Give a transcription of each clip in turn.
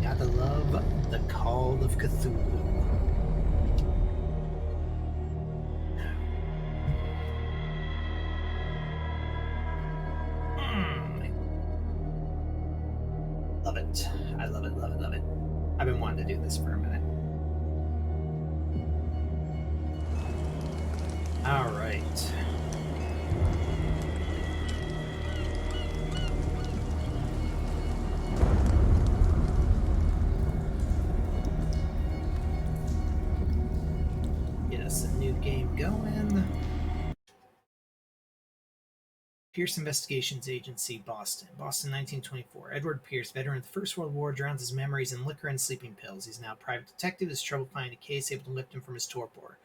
Gotta love the Call of Cthulhu. Love it. I love it, love it, love it. I've been wanting to do this for a minute. All right. Get us a new game going. Pierce Investigations Agency, Boston. Boston, 1924. Edward Pierce, veteran of the First World War, drowns his memories in liquor and sleeping pills. He's now a private detective. Has trouble finding a case able to lift him from his torpor.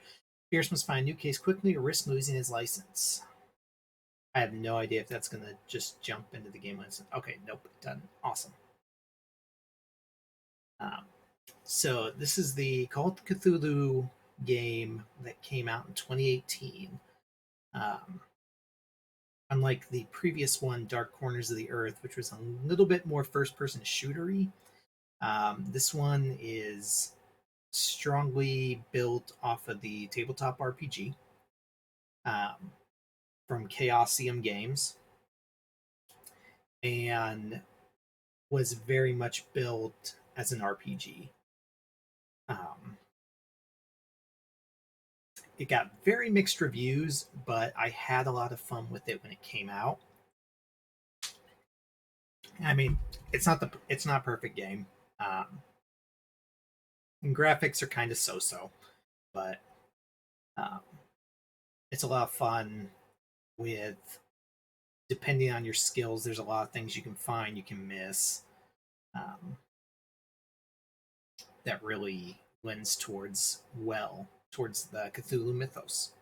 Pierce must find a new case quickly or risk losing his license. I have no idea if that's going to just jump into the game license. Okay, nope, done. Awesome. So this is the Call of Cthulhu game that came out in 2018. Unlike the previous one, Dark Corners of the Earth, which was a little bit more first-person shootery, this one is strongly built off of the tabletop RPG from Chaosium Games, and was very much built as an RPG. It got very mixed reviews, but I had a lot of fun with it when it came out. I mean, it's not a perfect game. And graphics are kind of so-so, but it's a lot of fun. With depending on your skills, there's a lot of things you can find, you can miss. That really lends towards the Cthulhu mythos.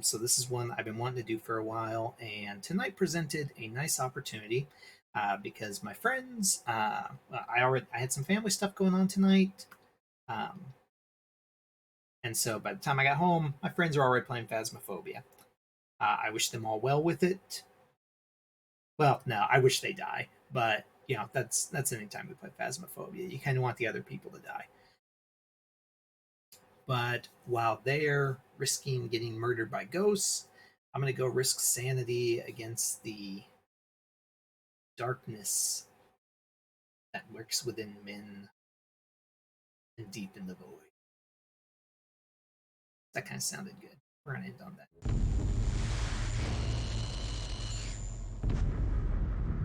So this is one I've been wanting to do for a while, and tonight presented a nice opportunity because my friends, I had some family stuff going on tonight, and so by the time I got home, my friends were already playing Phasmophobia. I wish them all well with it. Well, no, I wish they die, but you know that's any time we play Phasmophobia. You kind of want the other people to die. But while they're risking getting murdered by ghosts, I'm going to go risk sanity against the darkness that lurks within men and deep in the void. That kind of sounded good. We're going to end on that.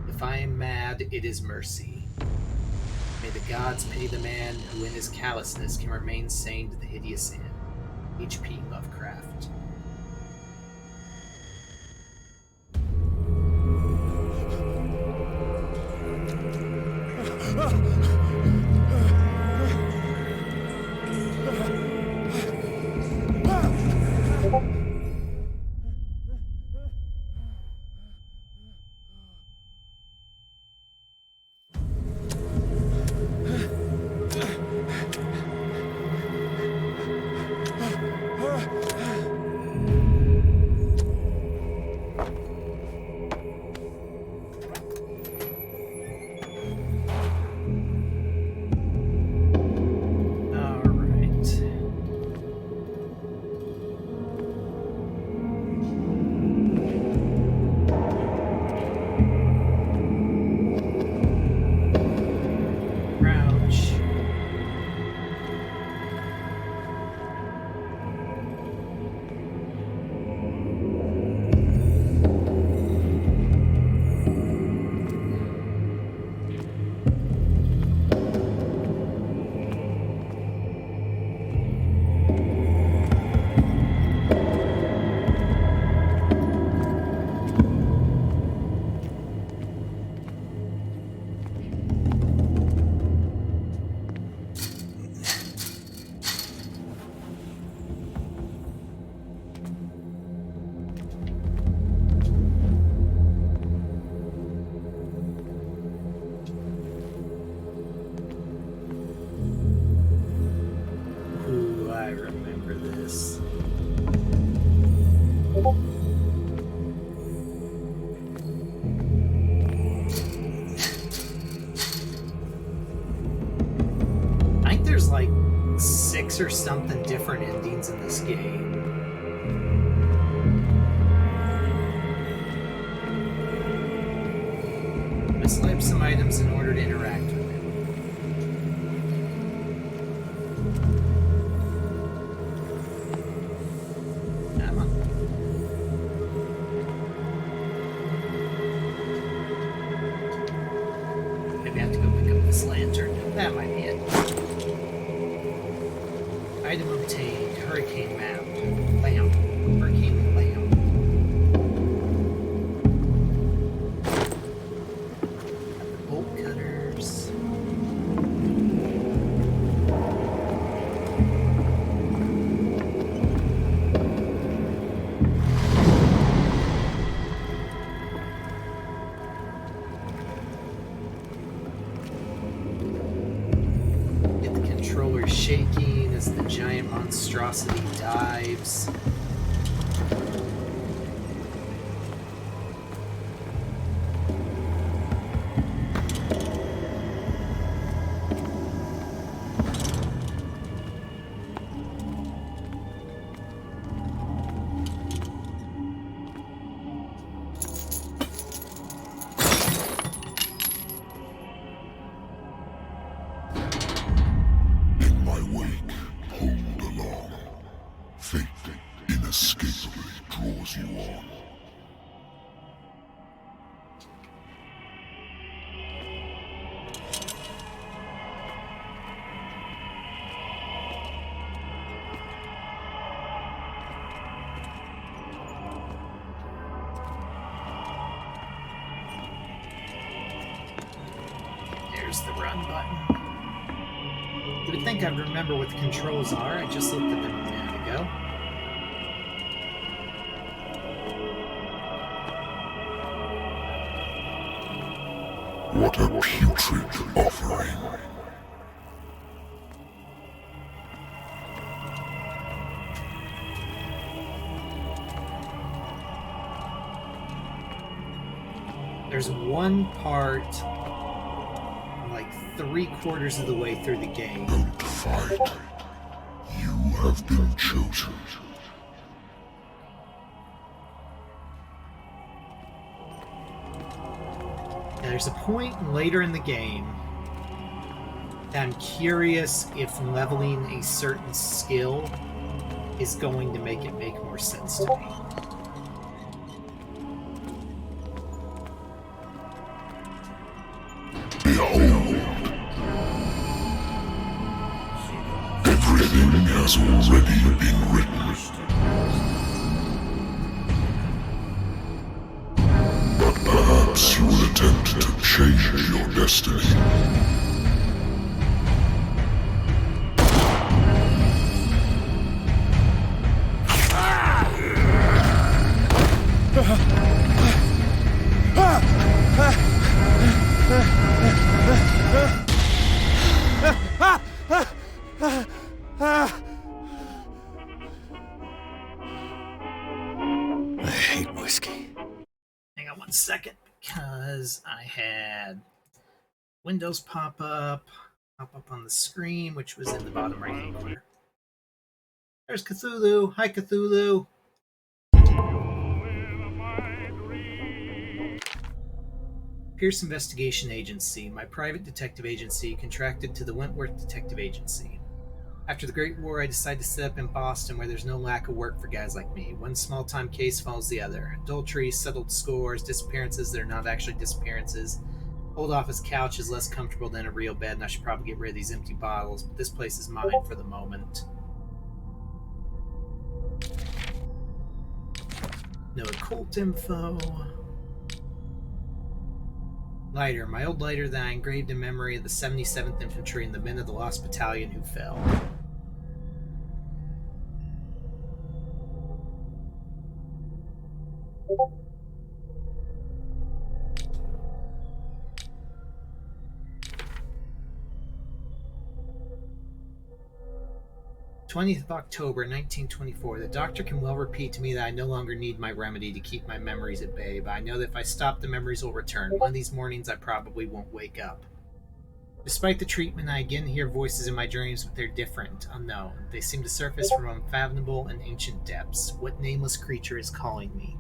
If I am mad, it is mercy. May the gods pity the man who in his callousness can remain sane to the hideous end. H.P. Lovecraft. like 6 or something different endings in this game. Select some items in order to interact with it. Come on. Maybe I have to go pick up this lantern. That might be it. Item obtained. Hurricane map. Lamp. Hurricane lamp. Shaking as the giant monstrosity dives. There's the run button. You would think I'd remember what the controls are. I just looked at them a minute ago. What a putrid offering. There's one part, like 3/4 of the way through the game. Don't fight. You have been chosen. There's a point later in the game that I'm curious if leveling a certain skill is going to make it make more sense to me. Behold! Everything has already been written. Perhaps you will attempt to change your destiny. I hate whiskey. Hang on 1 second, because I had Windows pop up on the screen, which was in the bottom right hand corner. There's Cthulhu. Hi, Cthulhu. Pierce Investigation Agency, my private detective agency, contracted to the Wentworth Detective Agency. After the Great War, I decided to set up in Boston, where there's no lack of work for guys like me. One small-time case follows the other. Adultery, settled scores, disappearances that are not actually disappearances. Old office couch is less comfortable than a real bed, and I should probably get rid of these empty bottles, but this place is mine for the moment. No occult info. Lighter, my old lighter that I engraved in memory of the 77th Infantry and the men of the Lost Battalion who fell. "20th of October, 1924. The doctor can well repeat to me that I no longer need my remedy to keep my memories at bay, but I know that if I stop, the memories will return. One of these mornings, I probably won't wake up. Despite the treatment, I again hear voices in my dreams, but they're different, unknown. They seem to surface from unfathomable and ancient depths. What nameless creature is calling me?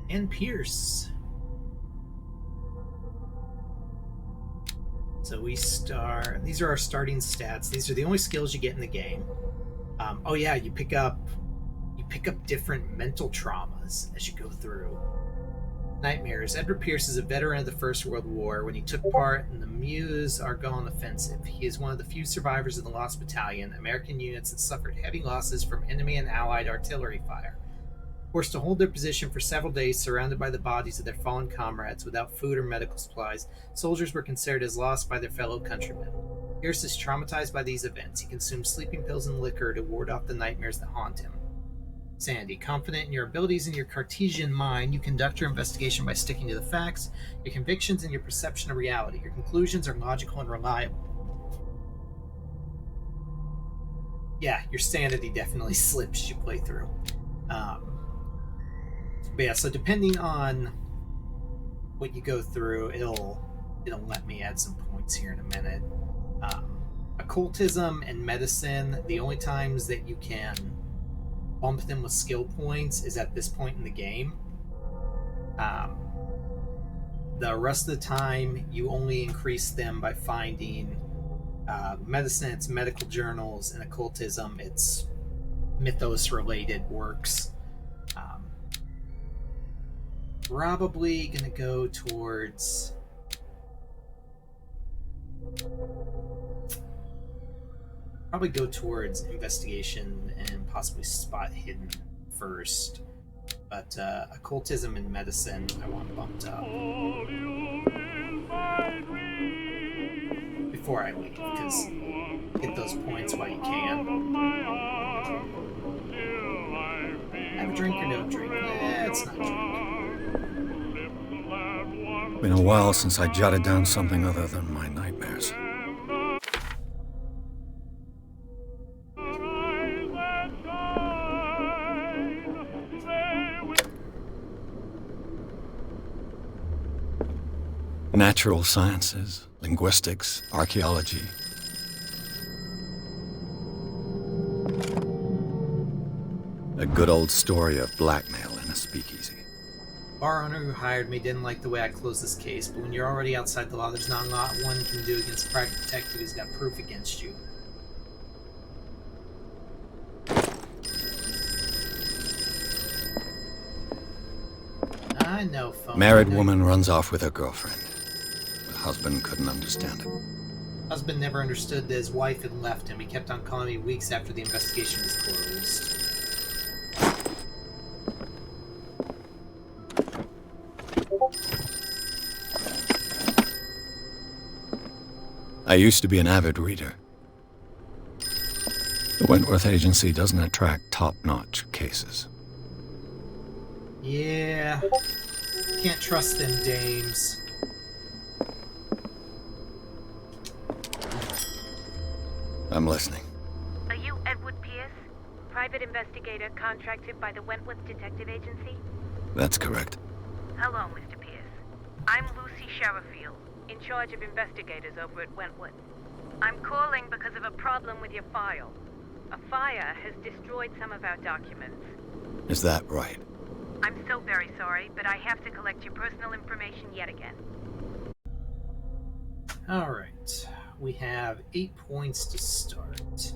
And Pierce. So we start. These are our starting stats. These are the only skills you get in the game. Oh yeah, you pick up different mental traumas as you go through. Nightmares. Edward Pierce is a veteran of the First World War when he took part in the Meuse-Argonne offensive. He is one of the few survivors of the Lost Battalion, American units that suffered heavy losses from enemy and Allied artillery fire. Forced to hold their position for several days, surrounded by the bodies of their fallen comrades without food or medical supplies, soldiers were considered as lost by their fellow countrymen. Pierce is traumatized by these events. He consumes sleeping pills and liquor to ward off the nightmares that haunt him. Sandy, confident in your abilities and your Cartesian mind, you conduct your investigation by sticking to the facts, your convictions, and your perception of reality. Your conclusions are logical and reliable. Yeah, your sanity definitely slips as you play through. But yeah, so depending on what you go through, it'll let me add some points here in a minute. Occultism and medicine, the only times that you can bump them with skill points is at this point in the game. The rest of the time, you only increase them by finding medicine, it's medical journals, and occultism, it's mythos-related works. Probably gonna go towards investigation and possibly spot hidden first, but occultism and medicine I want bumped up before I leave, because get those points while you can. Have a drink or no drink? It's not drink. Been a while since I jotted down something other than my nightmares. Natural sciences, linguistics, archaeology. A good old story of blackmail in a speakeasy. Bar owner who hired me didn't like the way I closed this case, but when you're already outside the law, there's not a lot one can do against a private detective who's got proof against you. I know, phone. Married woman runs off with her girlfriend. The husband couldn't understand it. Husband never understood that his wife had left him. He kept on calling me weeks after the investigation was closed. I used to be an avid reader. The Wentworth Agency doesn't attract top-notch cases. Yeah, can't trust them dames. I'm listening. Are you Edward Pierce, private investigator contracted by the Wentworth Detective Agency? That's correct. Hello, Mr. Pierce. I'm Lucy Sherifield, in charge of investigators over at Wentworth. I'm calling because of a problem with your file. A fire has destroyed some of our documents. Is that right? I'm so very sorry, but I have to collect your personal information yet again. Alright, we have 8 points to start.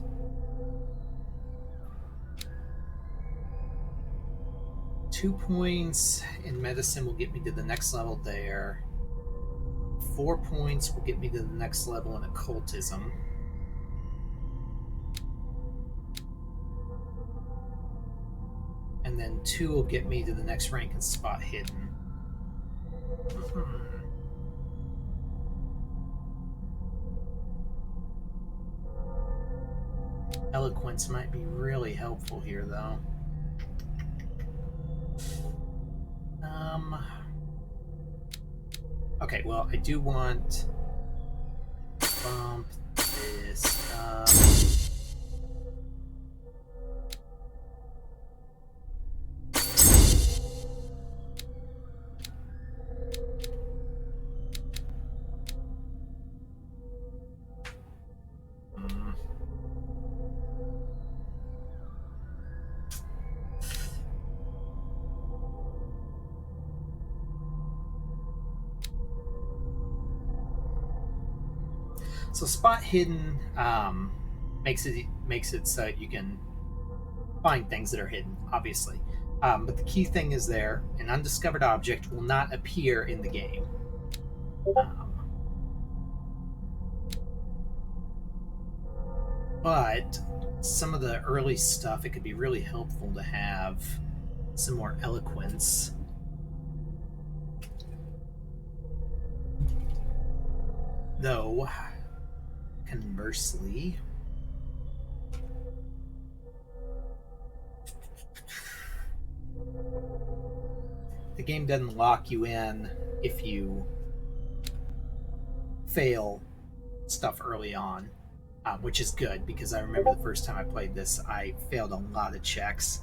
Two points in medicine will get me to the next level there. 4 points will get me to the next level in occultism. And then 2 will get me to the next rank in spot hidden. Eloquence might be really helpful here, though. Okay, well, I do want to bump this up. So spot hidden makes it so you can find things that are hidden, obviously. But the key thing is there: an undiscovered object will not appear in the game. But some of the early stuff, it could be really helpful to have some more eloquence. Though, conversely, the game doesn't lock you in if you fail stuff early on, which is good, because I remember the first time I played this, I failed a lot of checks.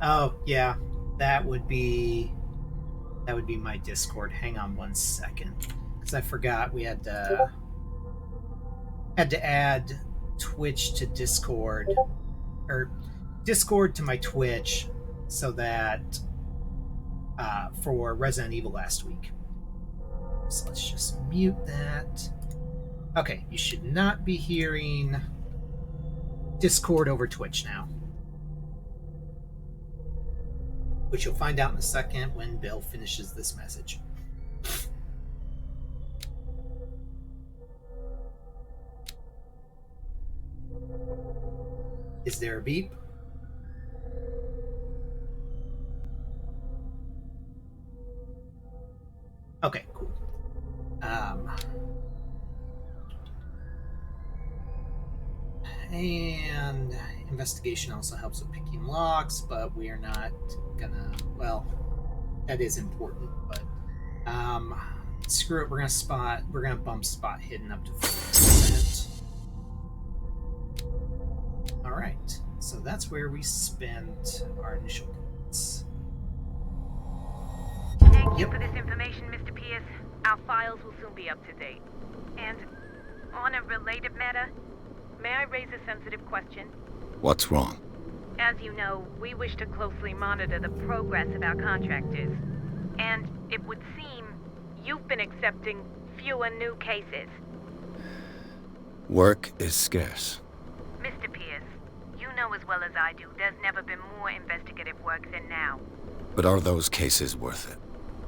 Oh, yeah, that would be my Discord. Hang on one second, because I forgot we had to add Twitch to Discord, or Discord to my Twitch, so that for Resident Evil last week. So let's just mute that. Okay, you should not be hearing Discord over Twitch now, which you'll find out in a second when Bill finishes this message. Is there a beep? Okay, cool. And investigation also helps with picking locks, but we are not gonna, well, that is important, but screw it, we're gonna bump spot hidden up to 50%. Alright, so that's where we spent our initial points. Thank you for this information, Mr. Pierce. Our files will soon be up to date. And on a related matter, may I raise a sensitive question? What's wrong? As you know, we wish to closely monitor the progress of our contractors. And it would seem you've been accepting fewer new cases. Work is scarce. Mr. Pierce, you know as well as I do, there's never been more investigative work than now. But are those cases worth it?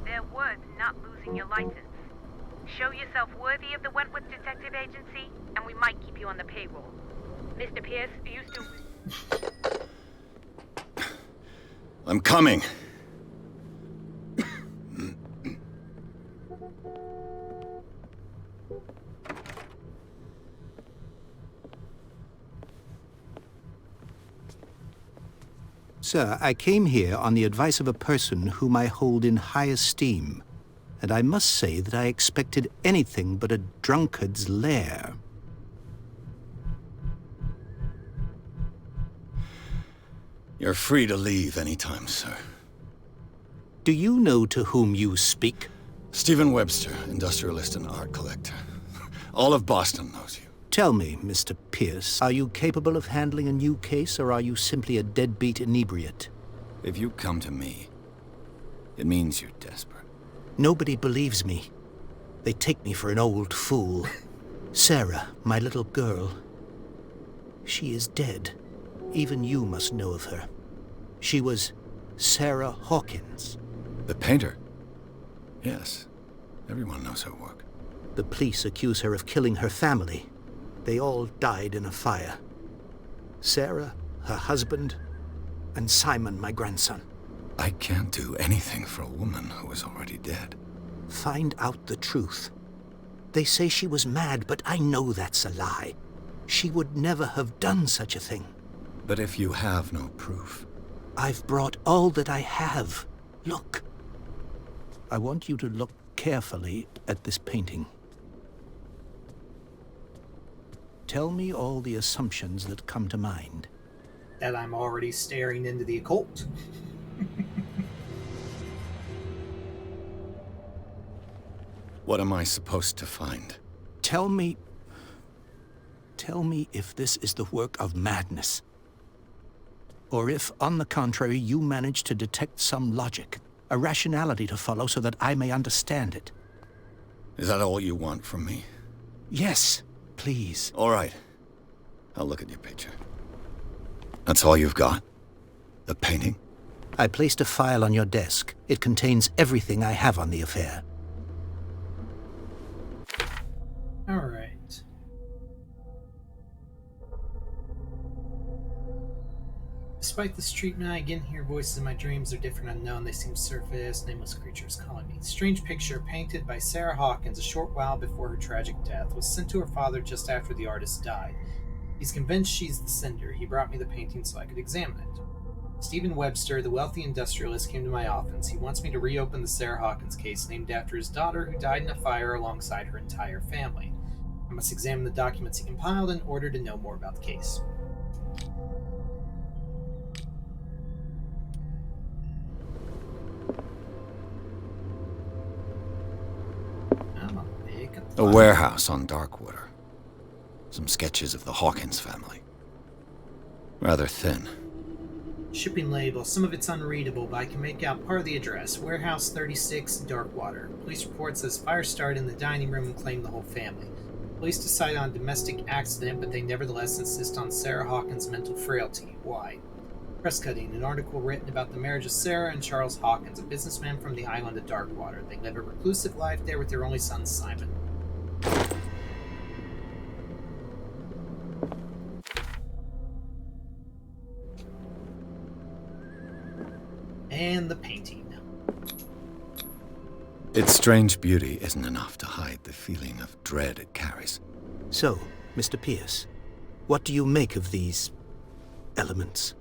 They're worth not losing your license. Show yourself worthy of the Wentworth Detective Agency, and we might keep you on the payroll. Mr. Pierce, you still... I'm coming. Sir, I came here on the advice of a person whom I hold in high esteem, and I must say that I expected anything but a drunkard's lair. You're free to leave anytime, sir. Do you know to whom you speak? Stephen Webster, industrialist and art collector. All of Boston knows you. Tell me, Mr. Pierce, are you capable of handling a new case, or are you simply a deadbeat inebriate? If you come to me, it means you're desperate. Nobody believes me. They take me for an old fool. Sarah, my little girl, she is dead. Even you must know of her. She was Sarah Hawkins. The painter? Yes. Everyone knows her work. The police accuse her of killing her family. They all died in a fire. Sarah, her husband, and Simon, my grandson. I can't do anything for a woman who is already dead. Find out the truth. They say she was mad, but I know that's a lie. She would never have done such a thing. But if you have no proof... I've brought all that I have. Look. I want you to look carefully at this painting. Tell me all the assumptions that come to mind. That I'm already staring into the occult. What am I supposed to find? Tell me if this is the work of madness. Or if, on the contrary, you manage to detect some logic. a rationality to follow so that I may understand it. Is that all you want from me? Yes, please. All right. I'll look at your picture. That's all you've got? The painting? I placed a file on your desk. It contains everything I have on the affair. All right. Despite this treatment, I again hear voices in my dreams. They're different, unknown. They seem surface, nameless creatures calling me. Strange picture painted by Sarah Hawkins a short while before her tragic death was sent to her father just after the artist died. He's convinced she's the sender. He brought me the painting so I could examine it. Stephen Webster, the wealthy industrialist, came to my office. He wants me to reopen the Sarah Hawkins case named after his daughter who died in a fire alongside her entire family. I must examine the documents he compiled in order to know more about the case. A warehouse on Darkwater. Some sketches of the Hawkins family. Rather thin. Shipping label. Some of it's unreadable, but I can make out part of the address. Warehouse 36, Darkwater. Police report says fire started in the dining room and claimed the whole family. Police decide on domestic accident, but they nevertheless insist on Sarah Hawkins' mental frailty. Why? Press cutting. An article written about the marriage of Sarah and Charles Hawkins, a businessman from the island of Darkwater. They live a reclusive life there with their only son, Simon. And the painting. Its strange beauty isn't enough to hide the feeling of dread it carries. So, Mr. Pierce, what do you make of these elements?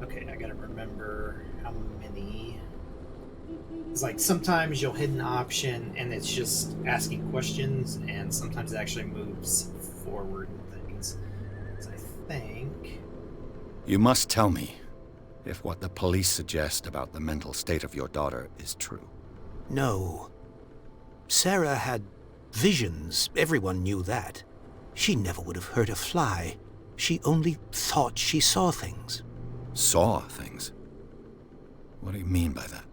Okay, I gotta remember how many. It's like sometimes you'll hit an option and it's just asking questions, and sometimes it actually moves forward and things. So I think. You must tell me if what the police suggest about the mental state of your daughter is true. No. Sarah had visions. Everyone knew that. She never would have hurt a fly. She only thought she saw things. Saw things? What do you mean by that?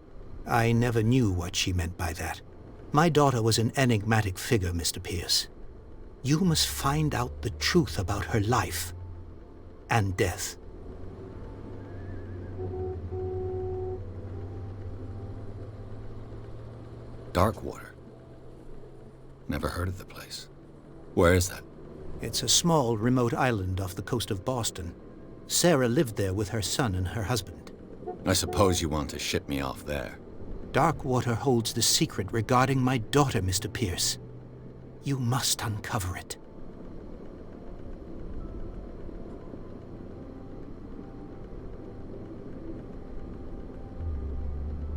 I never knew what she meant by that. My daughter was an enigmatic figure, Mr. Pierce. You must find out the truth about her life and death. Darkwater. Never heard of the place. Where is that? It's a small, remote island off the coast of Boston. Sarah lived there with her son and her husband. I suppose you want to ship me off there. Darkwater holds the secret regarding my daughter, Mr. Pierce. You must uncover it.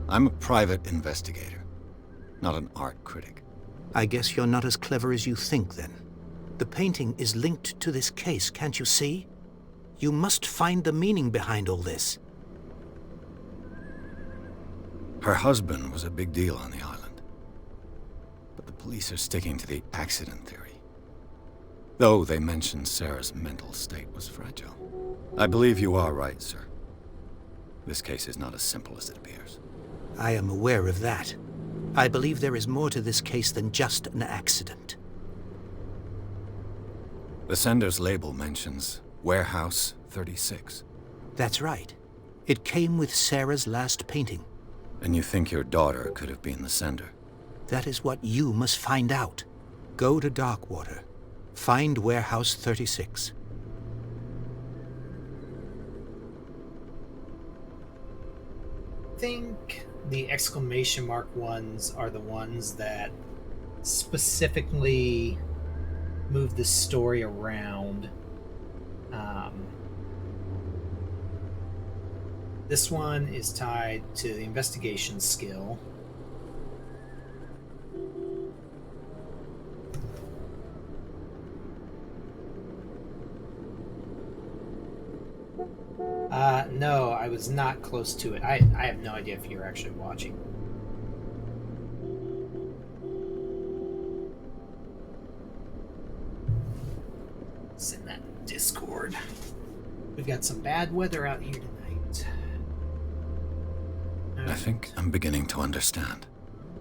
I'm a private investigator, not an art critic. I guess you're not as clever as you think, then. The painting is linked to this case, can't you see? You must find the meaning behind all this. Her husband was a big deal on the island. But the police are sticking to the accident theory. Though they mentioned Sarah's mental state was fragile. I believe you are right, sir. This case is not as simple as it appears. I am aware of that. I believe there is more to this case than just an accident. The sender's label mentions Warehouse 36. That's right. It came with Sarah's last painting. And you think your daughter could have been the sender? That is what you must find out. Go to Darkwater. Find Warehouse 36. I think the exclamation mark ones are the ones that specifically move the story around. This one is tied to the investigation skill. No, I was not close to it. I have no idea if you're actually watching. Send that in Discord. We've got some bad weather out here tonight. I think I'm beginning to understand.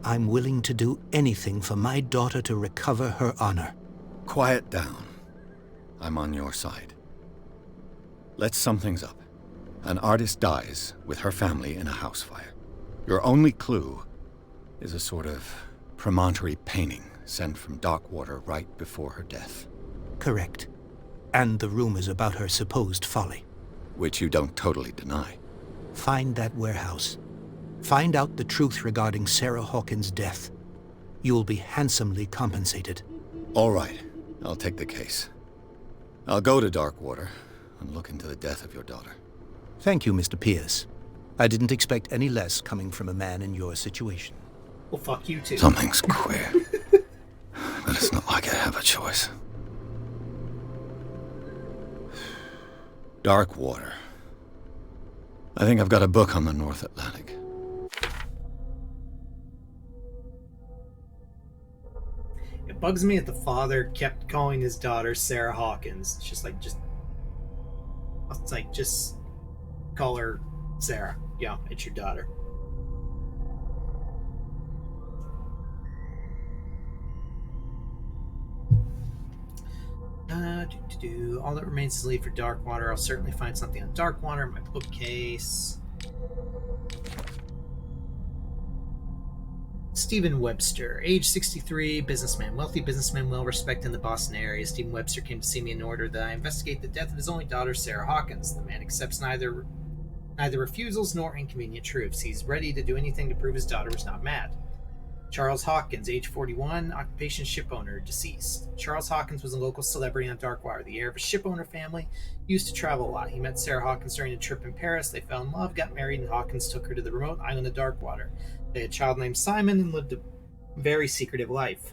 I'm willing to do anything for my daughter to recover her honor. Quiet down. I'm on your side. Let's sum things up. An artist dies with her family in a house fire. Your only clue is a sort of promontory painting sent from Darkwater right before her death. Correct. And the rumors about her supposed folly. Which you don't totally deny. Find that warehouse. Find out the truth regarding Sarah Hawkins' death. You'll be handsomely compensated. All right, I'll take the case. I'll go to Darkwater and look into the death of your daughter. Thank you, Mr. Pierce. I didn't expect any less coming from a man in your situation. Well, fuck you too. Something's queer. But it's not like I have a choice. Darkwater. I think I've got a book on the North Atlantic. It bugs me that the father kept calling his daughter Sarah Hawkins. It's like, just call her Sarah. Yeah, it's your daughter. All that remains is leave for Darkwater. I'll certainly find something on Darkwater in my bookcase. Stephen Webster, age 63, businessman, wealthy businessman, well respected in the Boston area. Stephen Webster came to see me in order that I investigate the death of his only daughter, Sarah Hawkins. The man accepts neither refusals nor inconvenient truths. He's ready to do anything to prove his daughter was not mad. Charles Hawkins, age 41, occupation shipowner, deceased. Charles Hawkins was a local celebrity on Darkwater, the heir of a shipowner family, used to travel a lot. He met Sarah Hawkins during a trip in Paris. They fell in love, got married, and Hawkins took her to the remote island of Darkwater. They had a child named Simon and lived a very secretive life.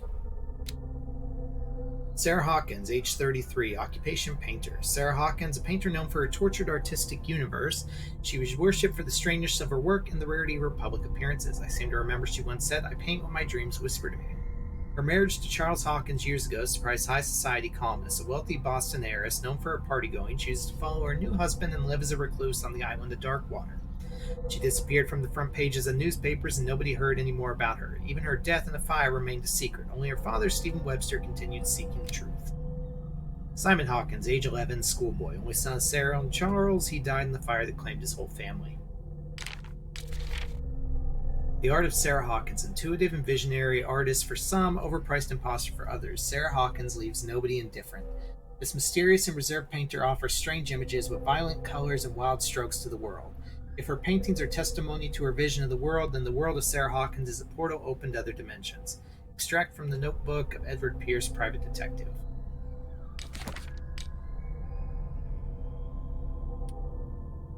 Sarah Hawkins, age 33, occupation painter. Sarah Hawkins, a painter known for her tortured artistic universe. She was worshipped for the strangeness of her work and the rarity of her public appearances. I seem to remember she once said, "I paint what my dreams whisper to me." Her marriage to Charles Hawkins years ago surprised high society columnists. A wealthy Boston heiress known for her party-going chooses to follow her new husband and live as a recluse on the island of Darkwater. She disappeared from the front pages of newspapers and nobody heard any more about her. Even her death in a fire remained a secret. Only her father, Stephen Webster, continued seeking the truth. Simon Hawkins, age 11, schoolboy, only son of Sarah and Charles. He died in the fire that claimed his whole family. The art of Sarah Hawkins, intuitive and visionary artist for some, overpriced imposter for others. Sarah Hawkins leaves nobody indifferent. This mysterious and reserved painter offers strange images with violent colors and wild strokes to the world. If her paintings are testimony to her vision of the world, then the world of Sarah Hawkins is a portal open to other dimensions. Extract from the notebook of Edward Pierce, private detective.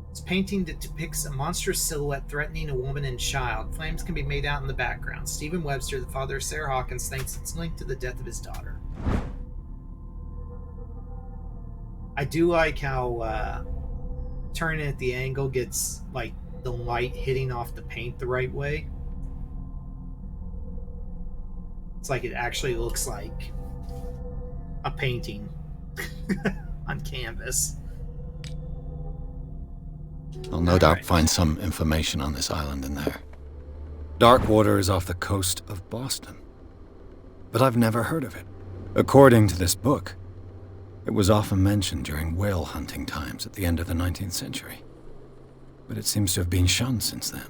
This painting that depicts a monstrous silhouette threatening a woman and child. Flames can be made out in the background. Stephen Webster, the father of Sarah Hawkins, thinks it's linked to the death of his daughter. I do like how turning at the angle gets like the light hitting off the paint the right way. It's like it actually looks like a painting on canvas. I'll no doubt find some information on this island in there. Darkwater is off the coast of Boston, but I've never heard of it. According to this book, it was often mentioned during whale hunting times at the end of the 19th century, but it seems to have been shunned since then.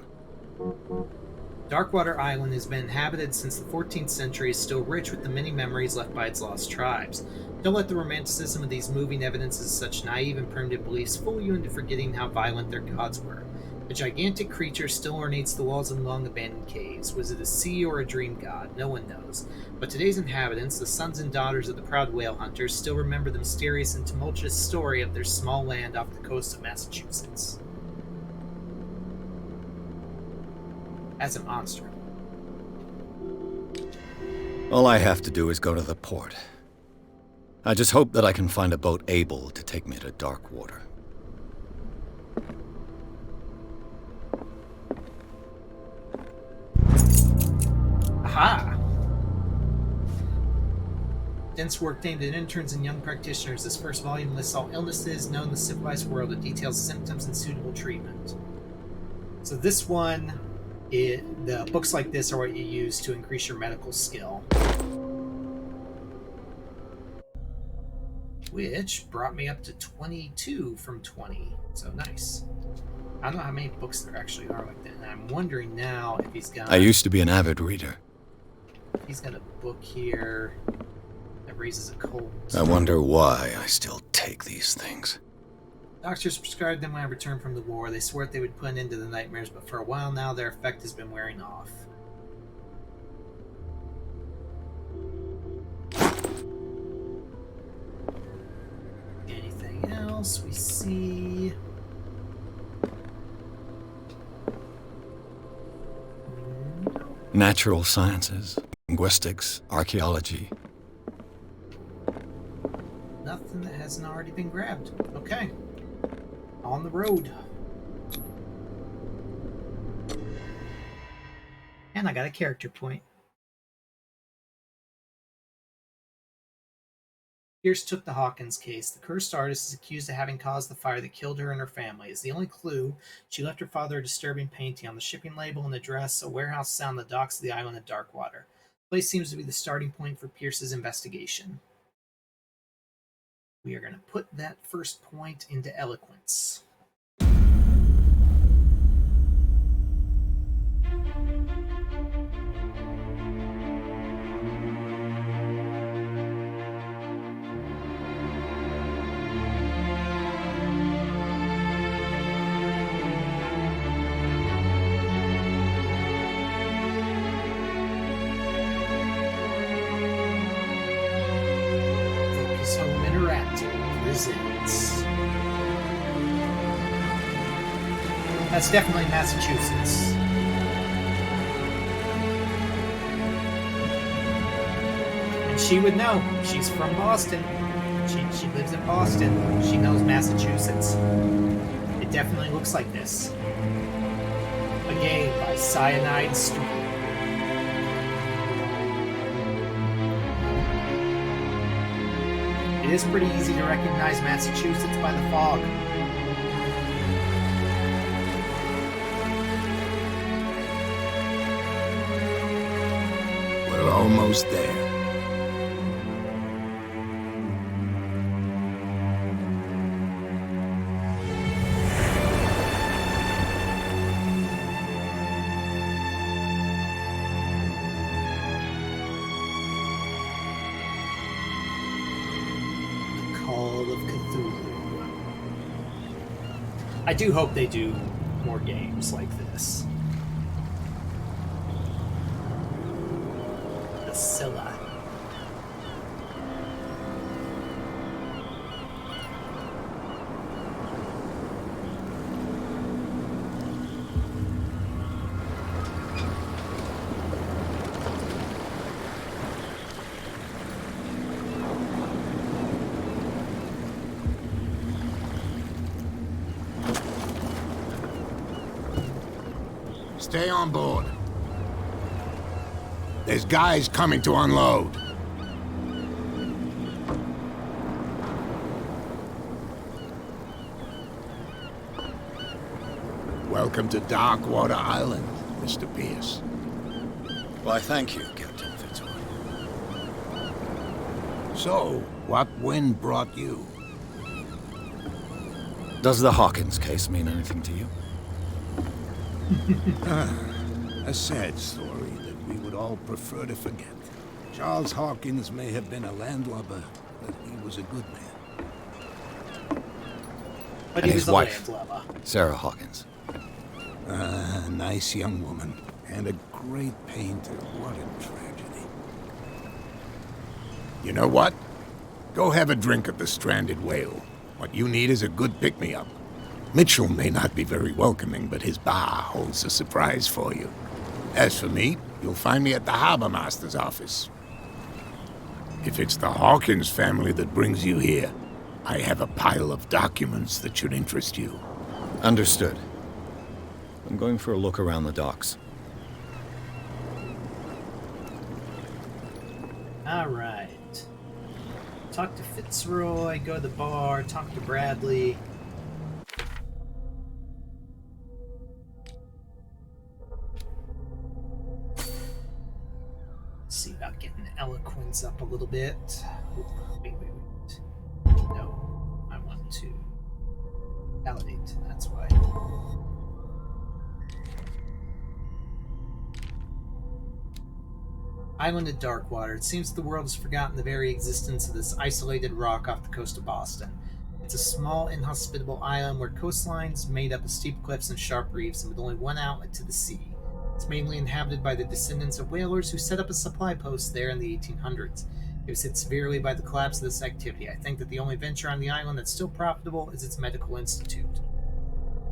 Darkwater Island has been inhabited since the 14th century, is still rich with the many memories left by its lost tribes. Don't let the romanticism of these moving evidences of such naive and primitive beliefs fool you into forgetting how violent their gods were. A gigantic creature still ornates the walls of long-abandoned caves. Was it a sea or a dream god? No one knows. But today's inhabitants, the sons and daughters of the proud whale hunters, still remember the mysterious and tumultuous story of their small land off the coast of Massachusetts. As a monster. All I have to do is go to the port. I just hope that I can find a boat able to take me to Darkwater. Aha! dense work aimed at interns and young practitioners. This first volume lists all illnesses known in the civilized world. It details symptoms and suitable treatment. So this one, the books like this are what you use to increase your medical skill. Which brought me up to 22 from 20. So nice. I don't know how many books there actually are like that. And I'm wondering now if he's got... I used to be an avid reader. He's got a book here that raises a cold. I wonder why I still take these things. Doctors prescribed them when I returned from the war. They swore they would put an end to the nightmares, but for a while now their effect has been wearing off. Anything else we see? Natural sciences, linguistics, archaeology. Nothing that hasn't already been grabbed. Okay. On the road. And I got a character point. Pierce took the Hawkins case. The cursed artist is accused of having caused the fire that killed her and her family. As the only clue, she left her father a disturbing painting on the shipping label and address, a warehouse sound on the docks of the island of Darkwater. The place seems to be the starting point for Pierce's investigation. We are going to put that first point into eloquence. That's definitely Massachusetts. And she would know. She's from Boston. She lives in Boston. She knows Massachusetts. It definitely looks like this. A game by Cyanide Studio. It is pretty easy to recognize Massachusetts by the fog. We're almost there. Call of Cthulhu. I do hope they do more games like this. The Scylla. Stay on board. There's guys coming to unload. Welcome to Darkwater Island, Mr. Pierce. Why, thank you, Captain Fitzroy. So, what wind brought you? Does the Hawkins case mean anything to you? A sad story that we would all prefer to forget. Charles Hawkins may have been a landlubber, but he was a good man. But And he his was a wife, landlubber. Sarah Hawkins. A nice young woman, and a great painter. What a tragedy. You know what? Go have a drink at the Stranded Whale. What you need is a good pick-me-up. Mitchell may not be very welcoming, but his bar holds a surprise for you. As for me, you'll find me at the Harbor Master's office. If it's the Hawkins family that brings you here, I have a pile of documents that should interest you. Understood. I'm going for a look around the docks. All right. talk to Fitzroy, go to the bar, talk to Bradley. See about getting eloquence up a little bit. Wait. No, I want to validate. That's why. Island of Darkwater. It seems the world has forgotten the very existence of this isolated rock off the coast of Boston. It's a small, inhospitable island where coastlines made up of steep cliffs and sharp reefs, and with only one outlet to the sea. It's mainly inhabited by the descendants of whalers who set up a supply post there in the 1800s. It was hit severely by the collapse of this activity. I think that the only venture on the island that's still profitable is its medical institute.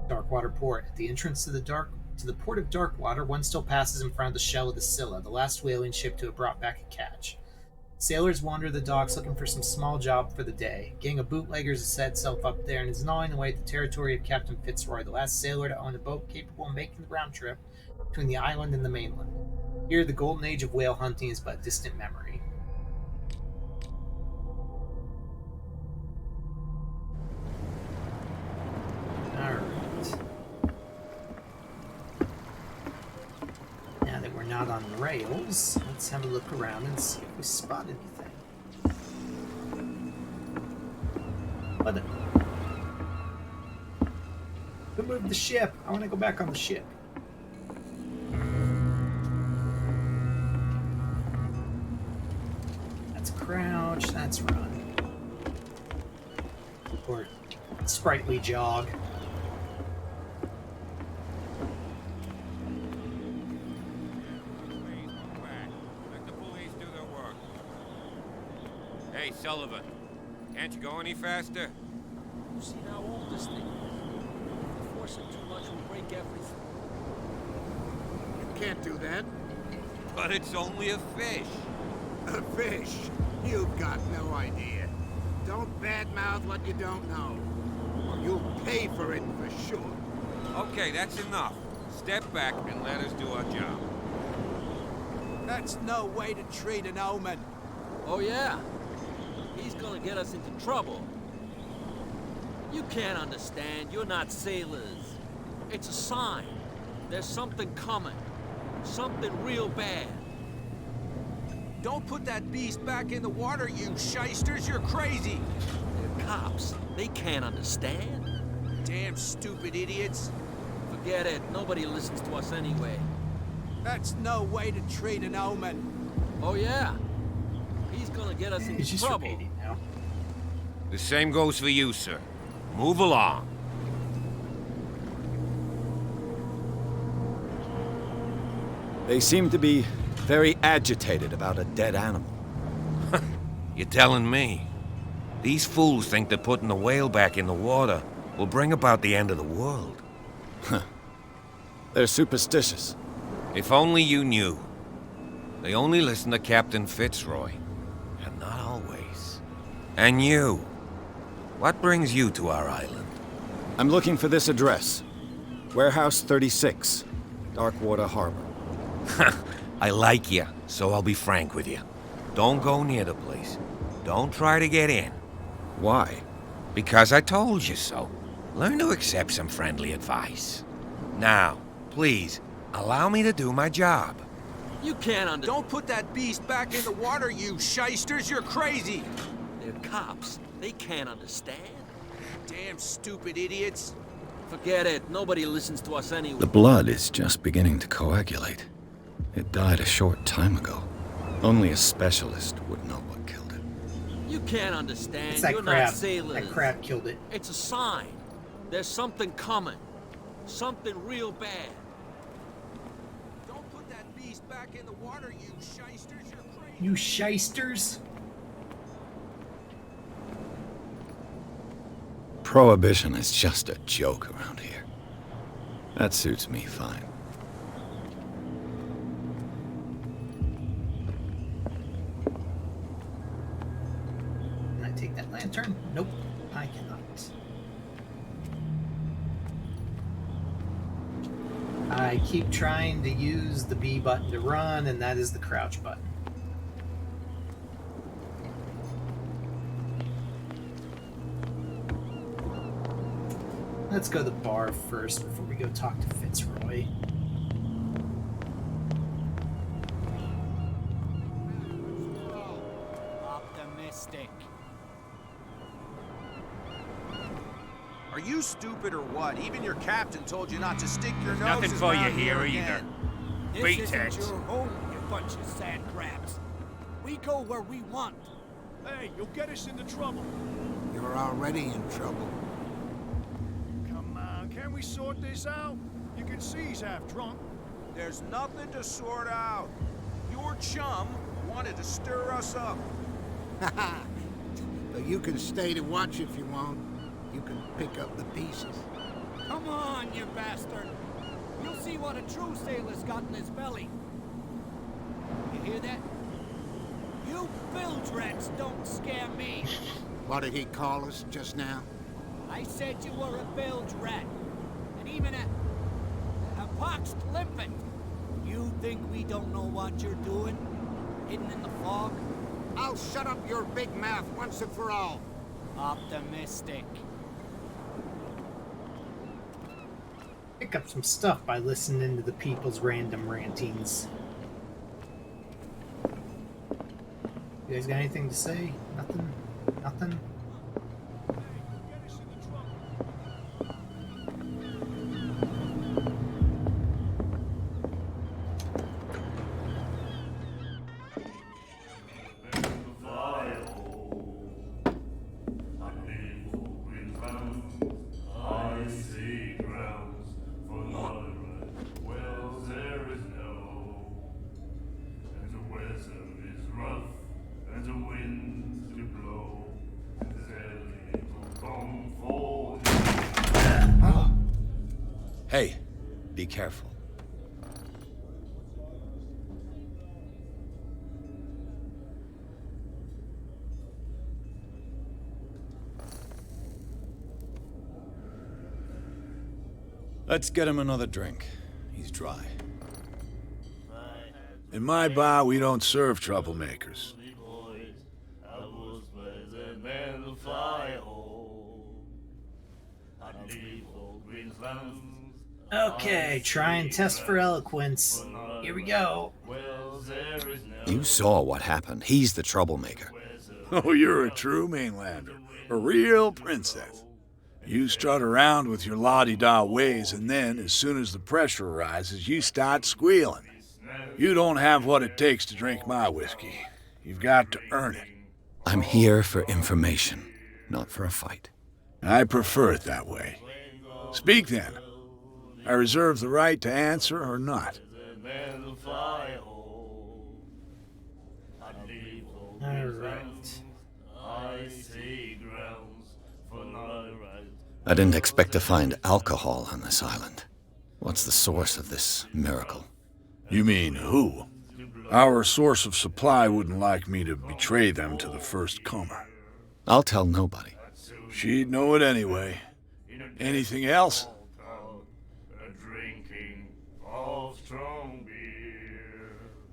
Darkwater Port. At the entrance to the port of Darkwater, one still passes in front of the shell of the Scylla, the last whaling ship to have brought back a catch. Sailors wander the docks looking for some small job for the day. A gang of bootleggers has set itself up there and is gnawing away at the territory of Captain Fitzroy, the last sailor to own a boat capable of making the round trip between the island and the mainland. Here, the golden age of whale hunting is but a distant memory. Alright. Now that we're not on the rails, let's have a look around and see if we spot anything. What the... Who moved the ship? I want to go back on the ship. That's crouch, that's run. Or sprightly jog. Let the police do their work. Hey, Sullivan, can't you go any faster? You see how old this thing is? If you force it too much, we'll break everything. You can't do that. But it's only a fish. A fish? You've got no idea. Don't badmouth what you don't know, or you'll pay for it for sure. Okay, that's enough. Step back and let us do our job. That's no way to treat an omen. Oh yeah? He's gonna get us into trouble. You can't understand. You're not sailors. It's a sign. There's something coming. Something real bad. Don't put that beast back in the water, you shysters. You're crazy. They're cops. They can't understand. Damn stupid idiots. Forget it. Nobody listens to us anyway. That's no way to treat an omen. Oh yeah? He's gonna get us He's into just trouble. repeating now. The same goes for you, sir. Move along. They seem to be very agitated about a dead animal. You're telling me? These fools think that putting the whale back in the water will bring about the end of the world. They're superstitious. If only you knew. They only listen to Captain Fitzroy. And not always. And you. What brings you to our island? I'm looking for this address. Warehouse 36, Darkwater Harbor. I like you, so I'll be frank with you. Don't go near the place. Don't try to get in. Why? Because I told you so. Learn to accept some friendly advice. Now, please, allow me to do my job. You can't understand. Don't put that beast back in the water, you shysters. You're crazy. They're cops. They can't understand. Damn stupid idiots. Forget it. Nobody listens to us anyway. The blood is just beginning to coagulate. It died a short time ago. Only a specialist would know what killed it. You can't understand. It's that You're crab. not sailors. That crab killed it. It's a sign. There's something coming. Something real bad. Don't put that beast back in the water, you shysters. You're crazy. You shysters? Prohibition is just a joke around here. That suits me fine. Can I take that lantern? Nope, I cannot. I keep trying to use the B button to run, and that is the crouch button. Let's go to the bar first before we go talk to Fitzroy. Optimistic. Are you stupid or what? Even your captain told you not to stick your noses Nothing for you around here again. either. This Beat isn't it. your home, you bunch of sand crabs. We go where we want. Hey, you'll get us into trouble. You're already in trouble. Come on, can we sort this out? You can see he's half drunk. There's nothing to sort out. Your chum wanted to stir us up. But you can stay to watch if you want. You can pick up the pieces. Come on, you bastard. You'll see what a true sailor's got in his belly. You hear that? You bilge rats don't scare me. What did he call us just now? I said you were a bilge rat. And even a poxed limpet. You think we don't know what you're doing? Hidden in the fog? I'll shut up your big mouth once and for all. Optimistic. Pick up some stuff by listening to the people's random rantings. You guys got anything to say? Nothing? Nothing? Hey, be careful. Let's get him another drink. He's dry. In my bar, we don't serve troublemakers. Okay, try and test for eloquence. Here we go. You saw what happened. He's the troublemaker. Oh, you're a true mainlander. A real princess. You strut around with your la-di-da ways, and then, as soon as the pressure arises, you start squealing. You don't have what it takes to drink my whiskey. You've got to earn it. I'm here for information, not for a fight. I prefer it that way. Speak then. I reserve the right to answer or not. Alright. I didn't expect to find alcohol on this island. What's the source of this miracle? You mean who? Our source of supply wouldn't like me to betray them to the first comer. I'll tell nobody. She'd know it anyway. Anything else?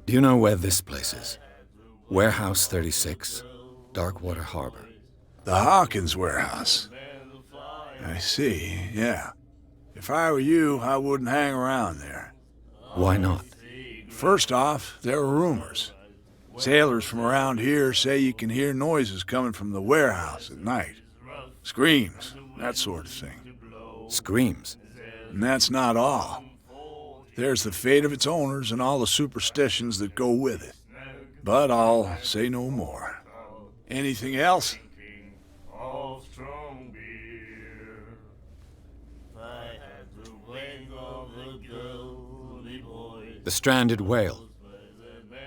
Do you know where this place is? Warehouse 36, Darkwater Harbor. The Hawkins warehouse. I see, yeah. If I were you, I wouldn't hang around there. Why not? First off, there are rumors. Sailors from around here say you can hear noises coming from the warehouse at night. Screams, that sort of thing. Screams? And that's not all. There's the fate of its owners and all the superstitions that go with it. But I'll say no more. Anything else? The stranded whale.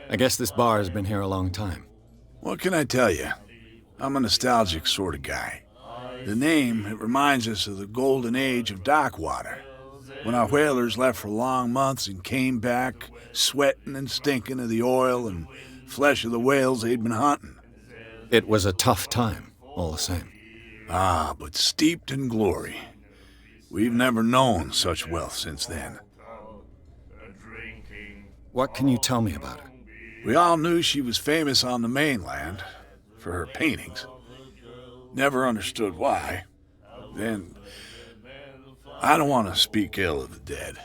I guess this bar has been here a long time. What can I tell you? I'm a nostalgic sort of guy. The name, it reminds us of the golden age of dockwater, when our whalers left for long months and came back sweating and stinking of the oil and flesh of the whales they'd been hunting. It was a tough time, all the same. Ah, but steeped in glory. We've never known such wealth since then. What can you tell me about her? We all knew she was famous on the mainland for her paintings. Never understood why. Then, I don't want to speak ill of the dead.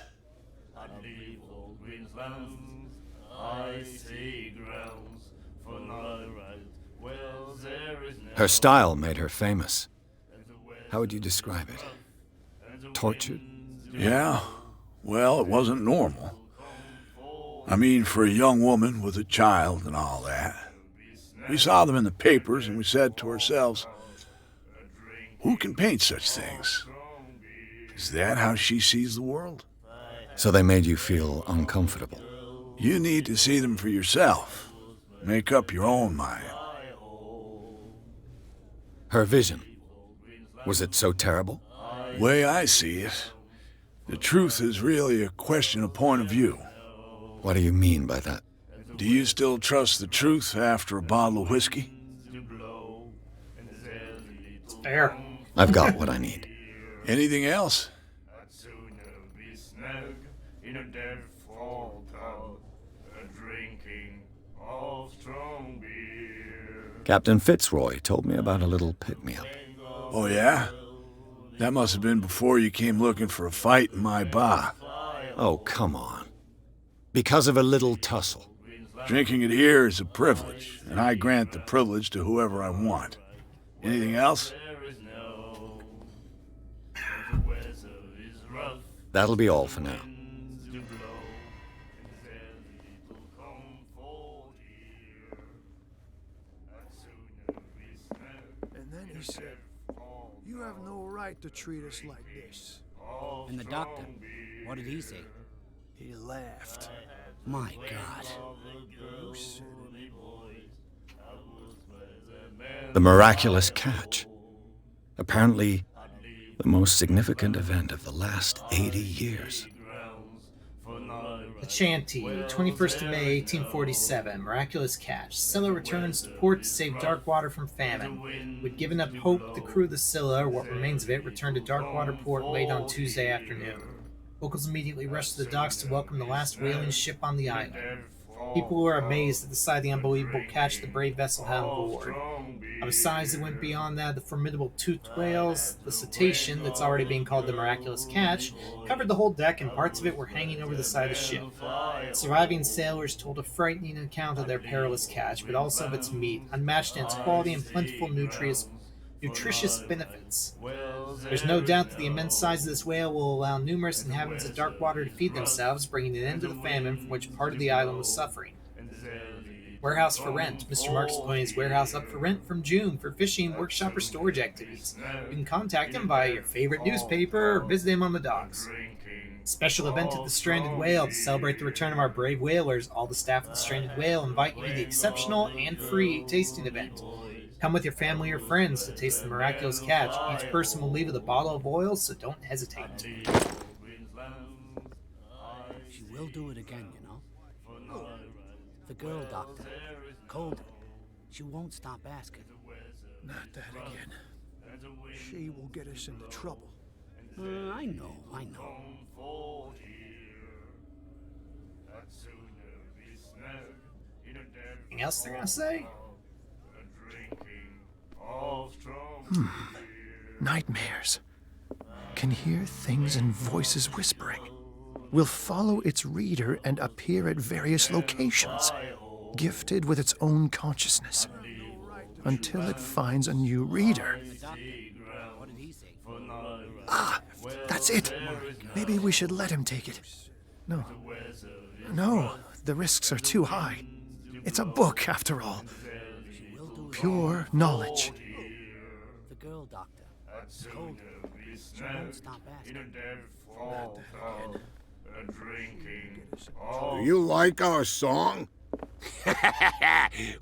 Her style made her famous. How would you describe it? Tortured? Yeah, well, it wasn't normal. I mean, for a young woman with a child and all that. We saw them in the papers and we said to ourselves, who can paint such things? Is that how she sees the world? So they made you feel uncomfortable? You need to see them for yourself. Make up your own mind. Her vision, was it so terrible? Way I see it, the truth is really a question of point of view. What do you mean by that? Do you still trust the truth after a bottle of whiskey? Fair. I've got what I need. Anything else? Captain Fitzroy told me about a little pick-me-up. Oh, yeah? That must have been before you came looking for a fight in my bar. Oh, come on. Because of a little tussle. Drinking it here is a privilege, and I grant the privilege to whoever I want. Anything else? That'll be all for now. And then he said, "You have no right to treat us like this." And the doctor, what did he say? He laughed. My God. You said it. The miraculous catch. Apparently, the most significant event of the last 80 years. The Chantey, 21st of May, 1847. Miraculous catch. Scylla returns to port to save Darkwater from famine. With given up hope, the crew of the Scylla, or what remains of it, returned to Darkwater port late on Tuesday afternoon. Locals immediately rushed to the docks to welcome the last whaling ship on the island. People were amazed at the sight of the unbelievable catch the brave vessel had on board. Of a size that went beyond that of the formidable toothed whales, the cetacean, that's already being called the miraculous catch, covered the whole deck and parts of it were hanging over the side of the ship. Surviving sailors told a frightening account of their perilous catch, but also of its meat, unmatched in its quality and plentiful nutritious benefits. There's no doubt that the immense size of this whale will allow numerous inhabitants of Darkwater to feed themselves, bringing an end to the famine from which part of the island was suffering. Warehouse for rent. Mr. Marks is putting his warehouse up for rent from June for fishing, workshop, or storage activities. You can contact him via your favorite newspaper or visit him on the docks. Special event at the Stranded Whale. To celebrate the return of our brave whalers, all the staff at the Stranded Whale invite you to the exceptional and free tasting event. Come with your family or friends to taste the miraculous catch. Each person will leave with a bottle of oil, so don't hesitate. She will do it again, you know. The girl doctor, Colden. She won't stop asking. Not that again. She will get us into trouble. I know. Anything else they're gonna say? Nightmares. Can hear things and voices whispering. Will follow its reader and appear at various locations, gifted with its own consciousness, until it finds a new reader. What did he say? Ah, that's it. Maybe we should let him take it. No, the risks are too high. It's a book, after all. Pure knowledge. The girl doctor, Colden. She won't stop asking. Do you like our song?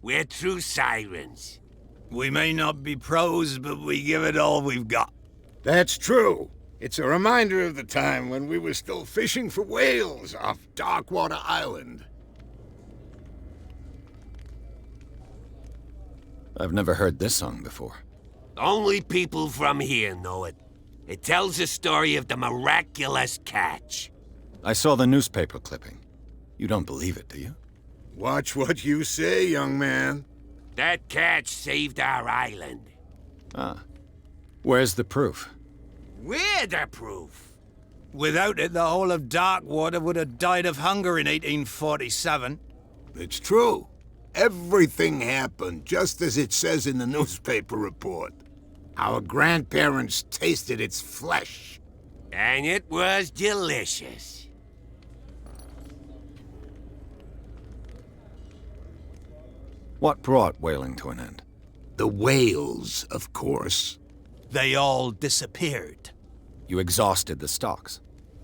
We're true sirens. We may not be pros, but we give it all we've got. That's true. It's a reminder of the time when we were still fishing for whales off Darkwater Island. I've never heard this song before. Only people from here know it. It tells the story of the miraculous catch. I saw the newspaper clipping. You don't believe it, do you? Watch what you say, young man. That catch saved our island. Ah. Where's the proof? We're the proof. Without it, the whole of Darkwater would have died of hunger in 1847. It's true. Everything happened just as it says in the newspaper report. Our grandparents tasted its flesh. And it was delicious. What brought whaling to an end? The whales, of course. They all disappeared. You exhausted the stocks.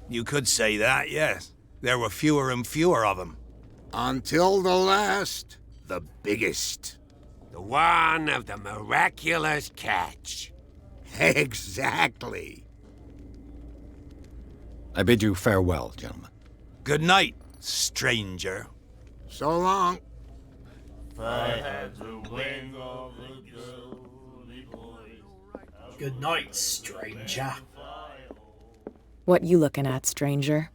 You could say that, yes. There were fewer and fewer of them. Until the last, the biggest. The one of the miraculous catch. Exactly. I bid you farewell, gentlemen. Good night, stranger. So long. Good night, stranger. What you looking at, stranger?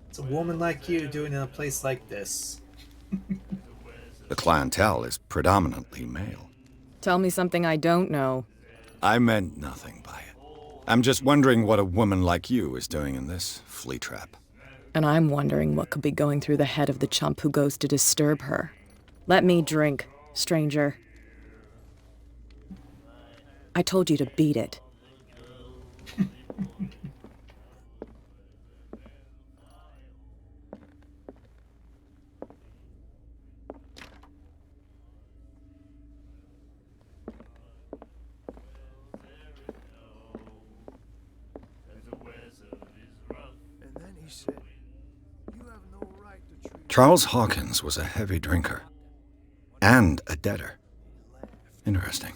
It's a woman like you doing in a place like this. The clientele is predominantly male. Tell me something I don't know. I meant nothing by it. I'm just wondering what a woman like you is doing in this flea trap. And I'm wondering what could be going through the head of the chump who goes to disturb her. Let me drink, stranger. I told you to beat it. Charles Hawkins was a heavy drinker. And a debtor. Interesting.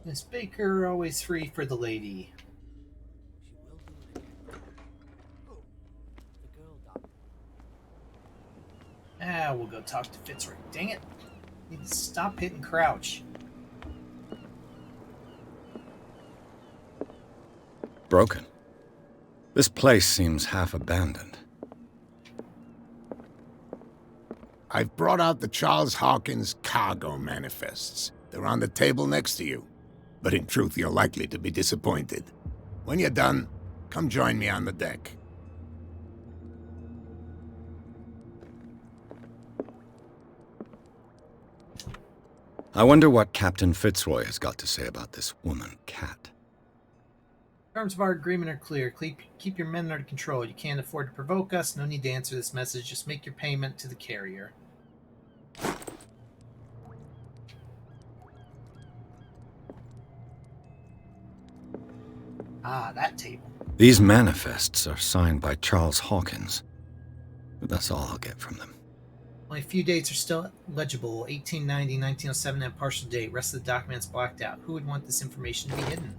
Miss Baker, always free for the lady. We'll go talk to Fitzroy. Dang it. Need to stop hitting crouch. Broken. This place seems half abandoned. I've brought out the Charles Hawkins cargo manifests. They're on the table next to you. But in truth, you're likely to be disappointed. When you're done, come join me on the deck. I wonder what Captain Fitzroy has got to say about this woman, Cat. Terms of our agreement are clear. Keep your men under control. You can't afford to provoke us. No need to answer this message. Just make your payment to the carrier. Ah, that table. These manifests are signed by Charles Hawkins. But that's all I'll get from them. Only a few dates are still legible. 1890, 1907 have partial date. Rest of the documents blocked out. Who would want this information to be hidden?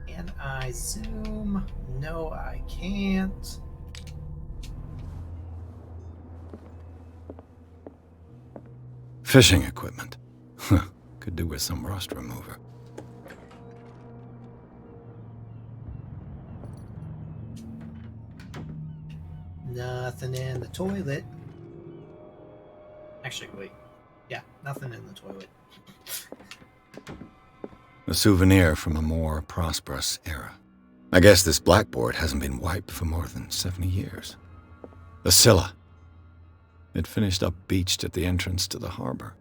Can I zoom? No, I can't. Fishing equipment. Could do with some rust remover. Nothing in the toilet. Actually, wait. Yeah, nothing in the toilet. A souvenir from a more prosperous era. I guess this blackboard hasn't been wiped for more than 70 years. The Scylla. It finished up beached at the entrance to the harbor.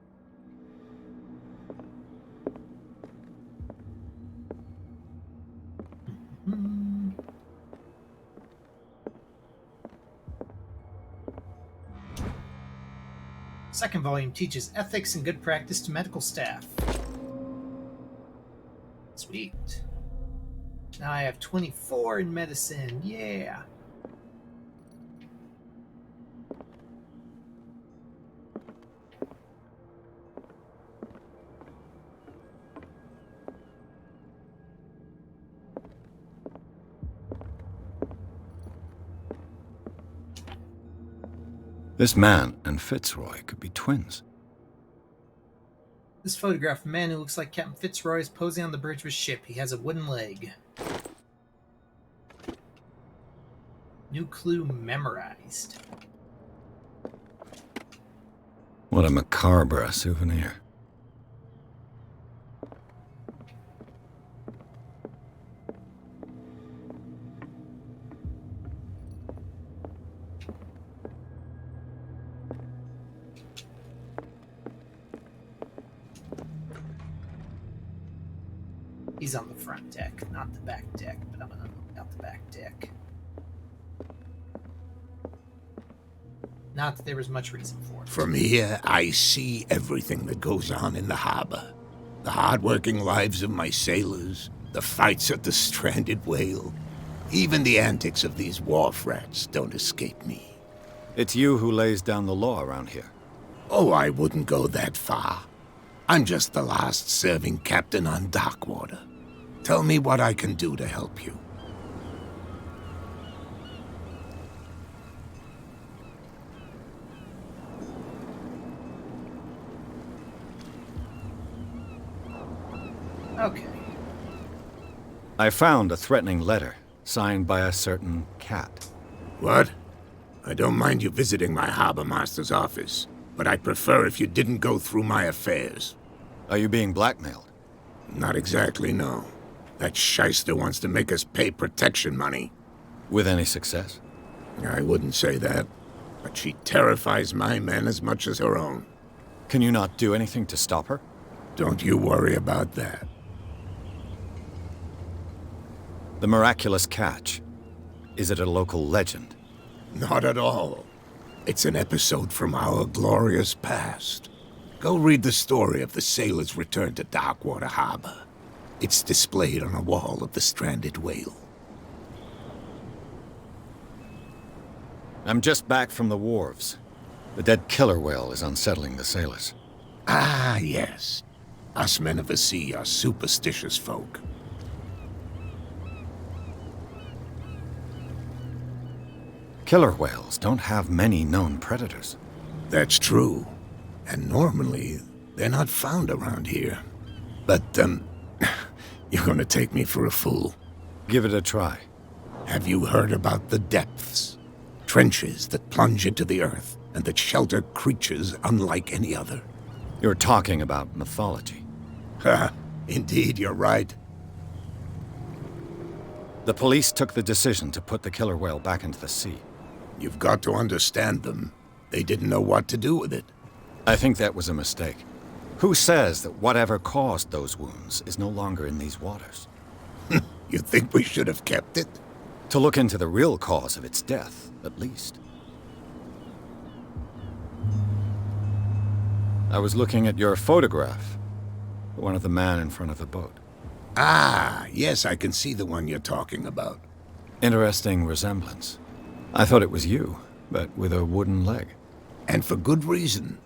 Second volume teaches ethics and good practice to medical staff. Sweet. Now I have 24 in medicine. Yeah. This man and Fitzroy could be twins. This photograph of a man who looks like Captain Fitzroy is posing on the bridge of his ship. He has a wooden leg. New clue memorized. What a macabre souvenir. He's on the front deck, not the back deck, but I'm gonna look out the back deck. Not that there was much reason for it. From here, I see everything that goes on in the harbor. The hard-working lives of my sailors, the fights at the stranded whale. Even the antics of these wharf rats don't escape me. It's you who lays down the law around here. Oh, I wouldn't go that far. I'm just the last serving captain on Darkwater. Tell me what I can do to help you. Okay. I found a threatening letter, signed by a certain cat. What? I don't mind you visiting my harbor master's office, but I'd prefer if you didn't go through my affairs. Are you being blackmailed? Not exactly, no. That shyster wants to make us pay protection money. With any success? I wouldn't say that, but she terrifies my men as much as her own. Can you not do anything to stop her? Don't you worry about that. The miraculous catch. Is it a local legend? Not at all. It's an episode from our glorious past. Go read the story of the sailors' return to Darkwater Harbor. It's displayed on a wall of the stranded whale. I'm just back from the wharves. The dead killer whale is unsettling the sailors. Ah, yes. Us men of the sea are superstitious folk. Killer whales don't have many known predators. That's true. And normally, they're not found around here. But, you're gonna take me for a fool. Give it a try. Have you heard about the depths? Trenches that plunge into the earth and that shelter creatures unlike any other. You're talking about mythology. Ha! Indeed, you're right. The police took the decision to put the killer whale back into the sea. You've got to understand them. They didn't know what to do with it. I think that was a mistake. Who says that whatever caused those wounds is no longer in these waters? You think we should have kept it? To look into the real cause of its death, at least. I was looking at your photograph. The one of the man in front of the boat. Ah, yes, I can see the one you're talking about. Interesting resemblance. I thought it was you, but with a wooden leg. And for good reason.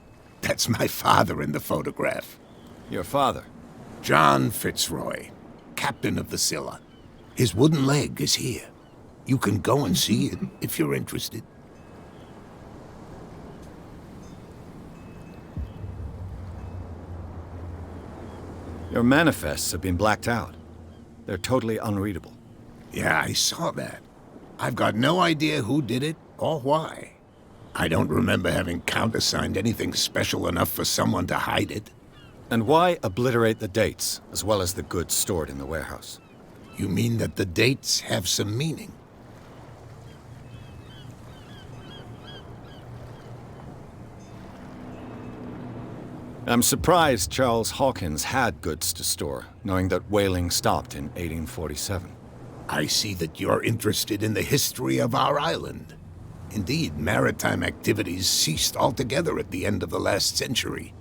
That's my father in the photograph. Your father? John Fitzroy, captain of the Scylla. His wooden leg is here. You can go and see it if you're interested. Your manifests have been blacked out. They're totally unreadable. Yeah, I saw that. I've got no idea who did it or why. I don't remember having countersigned anything special enough for someone to hide it. And why obliterate the dates, as well as the goods stored in the warehouse? You mean that the dates have some meaning? I'm surprised Charles Hawkins had goods to store, knowing that whaling stopped in 1847. I see that you're interested in the history of our island. Indeed, maritime activities ceased altogether at the end of the last century.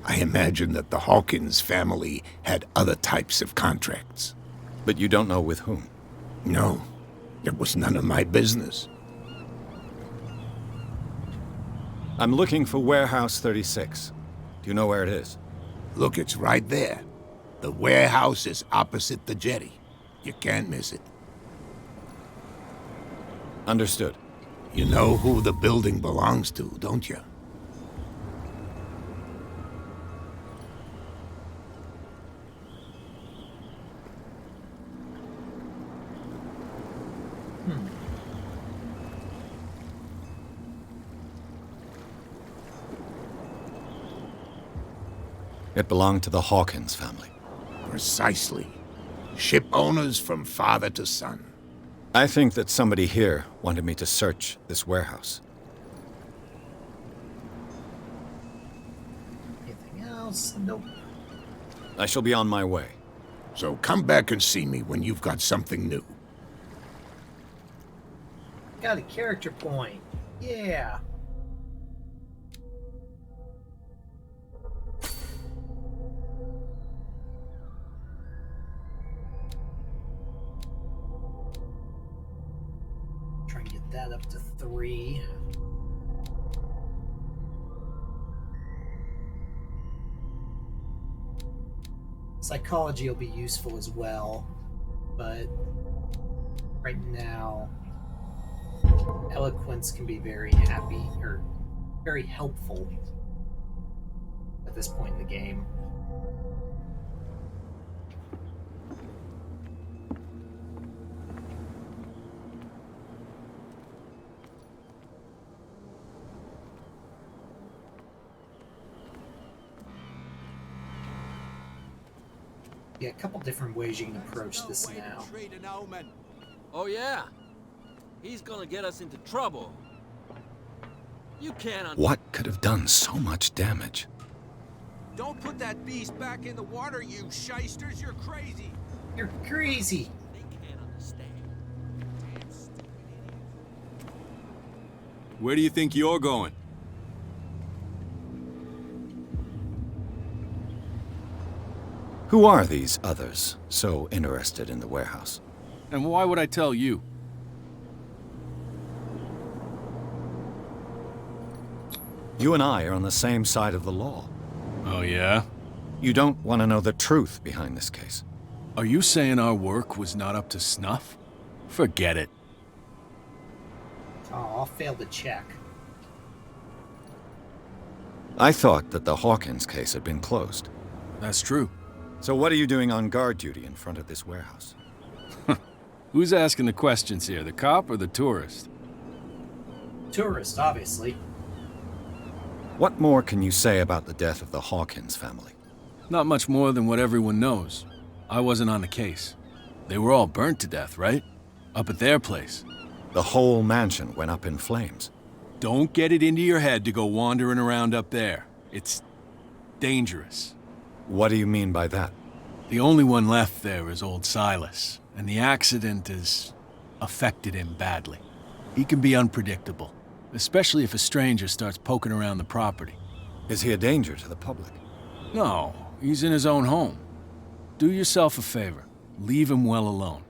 I imagine that the Hawkins family had other types of contracts. But you don't know with whom? No, it was none of my business. I'm looking for Warehouse 36. Do you know where it is? Look, it's right there. The warehouse is opposite the jetty. You can't miss it. Understood. You know who the building belongs to, don't you? It belonged to the Hawkins family. Precisely. Ship owners from father to son. I think that somebody here wanted me to search this warehouse. Anything else? Nope. I shall be on my way. So come back and see me when you've got something new. Got a character point. Yeah. Try and get that up to 3. Psychology will be useful as well, but right now eloquence can be very very helpful at this point in the game. Yeah, a couple different ways you can approach this now. Oh yeah? He's gonna get us into trouble. You can't What could have done so much damage? Don't put that beast back in the water, you shysters. You're crazy. You're crazy. They can't understand. Where do you think you're going? Who are these others so interested in the warehouse? And why would I tell you? You and I are on the same side of the law. Oh, yeah? You don't want to know the truth behind this case. Are you saying our work was not up to snuff? Forget it. Oh, I'll fail to check. I thought that the Hawkins case had been closed. That's true. So what are you doing on guard duty in front of this warehouse? Who's asking the questions here, the cop or the tourist? Tourist, obviously. What more can you say about the death of the Hawkins family? Not much more than what everyone knows. I wasn't on the case. They were all burnt to death, right? Up at their place. The whole mansion went up in flames. Don't get it into your head to go wandering around up there. It's dangerous. What do you mean by that? The only one left there is old Silas, and the accident has affected him badly. He can be unpredictable, especially if a stranger starts poking around the property. Is he a danger to the public? No, he's in his own home. Do yourself a favor. Leave him well alone.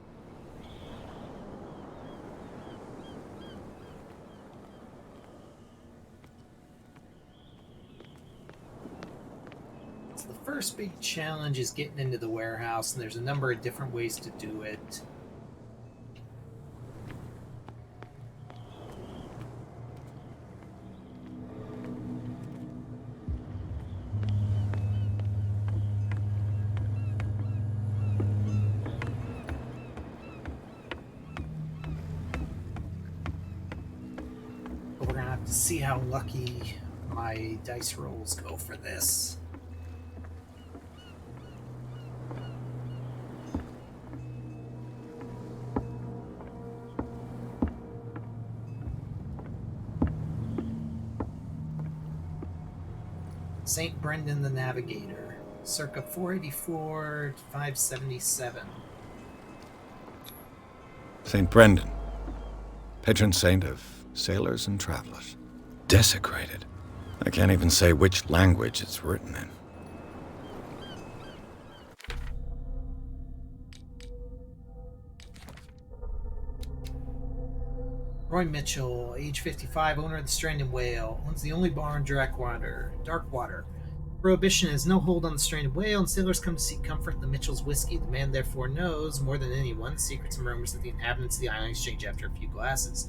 So the first big challenge is getting into the warehouse, and there's a number of different ways to do it. But we're gonna have to see how lucky my dice rolls go for this. St. Brendan the Navigator, circa 484 to 577. St. Brendan, patron saint of sailors and travelers. Desecrated. I can't even say which language it's written in. Roy Mitchell, age 55, owner of the Stranded Whale, owns the only bar in Darkwater. Prohibition has no hold on the Stranded Whale, and sailors come to seek comfort in the Mitchell's whiskey. The man therefore knows, more than anyone, the secrets and rumors that the inhabitants of the island exchange after a few glasses.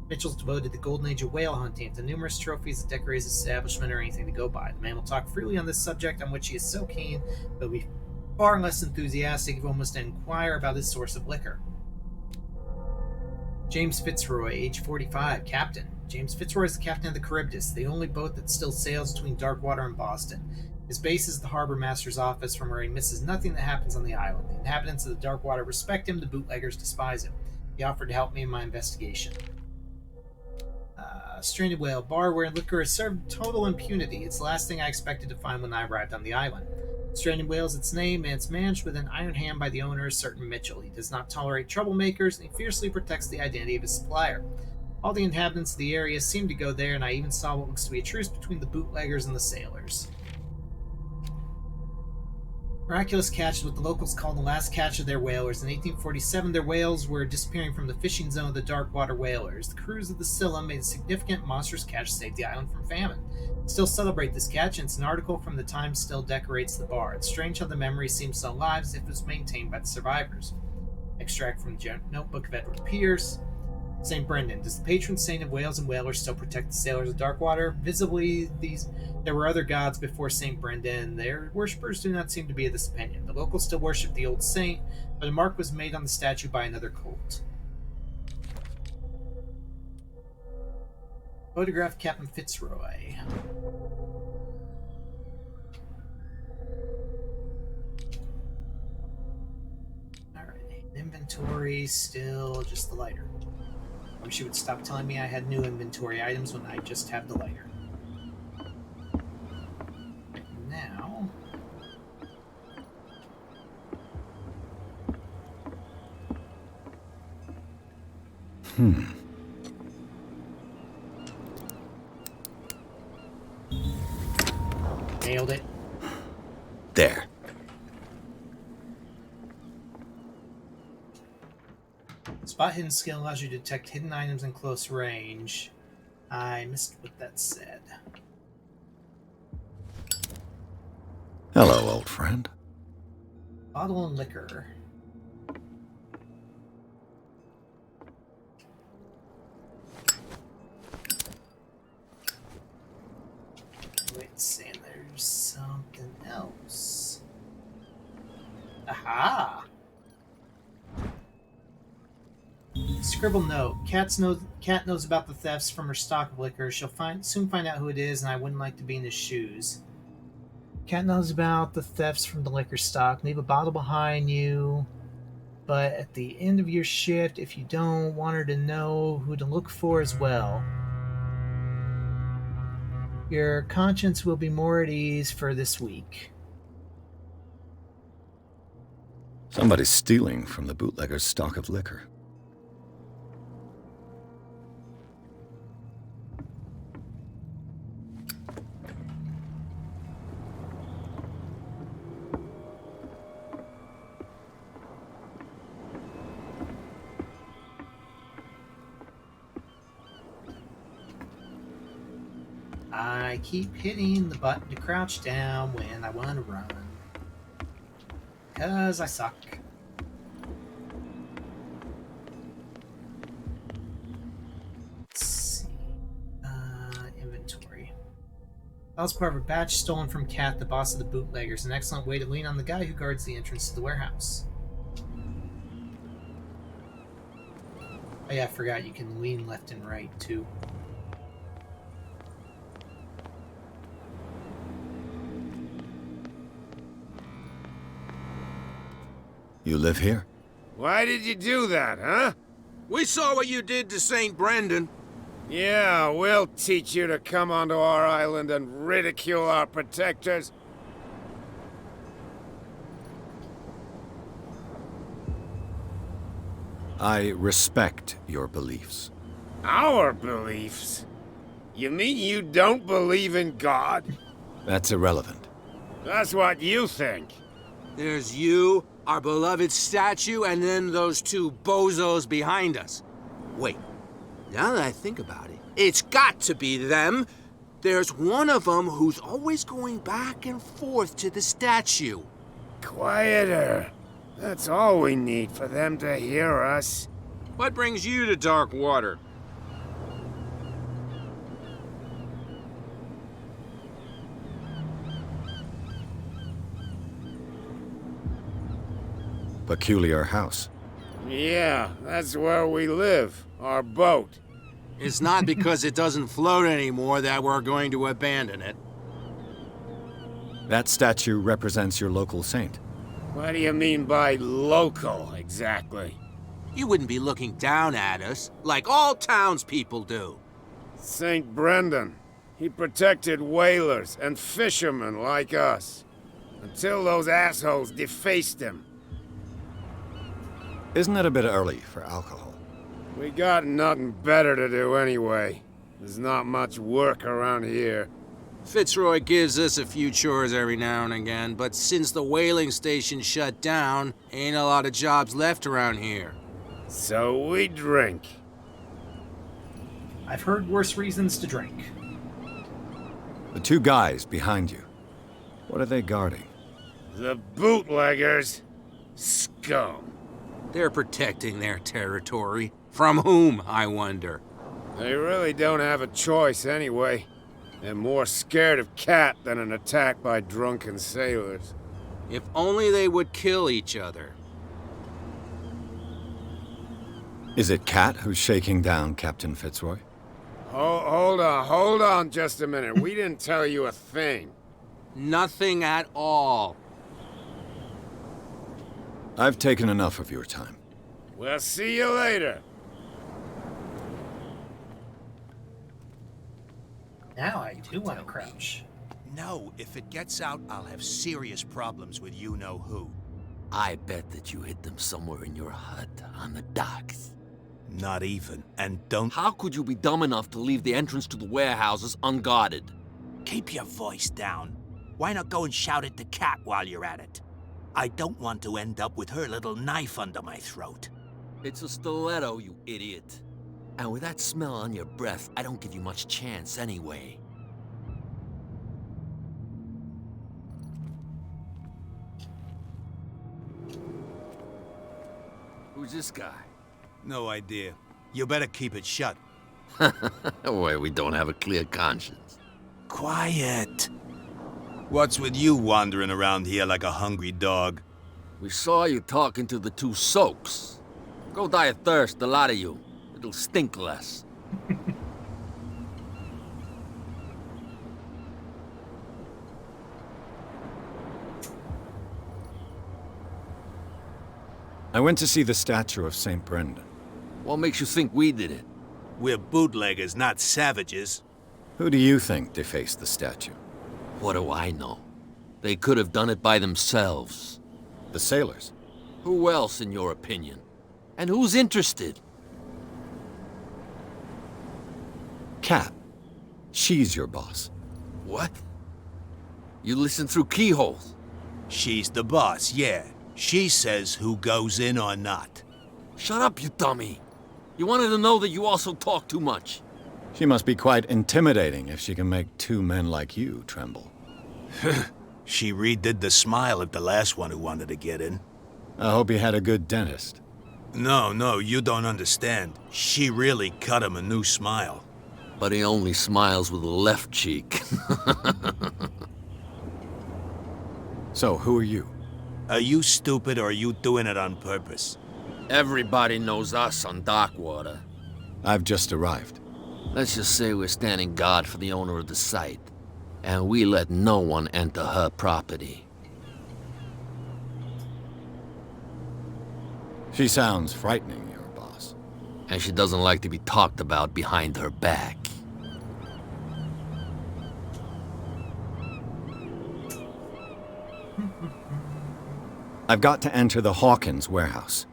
Mitchell's devoted to the golden age of whale hunting, to numerous trophies that decorate his establishment or anything to go by. The man will talk freely on this subject, on which he is so keen, but will be far less enthusiastic if almost to inquire about his source of liquor. James Fitzroy, age 45, captain. James Fitzroy is the captain of the Charybdis, the only boat that still sails between Darkwater and Boston. His base is the harbor master's office, from where he misses nothing that happens on the island. The inhabitants of the Dark Water respect him, the bootleggers despise him. He offered to help me in my investigation. Stranded Whale, bar where liquor is served with total impunity. It's the last thing I expected to find when I arrived on the island. Stranded Whale is its name, and it's managed with an iron hand by the owner, certain Mitchell. He does not tolerate troublemakers, and he fiercely protects the identity of his supplier. All the inhabitants of the area seem to go there, and I even saw what looks to be a truce between the bootleggers and the sailors. Miraculous catch is what the locals call the last catch of their whalers. In 1847, their whales were disappearing from the fishing zone of the Dark Water whalers. The crews of the Scylla made a significant monstrous catch to save the island from famine. They still celebrate this catch, and it's an article from the Times still decorates the bar. It's strange how the memory seems so alive, as if it was maintained by the survivors. Extract from the notebook of Edward Pierce. St. Brendan. Does the patron saint of whales and whalers still protect the sailors of Darkwater? Visibly, there were other gods before St. Brendan. Their worshippers do not seem to be of this opinion. The locals still worship the old saint, but a mark was made on the statue by another cult. Photograph Captain Fitzroy. Alright, inventory still just the lighter. I wish you would stop telling me I had new inventory items when I just have the lighter. Now... Nailed it. There. Spot hidden skill allows you to detect hidden items in close range. I missed what that said. Hello, old friend. Bottle and liquor. Wait, saying there's something else. Aha! Scribble note. Cat knows about the thefts from her stock of liquor. She'll soon find out who it is, and I wouldn't like to be in his shoes. Cat knows about the thefts from the liquor stock. Leave a bottle behind you. But at the end of your shift, if you don't want her to know who to look for as well. Your conscience will be more at ease for this week. Somebody's stealing from the bootlegger's stock of liquor. I keep hitting the button to crouch down when I want to run. 'Cause I suck. Let's see. Inventory. That was part of a badge stolen from Cat, the boss of the bootleggers. An excellent way to lean on the guy who guards the entrance to the warehouse. Oh yeah, I forgot you can lean left and right, too. You live here? Why did you do that, huh? We saw what you did to St. Brendan. Yeah, we'll teach you to come onto our island and ridicule our protectors. I respect your beliefs. Our beliefs? You mean you don't believe in God? That's irrelevant. That's what you think. There's you, our beloved statue, and then those two bozos behind us. Wait, now that I think about it, it's got to be them. There's one of them who's always going back and forth to the statue. Quieter. That's all we need for them to hear us. What brings you to Darkwater? Peculiar house. Yeah, that's where we live. Our boat. It's not because it doesn't float anymore that we're going to abandon it. That statue represents your local saint. What do you mean by local, exactly? You wouldn't be looking down at us, like all townspeople do. St. Brendan. He protected whalers and fishermen like us. Until those assholes defaced him. Isn't it a bit early for alcohol? We got nothing better to do anyway. There's not much work around here. Fitzroy gives us a few chores every now and again, but since the whaling station shut down, ain't a lot of jobs left around here. So we drink. I've heard worse reasons to drink. The two guys behind you, what are they guarding? The bootleggers. Scum. They're protecting their territory. From whom, I wonder? They really don't have a choice anyway. They're more scared of Cat than an attack by drunken sailors. If only they would kill each other. Is it Cat who's shaking down Captain Fitzroy? Hold on just a minute. We didn't tell you a thing. Nothing at all. I've taken enough of your time. We'll see you later. Now I do want to crouch. No, if it gets out, I'll have serious problems with you-know-who. I bet that you hid them somewhere in your hut on the docks. Not even. And don't... How could you be dumb enough to leave the entrance to the warehouses unguarded? Keep your voice down. Why not go and shout at the cat while you're at it? I don't want to end up with her little knife under my throat. It's a stiletto, you idiot. And with that smell on your breath, I don't give you much chance anyway. Who's this guy? No idea. You better keep it shut. Why, we don't have a clear conscience. Quiet. What's with you wandering around here like a hungry dog? We saw you talking to the two soaks. Go die of thirst, the lot of you. It'll stink less. I went to see the statue of St. Brendan. What makes you think we did it? We're bootleggers, not savages. Who do you think defaced the statue? What do I know? They could have done it by themselves. The sailors? Who else, in your opinion? And who's interested? Cat. She's your boss. What? You listen through keyholes? She's the boss, yeah. She says who goes in or not. Shut up, you dummy. You wanted to know that you also talk too much. She must be quite intimidating if she can make two men like you tremble. She redid the smile at the last one who wanted to get in. I hope he had a good dentist. No, you don't understand. She really cut him a new smile. But he only smiles with the left cheek. So, who are you? Are you stupid or are you doing it on purpose? Everybody knows us on Darkwater. I've just arrived. Let's just say we're standing guard for the owner of the site. And we let no one enter her property. She sounds frightening, your boss. And she doesn't like to be talked about behind her back. I've got to enter the Hawkins warehouse.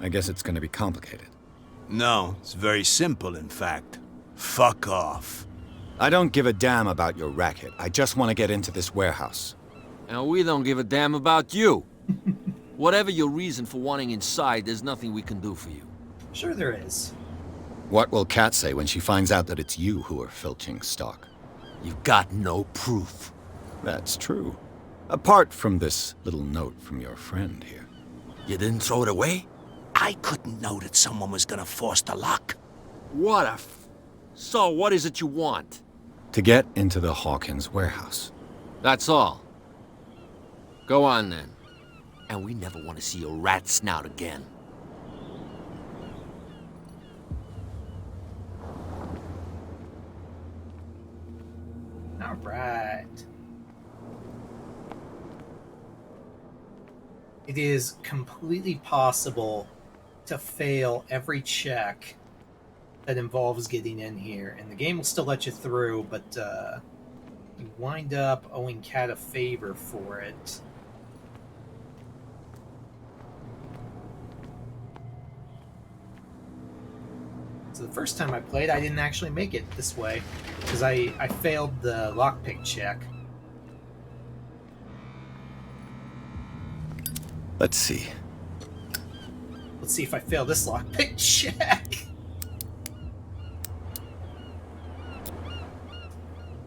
I guess it's going to be complicated. No, it's very simple, in fact. Fuck off. I don't give a damn about your racket. I just want to get into this warehouse. And we don't give a damn about you. Whatever your reason for wanting inside, there's nothing we can do for you. Sure there is. What will Kat say when she finds out that it's you who are filching stock? You've got no proof. That's true. Apart from this little note from your friend here. You didn't throw it away? I couldn't know that someone was gonna force the lock. What a So, what is it you want? To get into the Hawkins warehouse. That's all. Go on, then. And we never want to see your rat snout again. All right. It is completely possible to fail every check that involves getting in here, and the game will still let you through, but you wind up owing Cat a favor for it. So the first time I played, I didn't actually make it this way, because I failed the lockpick check. Let's see. Let's see if I fail this lockpick check.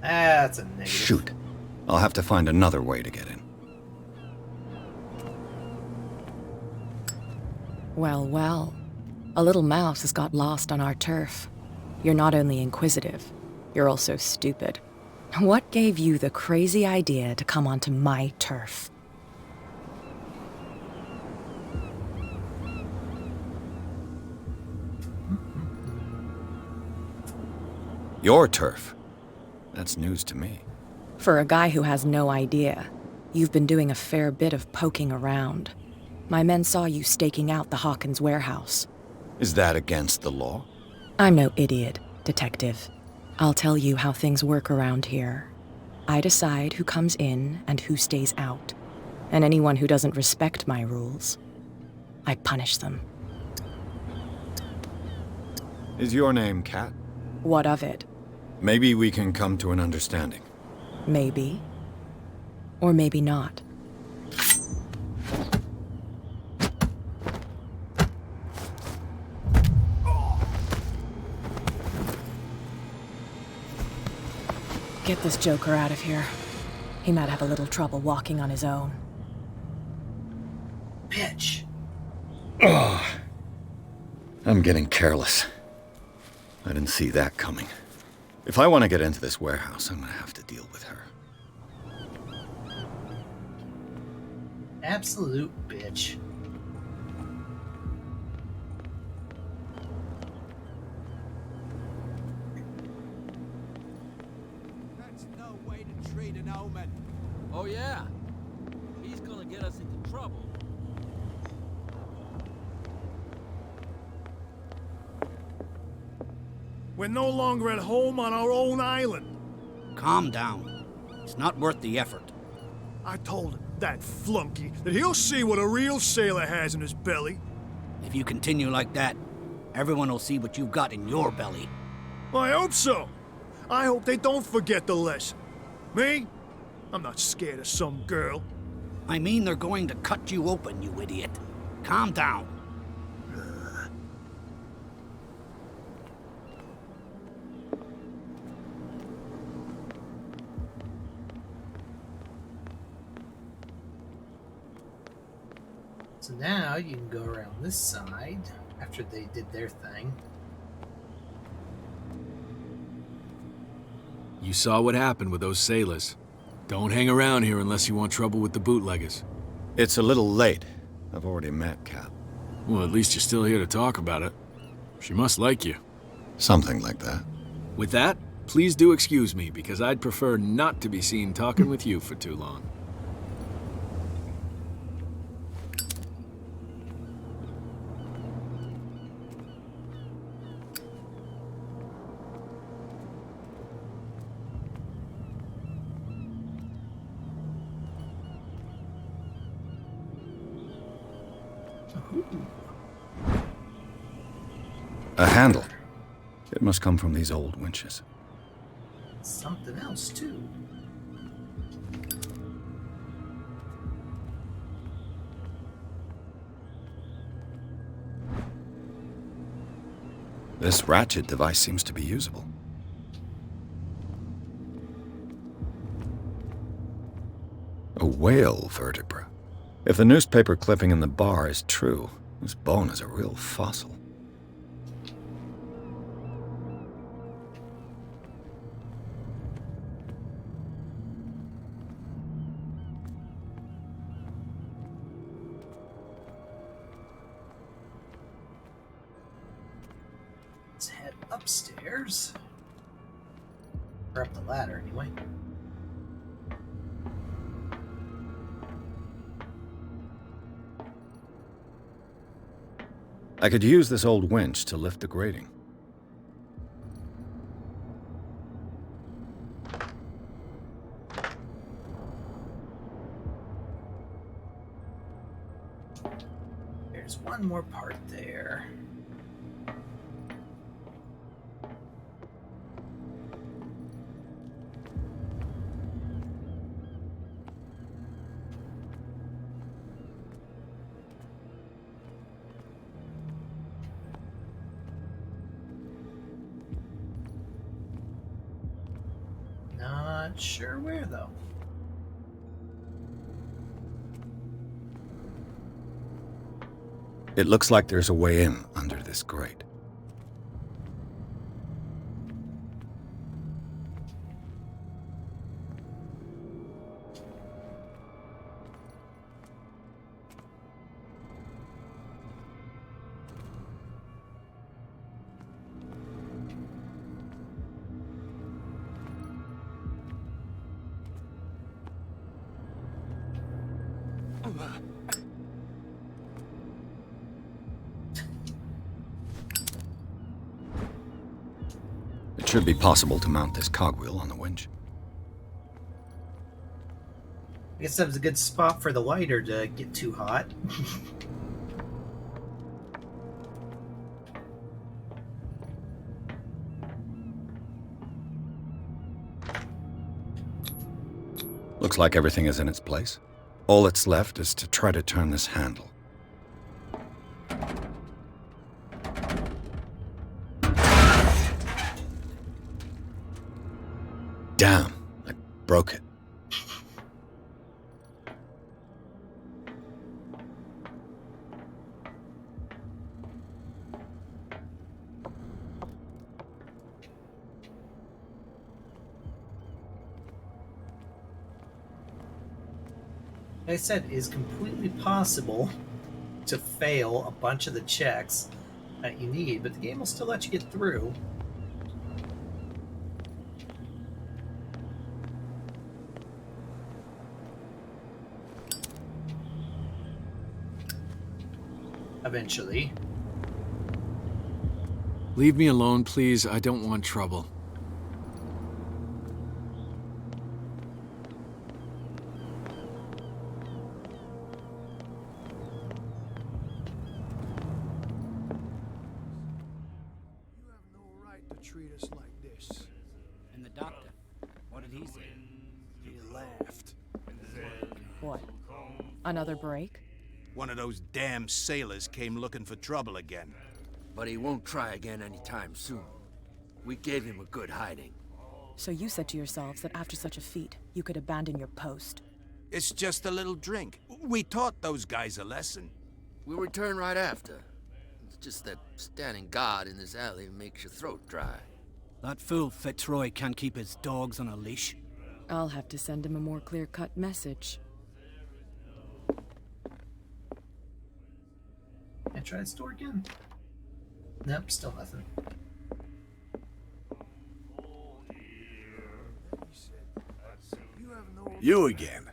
That's a negative. Shoot. I'll have to find another way to get in. Well, well. A little mouse has got lost on our turf. You're not only inquisitive, you're also stupid. What gave you the crazy idea to come onto my turf? Your turf? That's news to me. For a guy who has no idea, you've been doing a fair bit of poking around. My men saw you staking out the Hawkins warehouse. Is that against the law? I'm no idiot, Detective. I'll tell you how things work around here. I decide who comes in and who stays out. And anyone who doesn't respect my rules, I punish them. Is your name Cat? What of it? Maybe we can come to an understanding. Maybe. Or maybe not. Get this joker out of here. He might have a little trouble walking on his own. Bitch. Ugh. I'm getting careless. I didn't see that coming. If I want to get into this warehouse, I'm gonna have to deal with her. Absolute bitch. That's no way to treat an omen. Oh, yeah? He's gonna get us into trouble. We're no longer at home on our own island. Calm down. It's not worth the effort. I told that flunky that he'll see what a real sailor has in his belly. If you continue like that, everyone will see what you've got in your belly. I hope so. I hope they don't forget the lesson. Me? I'm not scared of some girl. I mean they're going to cut you open, you idiot. Calm down. So now you can go around this side after they did their thing. You saw what happened with those sailors. Don't hang around here unless you want trouble with the bootleggers. It's a little late. I've already met Cap. Well, at least you're still here to talk about it. She must like you. Something like that. With that, please do excuse me, because I'd prefer not to be seen talking with you for too long. A handle. It must come from these old winches. Something else, too. This ratchet device seems to be usable. A whale vertebra. If the newspaper clipping in the bar is true, this bone is a real fossil. Let's head upstairs. Or up the ladder, anyway. I could use this old winch to lift the grating. There's one more part there. Not sure where, though. It looks like there's a way in under this grate. It should be possible to mount this cogwheel on the winch. I guess that was a good spot for the lighter to get too hot. Looks like everything is in its place. All that's left is to try to turn this handle. Damn, I broke it. Like I said, it is completely possible to fail a bunch of the checks that you need, but the game will still let you get through. Eventually. Leave me alone, please. I don't want trouble. Treat us like this. And the doctor, what did he say? He laughed. What? Another break? One of those damn sailors came looking for trouble again. But he won't try again anytime soon. We gave him a good hiding. So you said to yourselves that after such a feat, you could abandon your post. It's just a little drink. We taught those guys a lesson. We'll return right after. It's just that standing guard in this alley makes your throat dry. That fool Fitzroy can't keep his dogs on a leash. I'll have to send him a more clear-cut message. Can I try the store again? Nope, still nothing. You again.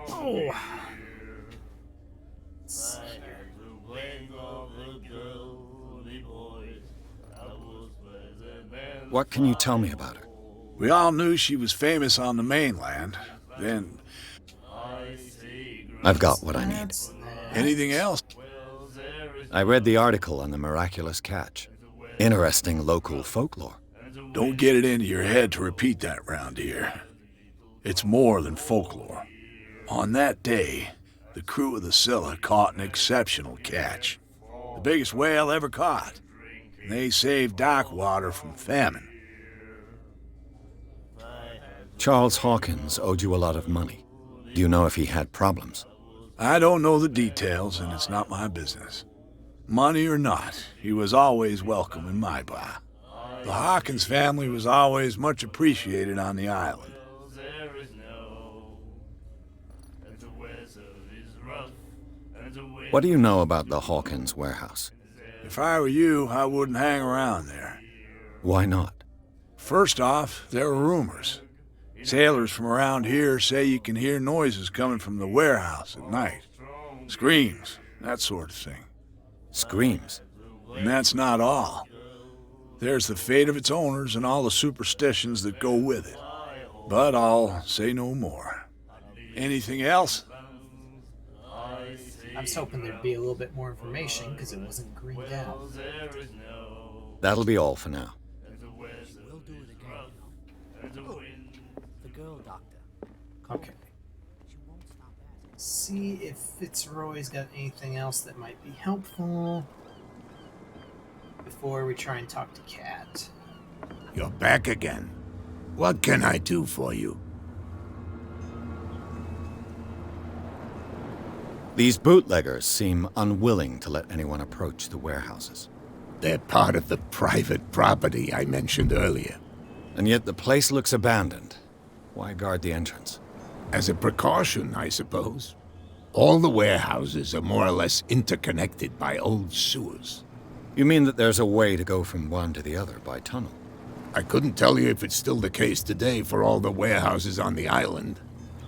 Oh! What can you tell me about her? We all knew she was famous on the mainland. Then... I've got what I need. Anything else? I read the article on the miraculous catch. Interesting local folklore. Don't get it into your head to repeat that round here. It's more than folklore. On that day, the crew of the Scylla caught an exceptional catch. The biggest whale ever caught. And they saved Darkwater from famine. Charles Hawkins owed you a lot of money. Do you know if he had problems? I don't know the details, and it's not my business. Money or not, he was always welcome in my bar. The Hawkins family was always much appreciated on the island. What do you know about the Hawkins warehouse? If I were you, I wouldn't hang around there. Why not? First off, there are rumors. Sailors from around here say you can hear noises coming from the warehouse at night. Screams, that sort of thing. Screams? And that's not all. There's the fate of its owners and all the superstitions that go with it. But I'll say no more. Anything else? I was hoping there'd be a little bit more information because it wasn't greened out. That'll be all for now. We'll do it again. Oh, the girl doctor. Okay. See if Fitzroy's got anything else that might be helpful before we try and talk to Kat. You're back again. What can I do for you? These bootleggers seem unwilling to let anyone approach the warehouses. They're part of the private property I mentioned earlier. And yet the place looks abandoned. Why guard the entrance? As a precaution, I suppose. All the warehouses are more or less interconnected by old sewers. You mean that there's a way to go from one to the other by tunnel? I couldn't tell you if it's still the case today for all the warehouses on the island,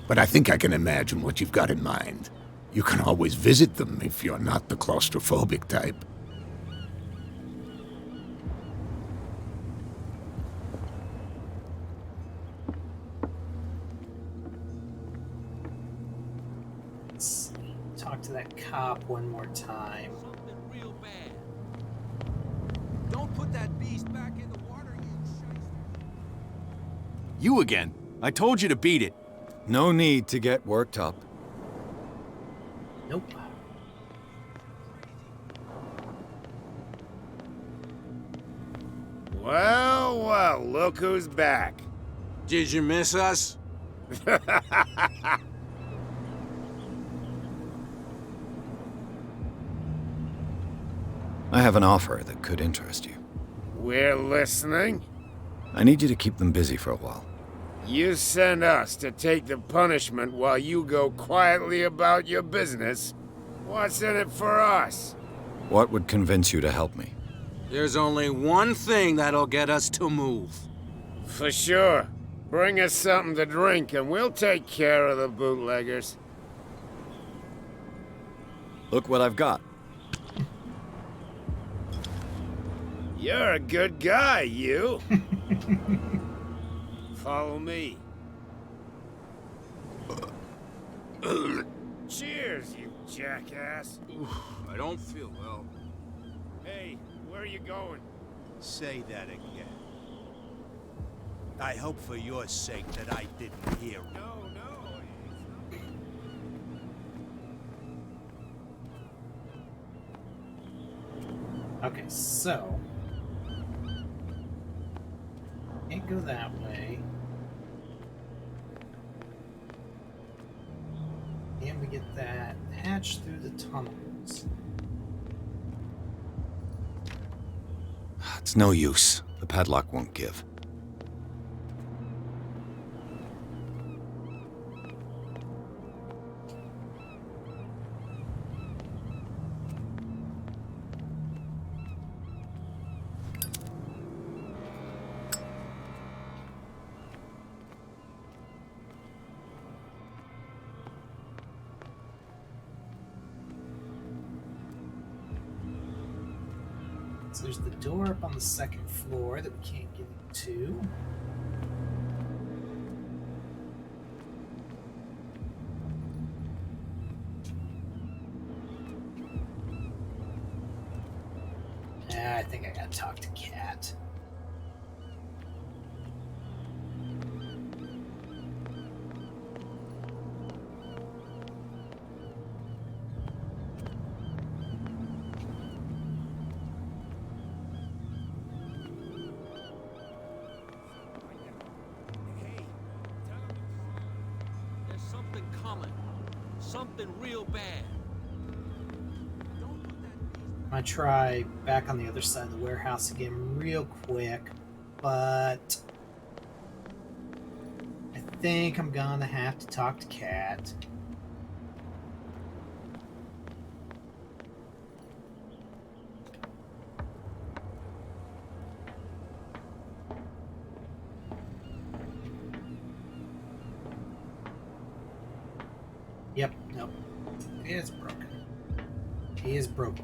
but I think I can imagine what you've got in mind. You can always visit them if you're not the claustrophobic type. Let's talk to that cop one more time. Something real bad. Don't put that beast back in the water, you shyster. You again. I told you to beat it. No need to get worked up. Nope. Well, well, look who's back. Did you miss us? I have an offer that could interest you. We're listening. I need you to keep them busy for a while. You send us to take the punishment while you go quietly about your business. What's in it for us? What would convince you to help me? There's only one thing that'll get us to move. For sure. Bring us something to drink and we'll take care of the bootleggers. Look what I've got. You're a good guy, you. Follow me. Cheers, you jackass. I don't feel well. Hey, where are you going? Say that again. I hope for your sake that I didn't hear. No, no. Okay, so can't go that way. And we get that hatch through the tunnels. It's no use. The padlock won't give. So there's the door up on the second floor that we can't get into. I think I gotta talk to Kat. There's something coming. Something real bad. I try back on the other side of the warehouse again real quick, but I think I'm gonna have to talk to Kat. Yep, nope. He is broken. He is broke.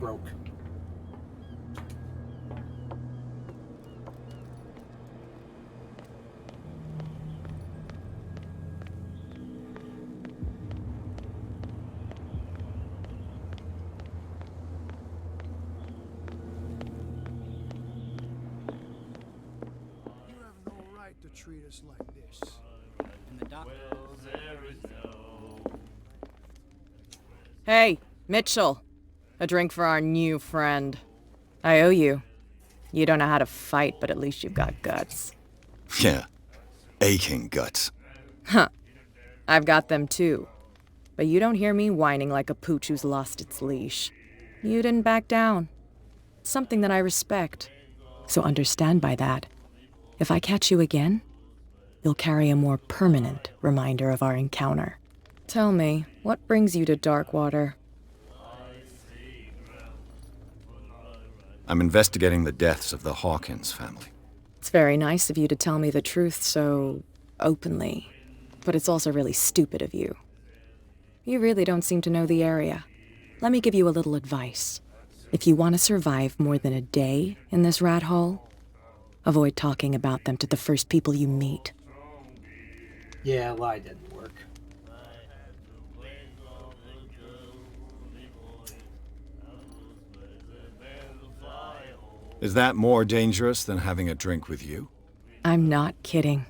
You have no right to treat us like this. And the doctor. Hey, Mitchell. A drink for our new friend. I owe you. You don't know how to fight, but at least you've got guts. Yeah. Aching guts. Huh. I've got them too. But you don't hear me whining like a pooch who's lost its leash. You didn't back down. Something that I respect. So understand by that. If I catch you again, you'll carry a more permanent reminder of our encounter. Tell me, what brings you to Darkwater? I'm investigating the deaths of the Hawkins family. It's very nice of you to tell me the truth so openly, but it's also really stupid of you. You really don't seem to know the area. Let me give you a little advice. If you want to survive more than a day in this rat hole, avoid talking about them to the first people you meet. Yeah, lie didn't work. Is that more dangerous than having a drink with you? I'm not kidding.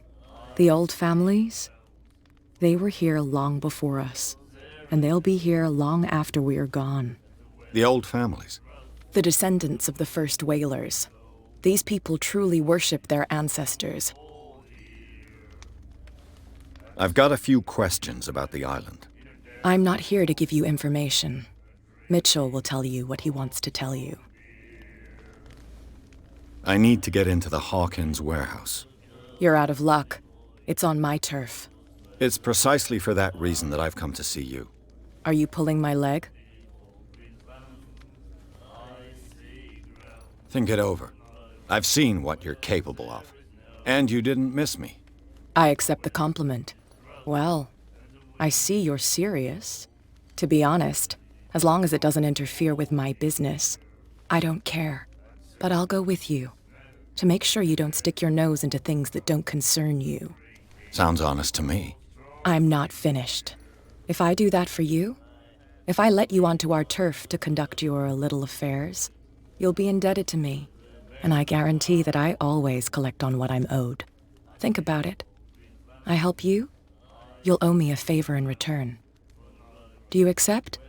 The old families, they were here long before us, and they'll be here long after we are gone. The old families? The descendants of the first whalers. These people truly worship their ancestors. I've got a few questions about the island. I'm not here to give you information. Mitchell will tell you what he wants to tell you. I need to get into the Hawkins warehouse. You're out of luck. It's on my turf. It's precisely for that reason that I've come to see you. Are you pulling my leg? Think it over. I've seen what you're capable of. And you didn't miss me. I accept the compliment. Well, I see you're serious. To be honest, as long as it doesn't interfere with my business, I don't care. But I'll go with you, to make sure you don't stick your nose into things that don't concern you. Sounds honest to me. I'm not finished. If I do that for you, if I let you onto our turf to conduct your little affairs, you'll be indebted to me, and I guarantee that I always collect on what I'm owed. Think about it. I help you, you'll owe me a favor in return. Do you accept?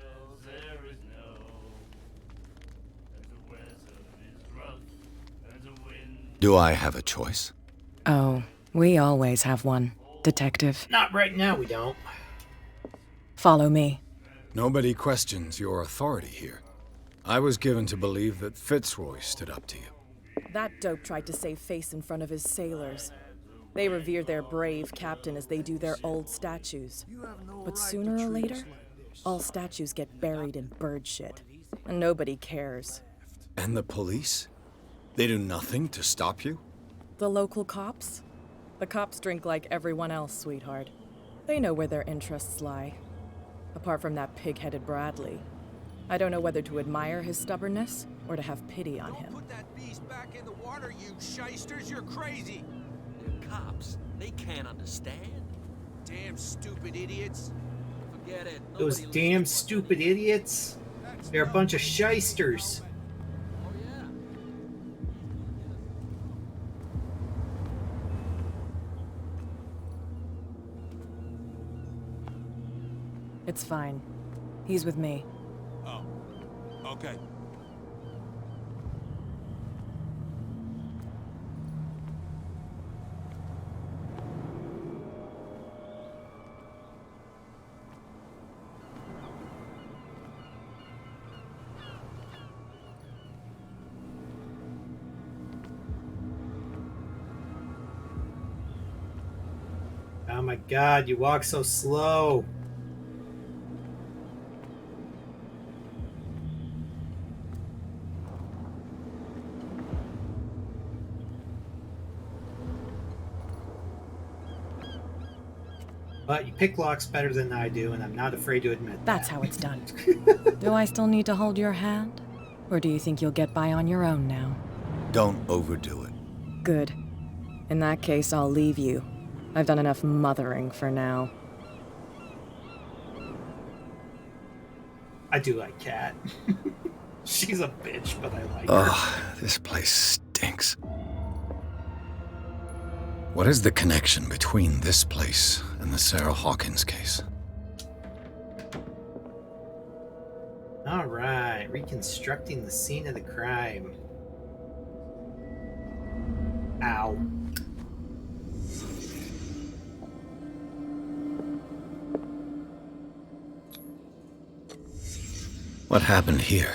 Do I have a choice? Oh, we always have one, Detective. Not right now, we don't. Follow me. Nobody questions your authority here. I was given to believe that Fitzroy stood up to you. That dope tried to save face in front of his sailors. They revere their brave captain as they do their old statues. But sooner or later, all statues get buried in bird shit, and nobody cares. And the police? They do nothing to stop you? The local cops? The cops drink like everyone else, sweetheart. They know where their interests lie. Apart from that pig-headed Bradley. I don't know whether to admire his stubbornness or to have pity on him. Put that beast back in the water, you shysters. You're crazy. They're cops. They can't understand. Damn stupid idiots. Forget it. Those damn stupid idiots. They're a bunch of shysters. It's fine. He's with me. Oh, okay. Oh my god, you walk so slow. But you pick locks better than I do, and I'm not afraid to admit That's how it's done. Do I still need to hold your hand? Or do you think you'll get by on your own now? Don't overdo it. Good. In that case, I'll leave you. I've done enough mothering for now. I do like Kat. She's a bitch, but I like her. Oh, this place stinks. What is the connection between this place and the Sarah Hawkins case? All right, reconstructing the scene of the crime. Ow. What happened here?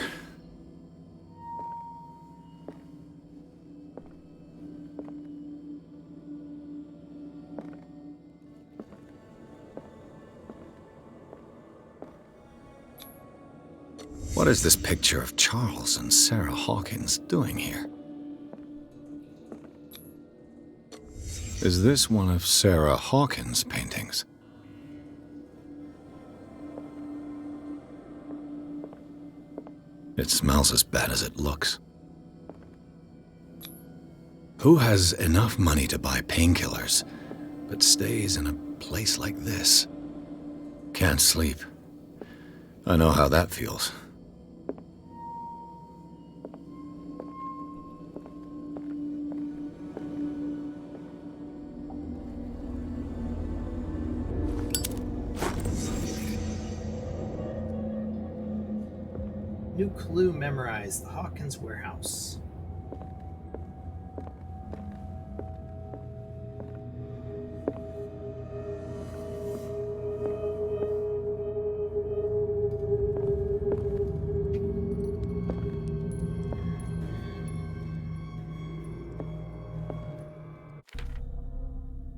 What is this picture of Charles and Sarah Hawkins doing here? Is this one of Sarah Hawkins' paintings? It smells as bad as it looks. Who has enough money to buy painkillers, but stays in a place like this? Can't sleep. I know how that feels. New clue memorized. The Hawkins warehouse.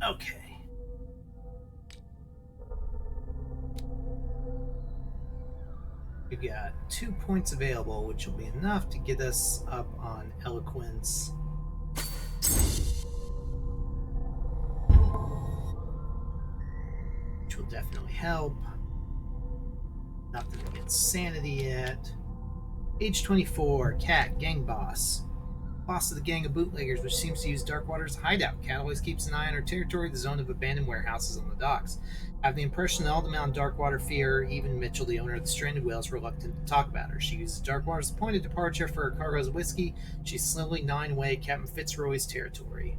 Okay. We got 2 points available, which will be enough to get us up on eloquence. Which will definitely help. Nothing to get sanity yet. Age 24, Cat, gang boss. Boss of the gang of bootleggers, which seems to use Darkwater as a hideout. Cat always keeps an eye on her territory, the zone of abandoned warehouses on the docks. I have the impression that all the men on Darkwater fear even Mitchell, the owner of the Stranded Whale, is reluctant to talk about her. She uses Darkwater as a point of departure for her cargoes of whiskey. She's slowly gnawing away at Captain Fitzroy's territory.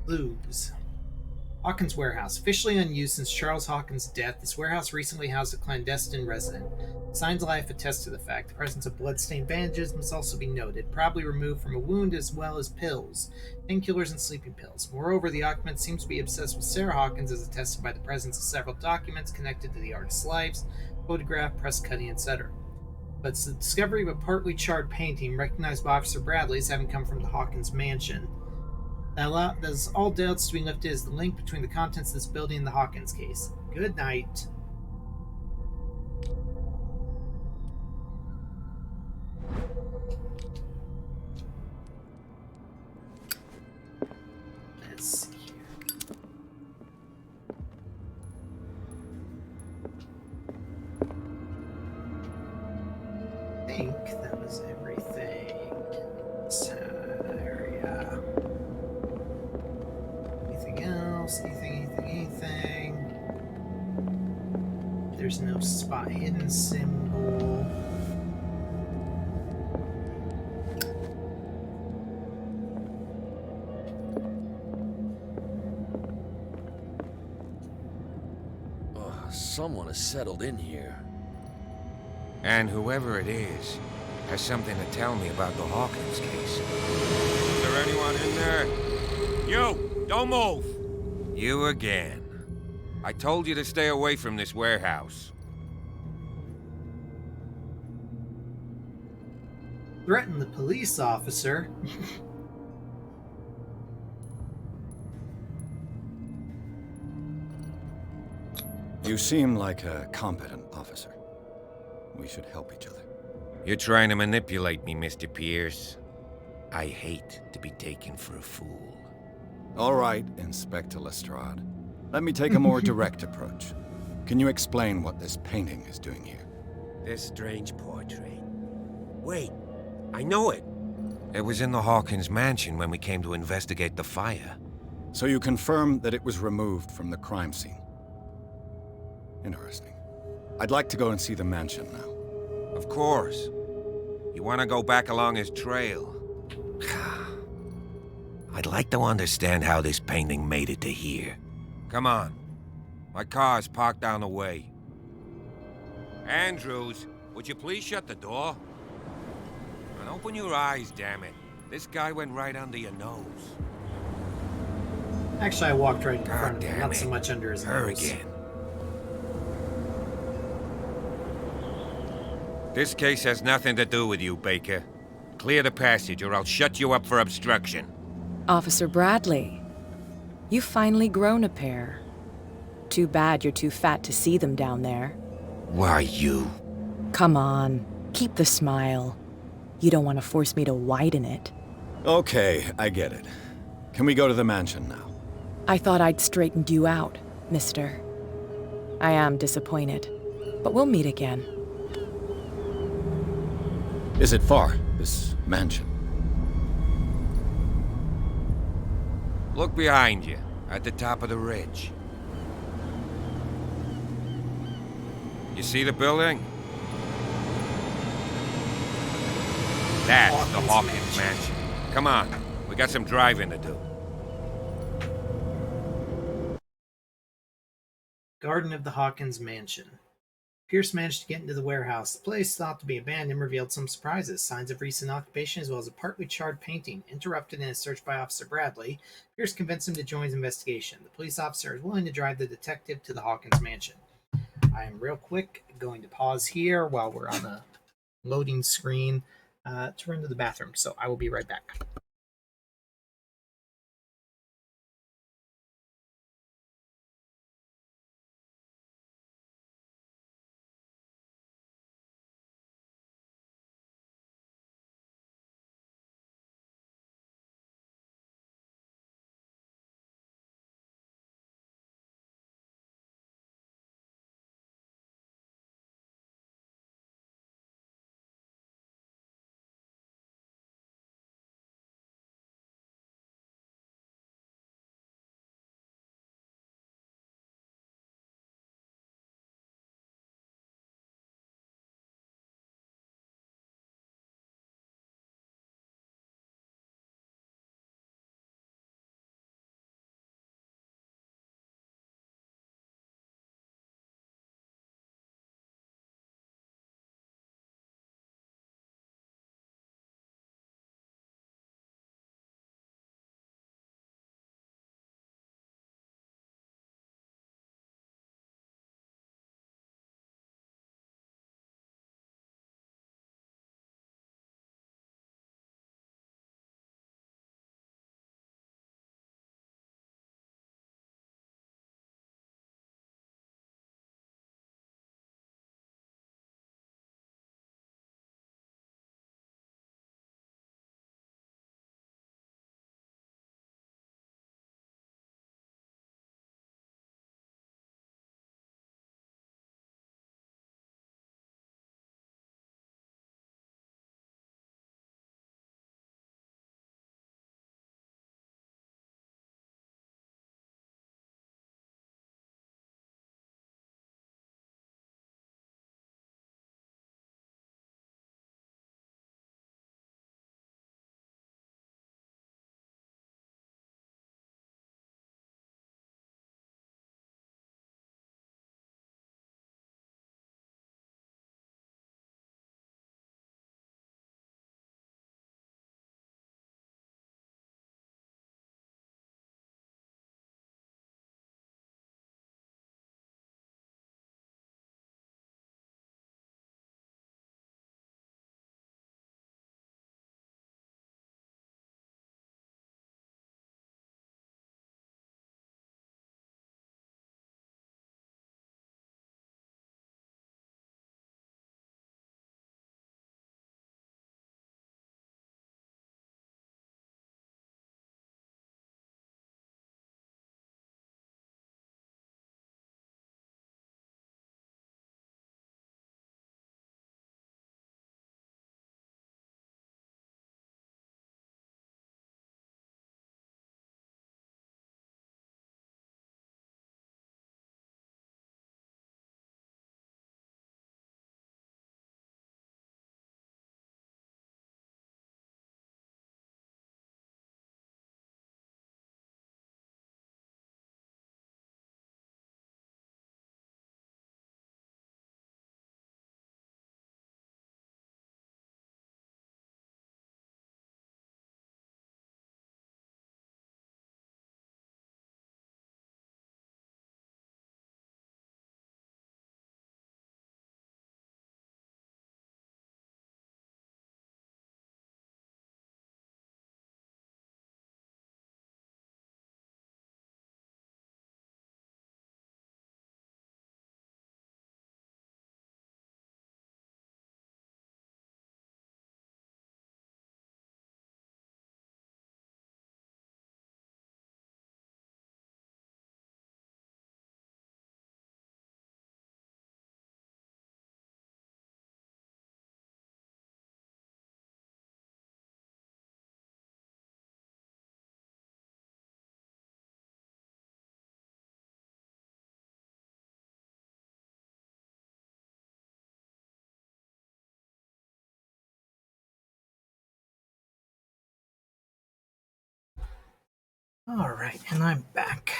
Clues. Hawkins Warehouse. Officially unused since Charles Hawkins' death, this warehouse recently housed a clandestine resident. Signs of life attest to the fact. The presence of blood-stained bandages must also be noted, probably removed from a wound, as well as pills, painkillers, and sleeping pills. Moreover, the occupant seems to be obsessed with Sarah Hawkins, as attested by the presence of several documents connected to the artist's lives, photograph, press cutting, etc. But it's the discovery of a partly charred painting recognized by Officer Bradley as having come from the Hawkins Mansion. That is all doubts to be lifted as the link between the contents of this building and the Hawkins case. Good night. Let's see here. I think that was everything. This area. Anything else? Anything? There's no spot hidden symbol. Someone has settled in here. And whoever it is has something to tell me about the Hawkins case. Is there anyone in there? You! Don't move! You again. I told you to stay away from this warehouse. Threaten the police officer. You seem like a competent officer. We should help each other. You're trying to manipulate me, Mr. Pierce. I hate to be taken for a fool. All right, Inspector Lestrade. Let me take a more direct approach. Can you explain what this painting is doing here? This strange portrait. Wait, I know it. It was in the Hawkins Mansion when we came to investigate the fire. So you confirm that it was removed from the crime scene? Interesting. I'd like to go and see the mansion now. Of course. You want to go back along his trail? I'd like to understand how this painting made it to here. Come on. My car's parked down the way. Andrews, would you please shut the door? And open your eyes, damn it. This guy went right under your nose. Actually, I walked right in God front of him, damn not it. so much under his Her nose. again. This case has nothing to do with you, Baker. Clear the passage or I'll shut you up for obstruction. Officer Bradley, you've finally grown a pair. Too bad you're too fat to see them down there. Why, you? Come on, keep the smile. You don't want to force me to widen it. Okay, I get it. Can we go to the mansion now? I thought I'd straightened you out, mister. I am disappointed, but we'll meet again. Is it far, this mansion? Look behind you, at the top of the ridge. You see the building? That's the Hawkins Mansion. Come on, we got some driving to do. Garden of the Hawkins Mansion. Pierce managed to get into the warehouse. The place, thought to be abandoned, revealed some surprises. Signs of recent occupation as well as a partly charred painting. Interrupted in his search by Officer Bradley, Pierce convinced him to join his investigation. The police officer is willing to drive the detective to the Hawkins Mansion. I am real quick going to pause here while we're on the loading screen to run to the bathroom. So I will be right back. All right, and I'm back.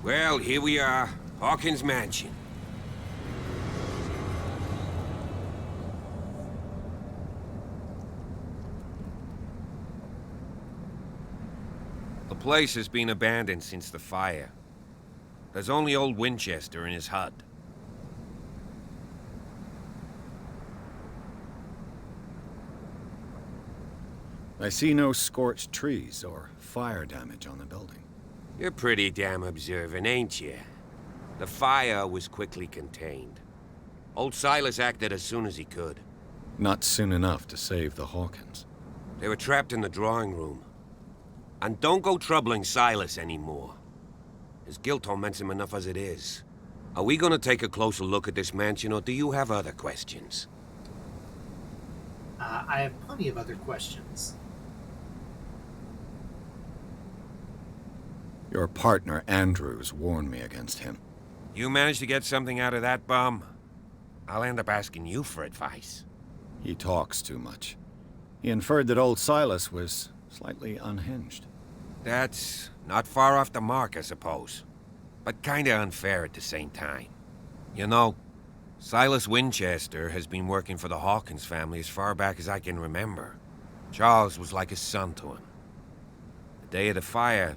Well, here we are. Hawkins Mansion. The place has been abandoned since the fire. There's only old Winchester in his hut. I see no scorched trees or fire damage on the building. You're pretty damn observant, ain't you? The fire was quickly contained. Old Silas acted as soon as he could. Not soon enough to save the Hawkins. They were trapped in the drawing room. And don't go troubling Silas anymore. His guilt torments him enough as it is. Are we gonna take a closer look at this mansion, or do you have other questions? I have plenty of other questions. Your partner, Andrews, warned me against him. You managed to get something out of that bum? I'll end up asking you for advice. He talks too much. He inferred that old Silas was slightly unhinged. That's not far off the mark, I suppose. But kinda unfair at the same time. You know, Silas Winchester has been working for the Hawkins family as far back as I can remember. Charles was like a son to him. The day of the fire,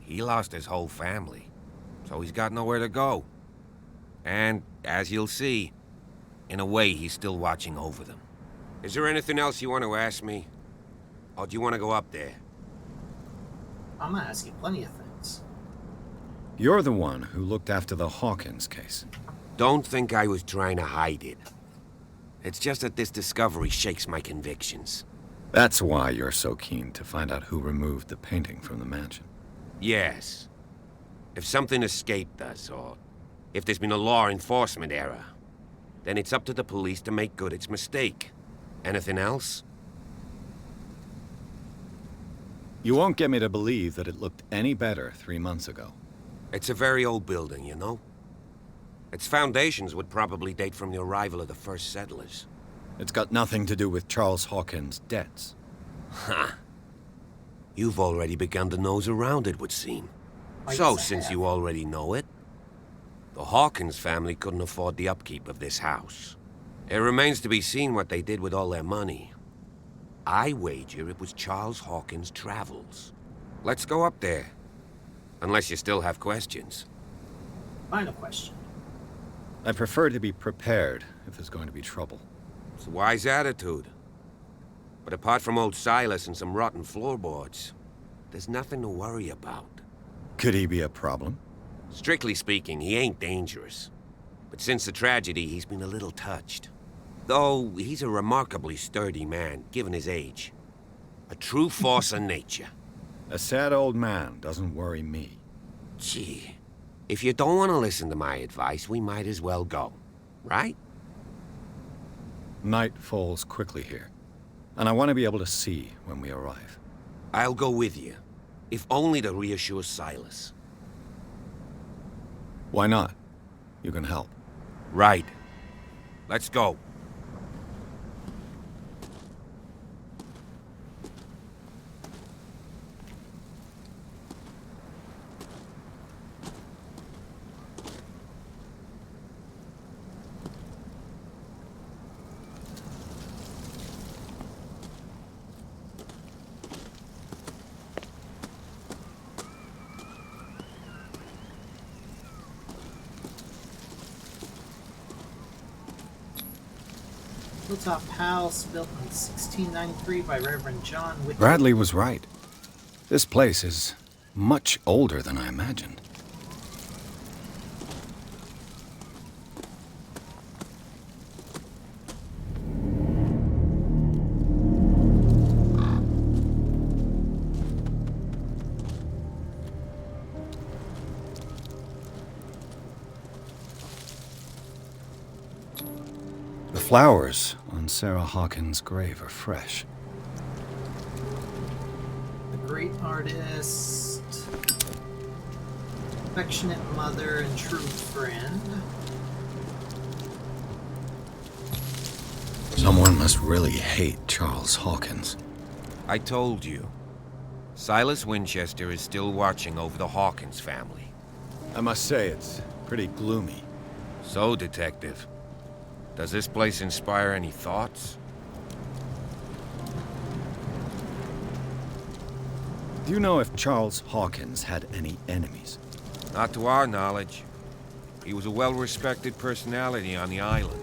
he lost his whole family, so he's got nowhere to go. And, as you'll see, in a way, he's still watching over them. Is there anything else you want to ask me? Or do you want to go up there? I'm gonna ask you plenty of things. You're the one who looked after the Hawkins case. Don't think I was trying to hide it. It's just that this discovery shakes my convictions. That's why you're so keen to find out who removed the painting from the mansion. Yes. If something escaped us, or if there's been a law enforcement error, then it's up to the police to make good its mistake. Anything else? You won't get me to believe that it looked any better 3 months ago. It's a very old building, you know? Its foundations would probably date from the arrival of the first settlers. It's got nothing to do with Charles Hawkins' debts. Ha! You've already begun to nose around, it would seem. So, since you already know it, the Hawkins family couldn't afford the upkeep of this house. It remains to be seen what they did with all their money. I wager it was Charles Hawkins' travels. Let's go up there. Unless you still have questions. Final question. I prefer to be prepared if there's going to be trouble. It's a wise attitude. But apart from old Silas and some rotten floorboards, there's nothing to worry about. Could he be a problem? Strictly speaking, he ain't dangerous. But since the tragedy, he's been a little touched. Though, he's a remarkably sturdy man, given his age. A true force of nature. A sad old man doesn't worry me. Gee, if you don't want to listen to my advice, we might as well go. Right? Night falls quickly here, and I want to be able to see when we arrive. I'll go with you, if only to reassure Silas. Why not? You can help. Right. Let's go. Hilltop House, built in 1693 by Reverend John Whitney. Bradley was right. This place is much older than I imagined. The flowers on Sarah Hawkins' grave are fresh. The great artist, affectionate mother and true friend. Someone must really hate Charles Hawkins. I told you. Silas Winchester is still watching over the Hawkins family. I must say, it's pretty gloomy. So, Detective, does this place inspire any thoughts? Do you know if Charles Hawkins had any enemies? Not to our knowledge. He was a well-respected personality on the island.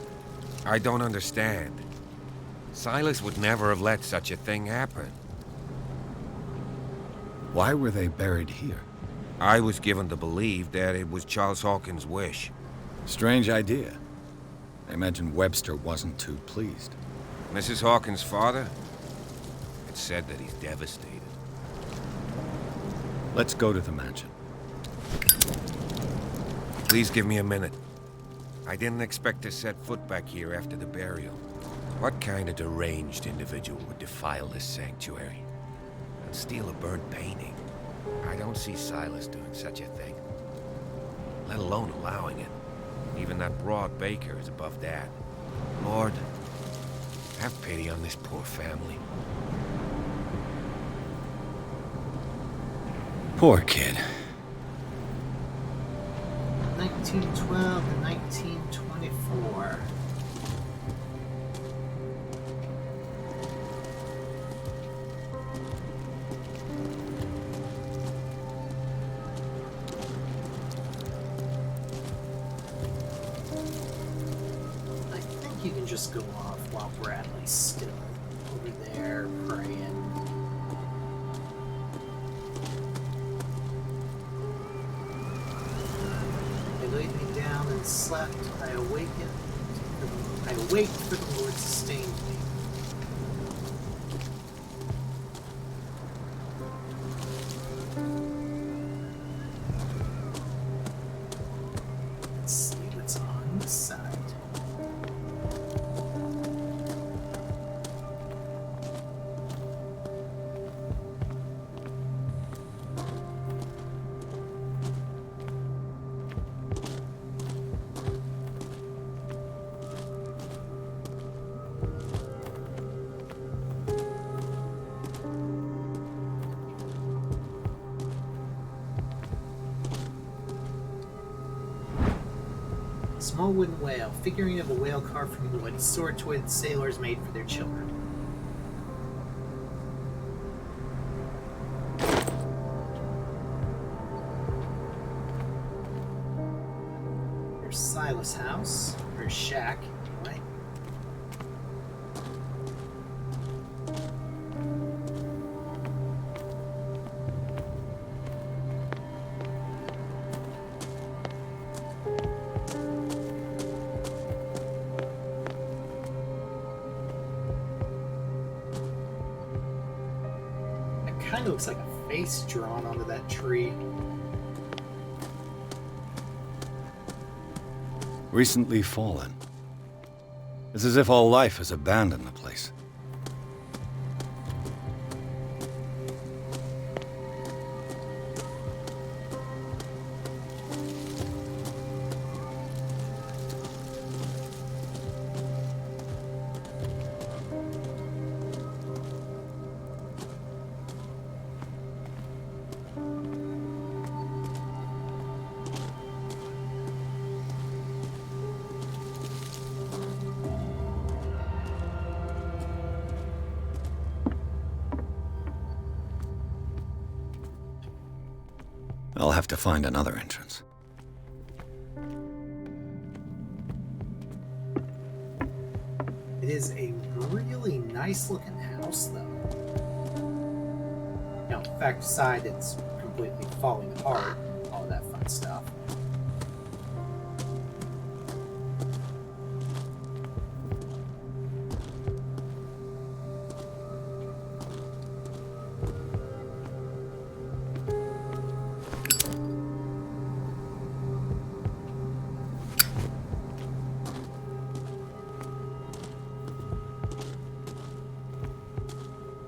I don't understand. Silas would never have let such a thing happen. Why were they buried here? I was given to believe that it was Charles Hawkins' wish. Strange idea. I imagine Webster wasn't too pleased. Mrs. Hawkins' father? It's said that he's devastated. Let's go to the mansion. Please give me a minute. I didn't expect to set foot back here after the burial. What kind of deranged individual would defile this sanctuary and steal a burnt painting? I don't see Silas doing such a thing, let alone allowing it. Even that broad baker is above that. Lord, have pity on this poor family. Poor kid. 1912 to 1924. I think you can just go off while Bradley's still over there praying. Laid me down and slept. I awake for the Lord sustained me. Let's see what's on this side. Small wooden whale, figurine of a whale carved from wood, sword toy that sailors made for their children. There's Silas' house, or his shack, anyway. Kind of looks like a face drawn onto that tree. Recently fallen. It's as if all life has abandoned the place. I'll have to find another entrance. It is a really nice looking house, though. You know, the fact aside, it's completely falling apart, all that fun stuff.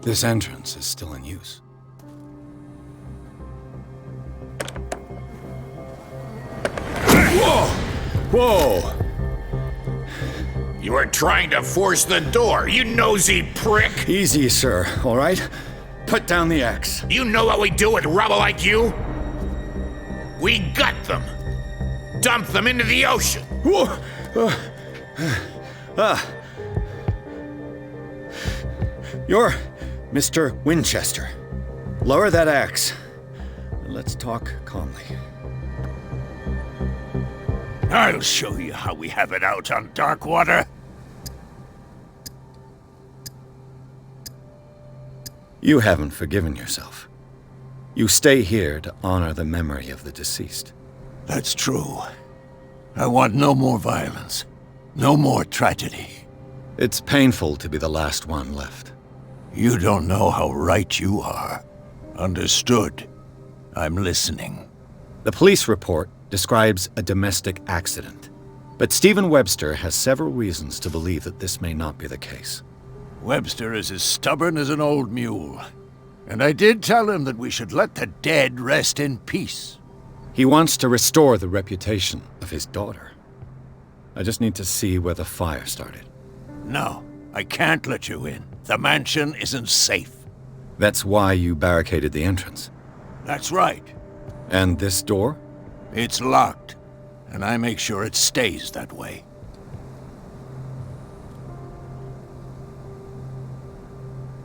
This entrance is still in use. Whoa! Whoa! You were trying to force the door, you nosy prick! Easy, sir, all right? Put down the axe. You know what we do with rubble like you? We gut them! Dump them into the ocean! Whoa! You're Mr. Winchester. Lower that axe. Let's talk calmly. I'll show you how we have it out on Darkwater. You haven't forgiven yourself. You stay here to honor the memory of the deceased. That's true. I want no more violence. No more tragedy. It's painful to be the last one left. You don't know how right you are. Understood. I'm listening. The police report describes a domestic accident, but Stephen Webster has several reasons to believe that this may not be the case. Webster is as stubborn as an old mule. And I did tell him that we should let the dead rest in peace. He wants to restore the reputation of his daughter. I just need to see where the fire started. No, I can't let you in. The mansion isn't safe. That's why you barricaded the entrance. That's right. And this door? It's locked, and I make sure it stays that way.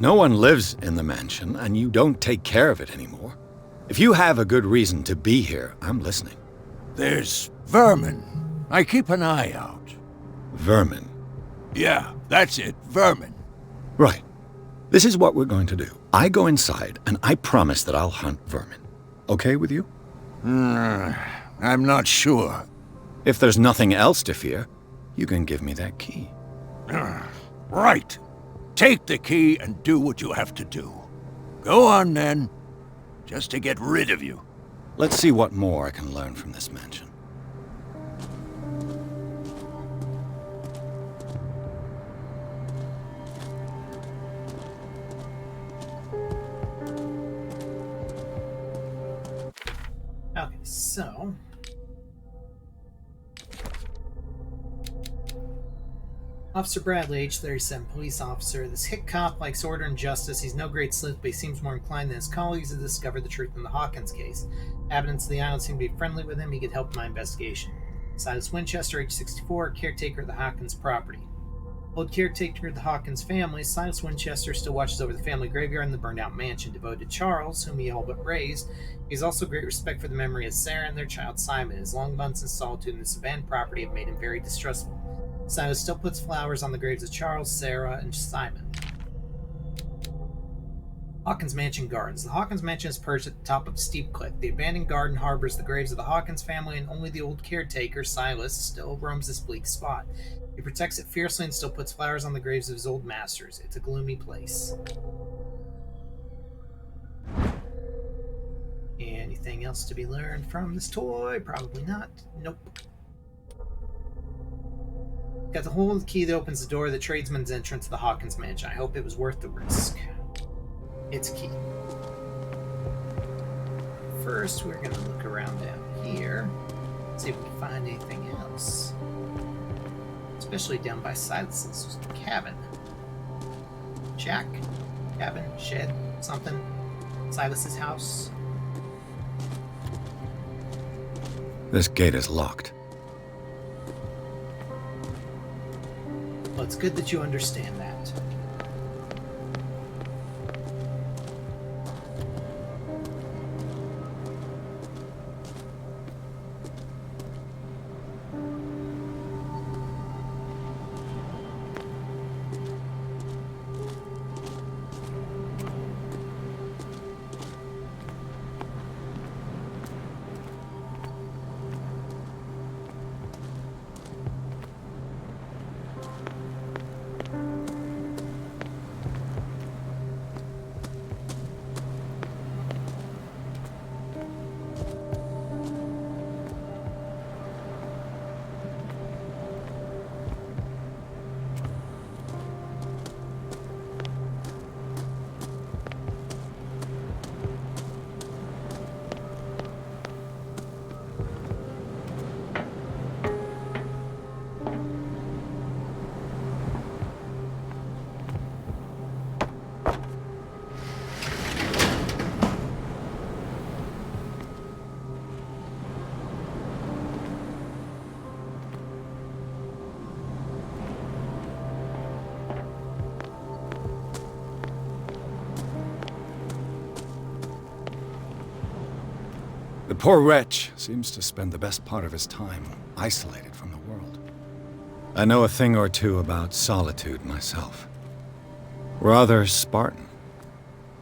No one lives in the mansion, and you don't take care of it anymore. If you have a good reason to be here, I'm listening. There's vermin. I keep an eye out. Vermin? Yeah, that's it, vermin. Right. This is what we're going to do. I go inside, and I promise that I'll hunt vermin. Okay with you? I'm not sure. If there's nothing else to fear, you can give me that key. Right. Take the key and do what you have to do. Go on, then. Just to get rid of you. Let's see what more I can learn from this mansion. Okay, so... Officer Bradley, age 37, police officer. This hick cop likes order and justice. He's no great sleuth, but he seems more inclined than his colleagues to discover the truth in the Hawkins case. Inhabitants of the island seem to be friendly with him. He could help in my investigation. Silas Winchester, age 64, caretaker of the Hawkins property. Old caretaker of the Hawkins family, Silas Winchester still watches over the family graveyard in the burned-out mansion. Devoted to Charles, whom he all but raised, he has also great respect for the memory of Sarah and their child Simon. His long months in solitude in this abandoned property have made him very distrustful. Silas still puts flowers on the graves of Charles, Sarah, and Simon. Hawkins Mansion Gardens. The Hawkins Mansion is perched at the top of a steep cliff. The abandoned garden harbors the graves of the Hawkins family, and only the old caretaker, Silas, still roams this bleak spot. He protects it fiercely and still puts flowers on the graves of his old masters. It's a gloomy place. Anything else to be learned from this toy? Probably not. Nope. Got the hole in the key that opens the door of the tradesman's entrance to the Hawkins Mansion. I hope it was worth the risk. It's a key. First, we're going to look around down here, see if we can find anything else. Especially down by Silas's cabin. Shack, cabin, shed, something. Silas's house. This gate is locked. Well, it's good that you understand that. The poor wretch seems to spend the best part of his time isolated from the world. I know a thing or two about solitude myself. Rather Spartan.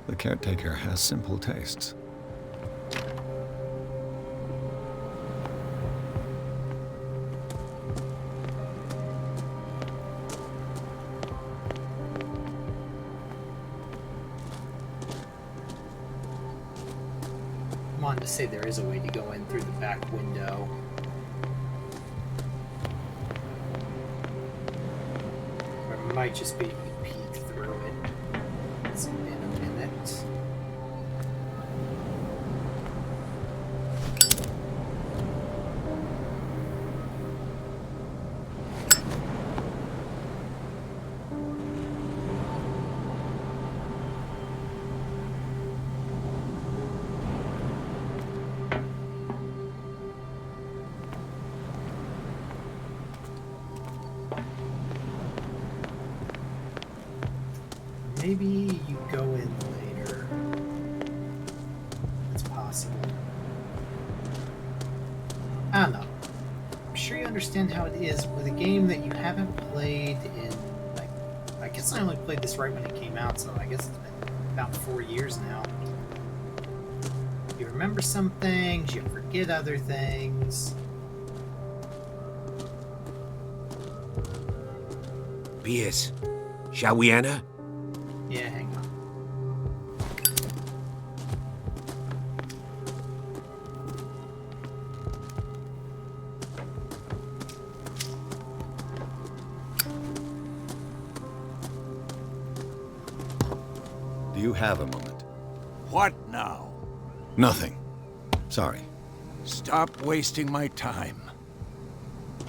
The caretaker has simple tastes. I'm on to say there is a way to go in through the back window. Or it might just be you peek through it. It's been a minute. Maybe you go in later. It's possible. I don't know. I'm sure you understand how it is with a game that you haven't played in, like, I guess I only played this right when it came out, so I guess it's been about 4 years now. You remember some things, you forget other things. Pierce, shall we enter? Yeah, hang on. Do you have a moment? What now? Nothing. Sorry. Stop wasting my time.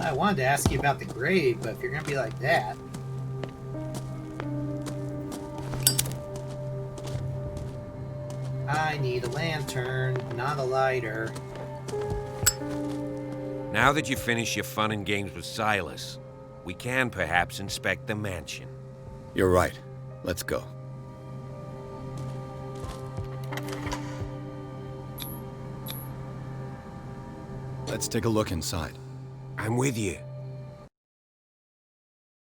I wanted to ask you about the grave, but if you're gonna be like that... I need a lantern, not a lighter. Now that you've finished your fun and games with Silas, we can perhaps inspect the mansion. You're right. Let's go. Let's take a look inside. I'm with you.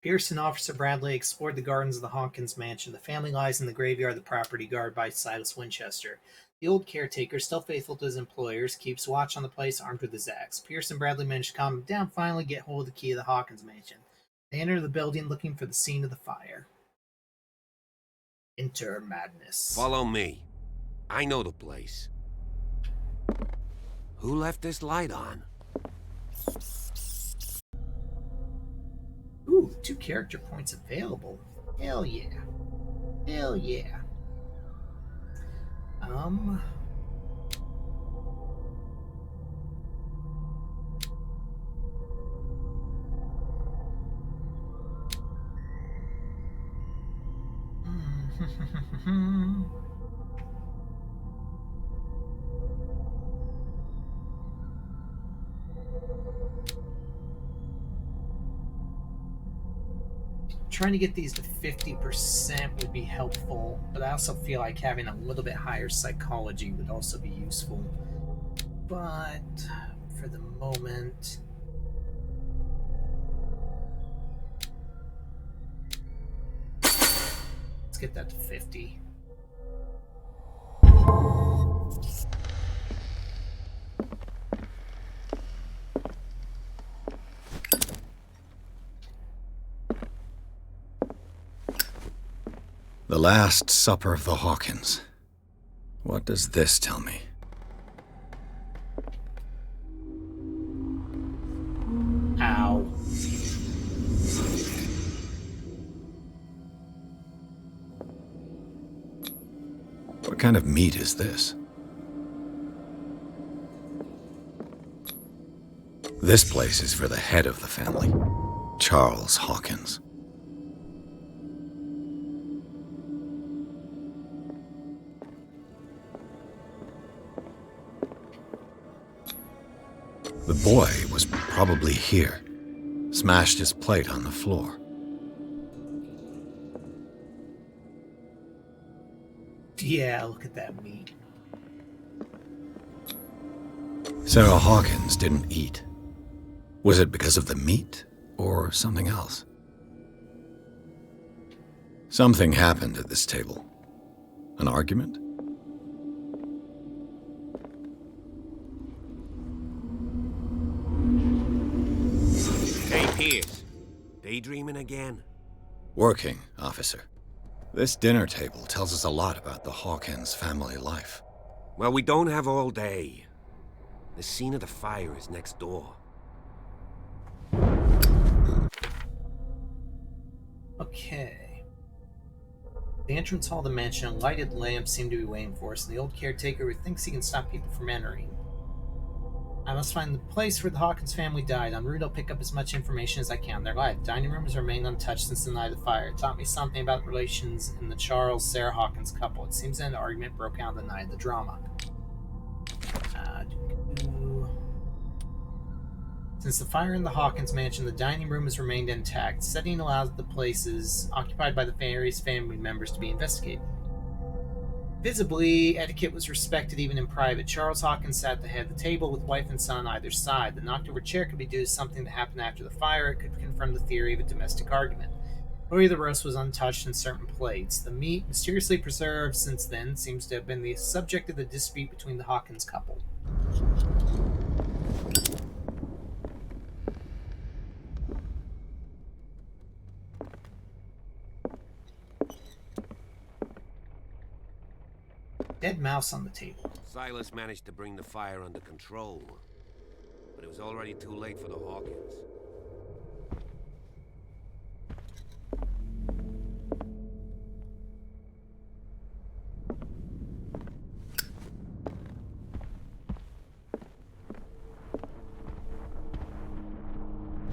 Pierce and Officer Bradley explored the gardens of the Hawkins Mansion. The family lies in the graveyard of the property guarded by Silas Winchester. The old caretaker, still faithful to his employers, keeps watch on the place armed with his axe. Pierce and Bradley manage to calm him down, finally get hold of the key of the Hawkins Mansion. They enter the building looking for the scene of the fire. Enter madness. Follow me. I know the place. Who left this light on? Ooh, 2 character points available. Hell yeah. Hell yeah. Trying to get these to 50% would be helpful, but I also feel like having a little bit higher psychology would also be useful. But for the moment, let's get that to 50. The Last Supper of the Hawkins. What does this tell me? Ow. What kind of meat is this? This place is for the head of the family, Charles Hawkins. The boy was probably here. Smashed his plate on the floor. Yeah, look at that meat. Sarah Hawkins didn't eat. Was it because of the meat, or something else? Something happened at this table. An argument? Hey, Pierce. Daydreaming again? Working, officer. This dinner table tells us a lot about the Hawkins family life. Well, we don't have all day. The scene of the fire is next door. Okay. The entrance hall of the mansion, a lighted lamp seem to be waiting for us, and the old caretaker who thinks he can stop people from entering. I must find the place where the Hawkins family died. En route, I'll pick up as much information as I can on their life. The dining room has remained untouched since the night of the fire. It taught me something about relations in the Charles-Sarah Hawkins couple. It seems an argument broke out the night of the drama. Since the fire in the Hawkins Mansion, the dining room has remained intact. Setting allows the places occupied by the various family members to be investigated. Visibly, etiquette was respected even in private. Charles Hawkins sat at the head of the table with wife and son on either side. The knocked-over chair could be due to something that happened after the fire. It could confirm the theory of a domestic argument. Only the roast was untouched in certain plates. The meat, mysteriously preserved since then, seems to have been the subject of the dispute between the Hawkins couple. Dead mouse on the table. Silas managed to bring the fire under control, but it was already too late for the Hawkins.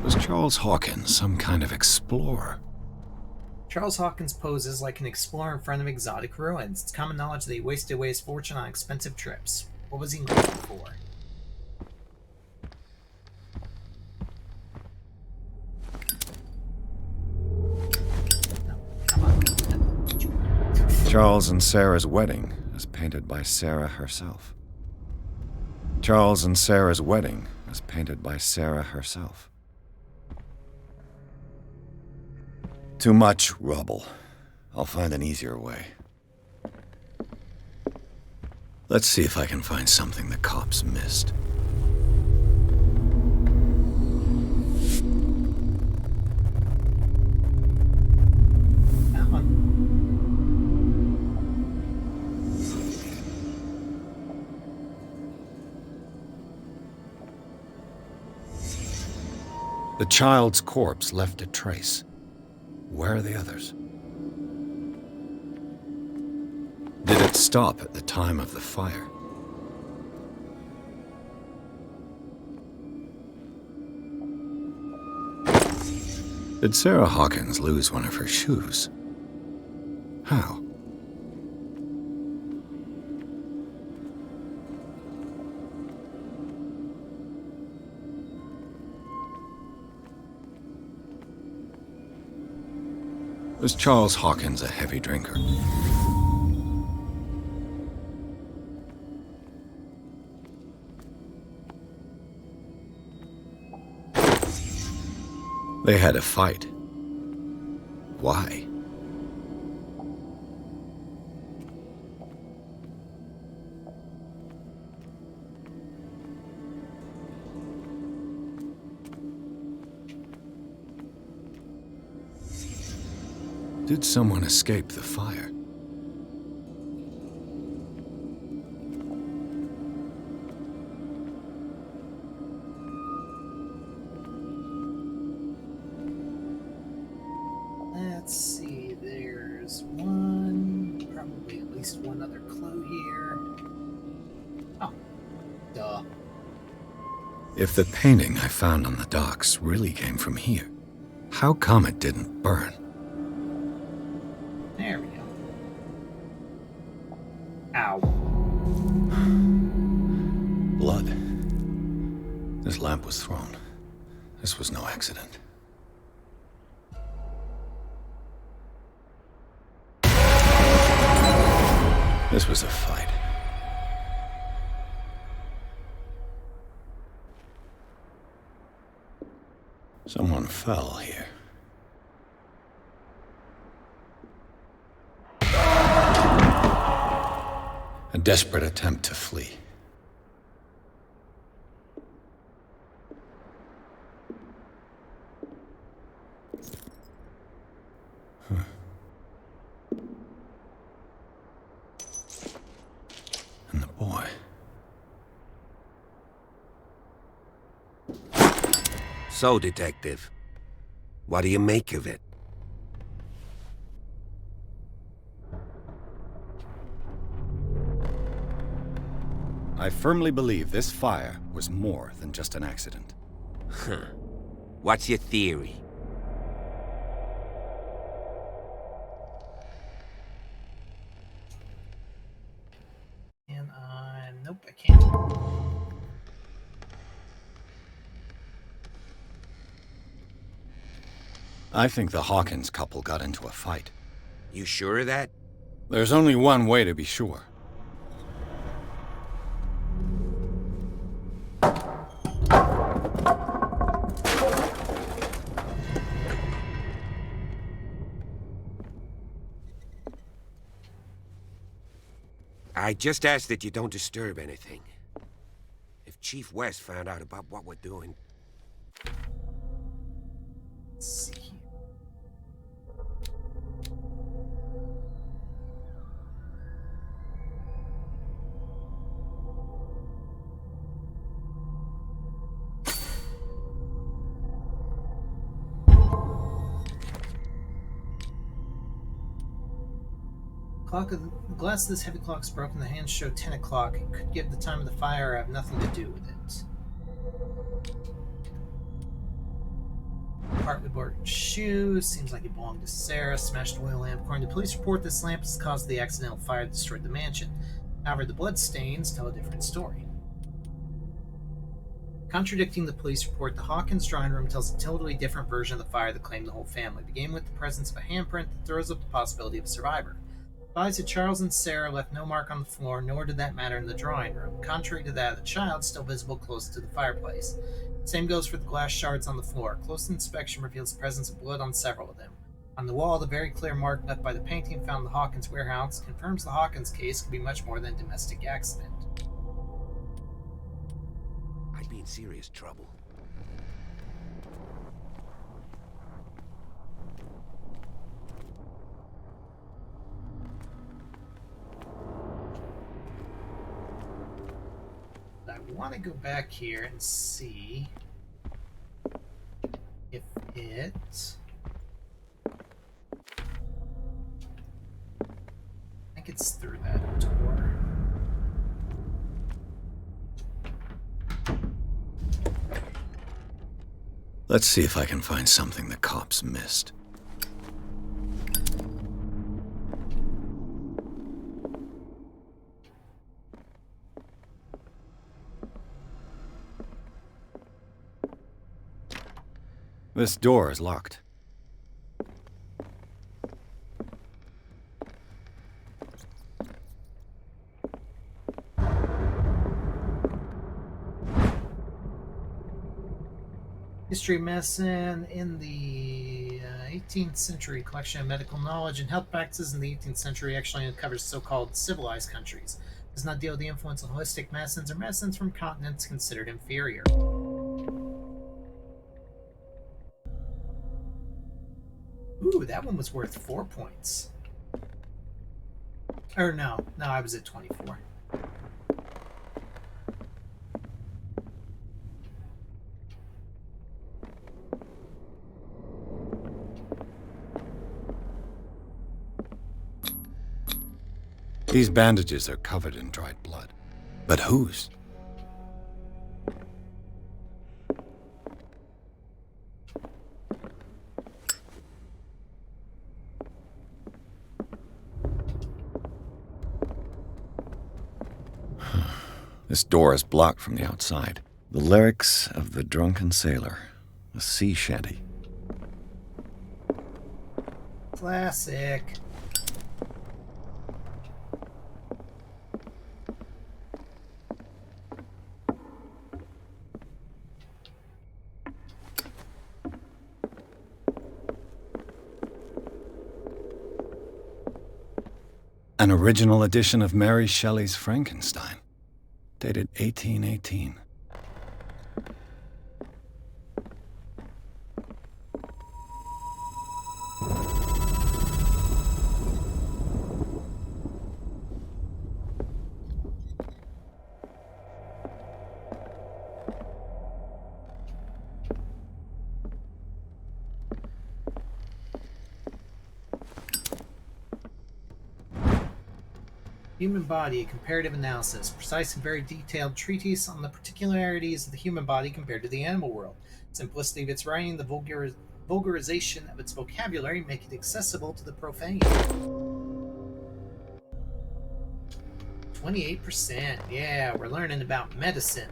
Was Charles Hawkins some kind of explorer? Charles Hawkins poses like an explorer in front of exotic ruins. It's common knowledge that he wasted away his fortune on expensive trips. What was he looking for? Charles and Sarah's wedding, as painted by Sarah herself. Charles and Sarah's wedding, as painted by Sarah herself. Too much rubble. I'll find an easier way. Let's see if I can find something the cops missed. The child's corpse left a trace. Where are the others? Did it stop at the time of the fire? Did Sarah Hawkins lose one of her shoes? How? Was Charles Hawkins a heavy drinker? They had a fight. Why? Did someone escape the fire? Let's see, there's one, probably at least one other clue here. Oh, duh. If the painting I found on the docks really came from here, how come it didn't burn? There we go. Ow. Blood. This lamp was thrown. This was no accident. This was a fight. Someone fell here. A desperate attempt to flee. And the boy. So, Detective, what do you make of it? I firmly believe this fire was more than just an accident. Huh. What's your theory? And nope, I can't. I think the Hawkins couple got into a fight. You sure of that? There's only one way to be sure. I just ask that you don't disturb anything. If Chief West found out about what we're doing... Let's see. The glass of this heavy clock is broken. The hands show 10 o'clock. It could give the time of the fire or have nothing to do with it. Partly broken shoe. Seems like it belonged to Sarah. Smashed oil lamp. According to police report, this lamp is the cause of the accidental fire that destroyed the mansion. However, the blood stains tell a different story. Contradicting the police report, the Hawkins drawing room tells a totally different version of the fire that claimed the whole family, beginning with the presence of a handprint that throws up the possibility of a survivor. The bodies of Charles and Sarah left no mark on the floor, nor did that matter in the drawing room. Contrary to that, the child still visible close to the fireplace. Same goes for the glass shards on the floor. Close inspection reveals the presence of blood on several of them. On the wall, the very clear mark left by the painting found in the Hawkins warehouse confirms the Hawkins case could be much more than a domestic accident. I'd be in serious trouble. I want to go back here and see if it... I think it's through that door. Let's see if I can find something the cops missed. This door is locked. History lesson in the 18th century. Collection of medical knowledge and health practices in the 18th century actually uncovers so-called civilized countries. It does not deal with the influence of holistic medicines or medicines from continents considered inferior. Ooh, that one was worth 4 points. Or no, I was at 24. These bandages are covered in dried blood. But whose? This door is blocked from the outside. The lyrics of the drunken sailor. A sea shanty. Classic. An original edition of Mary Shelley's Frankenstein, dated 1818. Human Body, a Comparative Analysis. Precise and very detailed treatise on the particularities of the human body compared to the animal world. Simplicity of its writing, the vulgarization of its vocabulary make it accessible to the profane. 28%. Yeah, we're learning about medicine.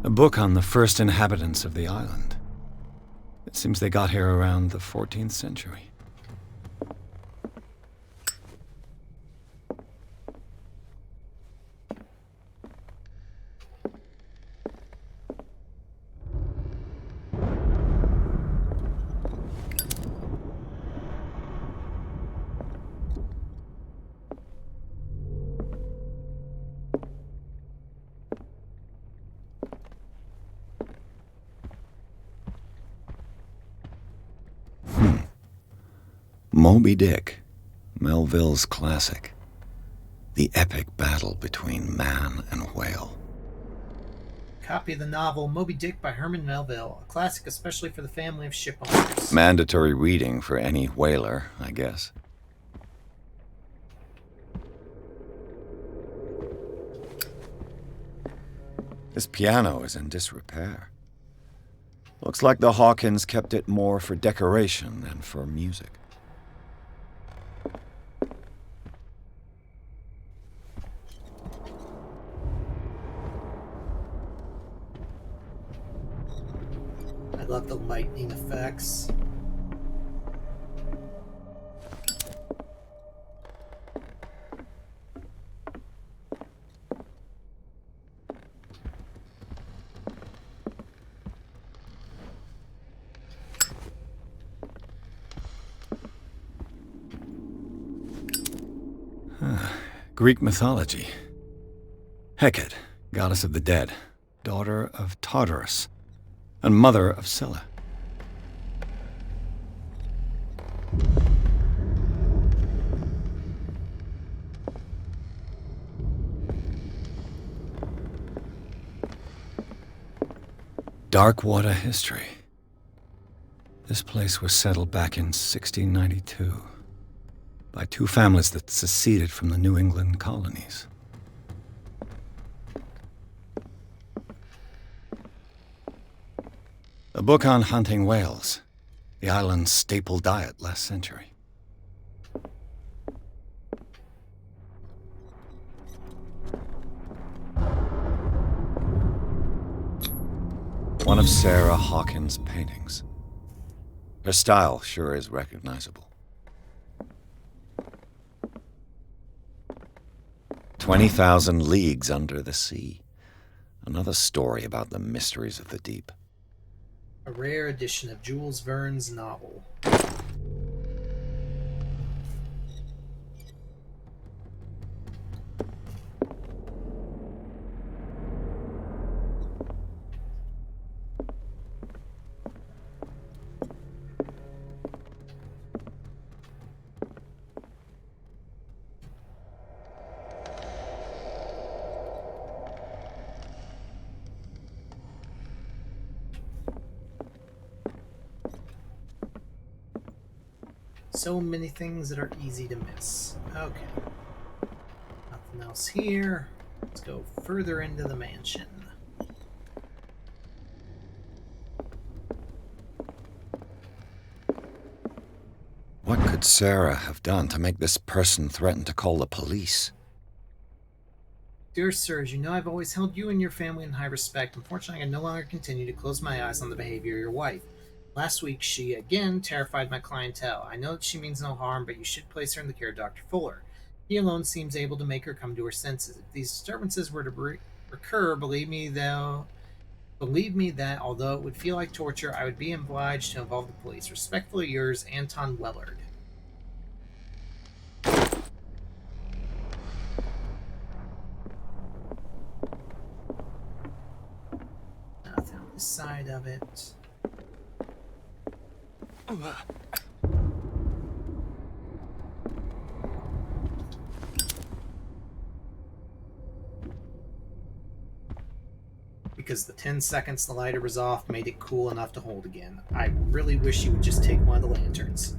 A book on the first inhabitants of the island. It seems they got here around the 14th century. Moby Dick, Melville's classic. The epic battle between man and whale. Copy of the novel Moby Dick by Herman Melville, a classic especially for the family of shipowners. Mandatory reading for any whaler, I guess. This piano is in disrepair. Looks like the Hawkins kept it more for decoration than for music. I love the lightning effects. Greek mythology. Hecate, goddess of the dead, daughter of Tartarus, and mother of Scylla. Darkwater history. This place was settled back in 1692 by two families that seceded from the New England colonies. A book on hunting whales, the island's staple diet last century. One of Sarah Hawkins' paintings. Her style sure is recognizable. 20,000 Leagues Under the Sea. Another story about the mysteries of the deep. A rare edition of Jules Verne's novel. So many things that are easy to miss. Okay. Nothing else here. Let's go further into the mansion. What could Sarah have done to make this person threaten to call the police? Dear sir, as you know, I've always held you and your family in high respect. Unfortunately, I can no longer continue to close my eyes on the behavior of your wife. Last week, she again terrified my clientele. I know that she means no harm, but you should place her in the care of Dr. Fuller. He alone seems able to make her come to her senses. If these disturbances were to recur, believe me that although it would feel like torture, I would be obliged to involve the police. Respectfully yours, Anton Wellard. this side of it. Because the 10 seconds the lighter was off made it cool enough to hold again. I really wish you would just take one of the lanterns.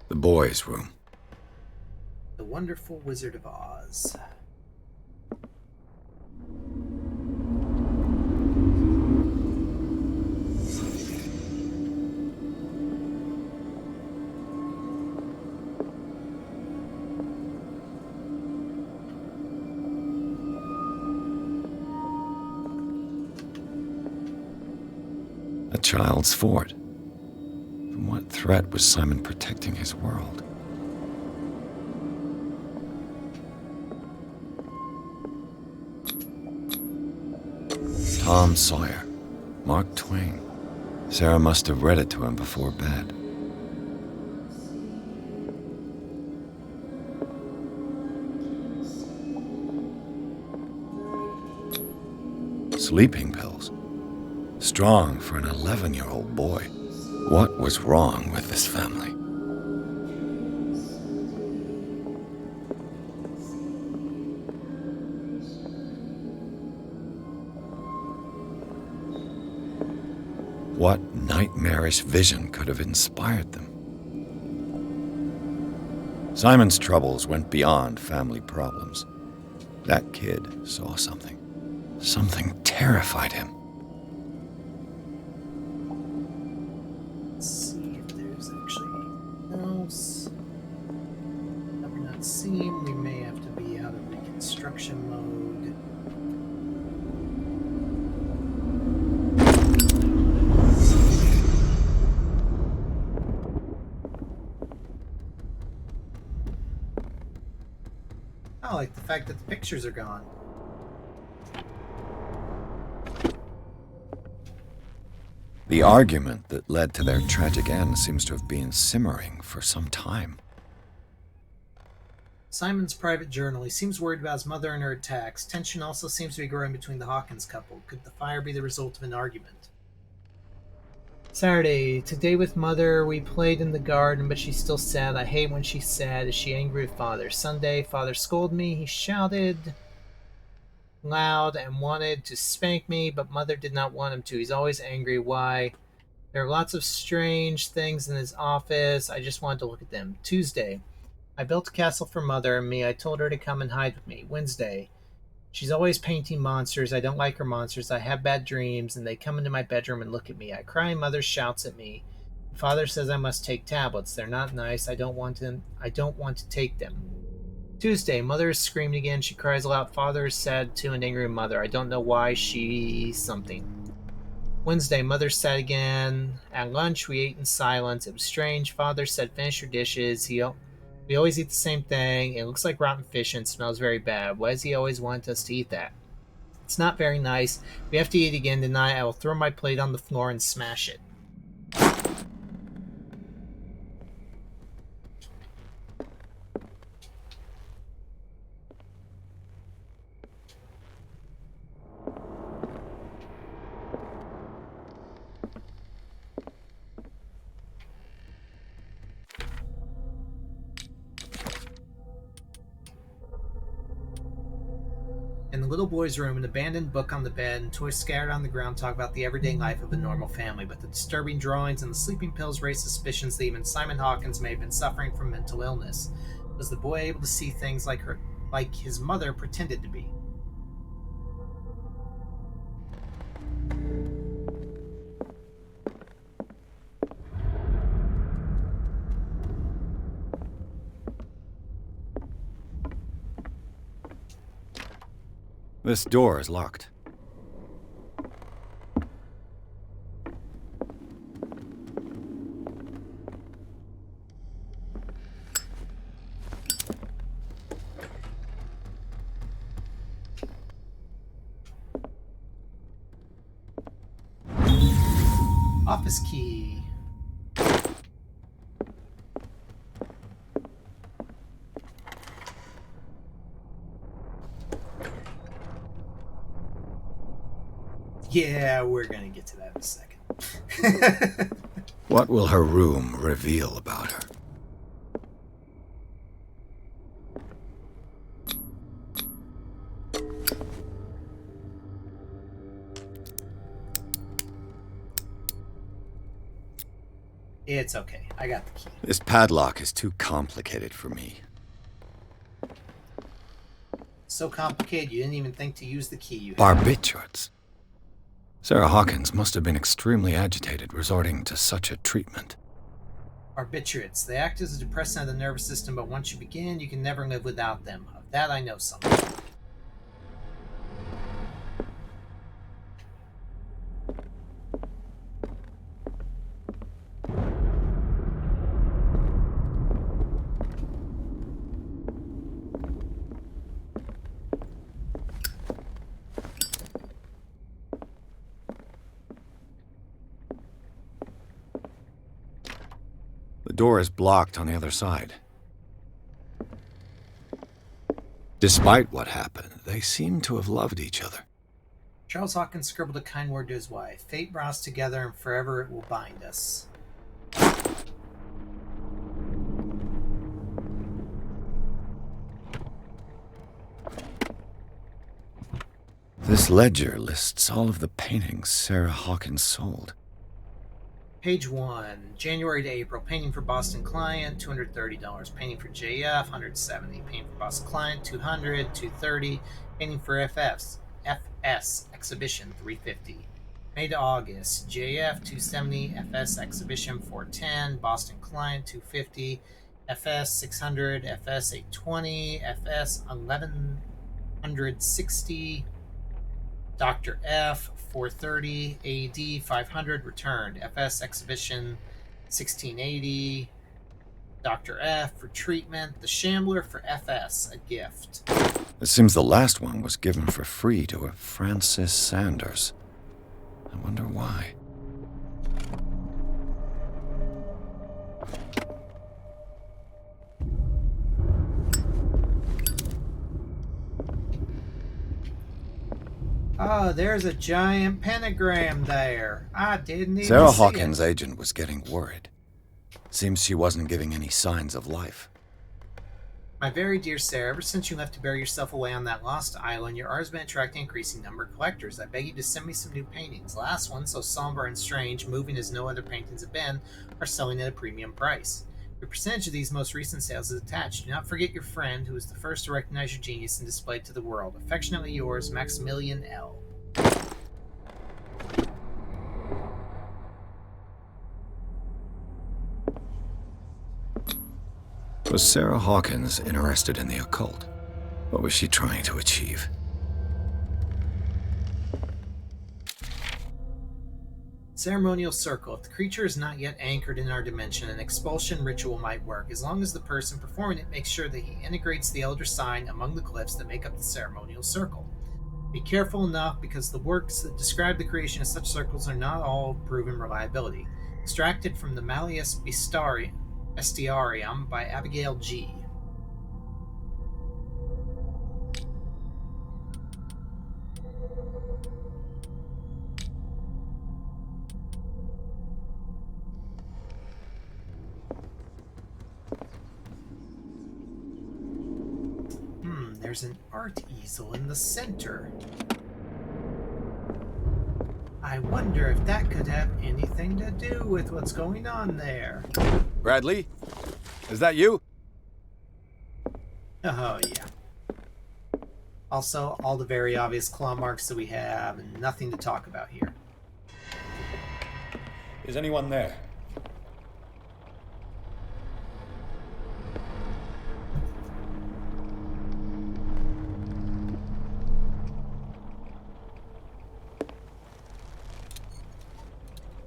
The boys' room. The Wonderful Wizard of Oz. A child's fort. From what threat was Simon protecting his world? Tom Sawyer. Mark Twain. Sarah must have read it to him before bed. Sleeping pills. Strong for an 11-year-old boy. What was wrong with this family? What nightmarish vision could have inspired them? Simon's troubles went beyond family problems. That kid saw something. Something terrified him. Let's see if there's actually anything else that we're not seeing. We may have to be out of reconstruction mode. I like the fact that the pictures are gone. The argument that led to their tragic end seems to have been simmering for some time. Simon's private journal. He seems worried about his mother and her attacks. Tension also seems to be growing between the Hawkins couple. Could the fire be the result of an argument? Saturday. Today with Mother, we played in the garden, but she's still sad. I hate when she's sad. Is she angry with Father? Sunday, Father scolded me. He shouted loud and wanted to spank me, but Mother did not want him to. He's always angry. Why? There are lots of strange things in his office. I just wanted to look at them. Tuesday. I built a castle for Mother and me. I told her to come and hide with me. Wednesday. She's always painting monsters. I don't like her monsters. I have bad dreams, and they come into my bedroom and look at me. I cry, and Mother shouts at me. Father says I must take tablets. They're not nice. I don't want to take them. Tuesday, Mother is screaming again. She cries aloud. Father is sad too and angry with Mother. I don't know why. She's something. Wednesday, Mother sad again. At lunch, we ate in silence. It was strange. Father said, finish your dishes. We always eat the same thing. It looks like rotten fish and smells very bad. Why does he always want us to eat that? It's not very nice. We have to eat again tonight. I will throw my plate on the floor and smash it. In the little boy's room, an abandoned book on the bed and toys scattered on the ground talk about the everyday life of a normal family, but the disturbing drawings and the sleeping pills raise suspicions that even Simon Hawkins may have been suffering from mental illness. Was the boy able to see things like his mother pretended to be? This door is locked. Office key. Yeah, we're gonna get to that in a second. What will her room reveal about her? It's okay. I got the key. This padlock is too complicated for me. So complicated you didn't even think to use the key you had. Barbiturates. Sarah Hawkins must have been extremely agitated resorting to such a treatment. Barbiturates. They act as a depressant of the nervous system, but once you begin, you can never live without them. Of that I know something. The door is blocked on the other side. Despite what happened, they seem to have loved each other. Charles Hawkins scribbled a kind word to his wife. Fate brought us together, and forever it will bind us. This ledger lists all of the paintings Sarah Hawkins sold. Page 1, January to April. Painting for Boston client, $230. Painting for JF, $170. Painting for Boston client, $200, $230. Painting for FS exhibition, $350. May to August, JF, $270. FS exhibition, $410. Boston client, $250. FS, $600. FS, $820. FS, $1,160. Dr. F, $430, AD, $500, returned. FS exhibition, $1680. Dr. F for treatment. The Shambler for FS, a gift. It seems the last one was given for free to a Francis Sanders. I wonder why. Oh, there's a giant pentagram there. I didn't even Sarah see Hawkins' it. agent was getting worried. Seems she wasn't giving any signs of life. My very dear Sarah, ever since you left to bury yourself away on that lost island, your art has been attracting an increasing number of collectors. I beg you to send me some new paintings. Last one, so somber and strange, moving as no other paintings have been, are selling at a premium price. Your percentage of these most recent sales is attached. Do not forget your friend, who was the first to recognize your genius and display it to the world. Affectionately yours, Maximilian L. Was Sarah Hawkins interested in the occult? What was she trying to achieve? Ceremonial Circle. If the creature is not yet anchored in our dimension, an expulsion ritual might work, as long as the person performing it makes sure that he integrates the Elder Sign among the glyphs that make up the Ceremonial Circle. Be careful enough, because the works that describe the creation of such circles are not all of proven reliability. Extracted from the Malleus Bestiarium by Abigail G. There's an art easel in the center. I wonder if that could have anything to do with what's going on there. Bradley? Is that you? Oh, yeah. Also, all the very obvious claw marks that we have, and nothing to talk about here. Is anyone there?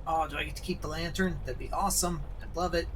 Oh, do I get to keep the lantern? That'd be awesome. I'd love it.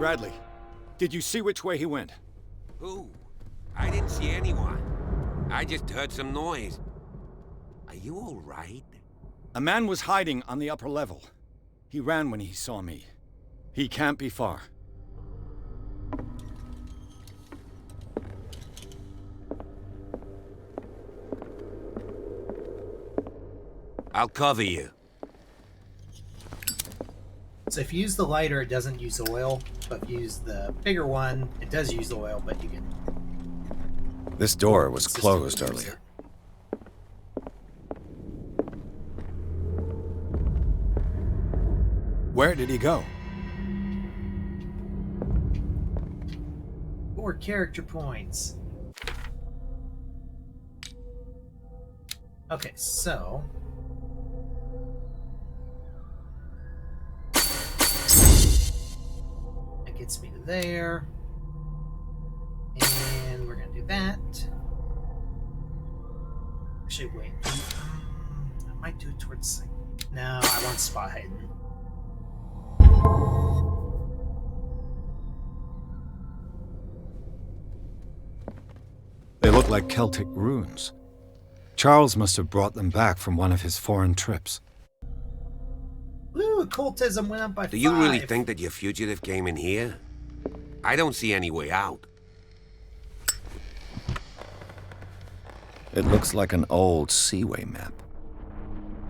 Bradley, did you see which way he went? Who? I didn't see anyone. I just heard some noise. Are you all right? A man was hiding on the upper level. He ran when he saw me. He can't be far. I'll cover you. So if you use the lighter, it doesn't use oil. But if you use the bigger one, it does use oil, but you can... This door was closed earlier. Where did he go? 4 character points. Okay, so... that gets me to there. And we're gonna do that. Actually, wait. I might do it towards... No, I want spot hidden. They look like Celtic ruins. Charles must have brought them back from one of his foreign trips. Woo, occultism went up by 5. Do you really think that your fugitive came in here? I don't see any way out. It looks like an old seaway map.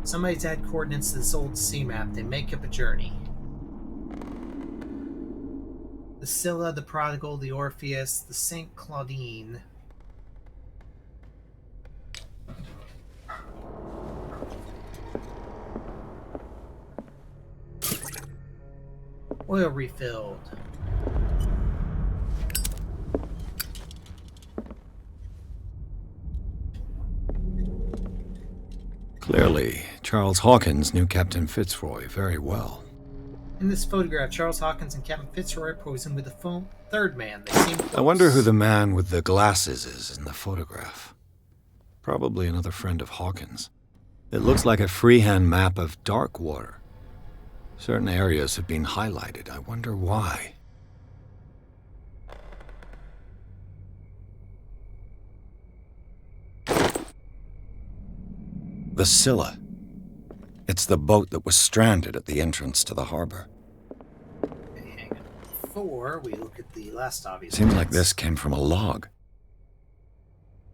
Somebody's had coordinates to this old sea map. They make up a journey. The Scylla, the Prodigal, the Orpheus, the St. Claudine. Oil refilled. Clearly, Charles Hawkins knew Captain Fitzroy very well. In this photograph, Charles Hawkins and Captain Fitzroy posing with the third man. They seem close. I wonder who the man with the glasses is in the photograph. Probably another friend of Hawkins. It looks like a freehand map of dark water. Certain areas have been highlighted. I wonder why. The Scylla. It's the boat that was stranded at the entrance to the harbor. Okay, hang on. Before we look at the last obvious Seems like this came from a log.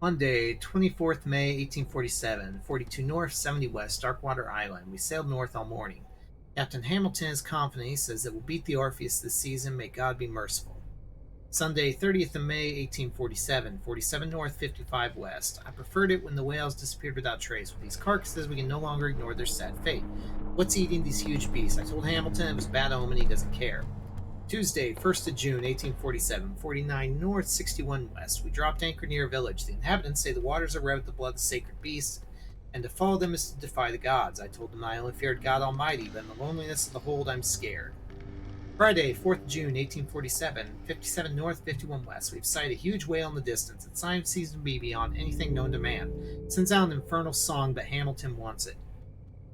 Monday, 24th May, 1847, 42 North, 70 West, Darkwater Island. We sailed north all morning. Captain Hamilton is confident. He says that we'll beat the Orpheus this season. May God be merciful. Sunday, 30th of May, 1847, 47 North, 55 West. I preferred it when the whales disappeared without trace. With these carcasses, we can no longer ignore their sad fate. What's eating these huge beasts? I told Hamilton it was bad omen. He doesn't care. Tuesday, 1st of June, 1847, 49 North, 61 West. We dropped anchor near a village. The inhabitants say the waters are red with the blood of the sacred beasts, and to follow them is to defy the gods. I told them I only feared God Almighty, but in the loneliness of the hold, I'm scared. Friday, 4th June, 1847, 57 North, 51 West. We've sighted a huge whale in the distance. Its sign seems to be beyond anything known to man. It sends out an infernal song, but Hamilton wants it.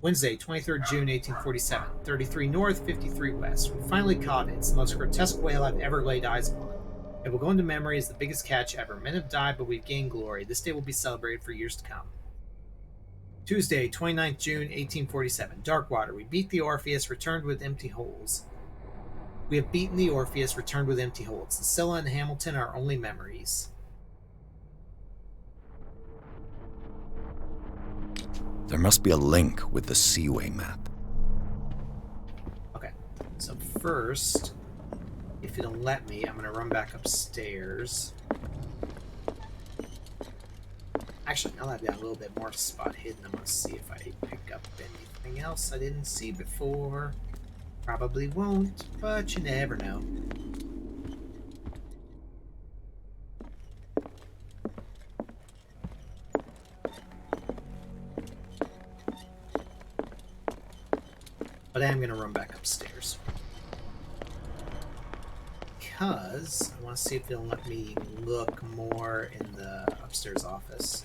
Wednesday, 23rd June, 1847, 33 North, 53 West. We finally caught it. It's the most grotesque whale I've ever laid eyes upon. It will go into memory as the biggest catch ever. Men have died, but we've gained glory. This day will be celebrated for years to come. Tuesday, 29th June, 1847, Darkwater. We beat the Orpheus, returned with empty holes. We have beaten the Orpheus, returned with empty holes. The Scylla and Hamilton are only memories. There must be a link with the Seaway map. Okay, so first, if it'll let me, I'm going to run back upstairs. Actually, now that I've got a little bit more spot hidden, I'm going to see if I pick up anything else I didn't see before. Probably won't, but you never know. But I am going to run back upstairs. Because I want to see if it'll let me look more in the upstairs office.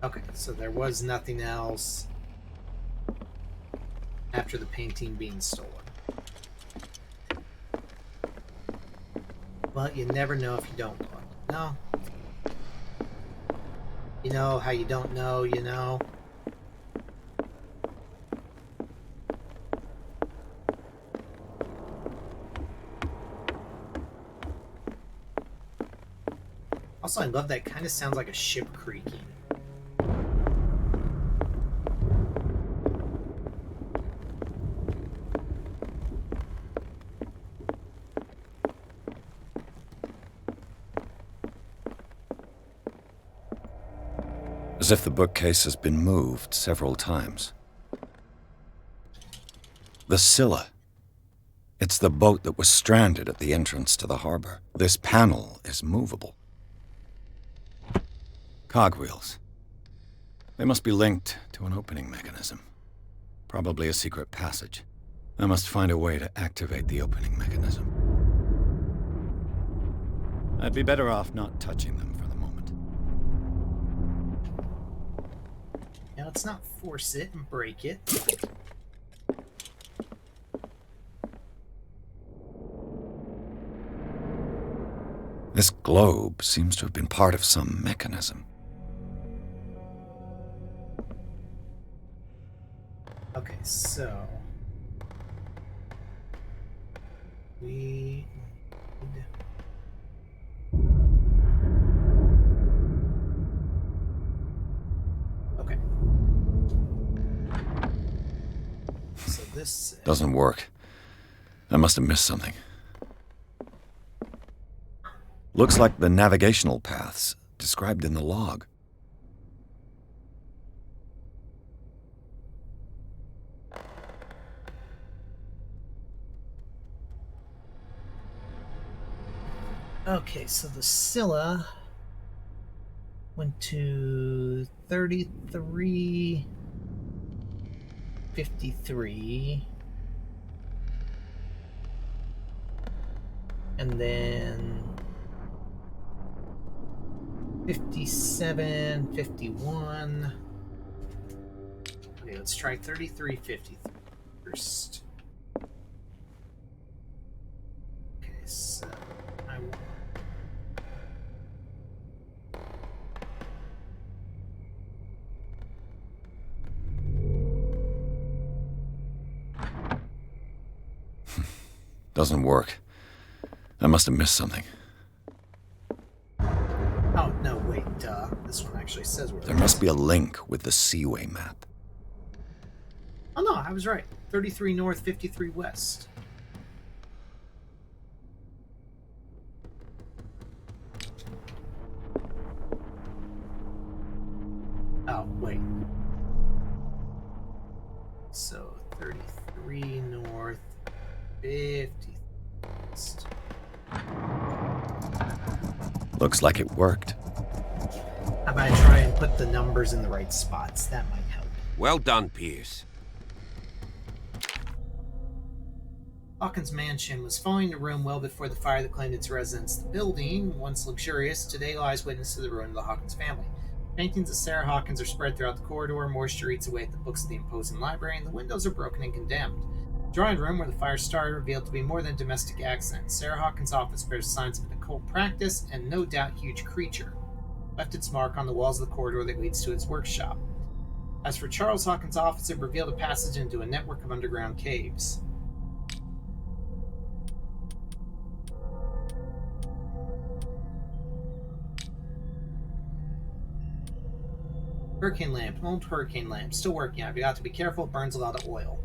Okay, so there was nothing else after the painting being stolen. Well, you never know if you don't look. No. You know how you don't know, you know? Also, I love that. Kind of sounds like a ship creaking. As if the bookcase has been moved several times. The Scylla. It's the boat that was stranded at the entrance to the harbor. This panel is movable. Cogwheels. They must be linked to an opening mechanism. Probably a secret passage. I must find a way to activate the opening mechanism. I'd be better off not touching them for the moment. Now let's not force it and break it. This globe seems to have been part of some mechanism. Okay, so we need... Okay. So this Doesn't work. I must have missed something. Looks like the navigational paths described in the log. Okay, so the Scylla went to 3353, and then 5751. Okay, let's try 3350 first. Okay, so I will... Doesn't work. I must have missed something. Oh, no, wait, duh. This one actually says where There must be a link with the Seaway map. Oh, no, I was right. 33 north, 53 west. Oh, wait. So, 33 north, 50 west. Looks like it worked. How about I try and put the numbers in the right spots? That might help. Well done, Pierce. Hawkins Mansion was falling to ruin well before the fire that claimed its residence. The building, once luxurious, today lies witness to the ruin of the Hawkins family. Paintings of Sarah Hawkins are spread throughout the corridor, moisture eats away at the books of the imposing library, and the windows are broken and condemned. The drawing room where the fire started revealed to be more than a domestic accident. Sarah Hawkins' office bears signs of an occult practice and no doubt huge creature left its mark on the walls of the corridor that leads to his workshop. As for Charles Hawkins' office, it revealed a passage into a network of underground caves. Hurricane lamp, an old hurricane lamp, still working. I've got to be careful, it burns a lot of oil.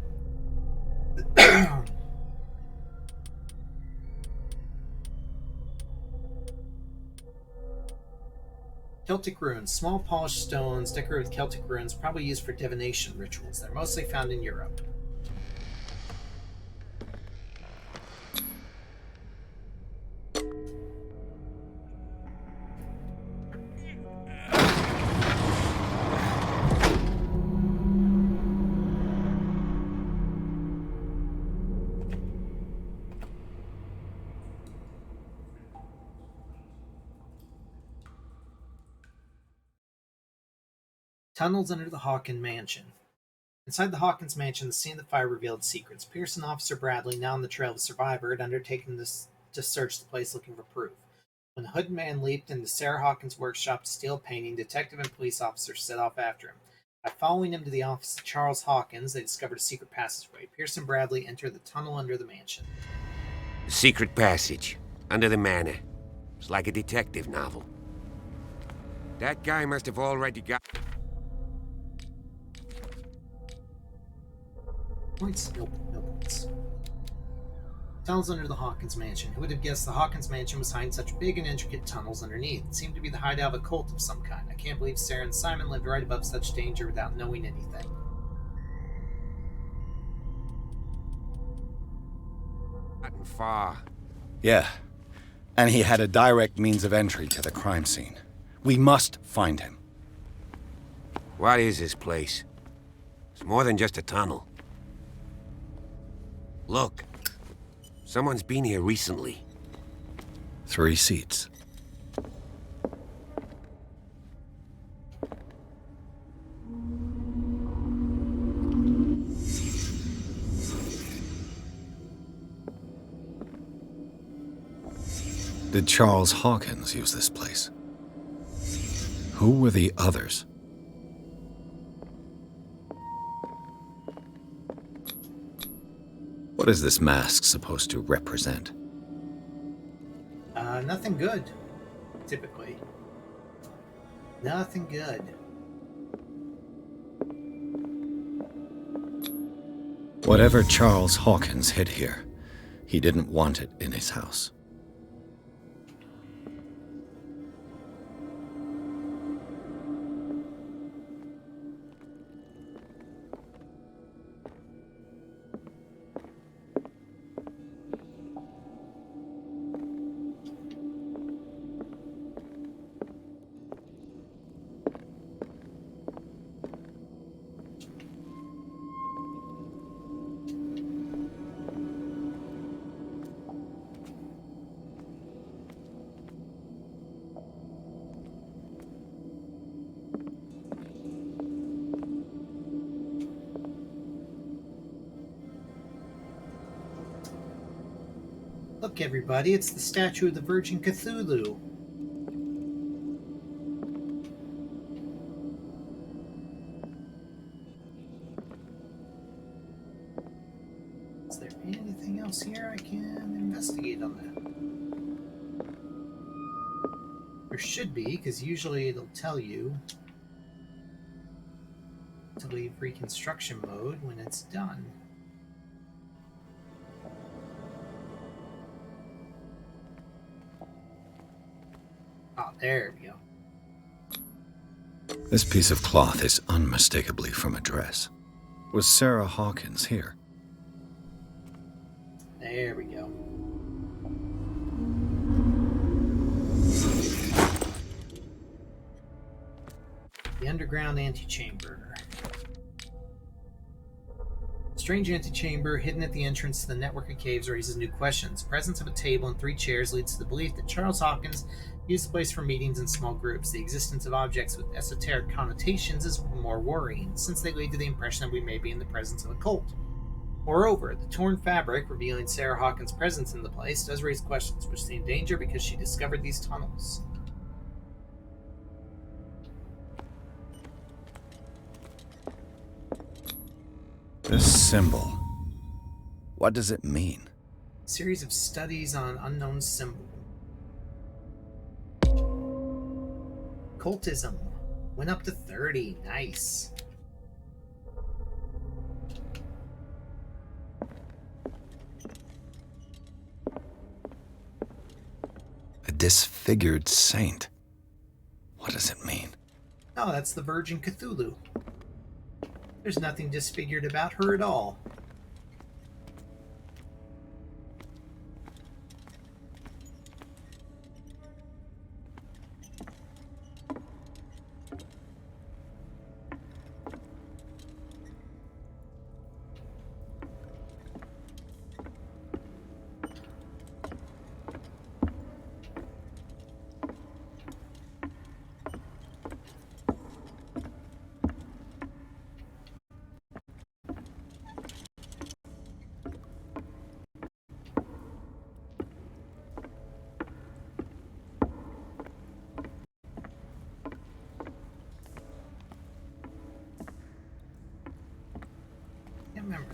Celtic Ruins, small polished stones decorated with Celtic runes, probably used for divination rituals. They're mostly found in Europe. Tunnels under the Hawkins Mansion. Inside the Hawkins Mansion, the scene of the fire revealed secrets. Pierce and Officer Bradley, now on the trail of a survivor, had undertaken to search the place looking for proof. When the hooded man leaped into Sarah Hawkins' workshop to steal a painting, detective and police officers set off after him. By following him to the office of Charles Hawkins, they discovered a secret passageway. Pierce and Bradley entered the tunnel under the mansion. A secret passage, under the manor. It's like a detective novel. That guy must have already got... Points? Nope, no points. Tunnels under the Hawkins Mansion. Who would have guessed the Hawkins Mansion was hiding such big and intricate tunnels underneath? It seemed to be the hideout of a cult of some kind. I can't believe Sarah and Simon lived right above such danger without knowing anything. Not far. Yeah. And he had a direct means of entry to the crime scene. We must find him. What is this place? It's more than just a tunnel. Look. Someone's been here recently. 3 seats. Did Charles Hawkins use this place? Who were the others? What is this mask supposed to represent? Nothing good. Typically. Nothing good. Whatever Charles Hawkins hid here, he didn't want it in his house. Look, everybody, it's the statue of the Virgin Cthulhu. Is there anything else here I can investigate on that? There should be, because usually it'll tell you to leave reconstruction mode when it's done. Oh, there we go. This piece of cloth is unmistakably from a dress. Was Sarah Hawkins here? There we go. The underground antechamber. Strange antechamber hidden at the entrance to the network of caves raises new questions. The presence of a table and 3 chairs leads to the belief that Charles Hawkins used the place for meetings in small groups. The existence of objects with esoteric connotations is more worrying, since they lead to the impression that we may be in the presence of a cult. Moreover, the torn fabric revealing Sarah Hawkins' presence in the place does raise questions, which seem danger because she discovered these tunnels. This symbol. What does it mean? Series of studies on unknown symbol. Cultism. Went up to 30. Nice. A disfigured saint. What does it mean? Oh, that's the Virgin Cthulhu. There's nothing disfigured about her at all.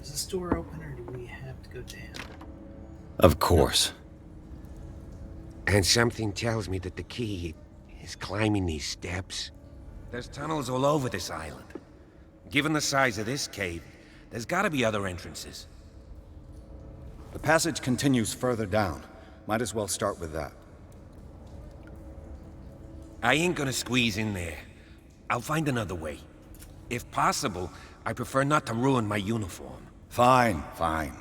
Is this door open, or do we have to go down? Of course. And something tells me that the key is climbing these steps. There's tunnels all over this island. Given the size of this cave, there's gotta be other entrances. The passage continues further down. Might as well start with that. I ain't gonna squeeze in there. I'll find another way. If possible, I prefer not to ruin my uniform. Fine, fine.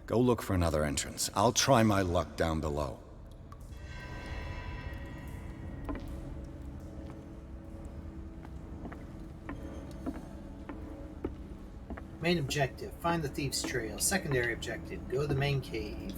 Go look for another entrance. I'll try my luck down below. Main objective, find the thief's trail. Secondary objective, go to the main cave.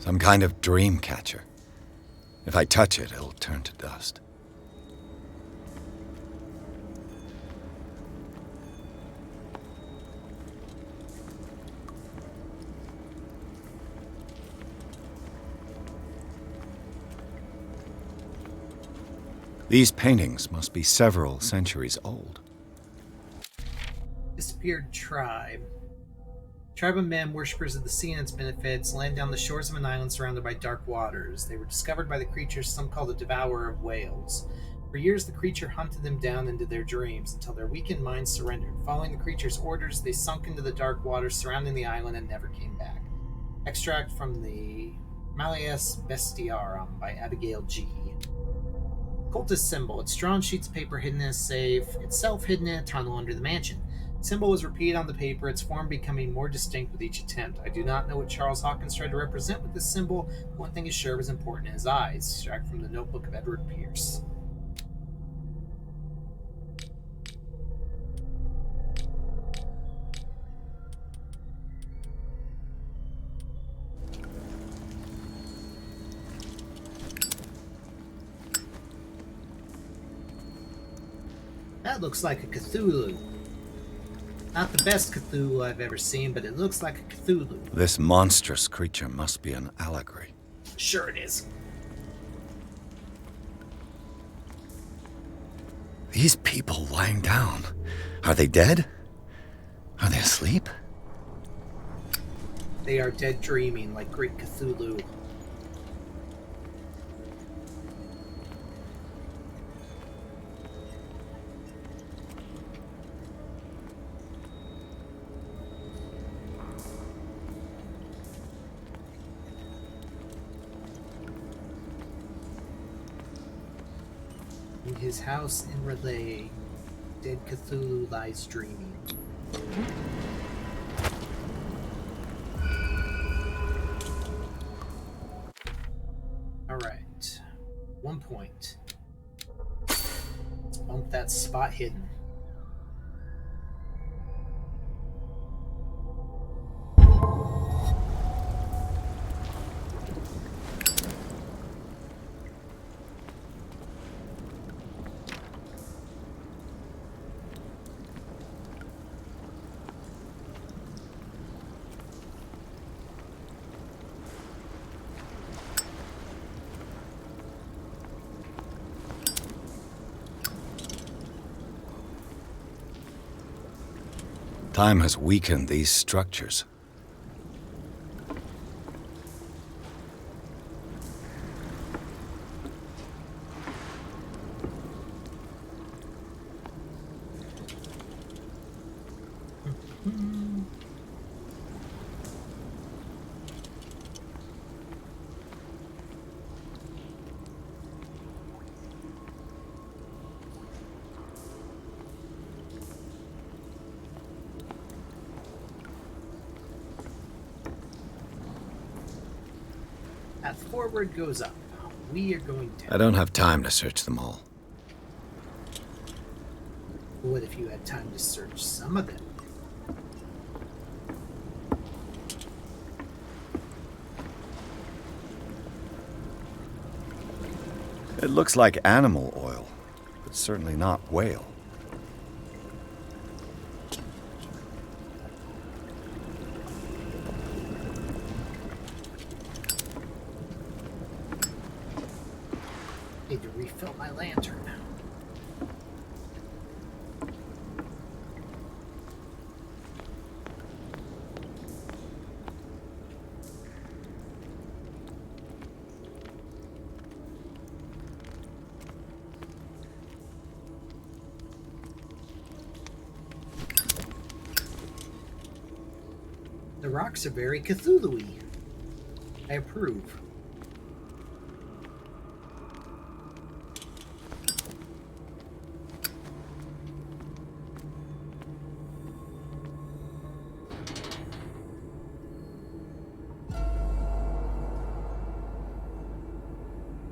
Some kind of dream catcher. If I touch it, it'll turn to dust. These paintings must be several centuries old. Disappeared tribe. Tribe of men, worshippers of the sea and its benefits, land down the shores of an island surrounded by dark waters. They were discovered by the creature some call the Devourer of Whales. For years, the creature hunted them down into their dreams until their weakened minds surrendered. Following the creature's orders, they sunk into the dark waters surrounding the island and never came back. Extract from the Malleus Bestiarum by Abigail G. Cultist symbol. It's drawn sheets of paper hidden in a safe, itself hidden in a tunnel under the mansion. Symbol was repeated on the paper, its form becoming more distinct with each attempt. I do not know what Charles Hawkins tried to represent with this symbol. One thing is sure was important in his eyes. Extract from the notebook of Edward Pierce. That looks like a Cthulhu. Not the best Cthulhu I've ever seen, but it looks like a Cthulhu. This monstrous creature must be an allegory. Sure it is. These people lying down. Are they dead? Are they asleep? They are dead dreaming like great Cthulhu. In his house in Relay, dead Cthulhu lies dreaming. Alright. 1 point. Let's bump that spot hidden. Time has weakened these structures. Path forward goes up. We are going down. I don't have time to search them all. What if you had time to search some of them? It looks like animal oil, but certainly not whale. Need to refill my lantern. The rocks are very Cthulhu-y. I approve.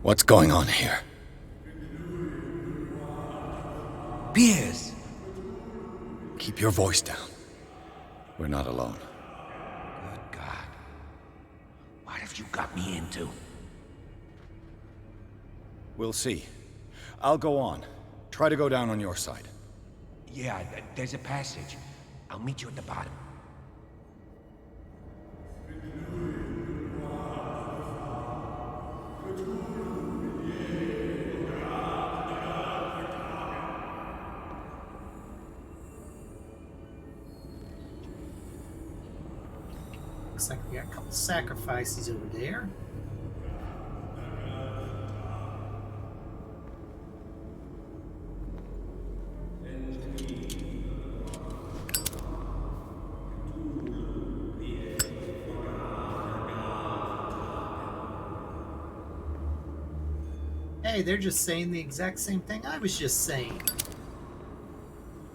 What's going on here? Pierce! Keep your voice down. We're not alone. Good God. What have you got me into? We'll see. I'll go on. Try to go down on your side. Yeah, there's a passage. I'll meet you at the bottom. Looks like we got a couple sacrifices over there. Hey, they're just saying the exact same thing I was just saying.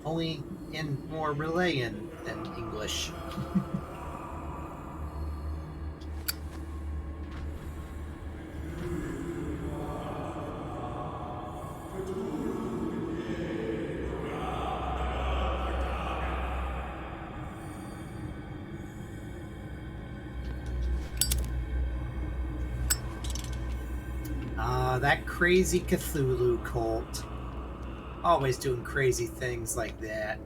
Only in more Relayan than English. That crazy Cthulhu cult. Always doing crazy things like that.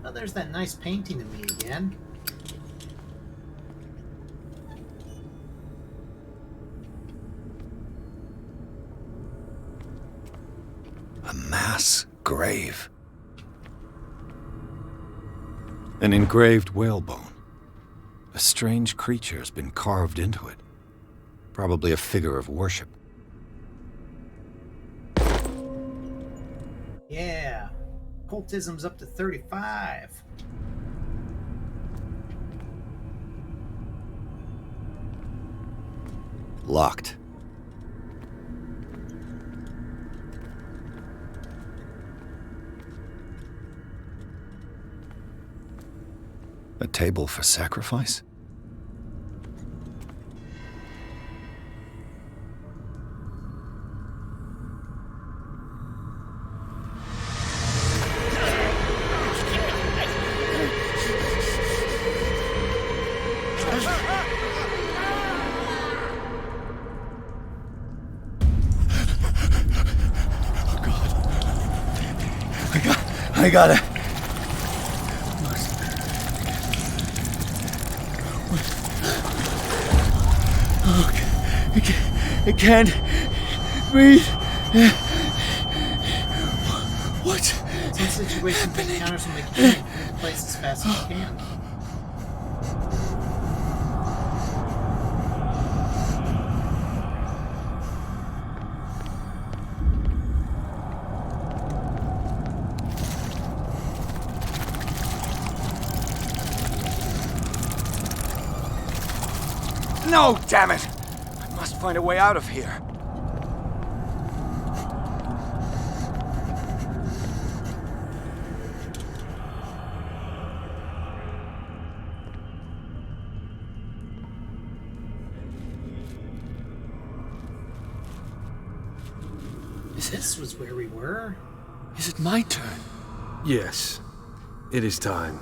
Oh, there's that nice painting of me again. A mass grave. An engraved whalebone. A strange creature has been carved into it. Probably a figure of worship. Yeah. Cultism's up to 35. Locked. A table for sacrifice? I got it. It can't breathe. What? Some situations and encounters will make you leave the place as fast as you can. No, damn it! I must find a way out of here. This was where we were. Is it my turn? Yes, it is time.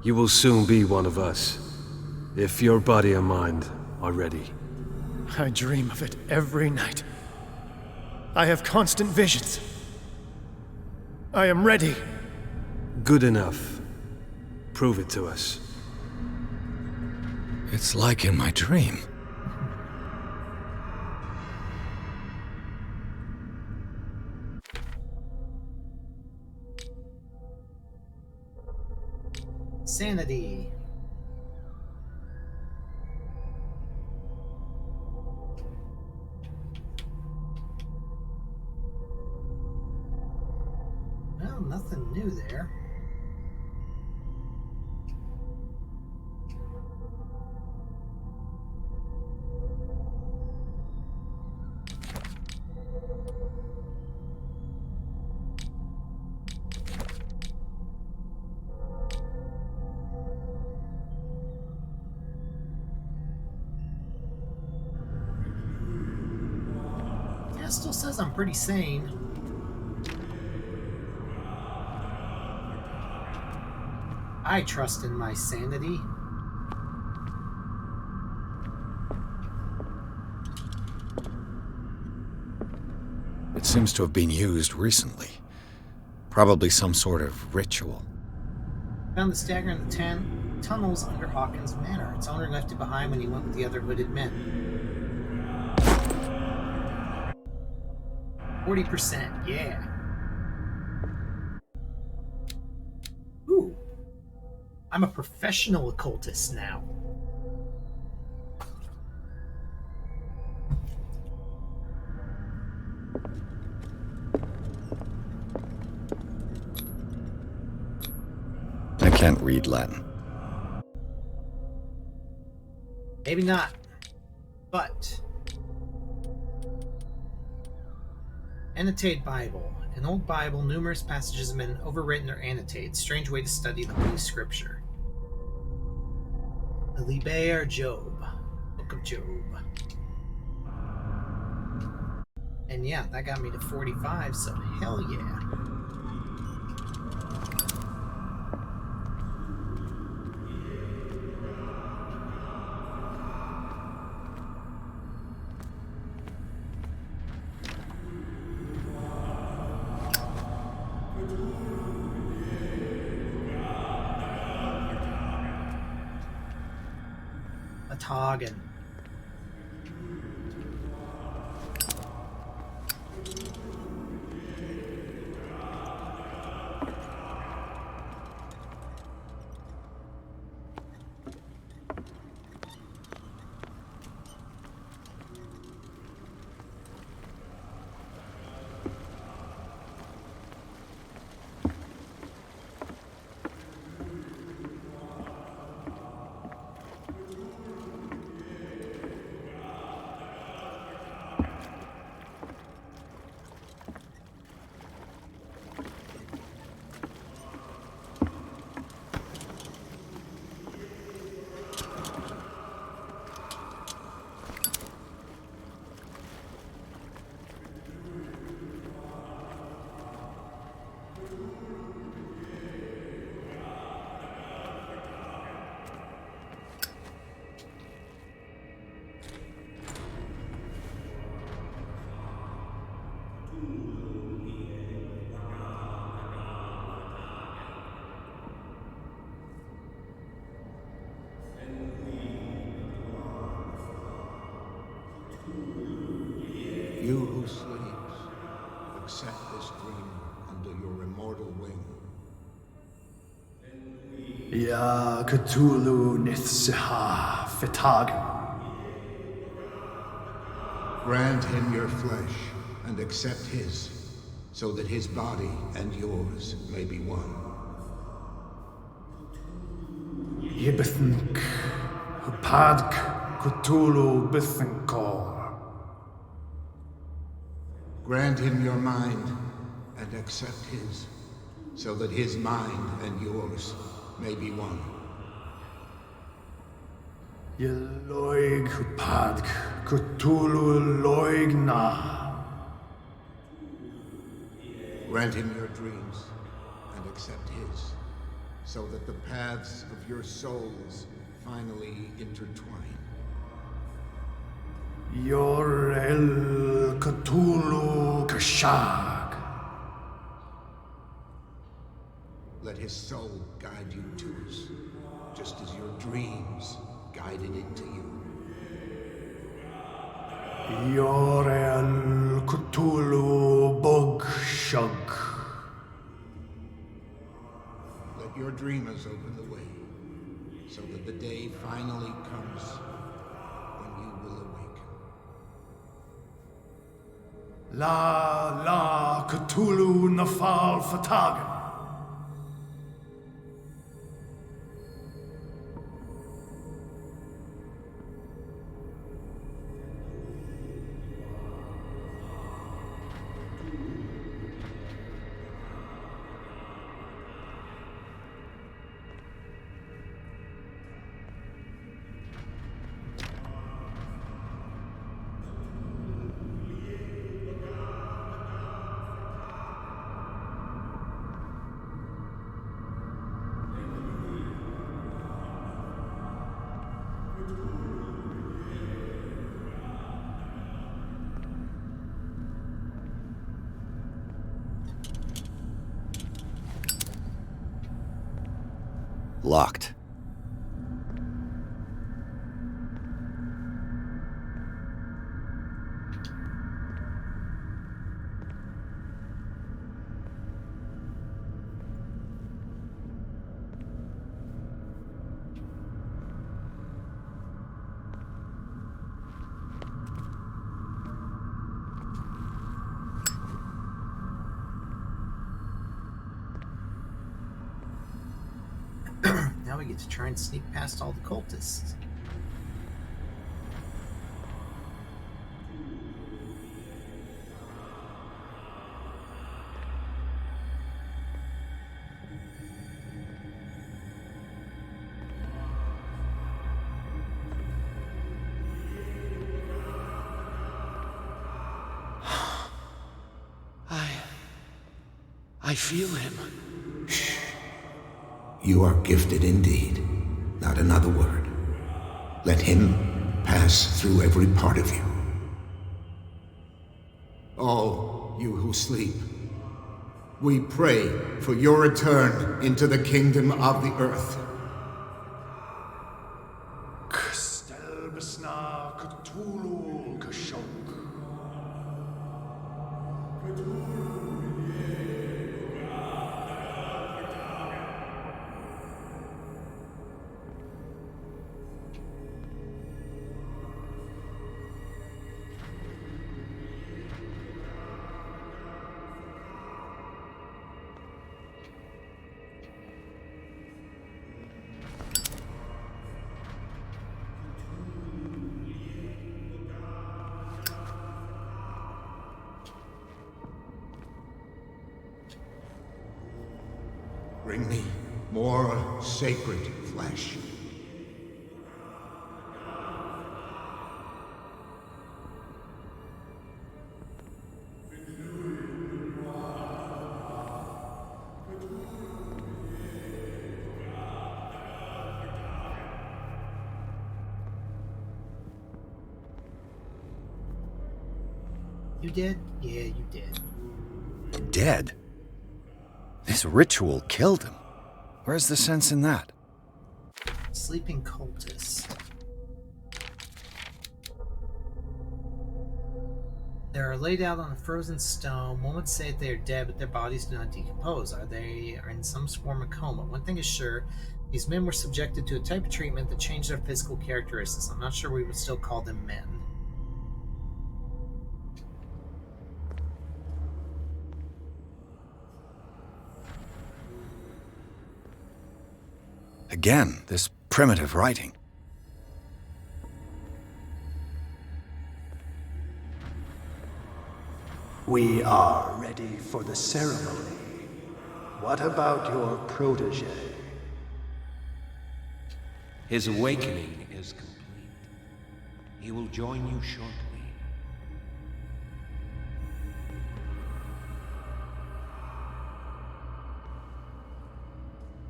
You will soon be one of us, if your body and mind are ready. I dream of it every night. I have constant visions. I am ready. Good enough. Prove it to us. It's like in my dream. Sanity. Well, nothing new there. Yeah, it still says I'm pretty sane. I trust in my sanity. It seems to have been used recently. Probably some sort of ritual. Found the stagger in the tunnels under Hawkins Manor. Its owner left it behind when he went with the other hooded men. 40%, yeah. Ooh. I'm a professional occultist now. I can't read Latin. Maybe not. But Annotated Bible. An old Bible, numerous passages have been overwritten or annotated. Strange way to study the Holy Scripture. The Liber Job. Book of Job. And yeah, that got me to 45, so hell yeah. A Toggin. You who sleeps, accept this dream under your immortal wing. Ya Cthulhu Nithsiha Fitag. Grant him your flesh and accept his, so that his body and yours may be one. Yibithink Hupadk Cthulhu Bithinkor. Grant him your mind and accept his, so that his mind and yours may be one. Yeloig Padk Cthulhu Loigna. Grant him your dreams and accept his, so that the paths of your souls finally intertwine. Yor El Cthulhu Kashag. Let his soul guide you to us, just as your dreams guided it to you. Yor El Cthulhu Bugshug. Let your dreamers open the way, so that the day finally comes when you will awaken. La Cthulhu Nafal Fatagan. Locked. Now we get to try and sneak past all the cultists. I feel him. You are gifted indeed. Not another word. Let him pass through every part of you. All you who sleep, we pray for your return into the kingdom of the earth. Kstelbsna Cthulhu Kashok. Bring me more sacred flesh. You did? Yeah, you did. Dead? This ritual killed him. Where's the sense in that? Sleeping cultist. They are laid out on a frozen stone. One would say that they are dead, but their bodies do not decompose. They are in some form of coma. One thing is sure, these men were subjected to a type of treatment that changed their physical characteristics. I'm not sure we would still call them men. Again, this primitive writing. We are ready for the ceremony. What about your protege? His awakening is complete. He will join you shortly.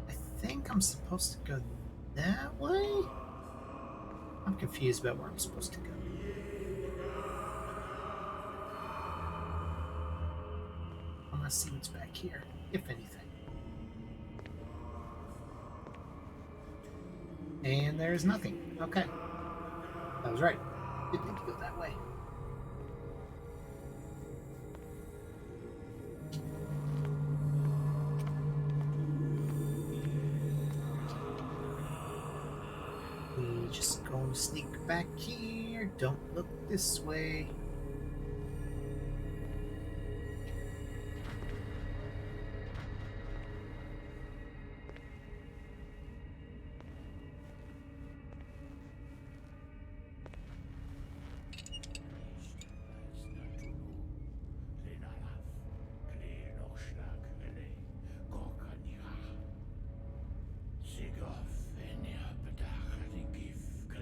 I think I'm supposed to go that way? I'm confused about where I'm supposed to go. I want to see what's back here, if anything. And there's nothing. Okay. I was right. Didn't need to go that way. We just gonna sneak back here. Don't look this way.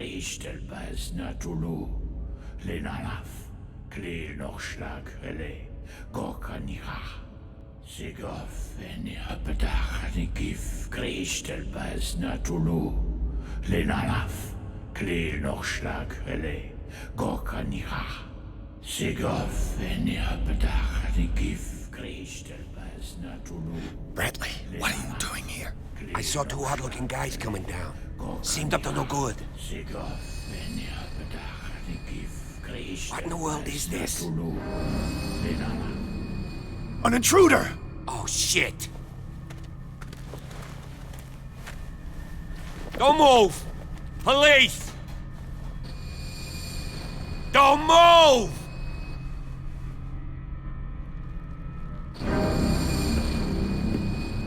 Ishtelbaz Natulu, Lenalaf, Klil Nochschlag Rele, Gorkanira, Sigof, Eniapetach, Nikif, Krishtelbaz Natulu, Lenalaf, Klil Nochschlag Rele, Gorkanira, Sigof, Eniapetach, Nikif, Krishtelbaz Natulu. Bradley, what are you doing here? I saw two odd-looking guys coming down. Seemed up to no good. What in the world is this? An intruder! Oh, shit! Don't move! Police! Don't move!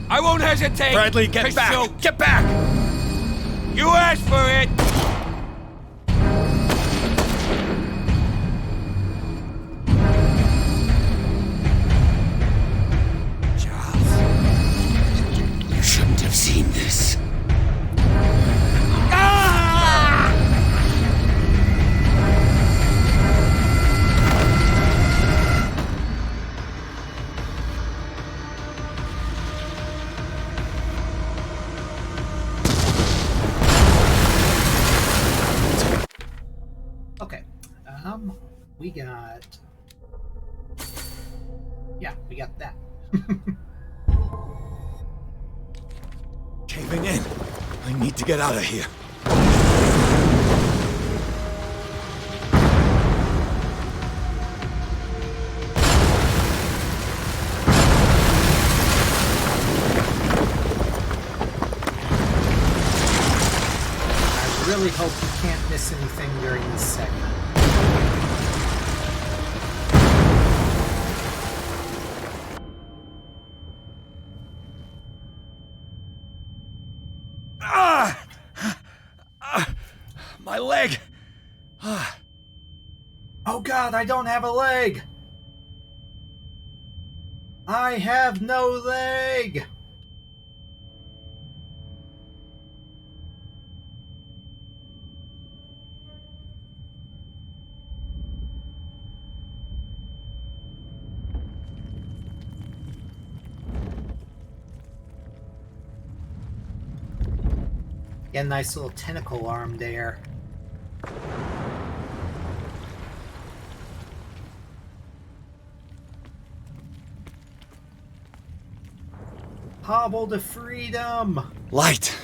I won't hesitate! Bradley, get back! Shoot. Get back! You asked for it! Charles, you shouldn't have seen this. We got... Yeah, we got that. Caving in. I need to get out of here. I really hope you can't miss anything during this segment. My leg! Oh God, I don't have a leg! I have no leg! Get a nice little tentacle arm there. Hobble to freedom! Light!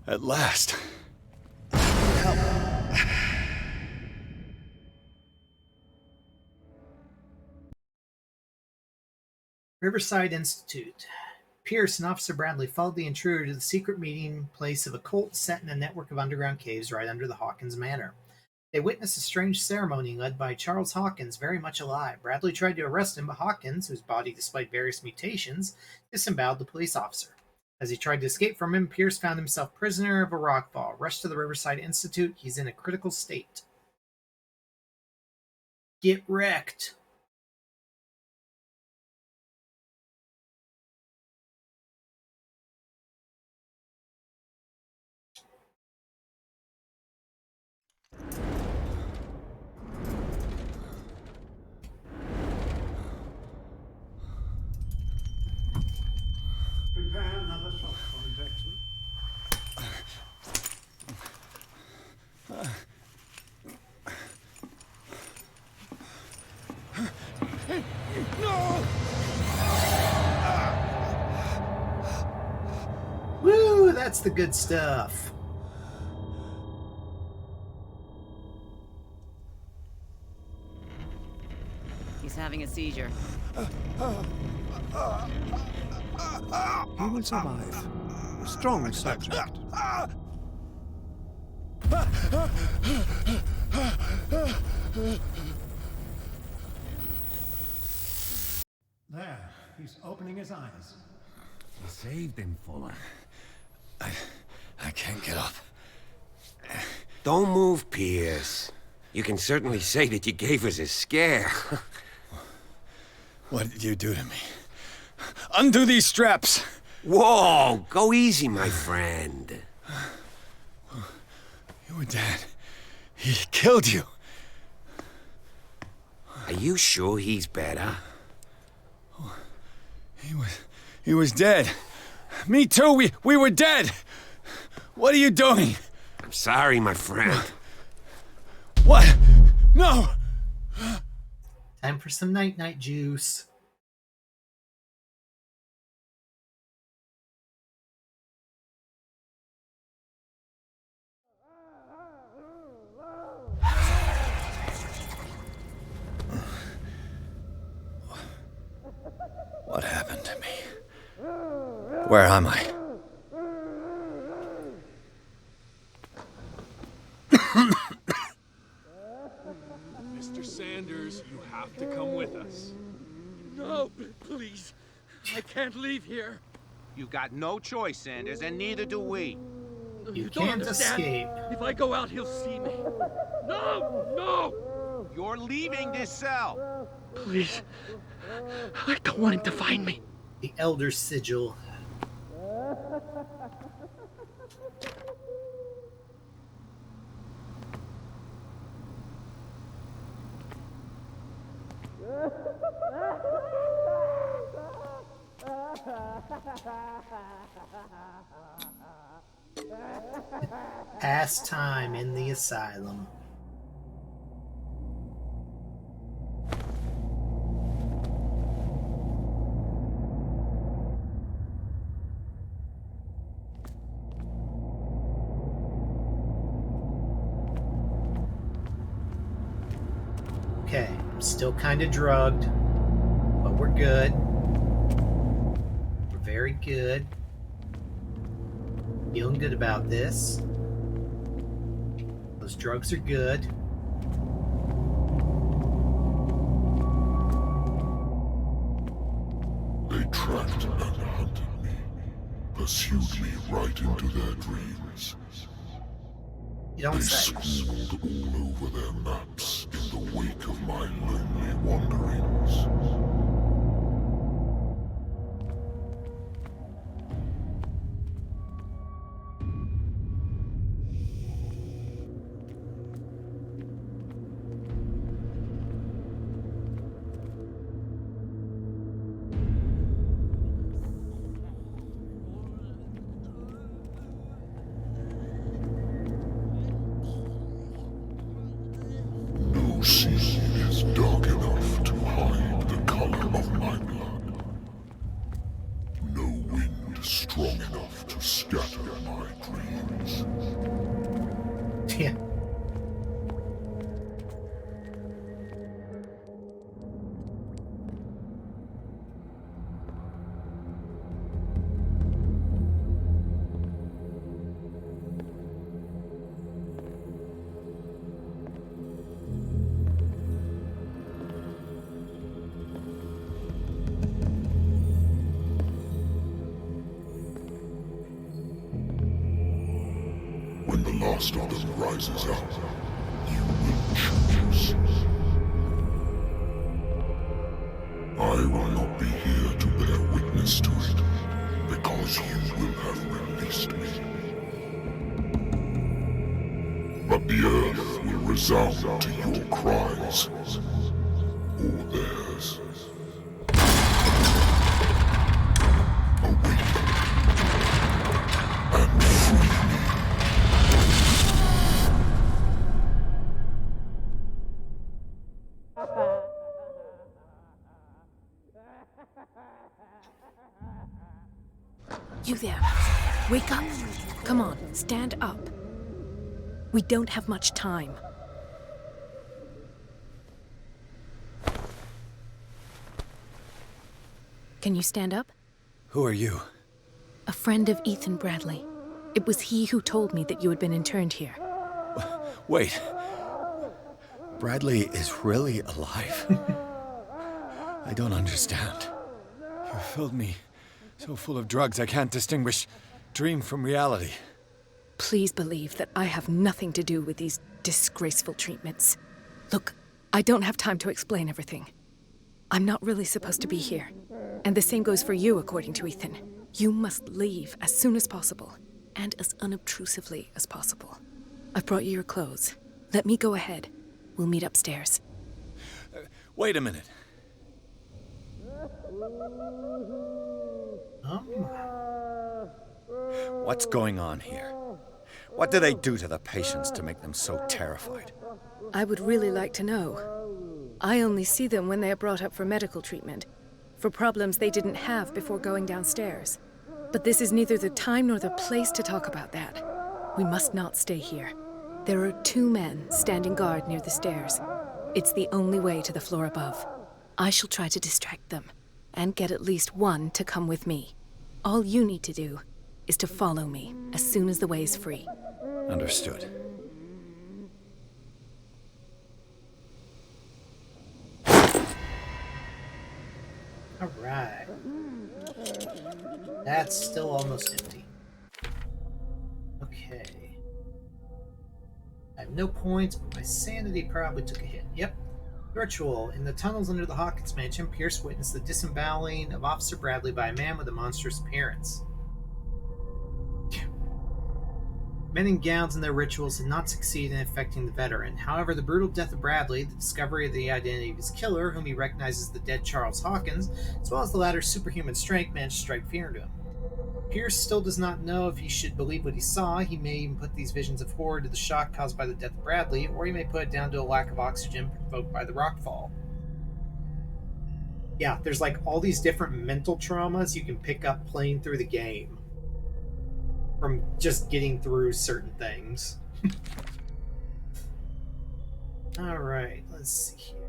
At last. Riverside Institute. Pierce and Officer Bradley followed the intruder to the secret meeting place of a cult set in a network of underground caves right under the Hawkins Manor. They witnessed a strange ceremony led by Charles Hawkins, very much alive. Bradley tried to arrest him, but Hawkins, whose body displayed various mutations, disemboweled the police officer. As he tried to escape from him, Pierce found himself prisoner of a rockfall. Rushed to the Riverside Institute. He's in a critical state. Get wrecked. That's the good stuff. He's having a seizure. He will survive. A strong subject. There, he's opening his eyes. You saved him, Fuller. I can't get up. Don't move, Pierce. You can certainly say that you gave us a scare. What did you do to me? Undo these straps! Whoa! Go easy, my friend. You were dead. He killed you. Are you sure he's better? He was dead. Me too. We were dead. What are you doing? I'm sorry, my friend. What? No! Time for some night-night juice. What happened to me? Where am I? Mr. Sanders, you have to come with us. No, please. I can't leave here. You got no choice, Sanders, and neither do we. You don't can't understand. escape. If I go out, he'll see me. No! No! You're leaving this cell. Please. I don't want him to find me. The Elder Sigil. Pastime in the asylum. Okay, I'm still kind of drugged, but we're good. We're very good. Feeling good about this. Those drugs are good. They tracked and hunted me, pursued me right into their dreams. You don't they say. scrawled all over their maps in the wake of my lonely wanderings. No sea is dark enough to hide the color of my blood. No wind strong enough to scatter my dreams. Yeah. When the last of them rises up, you will choose. I will not be here to bear witness to it, because you will have released me. But the earth will resound to your cries, or theirs. Awake and free me. You there. Wake up! Come on, stand up. We don't have much time. Can you stand up? Who are you? A friend of Ethan Bradley. It was he who told me that you had been interned here. Wait. Bradley is really alive? I don't understand. You filled me so full of drugs I can't distinguish dream from reality. Please believe that I have nothing to do with these disgraceful treatments. Look, I don't have time to explain everything. I'm not really supposed to be here. And the same goes for you, according to Ethan. You must leave as soon as possible, and as unobtrusively as possible. I've brought you your clothes. Let me go ahead. We'll meet upstairs. Wait a minute. What's going on here? What do they do to the patients to make them so terrified? I would really like to know. I only see them when they are brought up for medical treatment, for problems they didn't have before going downstairs. But this is neither the time nor the place to talk about that. We must not stay here. There are 2 men standing guard near the stairs. It's the only way to the floor above. I shall try to distract them, and get at least one to come with me. All you need to do is to follow me as soon as the way is free. Understood. All right. That's still almost empty. Okay. I have no points, but my sanity probably took a hit. Yep. Ritual. In the tunnels under the Hawkins Mansion, Pierce witnessed the disemboweling of Officer Bradley by a man with a monstrous appearance. Men in gowns and their rituals had not succeeded in affecting the veteran. However, the brutal death of Bradley, the discovery of the identity of his killer, whom he recognizes as the dead Charles Hawkins, as well as the latter's superhuman strength, managed to strike fear into him. Pierce still does not know if he should believe what he saw. He may even put these visions of horror to the shock caused by the death of Bradley, or he may put it down to a lack of oxygen provoked by the rockfall. Yeah, there's like all these different mental traumas you can pick up playing through the game. From just getting through certain things. Alright, let's see here.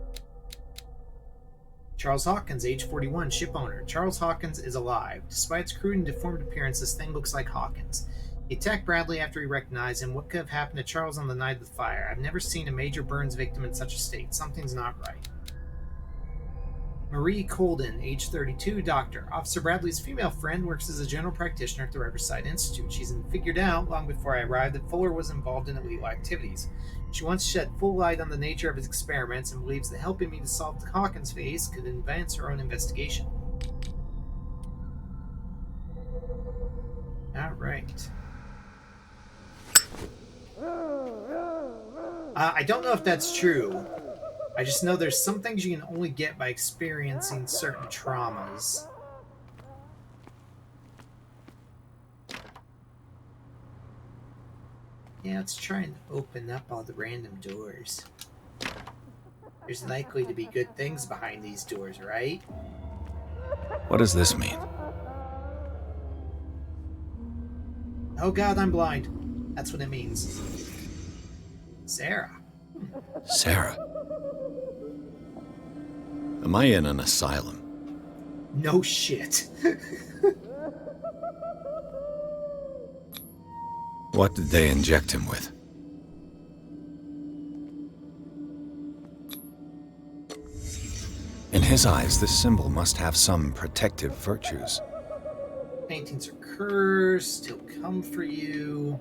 Charles Hawkins, age 41, ship owner. Charles Hawkins is alive. Despite its crude and deformed appearance, this thing looks like Hawkins. He attacked Bradley after he recognized him. What could have happened to Charles on the night of the fire? I've never seen a major burns victim in such a state. Something's not right. Marie Colden, age 32, doctor. Officer Bradley's female friend works as a general practitioner at the Riverside Institute. She's been figured out long before I arrived that Fuller was involved in illegal activities. She wants to shed full light on the nature of his experiments and believes that helping me to solve the Hawkins case could advance her own investigation. Alright. I don't know if that's true. I just know there's some things you can only get by experiencing certain traumas. Yeah, let's try and open up all the random doors. There's likely to be good things behind these doors, right? What does this mean? Oh god, I'm blind. That's what it means. Sarah. Sarah? Am I in an asylum? No shit. What did they inject him with? In his eyes, this symbol must have some protective virtues. Paintings are cursed. He'll come for you.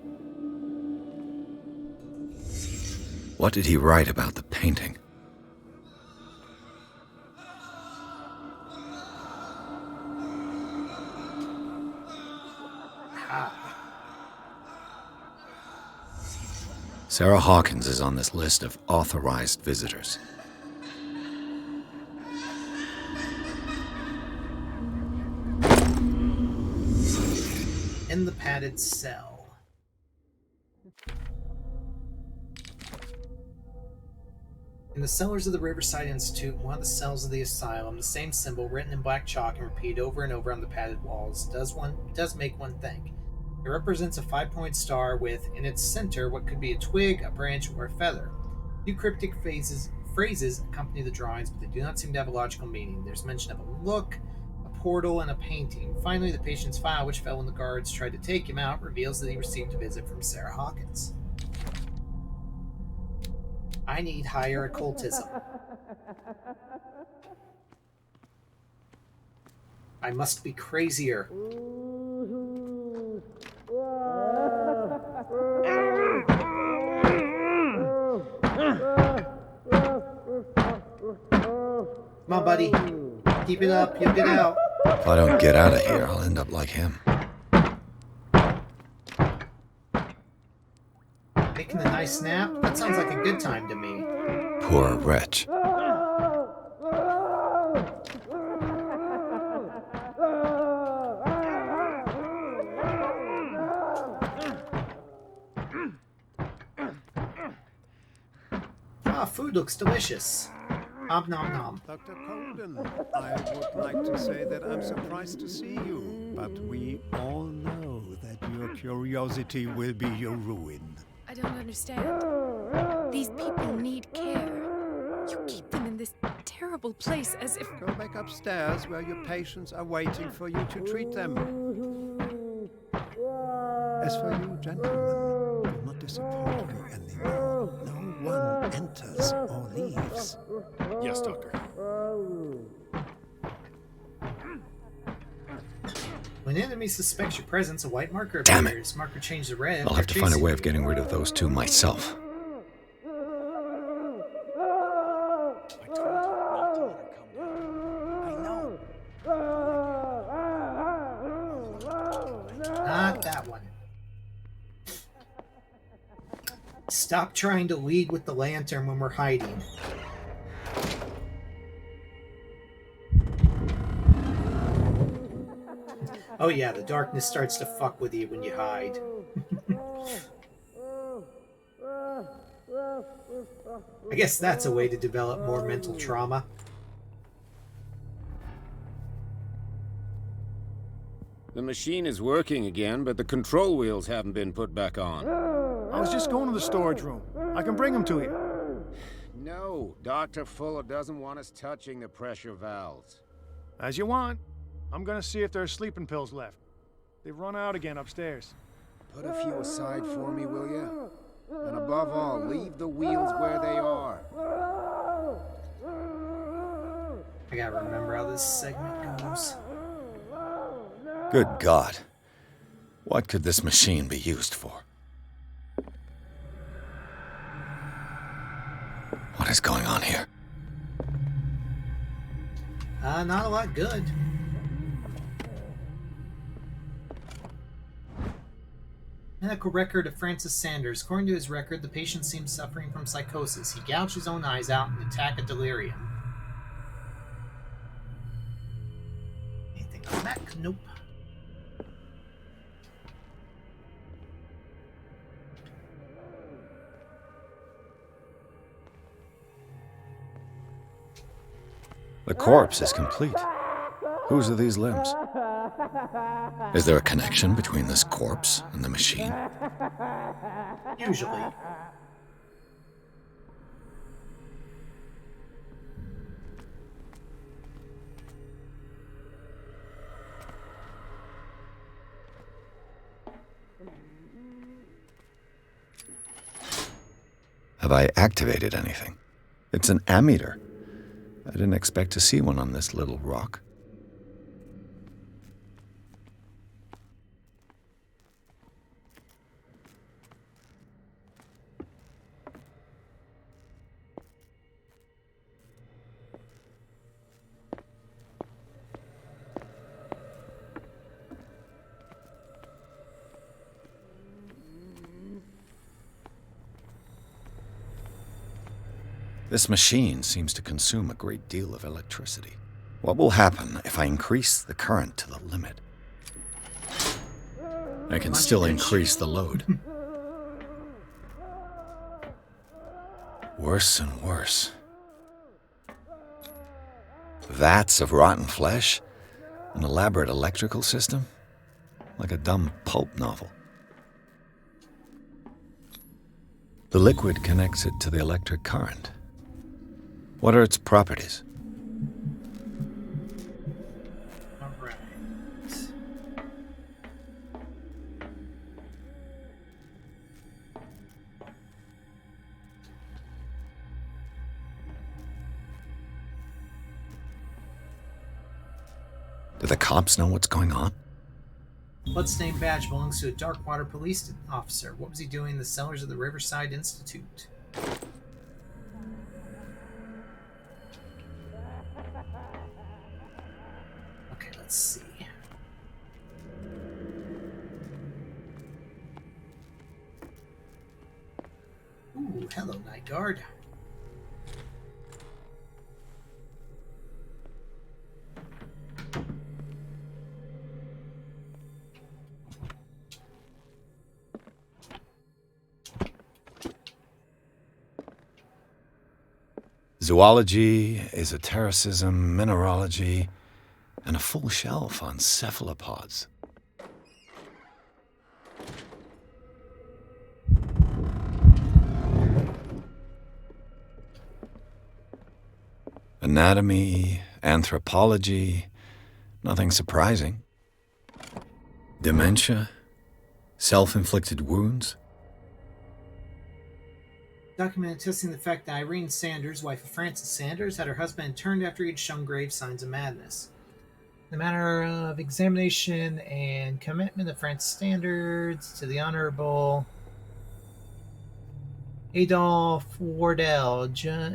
What did he write about the painting? Sarah Hawkins is on this list of authorized visitors. In the padded cell. In the cellars of the Riverside Institute, one of the cells of the asylum, the same symbol written in black chalk and repeated over and over on the padded walls does make one think. It represents a 5-point star with, in its center, what could be a twig, a branch, or a feather. Few cryptic phrases accompany the drawings, but they do not seem to have a logical meaning. There's mention of a look, a portal, and a painting. Finally, the patient's file, which fell when the guards tried to take him out, reveals that he received a visit from Sarah Hawkins. I need higher occultism. I must be crazier. Come on, buddy. Keep it up. You'll get out. If I don't get out of here, I'll end up like him. Making a nice nap? That sounds like a good time to me. Poor wretch. Food looks delicious. Nom nom nom. Dr. Colden, I would like to say that I'm surprised to see you, but we all know that your curiosity will be your ruin. I don't understand. These people need care. You keep them in this terrible place as if... Go back upstairs where your patients are waiting for you to treat them. As for you, gentlemen, do not disappoint me anymore. No one enters or leaves. Yes, Doctor. When enemy suspects your presence, a white marker Damn it. appears. Marker changes to red. I'll have to find a way of getting rid of those two myself. Not that one. Stop trying to lead with the lantern when we're hiding. Oh yeah, the darkness starts to fuck with you when you hide. I guess that's a way to develop more mental trauma. The machine is working again, but the control wheels haven't been put back on. I was just going to the storage room. I can bring them to you. No, Dr. Fuller doesn't want us touching the pressure valves. As you want. I'm gonna see if there are sleeping pills left. They've run out again upstairs. Put a few aside for me, will you? And above all, leave the wheels where they are. I gotta remember how this segment goes. Good God. What could this machine be used for? What is going on here? Not a lot good. Medical record of Francis Sanders. According to his record, the patient seems suffering from psychosis. He gouged his own eyes out in an attack of delirium. Anything on that? Nope. The corpse is complete. Whose are these limbs? Is there a connection between this corpse and the machine? Usually. Have I activated anything? It's an ammeter. I didn't expect to see one on this little rock. This machine seems to consume a great deal of electricity. What will happen if I increase the current to the limit? I can still increase the load. Worse and worse. Vats of rotten flesh? An elaborate electrical system? like a dumb pulp novel. The liquid connects it to the electric current. What are its properties? All right. Do the cops know what's going on? Bloodstained badge belongs to a Darkwater police officer. What was he doing in the cellars of the Riverside Institute? Okay, let's see. Ooh, hello, Night Guard. Zoology, esotericism, mineralogy, and a full shelf on cephalopods. Anatomy, anthropology, nothing surprising. Dementia, self-inflicted wounds. Documented testing the fact that Irene Sanders, wife of Francis Sanders, had her husband interned after he had shown grave signs of madness. The matter of examination and commitment of Francis Sanders to the Honorable Adolph Wardell,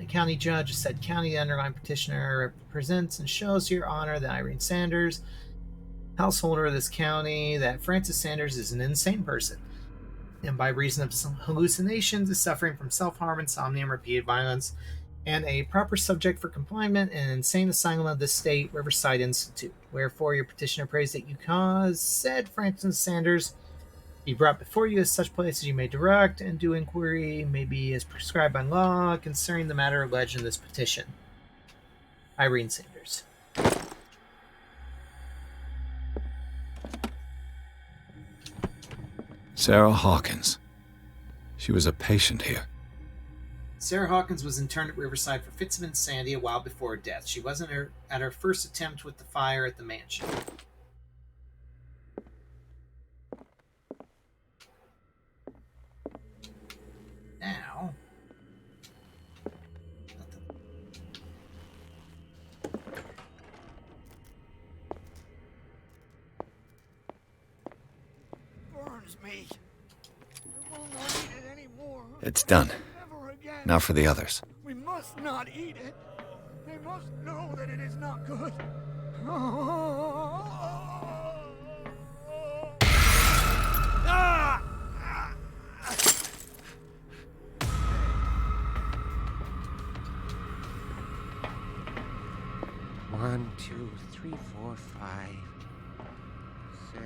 County Judge, said County, the underlying petitioner represents and shows to your honor that Irene Sanders, householder of this county, that Francis Sanders is an insane person, and by reason of some hallucinations is suffering from self-harm, insomnia, and repeated violence, and a proper subject for confinement in an insane asylum of the state, Riverside Institute. Wherefore your petitioner prays that you cause said Francis Sanders be brought before you as such place as you may direct, and due inquiry may be as prescribed by law concerning the matter alleged in this petition. Irene Sanders. Sarah Hawkins. She was a patient here. Sarah Hawkins was interned at Riverside for fits of insanity a while before her death. She wasn't at her first attempt with the fire at the mansion. Now, Burns me. I will not eat it anymore. It's done. Never again. Now for the others. We must not eat it. They must know that it is not good. Ah! 1, 2, 3, 4, 5, 6.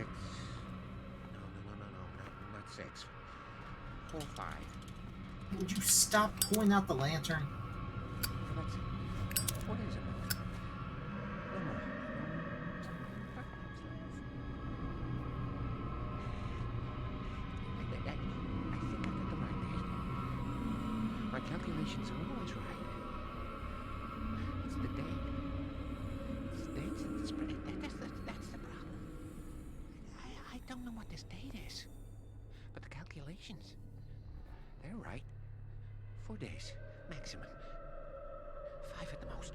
No, not 6. 4, 5. would you stop pulling out the lantern? What is it? I think I got the right date. My calculations are always right. It's the date. It's the date since the spring. That's the problem. I don't know what this date is. But the calculations, they're right. 4 days, maximum. 5 at the most.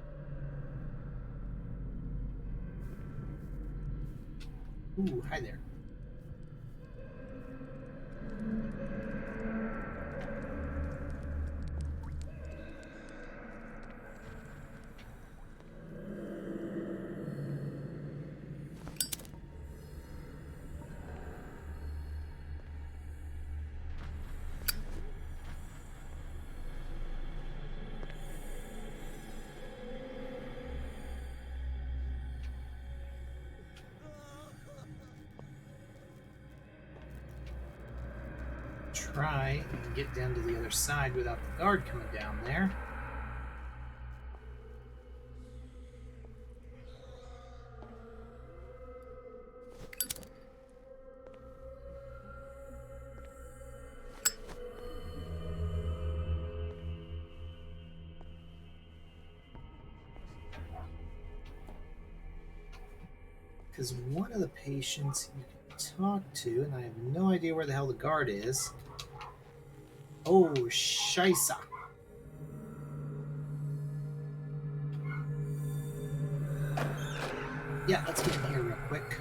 Ooh, hi there. Try and get down to the other side without the guard coming down there. Because one of the patients you can talk to, and I have no idea where the hell the guard is. Oh, Scheisse. Yeah, let's get in here real quick.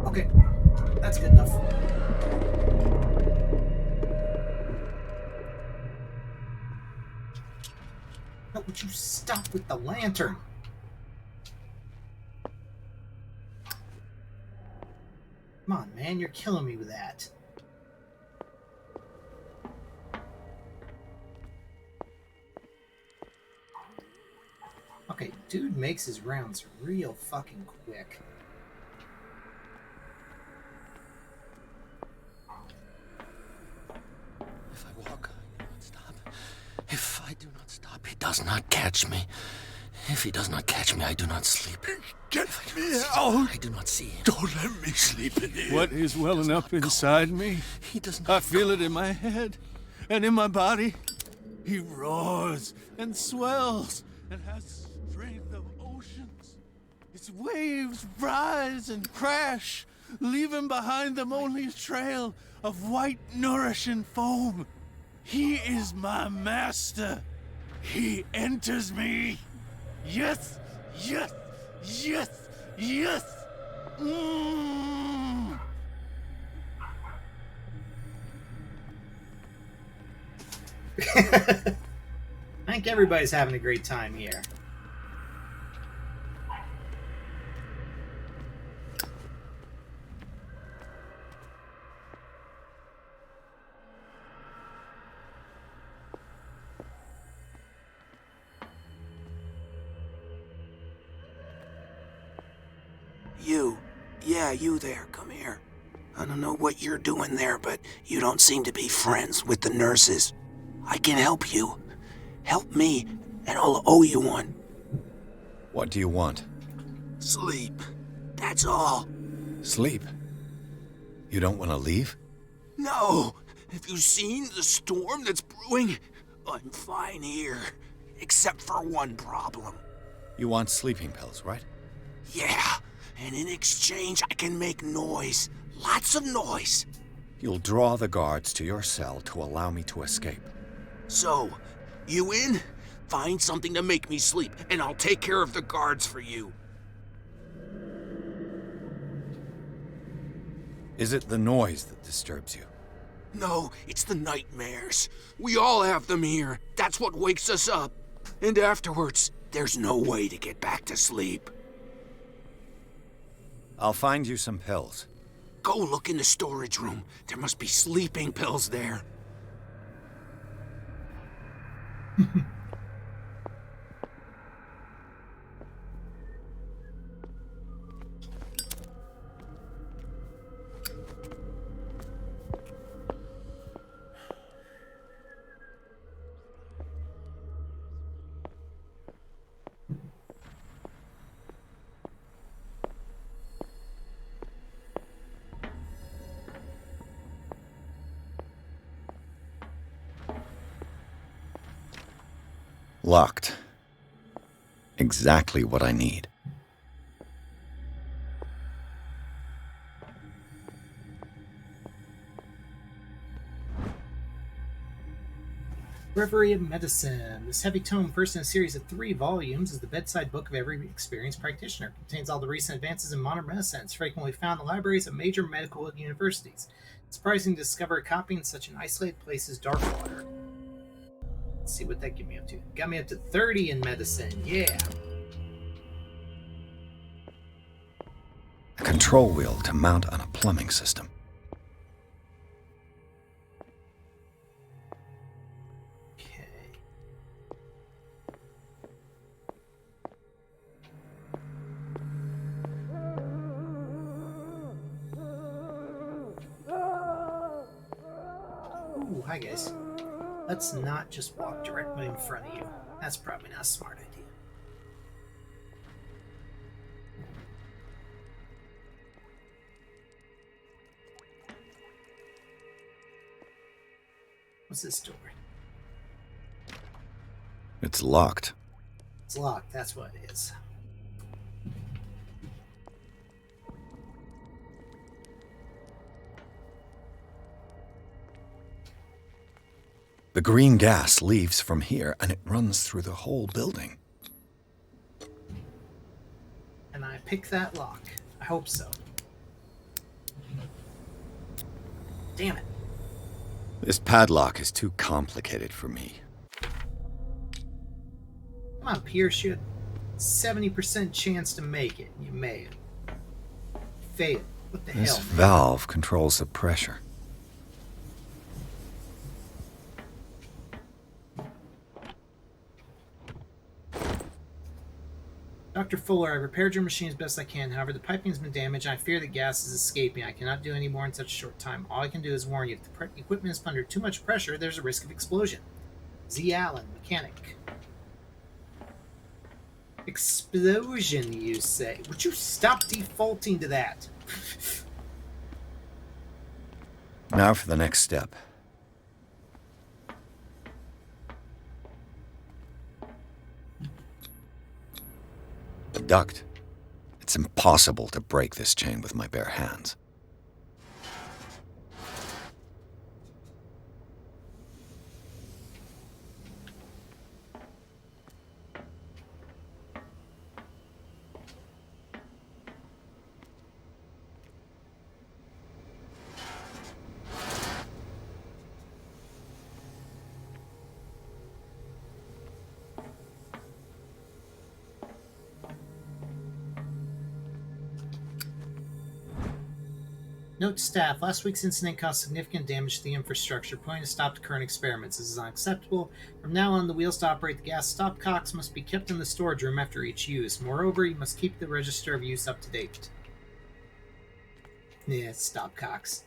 Okay, that's good enough. No, would you stop with the lantern? Come on, man, you're killing me with that. Okay, dude makes his rounds real fucking quick. If I walk, I do not stop. If I do not stop, he does not catch me. If he does not catch me, I do not sleep. Get me out! I do not see him. Don't let me sleep in here. What is welling up inside me? He does not I feel it in my head and in my body. He roars and swells and has strength of oceans. Its waves rise and crash, leaving behind them only a trail of white, nourishing foam. He is my master. He enters me. Yes, yes, yes, yes. I think everybody's having a great time here. You there, come here. I don't know what you're doing there, but you don't seem to be friends with the nurses. I can help you. Help me, and I'll owe you one. What do you want? Sleep. That's all. Sleep? You don't want to leave? No. Have you seen the storm that's brewing? I'm fine here, except for one problem. You want sleeping pills, right? Yeah, and in exchange I can make noise. Lots of noise. You'll draw the guards to your cell to allow me to escape. So, you in? Find something to make me sleep, and I'll take care of the guards for you. Is it the noise that disturbs you? No, it's the nightmares. We all have them here. That's what wakes us up. And afterwards, there's no way to get back to sleep. I'll find you some pills. Go look in the storage room. There must be sleeping pills there. Locked. Exactly what I need. Reverie of Medicine. This heavy tome, first in a series of 3 volumes, is the bedside book of every experienced practitioner. It contains all the recent advances in modern medicine. It's frequently found in the libraries of major medical universities. It's surprising to discover a copy in such an isolated place as Darkwater. Let's see what that got me up to. Got me up to 30 in medicine. Yeah. A control wheel to mount on a plumbing system. Ooh, hi guys. Let's not just walk directly in front of you. That's probably not a smart idea. What's this door? It's locked. It's locked, that's what it is. The green gas leaves from here, and it runs through the whole building. And I pick that lock. I hope so. Damn it. This padlock is too complicated for me. Come on, Pierce, you had 70% chance to make it. You may have failed. What the This hell? valve controls the pressure. Dr. Fuller, I repaired your machine as best I can. However, the piping has been damaged, and I fear the gas is escaping. I cannot do any more in such a short time. All I can do is warn you. If the equipment is under too much pressure, there's a risk of explosion. Z. Allen, mechanic. Explosion, you say? Would you stop defaulting to that? Now for the next step. The duct. It's impossible to break this chain with my bare hands. Note to staff, last week's incident caused significant damage to the infrastructure, putting a stop to current experiments. This is unacceptable. From now on, the wheels to operate the gas stopcocks must be kept in the storage room after each use. Moreover, you must keep the register of use up to date. Yeah, stopcocks.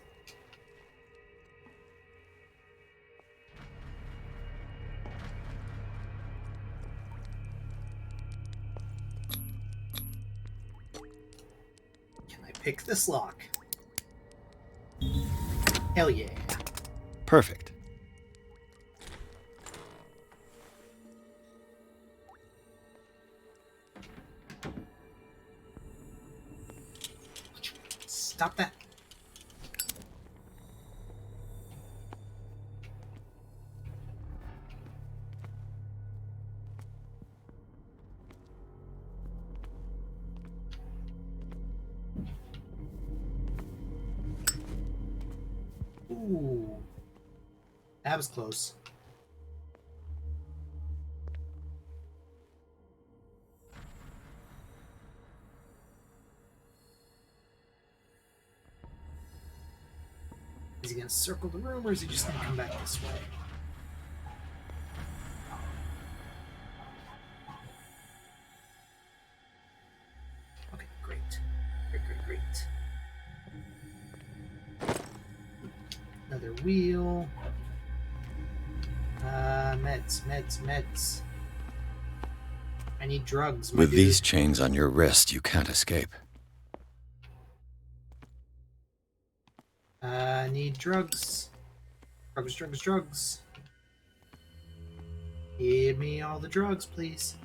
Can I pick this lock? Hell yeah. Perfect. Stop that. Ooh. That was close. Is he going to circle the room, or is he just going to come back this way? Okay, great. Great. Another wheel. Meds. I need drugs. With these chains on your wrist, you can't escape. I need drugs. Drugs. Give me all the drugs, please.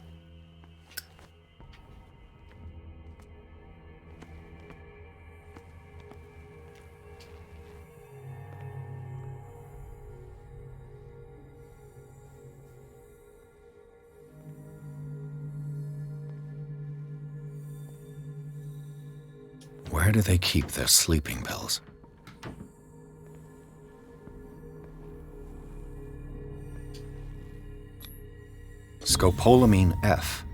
Where do they keep their sleeping pills? Scopolamine F.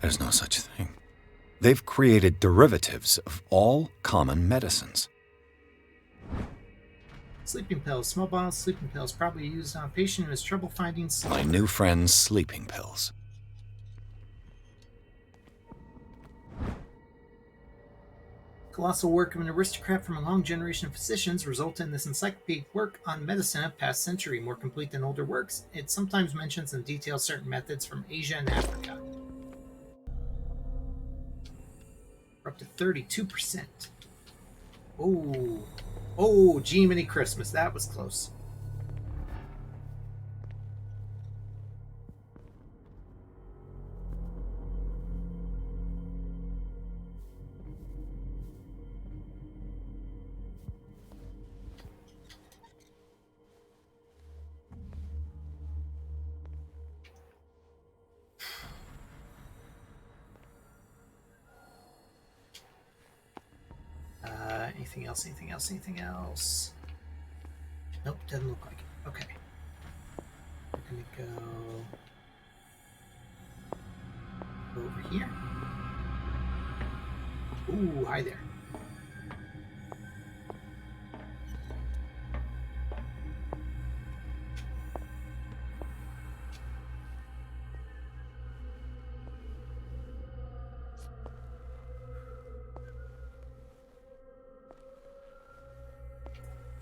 There's no such thing. They've created derivatives of all common medicines. Sleeping pills. Small bottles of sleeping pills, probably used on a patient who has trouble finding sleep. My new friend's sleeping pills. Colossal work of an aristocrat from a long generation of physicians resulted in this encyclopedic work on medicine of past century, more complete than older works. It sometimes mentions and details certain methods from Asia and Africa. We're up to 32%. Oh, Jiminy Christmas, that was close. Anything else? Anything else? Anything else? Nope, doesn't look like it. Okay. We're gonna go over here. Ooh, hi there.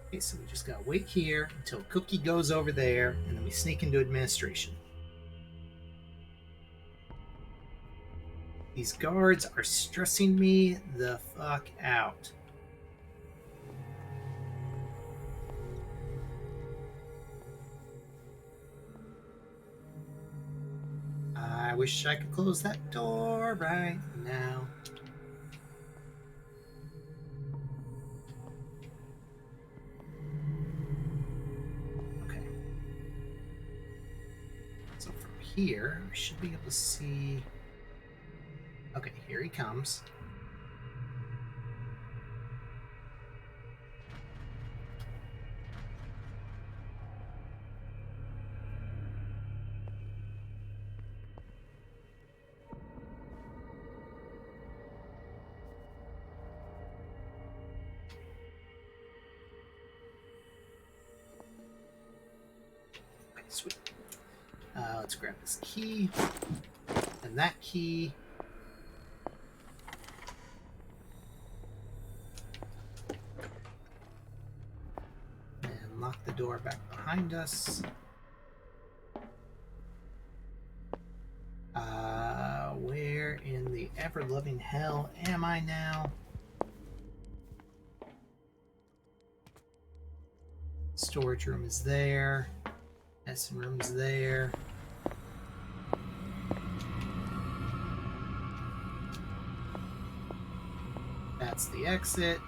Okay, so we just gotta wait here until Cookie goes over there, and then we sneak into administration. These guards are stressing me the fuck out. I wish I could close that door right now. Okay. So from here, we should be able to see... Okay, here he comes. Okay, sweet. Let's grab this key and that key. And lock the door back behind us. Where in the ever-loving hell am I now? Storage room is there. Medicine room's there. That's the exit.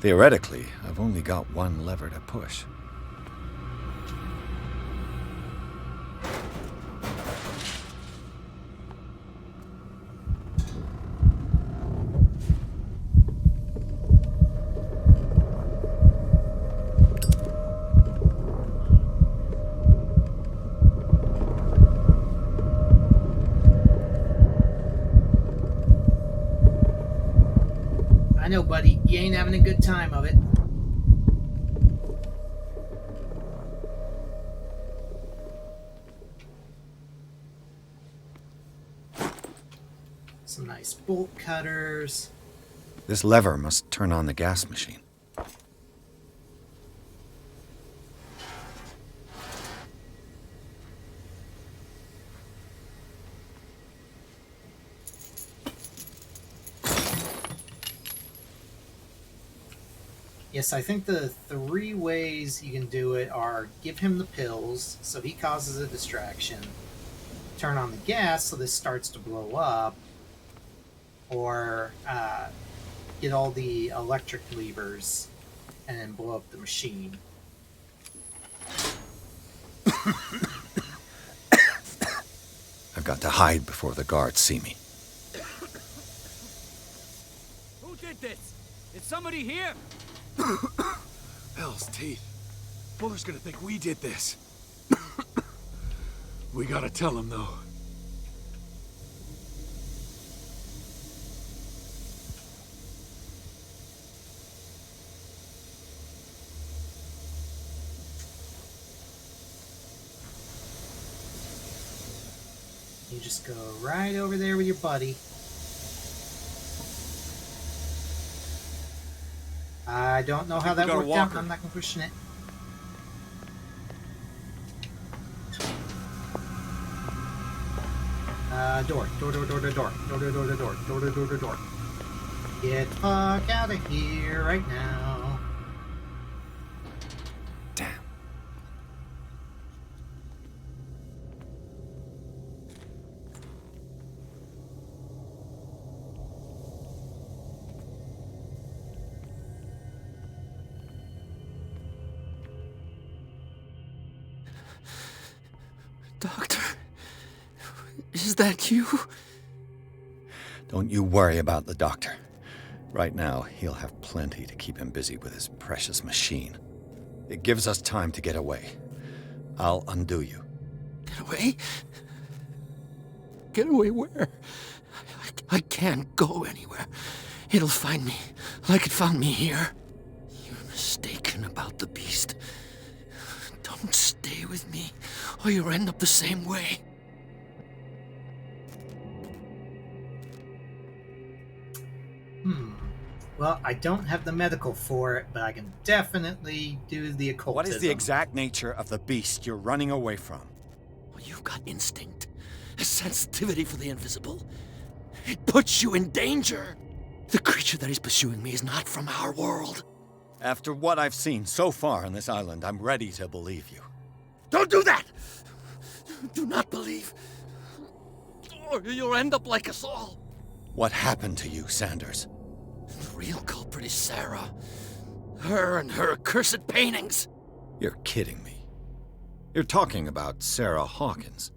Theoretically, I've only got one lever to push. I know, buddy. You ain't having a good time of it. Some nice bolt cutters. This lever must turn on the gas machine. Yes, I think the 3 ways you can do it are give him the pills so he causes a distraction, turn on the gas so this starts to blow up, or get all the electric levers and then blow up the machine. I've got to hide before the guards see me. Who did this? Is somebody here? Hell's teeth. Buller's gonna think we did this. We gotta tell him, though. You just go right over there with your buddy. I don't know how that worked out. I'm not going to question it. Door. Get the fuck out of here right now. Damn. Is that you? Don't you worry about the doctor. Right now, he'll have plenty to keep him busy with his precious machine. It gives us time to get away. I'll undo you. Get away? Get away where? I can't go anywhere. It'll find me, like it found me here. You're mistaken about the beast. Don't stay with me, or you'll end up the same way. Well, I don't have the medical for it, but I can definitely do the occultism. What is the exact nature of the beast you're running away from? Well, you've got instinct, a sensitivity for the invisible. It puts you in danger. The creature that is pursuing me is not from our world. After what I've seen so far on this island, I'm ready to believe you. Don't do that! Do not believe, or you'll end up like us all. What happened to you, Sanders? The real culprit is Sarah. Her and her accursed paintings. You're kidding me. You're talking about Sarah Hawkins.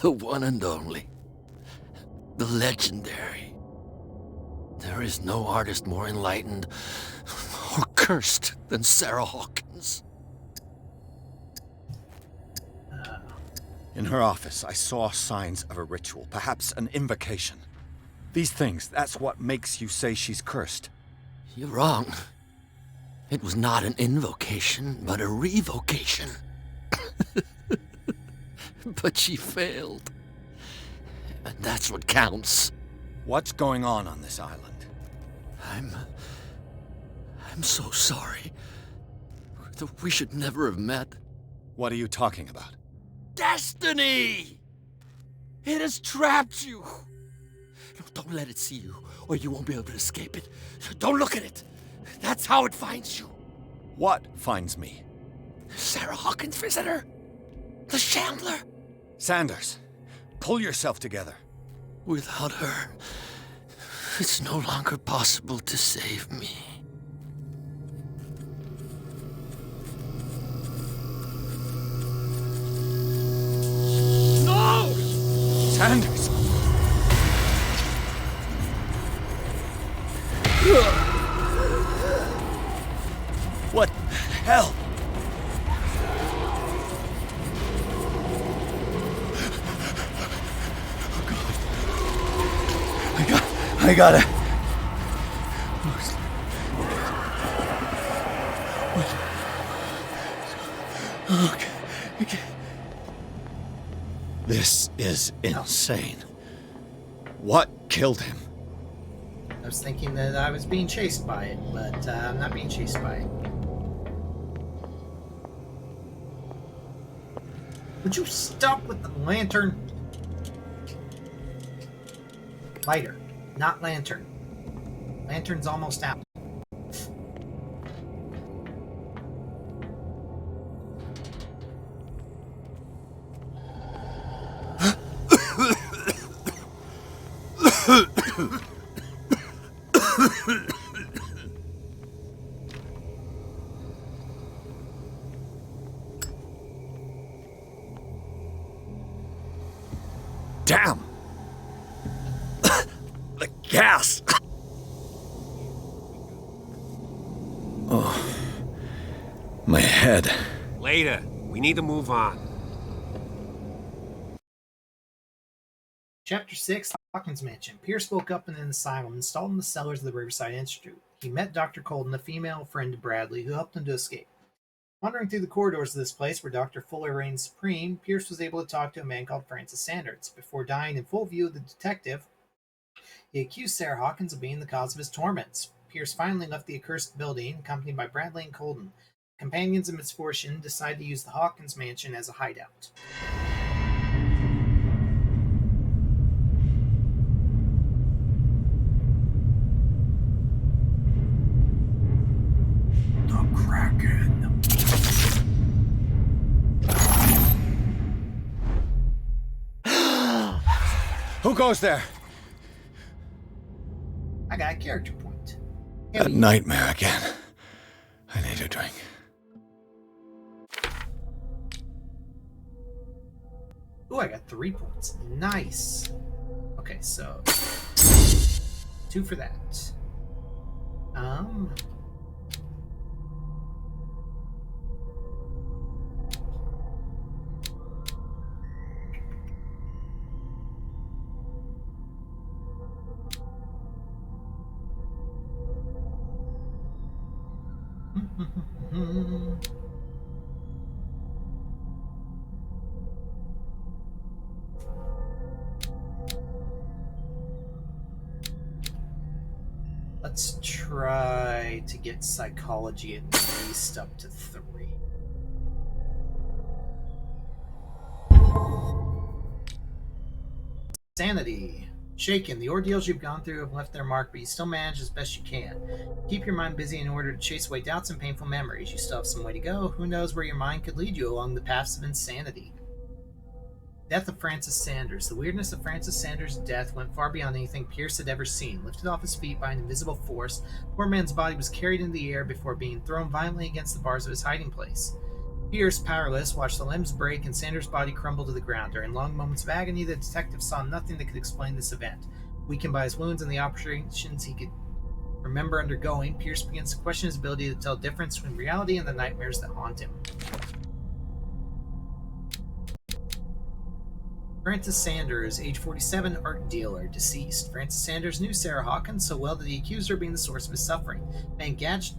The one and only. The legendary. There is no artist more enlightened or cursed than Sarah Hawkins. In her office, I saw signs of a ritual, perhaps an invocation. These things, that's what makes you say she's cursed. You're wrong. It was not an invocation, but a revocation. But she failed. And that's what counts. What's going on this island? I'm so sorry. We should never have met. What are you talking about? Destiny! It has trapped you. No, don't let it see you, or you won't be able to escape it. Don't look at it. That's how it finds you. What finds me? Sarah Hawkins' visitor. The Shambler. Sanders, pull yourself together. Without her, it's no longer possible to save me. No! Sanders! What the hell? I gotta... Okay. This is insane. What killed him? I was thinking that I was being chased by it, but I'm not being chased by it. Would you stop with the lantern? Lighter, not lantern. Lantern's almost out. Damn! The gas! Oh, my head. Later. We need to move on. Chapter 6, Hawkins Mansion. Pierce woke up in an asylum installed in the cellars of the Riverside Institute. He met Dr. Colden, a female friend of Bradley, who helped him to escape. Wandering through the corridors of this place where Dr. Fuller reigned supreme, Pierce was able to talk to a man called Francis Sanders. Before dying in full view of the detective, he accused Sarah Hawkins of being the cause of his torments. Pierce finally left the accursed building, accompanied by Bradley and Colden. Companions of misfortune decided to use the Hawkins Mansion as a hideout. The Kraken. Who goes there? I got a character point. A nightmare again. I need a drink. Ooh, I got 3 points. Nice. Okay, so 2 for that. Let's try to get psychology at least up to 3. Sanity. Shaken. The ordeals you've gone through have left their mark, but you still manage as best you can. Keep your mind busy in order to chase away doubts and painful memories. You still have some way to go. Who knows where your mind could lead you along the paths of insanity. Death of Francis Sanders. The weirdness of Francis Sanders' death went far beyond anything Pierce had ever seen. Lifted off his feet by an invisible force, the poor man's body was carried into the air before being thrown violently against the bars of his hiding place. Pierce, powerless, watched the limbs break and Sanders' body crumble to the ground. During long moments of agony, the detective saw nothing that could explain this event. Weakened by his wounds and the operations he could remember undergoing, Pierce begins to question his ability to tell the difference between reality and the nightmares that haunt him. Francis Sanders, age 47, art dealer, deceased. Francis Sanders knew Sarah Hawkins so well that he accused her of being the source of his suffering. The man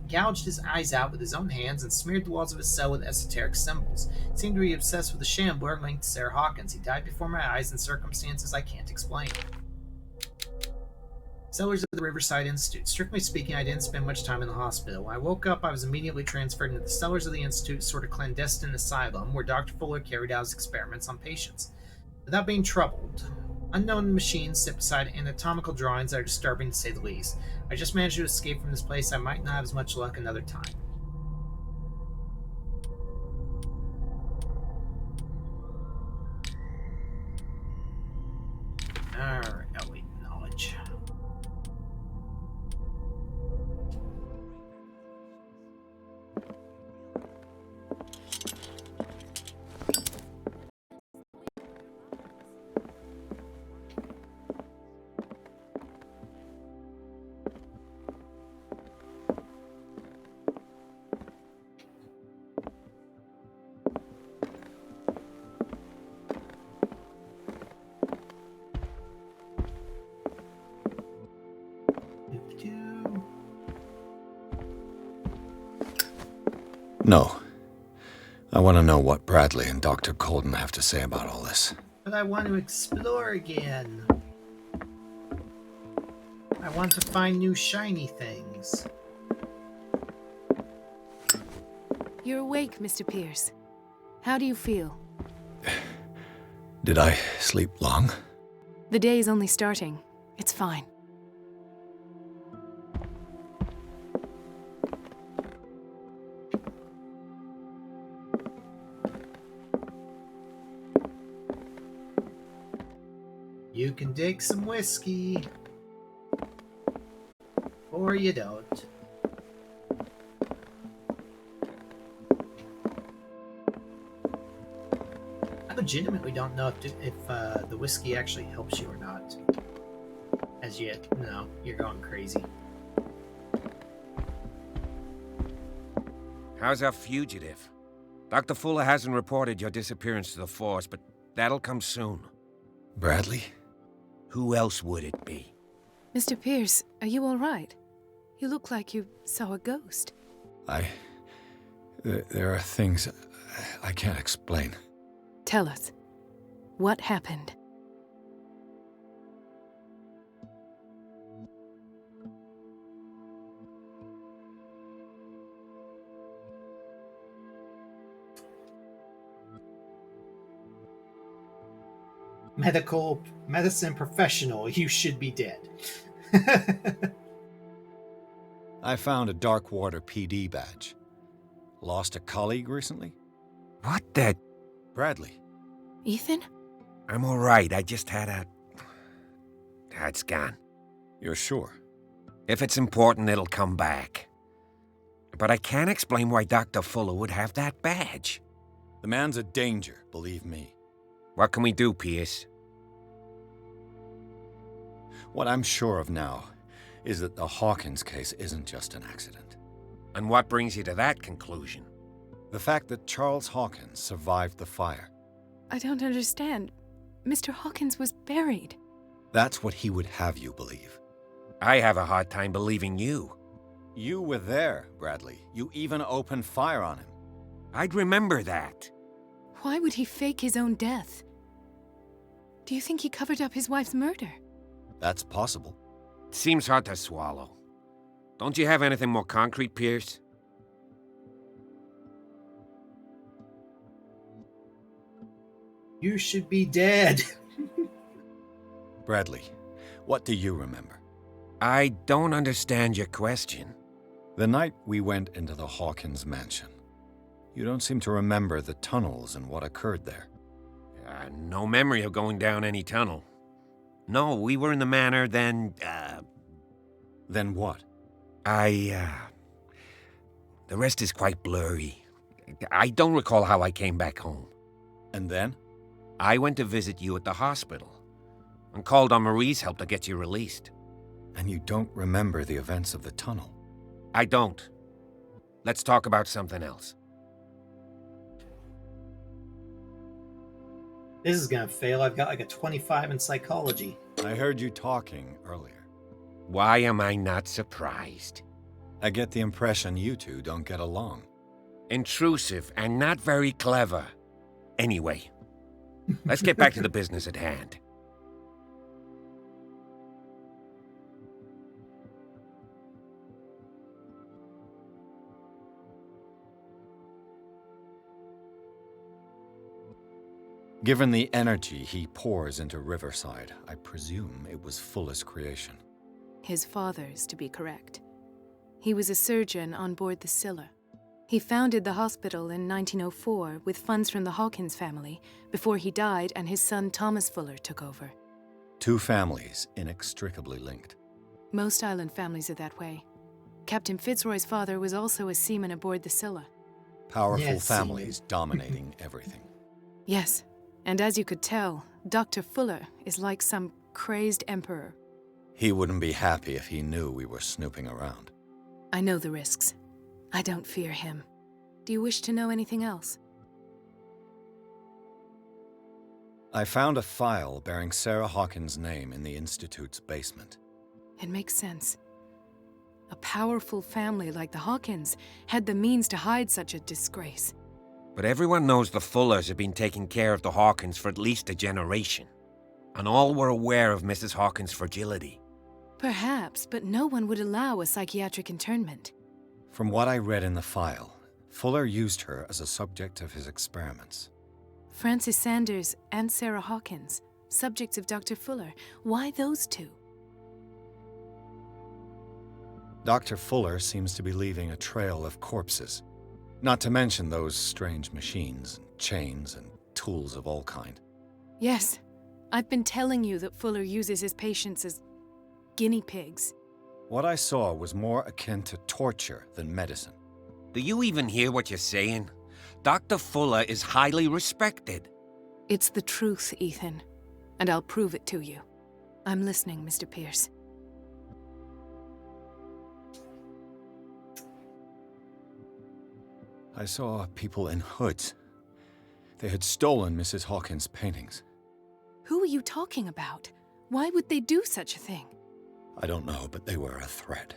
gouged his eyes out with his own hands and smeared the walls of his cell with esoteric symbols. He seemed to be obsessed with a shambler linked to Sarah Hawkins. He died before my eyes in circumstances I can't explain. Cellars of the Riverside Institute. Strictly speaking, I didn't spend much time in the hospital. When I woke up, I was immediately transferred into the cellars of the Institute, sort of clandestine asylum, where Dr. Fuller carried out his experiments on patients. Without being troubled, unknown machines sit beside anatomical drawings that are disturbing to say the least. I just managed to escape from this place. I might not have as much luck another time. Alright, oh wait, knowledge. No. I want to know what Bradley and Dr. Colden have to say about all this. But I want to explore again. I want to find new shiny things. You're awake, Mr. Pierce. How do you feel? Did I sleep long? The day is only starting. It's fine. You can take some whiskey. Or you don't. I legitimately don't know if the whiskey actually helps you or not. As yet, no, you're going crazy. How's our fugitive? Dr. Fuller hasn't reported your disappearance to the force, but that'll come soon. Bradley? Who else would it be? Mr. Pierce, are you all right? You look like you saw a ghost. There are things I can't explain. Tell us. What happened? Medicine professional, you should be dead. I found a Darkwater PD badge. Lost a colleague recently? What the? Bradley. Ethan? I'm all right. I just had a... It's gone. You're sure? If it's important, it'll come back. But I can't explain why Dr. Fuller would have that badge. The man's a danger, believe me. What can we do, Pierce? What I'm sure of now is that the Hawkins case isn't just an accident. And what brings you to that conclusion? The fact that Charles Hawkins survived the fire. I don't understand. Mr. Hawkins was buried. That's what he would have you believe. I have a hard time believing you. You were there, Bradley. You even opened fire on him. I'd remember that. Why would he fake his own death? Do you think he covered up his wife's murder? That's possible. Seems hard to swallow. Don't you have anything more concrete, Pierce? You should be dead. Bradley, what do you remember? I don't understand your question. The night we went into the Hawkins Mansion. You don't seem to remember the tunnels and what occurred there. No memory of going down any tunnel. No, we were in the manor, then, Then what? The rest is quite blurry. I don't recall how I came back home. And then? I went to visit you at the hospital, and called on Marie's help to get you released. And you don't remember the events of the tunnel? I don't. Let's talk about something else. This is gonna fail. I've got like a 25 in psychology. I heard you talking earlier. Why am I not surprised? I get the impression you two don't get along. Intrusive and not very clever. Anyway, let's get back to the business at hand. Given the energy he pours into Riverside, I presume it was Fuller's creation. His father's, to be correct. He was a surgeon on board the Scylla. He founded the hospital in 1904 with funds from the Hawkins family before he died and his son Thomas Fuller took over. Two families inextricably linked. Most island families are that way. Captain Fitzroy's father was also a seaman aboard the Scylla. Powerful families dominating everything. Yes, and as you could tell, Dr. Fuller is like some crazed emperor. He wouldn't be happy if he knew we were snooping around. I know the risks. I don't fear him. Do you wish to know anything else? I found a file bearing Sarah Hawkins' name in the Institute's basement. It makes sense. A powerful family like the Hawkins had the means to hide such a disgrace. But everyone knows the Fullers have been taking care of the Hawkins for at least a generation. And all were aware of Mrs. Hawkins' fragility. Perhaps, but no one would allow a psychiatric internment. From what I read in the file, Fuller used her as a subject of his experiments. Francis Sanders and Sarah Hawkins, subjects of Dr. Fuller. Why those two? Dr. Fuller seems to be leaving a trail of corpses. Not to mention those strange machines, chains, and tools of all kind. Yes, I've been telling you that Fuller uses his patients as guinea pigs. What I saw was more akin to torture than medicine. Do you even hear what you're saying? Dr. Fuller is highly respected. It's the truth, Ethan, and I'll prove it to you. I'm listening, Mr. Pierce. I saw people in hoods. They had stolen Mrs. Hawkins' paintings. Who are you talking about? Why would they do such a thing? I don't know, but they were a threat.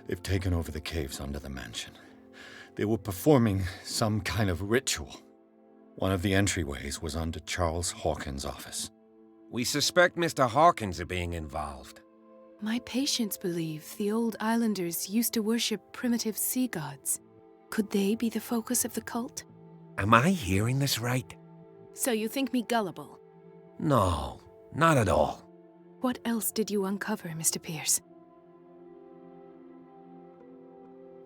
They've taken over the caves under the mansion. They were performing some kind of ritual. One of the entryways was under Charles Hawkins' office. We suspect Mr. Hawkins of being involved. My patients believe the old islanders used to worship primitive sea gods. Could they be the focus of the cult? Am I hearing this right? So you think me gullible? No, not at all. What else did you uncover, Mr. Pierce?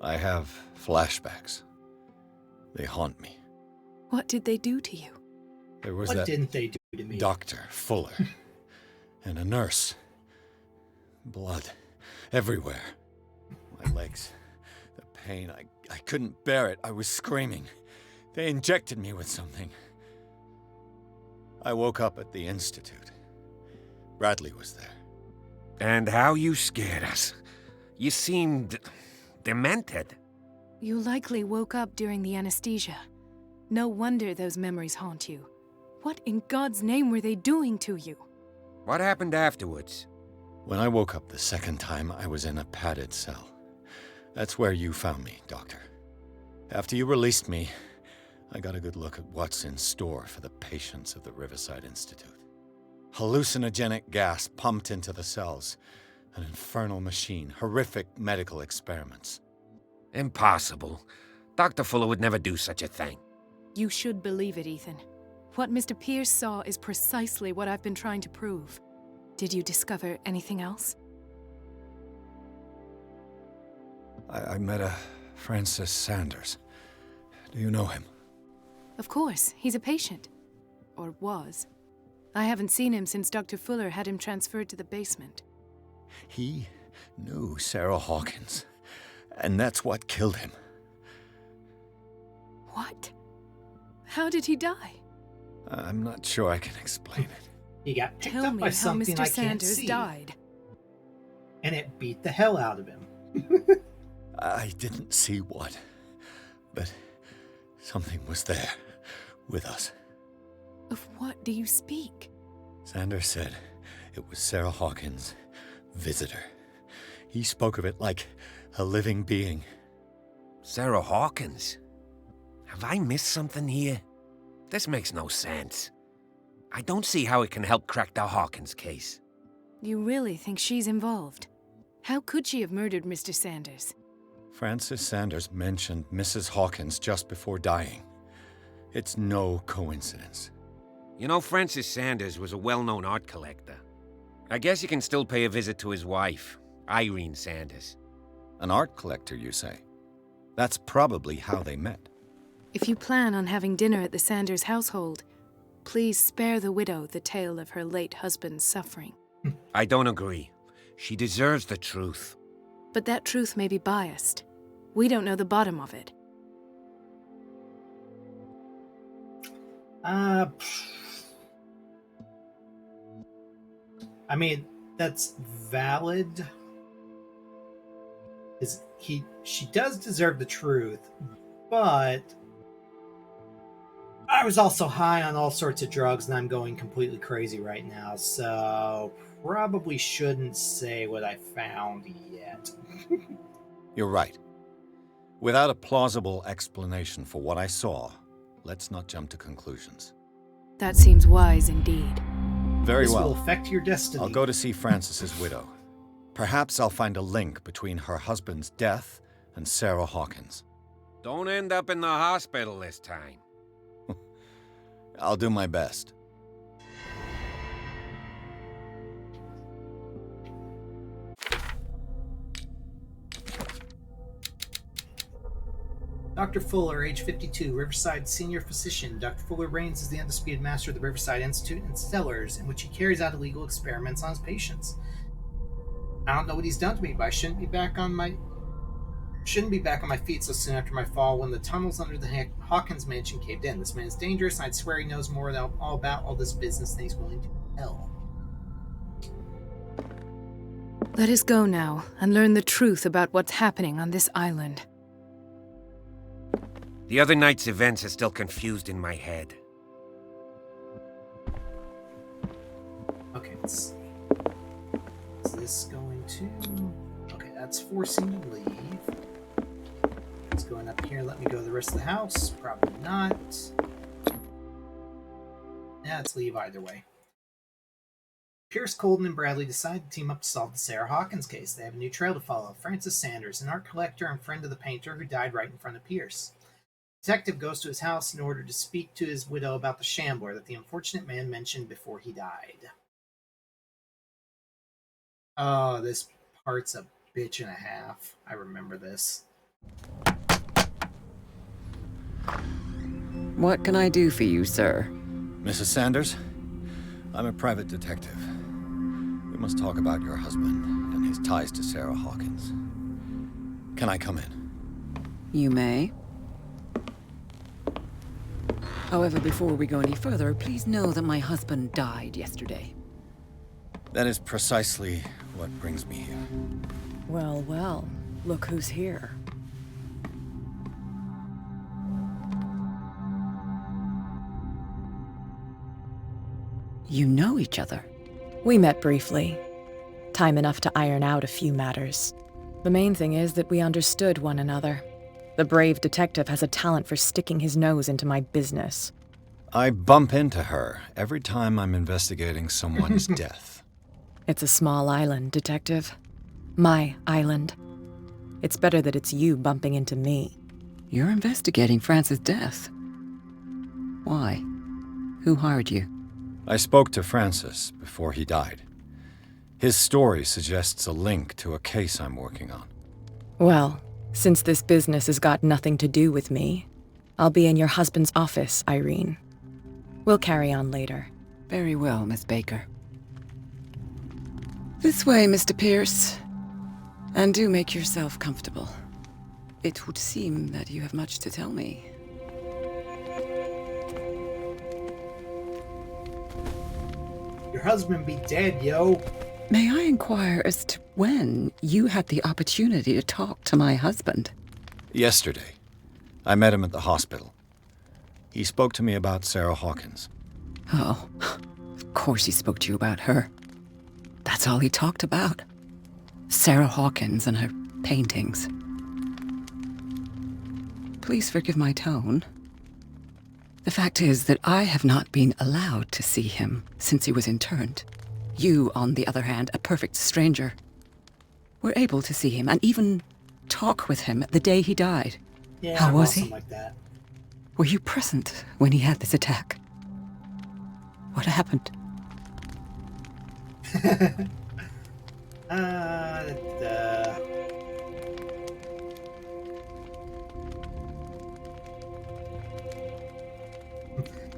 I have flashbacks. They haunt me. What did they do to you? There was What didn't they do to me? Dr. Fuller. And a nurse. Blood. Everywhere. My legs. The pain. I couldn't bear it. I was screaming. They injected me with something. I woke up at the Institute. Bradley was there. And how you scared us. You seemed... demented. You likely woke up during the anesthesia. No wonder those memories haunt you. What in God's name were they doing to you? What happened afterwards? When I woke up the second time, I was in a padded cell. That's where you found me, Doctor. After you released me, I got a good look at what's in store for the patients of the Riverside Institute. Hallucinogenic gas pumped into the cells. An infernal machine. Horrific medical experiments. Impossible. Dr. Fuller would never do such a thing. You should believe it, Ethan. What Mr. Pierce saw is precisely what I've been trying to prove. Did you discover anything else? I met a Francis Sanders. Do you know him? Of course, he's a patient. Or was. I haven't seen him since Dr. Fuller had him transferred to the basement. He knew Sarah Hawkins, and that's what killed him. What? How did he die? I'm not sure I can explain it. He got picked Tell up me by how something Mr. I can't Sanders see, died. and it beat the hell out of him. I didn't see what, but something was there with us. Of what do you speak? Sanders said it was Sarah Hawkins' visitor. He spoke of it like a living being. Sarah Hawkins? Have I missed something here? This makes no sense. I don't see how it can help crack the Hawkins case. You really think she's involved? How could she have murdered Mr. Sanders? Francis Sanders mentioned Mrs. Hawkins just before dying. It's no coincidence. You know, Francis Sanders was a well-known art collector. I guess you can still pay a visit to his wife, Irene Sanders. An art collector, you say? That's probably how they met. If you plan on having dinner at the Sanders household, please spare the widow the tale of her late husband's suffering. I don't agree. She deserves the truth. But that truth may be biased. We don't know the bottom of it. I mean, that's valid. She does deserve the truth, but I was also high on all sorts of drugs and I'm going completely crazy right now, so probably shouldn't say what I found yet. You're right. Without a plausible explanation for what I saw, let's not jump to conclusions. That seems wise indeed. Very This well. will affect your destiny. I'll go to see Francis's widow. Perhaps I'll find a link between her husband's death and Sarah Hawkins. Don't end up in the hospital this time. I'll do my best. Dr. Fuller, age 52, Riverside senior physician. Dr. Fuller reigns as the undisputed master of the Riverside Institute and cellars, in which he carries out illegal experiments on his patients. I don't know what he's done to me, but I shouldn't be back on my feet so soon after my fall when the tunnels under the Hawkins Mansion caved in. This man is dangerous, and I'd swear he knows more all about all this business than he's willing to tell. Let us go now and learn the truth about what's happening on this island. The other night's events are still confused in my head. Okay, let's see. Is this going to... Okay, that's forcing you to leave. It's going up here. Let me go to the rest of the house. Probably not. Yeah, let's leave either way. Pierce, Colden, and Bradley decide to team up to solve the Sarah Hawkins case. They have a new trail to follow. Francis Sanders, an art collector and friend of the painter who died right in front of Pierce. The detective goes to his house in order to speak to his widow about the shambler that the unfortunate man mentioned before he died. Oh, this part's a bitch and a half. I remember this. What can I do for you, sir? Mrs. Sanders, I'm a private detective. We must talk about your husband and his ties to Sarah Hawkins. Can I come in? You may. However, before we go any further, please know that my husband died yesterday. That is precisely what brings me here. Well, well, look who's here. You know each other? We met briefly. Time enough to iron out a few matters. The main thing is that we understood one another. The brave detective has a talent for sticking his nose into my business. I bump into her every time I'm investigating someone's death. It's a small island, Detective. My island. It's better that it's you bumping into me. You're investigating Francis' death. Why? Who hired you? I spoke to Francis before he died. His story suggests a link to a case I'm working on. Well, since this business has got nothing to do with me, I'll be in your husband's office, Irene. We'll carry on later. Very well, Miss Baker. This way, Mr. Pierce. And do make yourself comfortable. It would seem that you have much to tell me. Your husband be dead, yo. May I inquire as to when you had the opportunity to talk to my husband? Yesterday. I met him at the hospital. He spoke to me about Sarah Hawkins. Oh, of course he spoke to you about her. That's all he talked about. Sarah Hawkins and her paintings. Please forgive my tone. The fact is that I have not been allowed to see him since he was interned. You, on the other hand, a perfect stranger, were able to see him and even talk with him the day he died. Yeah, How I'm was awesome he? like that. Were you present when he had this attack? What happened?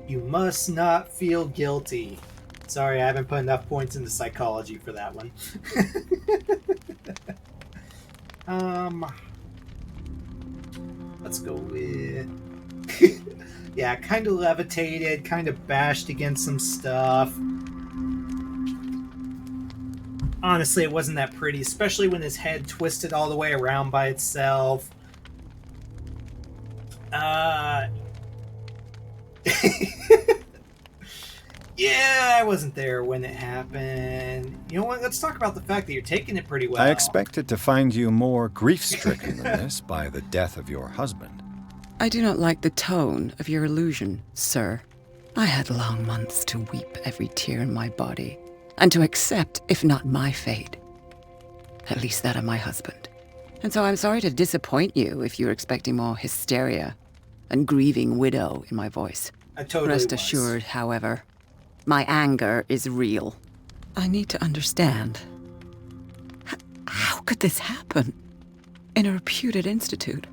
You must not feel guilty. Sorry, I haven't put enough points into psychology for that one. Let's go with... yeah, kind of levitated, kind of bashed against some stuff. Honestly, it wasn't that pretty, especially when his head twisted all the way around by itself. Yeah, I wasn't there when it happened. You know what? Let's talk about the fact that you're taking it pretty well. I expected to find you more grief-stricken than this by the death of your husband. I do not like the tone of your allusion, sir. I had long months to weep every tear in my body, and to accept, if not my fate, at least that of my husband. And so I'm sorry to disappoint you if you're expecting more hysteria and grieving widow in my voice. I totally Rest was. assured, however, my anger is real. I need to understand. How could this happen? In a reputed institute?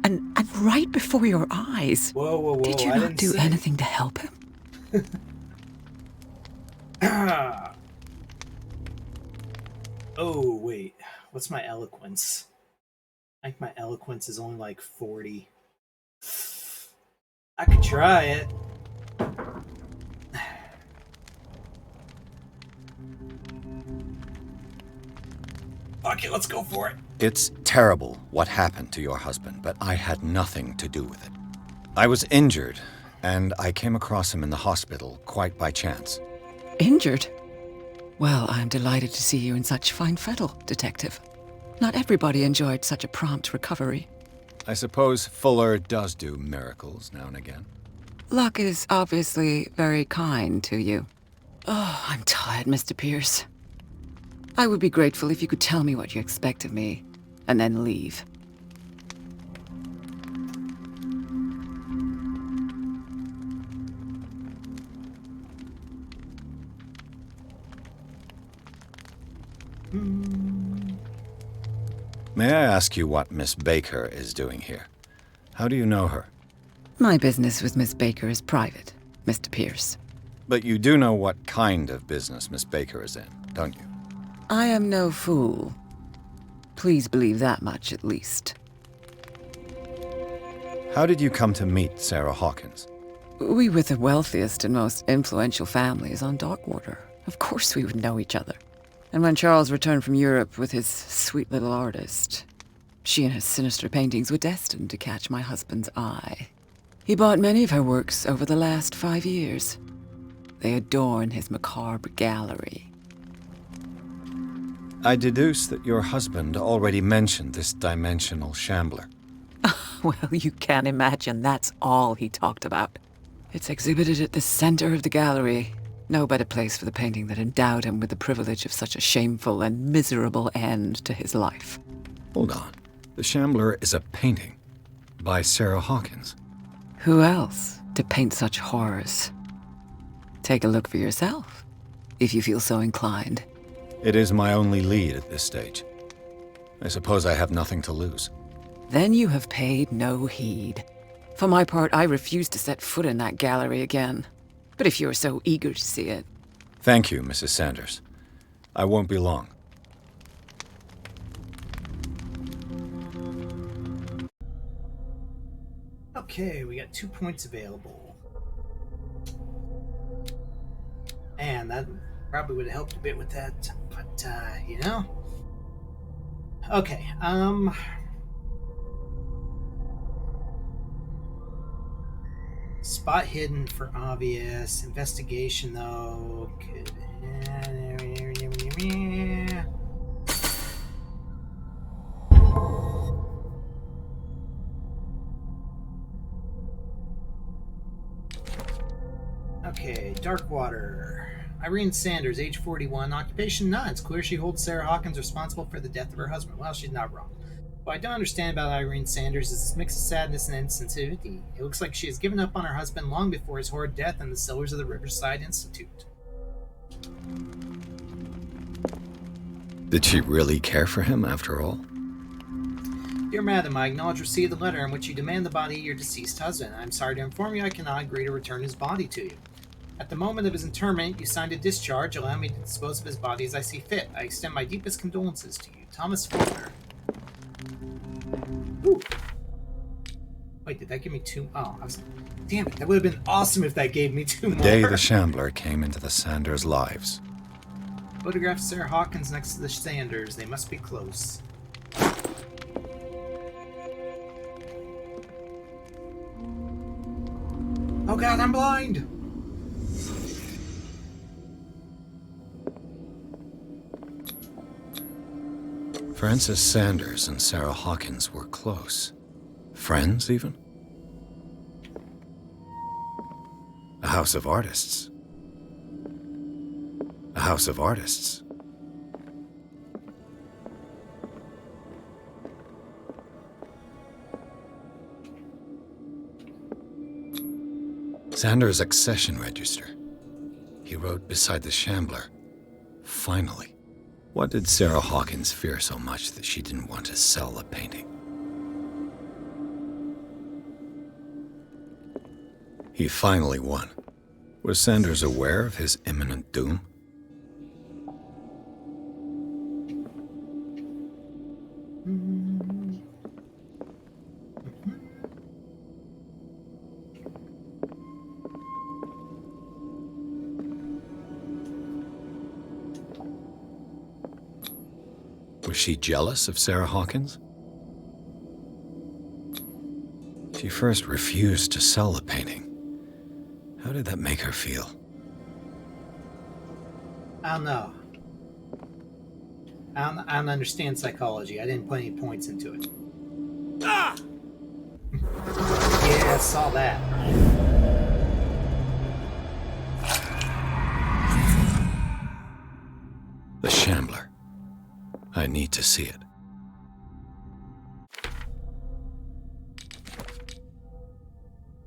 And right before your eyes? Whoa, whoa, whoa. Did you not do anything to help him? Oh, wait. What's my eloquence? I think my eloquence is only like 40. I could try it. Okay, let's go for it. It's terrible what happened to your husband, but I had nothing to do with it. I was injured, and I came across him in the hospital quite by chance. Injured? Well, I'm delighted to see you in such fine fettle, Detective. Not everybody enjoyed such a prompt recovery. I suppose Fuller does do miracles now and again. Luck is obviously very kind to you. Oh, I'm tired, Mr. Pierce. I would be grateful if you could tell me what you expect of me, and then leave. May I ask you what Miss Baker is doing here? How do you know her? My business with Miss Baker is private, Mr. Pierce. But you do know what kind of business Miss Baker is in, don't you? I am no fool. Please believe that much, at least. How did you come to meet Sarah Hawkins? We were the wealthiest and most influential families on Darkwater. Of course we would know each other. And when Charles returned from Europe with his sweet little artist, she and her sinister paintings were destined to catch my husband's eye. He bought many of her works over the last 5 years. They adorn his macabre gallery. I deduce that your husband already mentioned this dimensional shambler. Well, you can imagine that's all he talked about. It's exhibited at the center of the gallery. No better place for the painting that endowed him with the privilege of such a shameful and miserable end to his life. Hold on. The shambler is a painting by Sarah Hawkins. Who else to paint such horrors? Take a look for yourself, if you feel so inclined. It is my only lead at this stage. I suppose I have nothing to lose. Then you have paid no heed. For my part, I refuse to set foot in that gallery again. But if you're so eager to see it... Thank you, Mrs. Sanders. I won't be long. Okay, we got 2 points available. And that probably would have helped a bit with that, but, you know. Okay, spot hidden for obvious. Investigation, though, could... Okay, Darkwater. Irene Sanders, age 41, occupation none. It's clear she holds Sarah Hawkins responsible for the death of her husband. Well, she's not wrong. What I don't understand about Irene Sanders is this mix of sadness and insensitivity. It looks like she has given up on her husband long before his horrid death in the cellars of the Riverside Institute. Did she really care for him after all? Dear Madam, I acknowledge receipt of the letter in which you demand the body of your deceased husband. I'm sorry to inform you I cannot agree to return his body to you. At the moment of his interment, you signed a discharge allowing me to dispose of his body as I see fit. I extend my deepest condolences to you. Thomas Fuller. Ooh. Wait, did that give me 2? Oh, damn it. That would have been awesome if that gave me 2 more. The day the shambler came into the Sanders' lives. Photograph Sarah Hawkins next to the Sanders. They must be close. Oh god, I'm blind! Frances Sanders and Sarah Hawkins were close. Friends, even? A house of artists. A house of artists. Sanders' accession register. He wrote beside the shambler, "Finally." What did Sarah Hawkins fear so much that she didn't want to sell the painting? He finally won. Was Sanders aware of his imminent doom? Was she jealous of Sarah Hawkins? She first refused to sell the painting. How did that make her feel? I don't know. I don't understand psychology. I didn't put any points into it. Ah! Yeah, I saw that. The Shambler. I need to see it.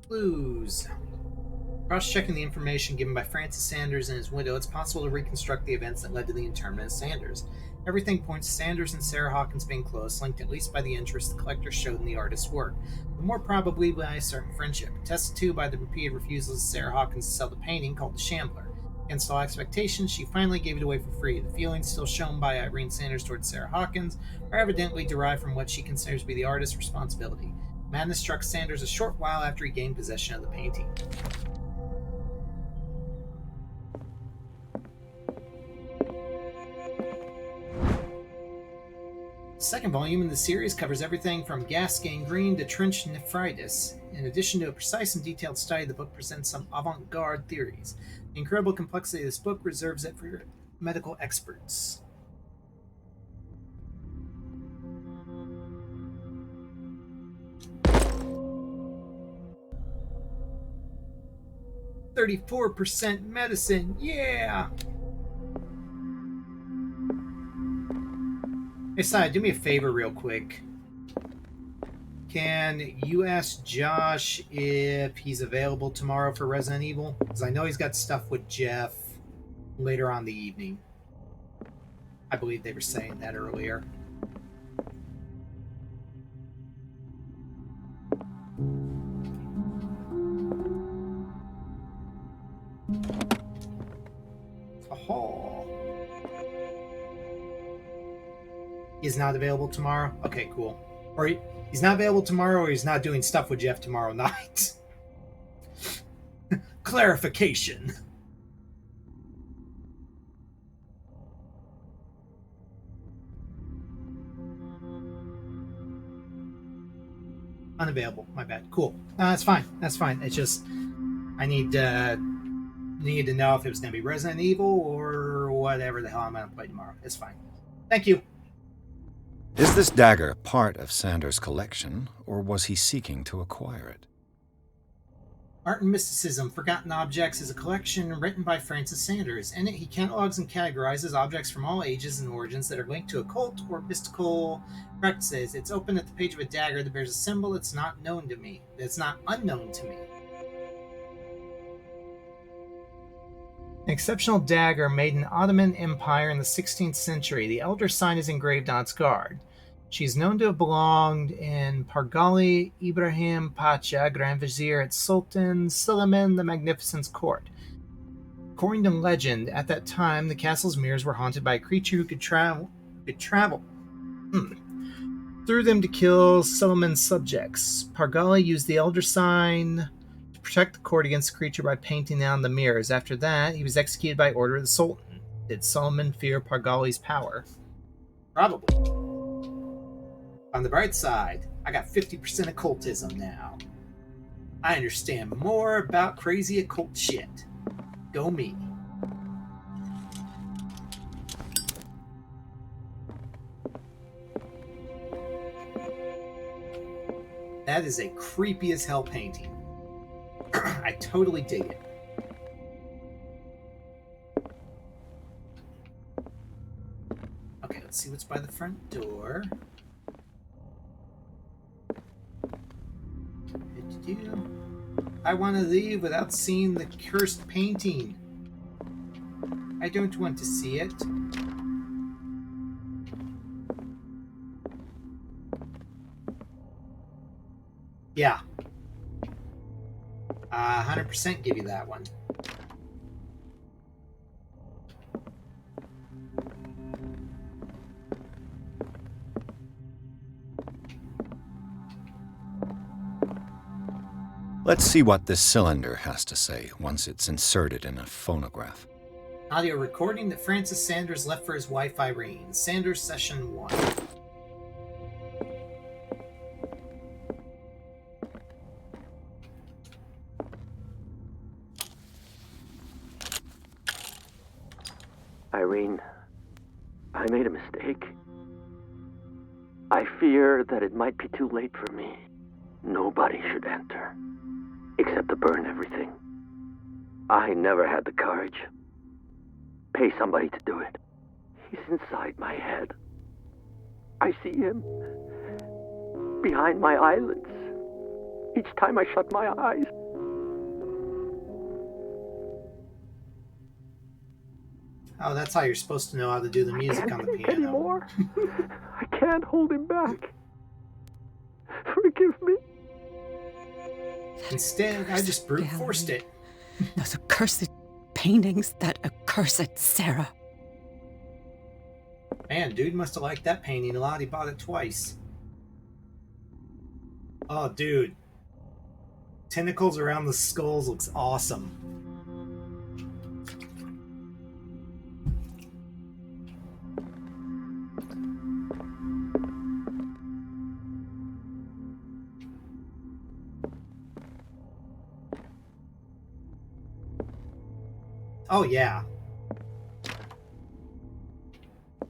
Clues. Cross-checking the information given by Francis Sanders and his widow, it's possible to reconstruct the events that led to the internment of Sanders. Everything points to Sanders and Sarah Hawkins being close, linked at least by the interest the collector showed in the artist's work, but more probably by a certain friendship, attested to by the repeated refusals of Sarah Hawkins to sell the painting called The Shambler. Against all expectations, she finally gave it away for free. The feelings still shown by Irene Sanders towards Sarah Hawkins are evidently derived from what she considers to be the artist's responsibility. Madness struck Sanders a short while after he gained possession of the painting. The second volume in the series covers everything from gas gangrene to trench nephritis. In addition to a precise and detailed study, the book presents some avant-garde theories. The incredible complexity of this book reserves it for medical experts. "34% medicine, yeah!" Hey, Si, do me a favor real quick. Can you ask Josh if he's available tomorrow for Resident Evil? Because I know he's got stuff with Jeff later on the evening. I believe they were saying that earlier. Oh. He's not available tomorrow? Okay, cool. Or he's not available tomorrow, or he's not doing stuff with Jeff tomorrow night. Clarification. Unavailable. My bad. Cool. No, that's fine. That's fine. It's just I need to know if it was going to be Resident Evil or whatever the hell I'm going to play tomorrow. It's fine. Thank you. Is this dagger part of Sanders' collection, or was he seeking to acquire it? Art and Mysticism, Forgotten Objects is a collection written by Francis Sanders. In it, he catalogs and categorizes objects from all ages and origins that are linked to occult or mystical practices. It's open at the page of a dagger that bears a symbol that's not known to me. That's not unknown to me. An exceptional dagger made in Ottoman Empire in the 16th century. The elder sign is engraved on its guard. She is known to have belonged in Pargali Ibrahim Pacha, Grand Vizier at Sultan Suleiman the Magnificent's court. According to legend, at that time, the castle's mirrors were haunted by a creature who could travel through them to kill Suleiman's subjects. Pargali used the elder sign to protect the court against the creature by painting on the mirrors. After that, he was executed by order of the Sultan. Did Suleiman fear Pargali's power? Probably. On the bright side, I got 50% occultism now. I understand more about crazy occult shit. Go me. That is a creepy as hell painting. I totally dig it. Okay, let's see what's by the front door. I want to leave without seeing the cursed painting. I don't want to see it. Yeah. 100% give you that one. Let's see what this cylinder has to say once it's inserted in a phonograph. Audio recording that Francis Sanders left for his wife Irene. Sanders Session 1. Irene, I made a mistake. I fear that it might be too late for me. Nobody should enter, except to burn everything. I never had the courage. Pay somebody to do it. He's inside my head. I see him behind my eyelids each time I shut my eyes. Oh, that's how you're supposed to know how to do the music on the piano. Anymore. I can't hold him back. Forgive me. Instead, I just brute forced it. Those accursed paintings, that accursed Sarah. Man, dude must have liked that painting a lot. He bought it twice. Oh, dude. Tentacles around the skulls looks awesome. Oh, yeah.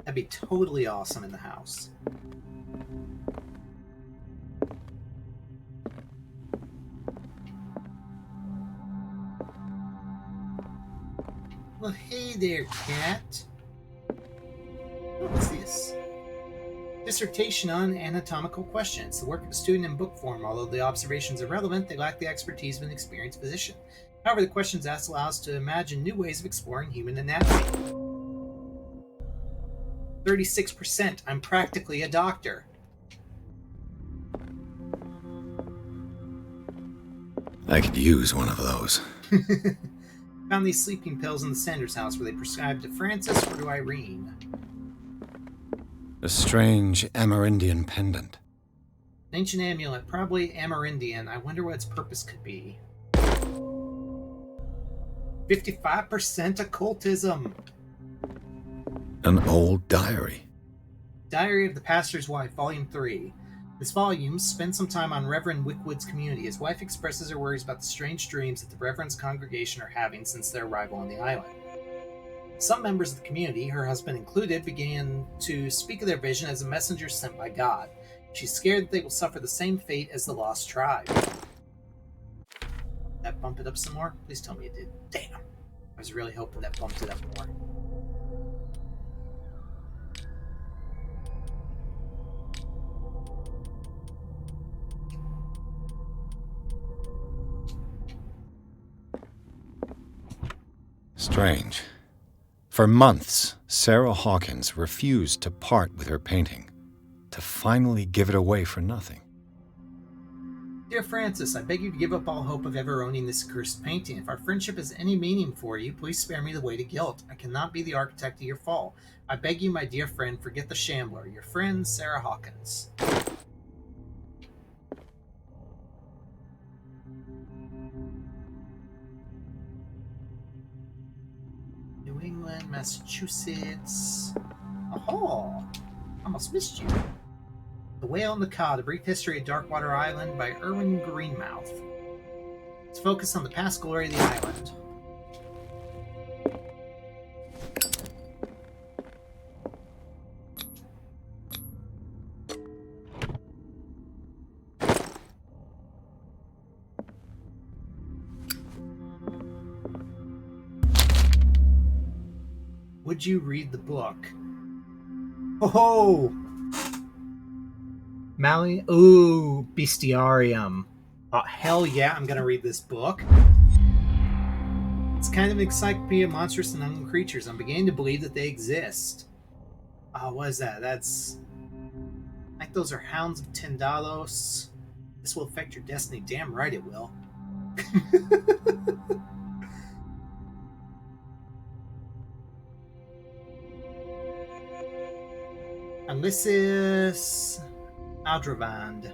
That'd be totally awesome in the house. Well, hey there, cat. What's this? Dissertation on anatomical questions. The work of a student in book form. Although the observations are relevant, they lack the expertise of an experienced physician. However, the questions asked allow us to imagine new ways of exploring human anatomy. 36%. I'm practically a doctor. I could use one of those. Found these sleeping pills in the Sanders house. Were they prescribed to Francis or to Irene? A strange Amerindian pendant. An ancient amulet, probably Amerindian. I wonder what its purpose could be. 55% occultism. An old diary. Diary of the Pastor's Wife, Volume 3. This volume spends some time on Reverend Wickwood's community. His wife expresses her worries about the strange dreams that the Reverend's congregation are having since their arrival on the island. Some members of the community, her husband included, began to speak of their vision as a messenger sent by God. She's scared that they will suffer the same fate as the lost tribe. That bump it up some more? Please tell me it did. Damn. I was really hoping that bumped it up more. Strange. For months, Sarah Hawkins refused to part with her painting, to finally give it away for nothing. Dear Francis, I beg you to give up all hope of ever owning this cursed painting. If our friendship has any meaning for you, please spare me the weight of guilt. I cannot be the architect of your fall. I beg you, my dear friend, forget the shambler. Your friend, Sarah Hawkins. New England, Massachusetts. Oh, almost missed you. The Whale and the Cod, A Brief History of Darkwater Island by Erwin Greenmouth. Let's focus on the past glory of the island. Would you read the book? Oh! Mali? Ooh, Bestiarium. Oh, hell yeah, I'm gonna read this book. It's kind of an encyclopedia of monstrous and unknown creatures. I'm beginning to believe that they exist. Oh, what is that? That's... I think those are Hounds of Tendalos. This will affect your destiny. Damn right it will. Ulysses Aldravand.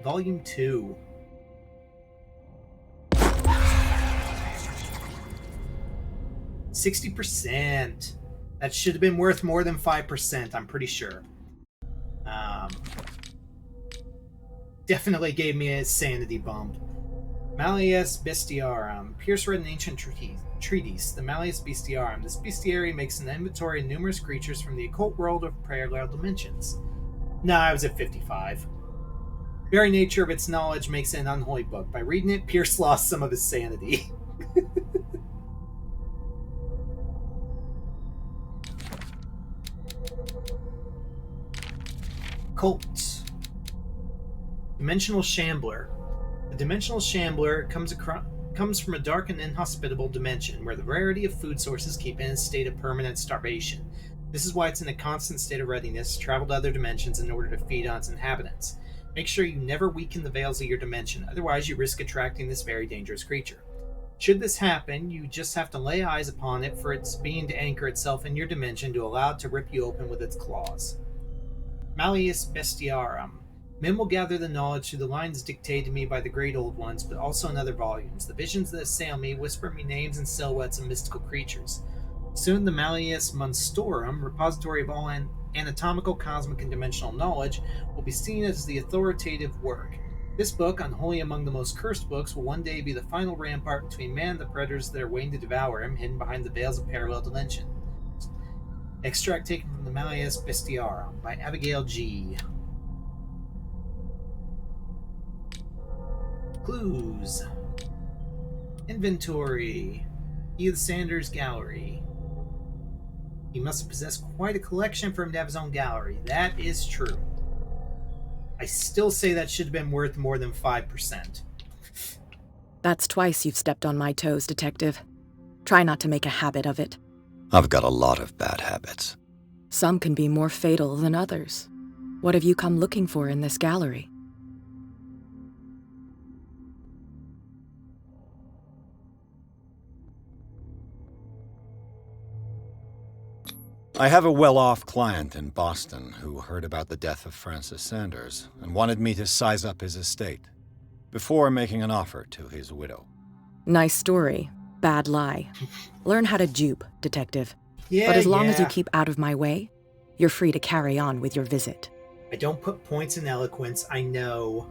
Volume 2. %. That should have been worth more than 5%, I'm pretty sure. Definitely gave me a sanity bump. Malleus Bestiarum. Pierce read an ancient treatise, the Malleus Bestiarum. This bestiary makes an inventory of numerous creatures from the occult world of parallel dimensions. Nah, I was at 55. Very nature of its knowledge makes it an unholy book. By reading it, Pierce lost some of his sanity. Cult. Dimensional Shambler. The Dimensional Shambler comes from a dark and inhospitable dimension where the rarity of food sources keep it in a state of permanent starvation. This is why it's in a constant state of readiness to travel to other dimensions in order to feed on its inhabitants. Make sure you never weaken the veils of your dimension, otherwise you risk attracting this very dangerous creature. Should this happen, you just have to lay eyes upon it for its being to anchor itself in your dimension to allow it to rip you open with its claws. Malleus Bestiarum. Men will gather the knowledge through the lines dictated to me by the great old ones, but also in other volumes. The visions that assail me whisper me names and silhouettes of mystical creatures. Soon the Malleus Monstrorum, repository of all anatomical, cosmic, and dimensional knowledge, will be seen as the authoritative work. This book, unholy among the most cursed books, will one day be the final rampart between man and the predators that are waiting to devour him, hidden behind the veils of parallel dimension. Extract taken from the Malleus Bestiarum by Abigail G. Clues. Inventory. Key of the Sanders Gallery. He must have possessed quite a collection for him to have his own gallery. That is true. I still say that should have been worth more than 5%. That's twice you've stepped on my toes, Detective. Try not to make a habit of it. I've got a lot of bad habits. Some can be more fatal than others. What have you come looking for in this gallery? I have a well-off client in Boston who heard about the death of Francis Sanders and wanted me to size up his estate before making an offer to his widow. Nice story. Bad lie. Learn how to dupe, Detective. Yeah, but as long as you keep out of my way, you're free to carry on with your visit. I don't put points in eloquence, I know.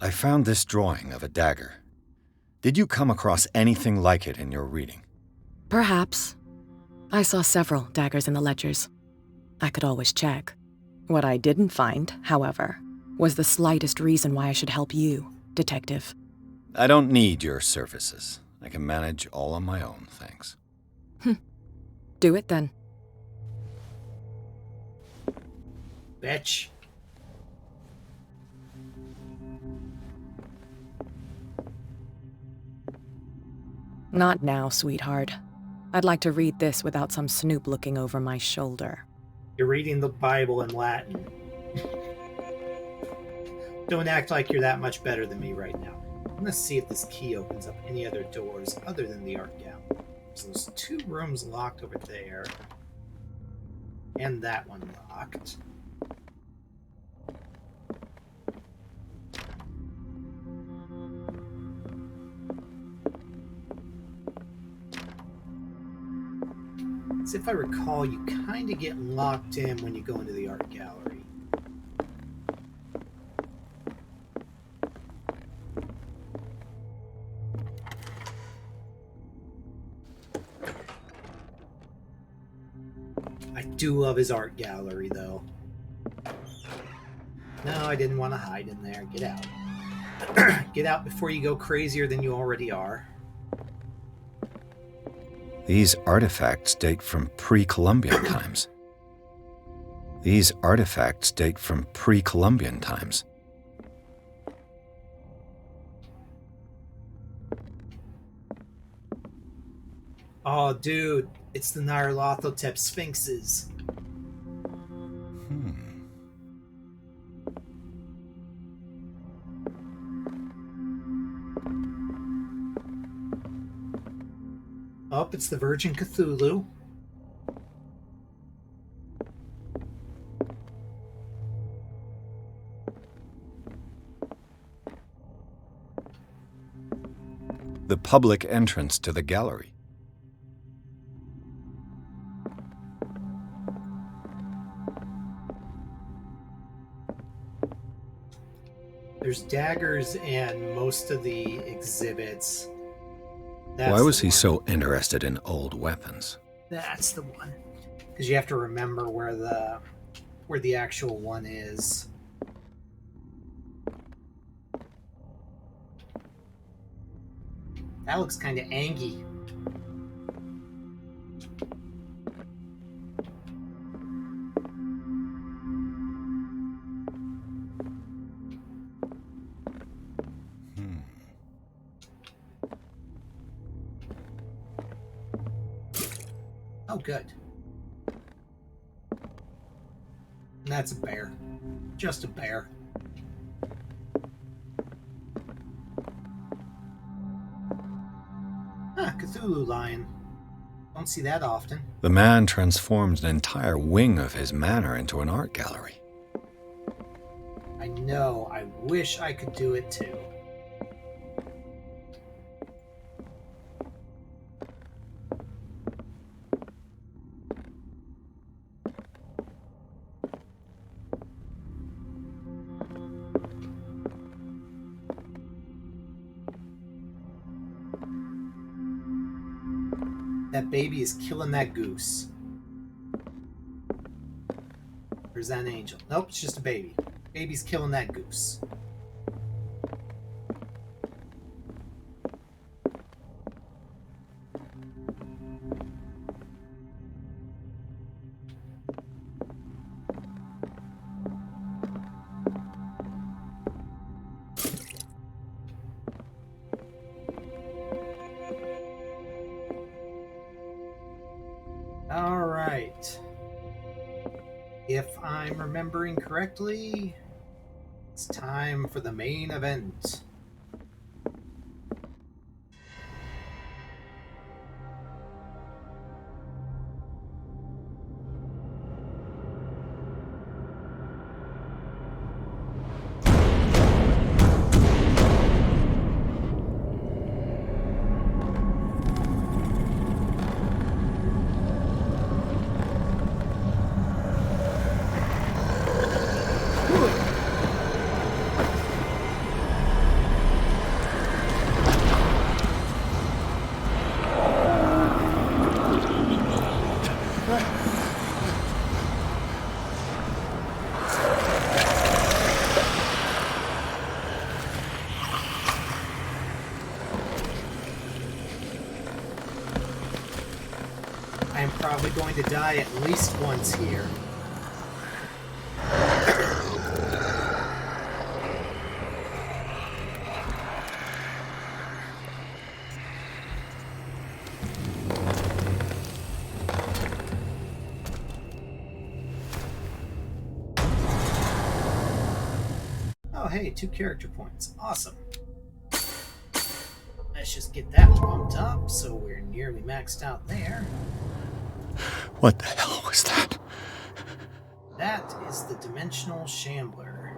I found this drawing of a dagger. Did you come across anything like it in your reading? Perhaps. I saw several daggers in the ledgers. I could always check. What I didn't find, however, was the slightest reason why I should help you, Detective. I don't need your services. I can manage all on my own, thanks. Do it then. Bitch. Not now, sweetheart. I'd like to read this without some snoop looking over my shoulder. You're reading the Bible in Latin. Don't act like you're that much better than me right now. I'm gonna see if this key opens up any other doors other than the art gallery. So there's 2 rooms locked over there. And that one locked. As if I recall, you kind of get locked in when you go into the art gallery. I do love his art gallery, though. No, I didn't want to hide in there. Get out. Get out before you go crazier than you already are. These artifacts date from pre-Columbian times. These artifacts date from pre-Columbian times. Oh, dude, it's the Nyarlathotep Sphinxes. Oh, it's the Virgin Cthulhu. The public entrance to the gallery. There's daggers and most of the exhibits. Why was he so interested in old weapons? That's the one. Because you have to remember where the actual one is. That looks kind of angy. Oh, good. That's a bear. Just a bear. Ah, Cthulhu lion. Don't see that often. The man transformed an entire wing of his manor into an art gallery. I know. I wish I could do it too. That baby is killing that goose. Or is that an angel? Nope, it's just a baby. Baby's killing that goose. All right. If I'm remembering correctly, it's time for the main event. I am probably going to die at least once here. Oh hey, 2 character points. Awesome. Let's just get that bumped up so we're nearly maxed out there. What the hell was that? That is the Dimensional Shambler.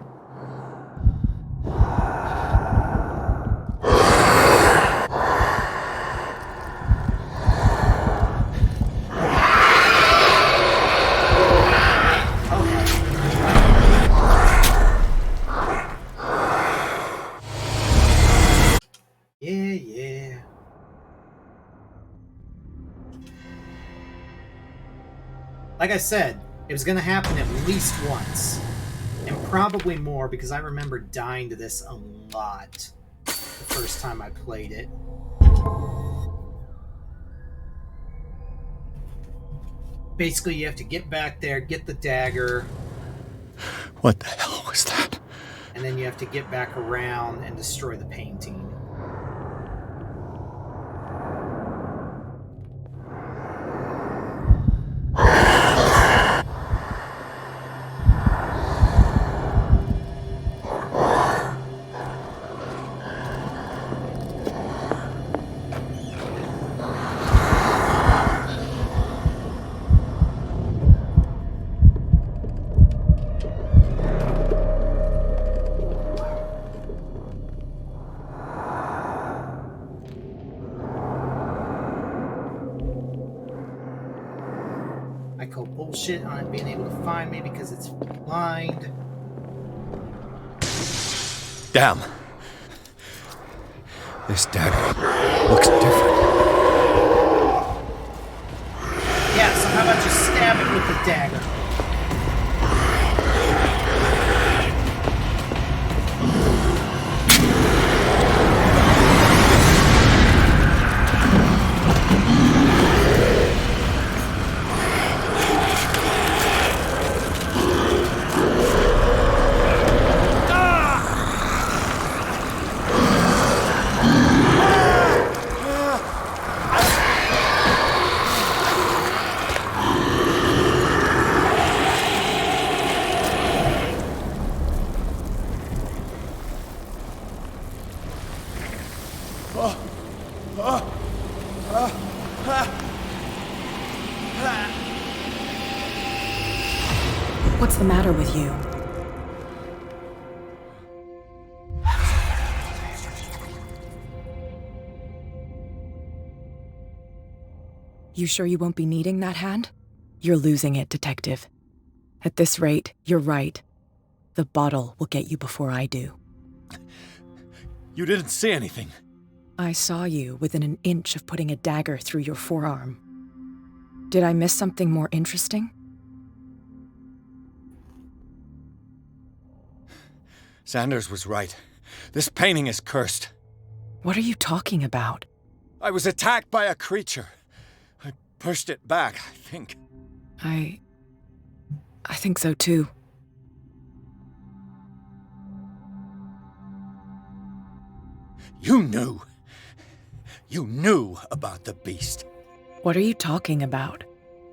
Yeah. Like I said, it was going to happen at least once. And probably more, because I remember dying to this a lot the first time I played it. Basically, you have to get back there, get the dagger. What the hell was that? And then you have to get back around and destroy the painting. I call bullshit on it being able to find me because it's blind. Damn. This dagger looks different. Yeah, so how about you stab it with the dagger? What's the matter with you? You sure you won't be needing that hand? You're losing it, Detective. At this rate, you're right. The bottle will get you before I do. You didn't see anything. I saw you within an inch of putting a dagger through your forearm. Did I miss something more interesting? Sanders was right. This painting is cursed. What are you talking about? I was attacked by a creature. I pushed it back, I think. I think so too. You knew. You knew about the beast. What are you talking about?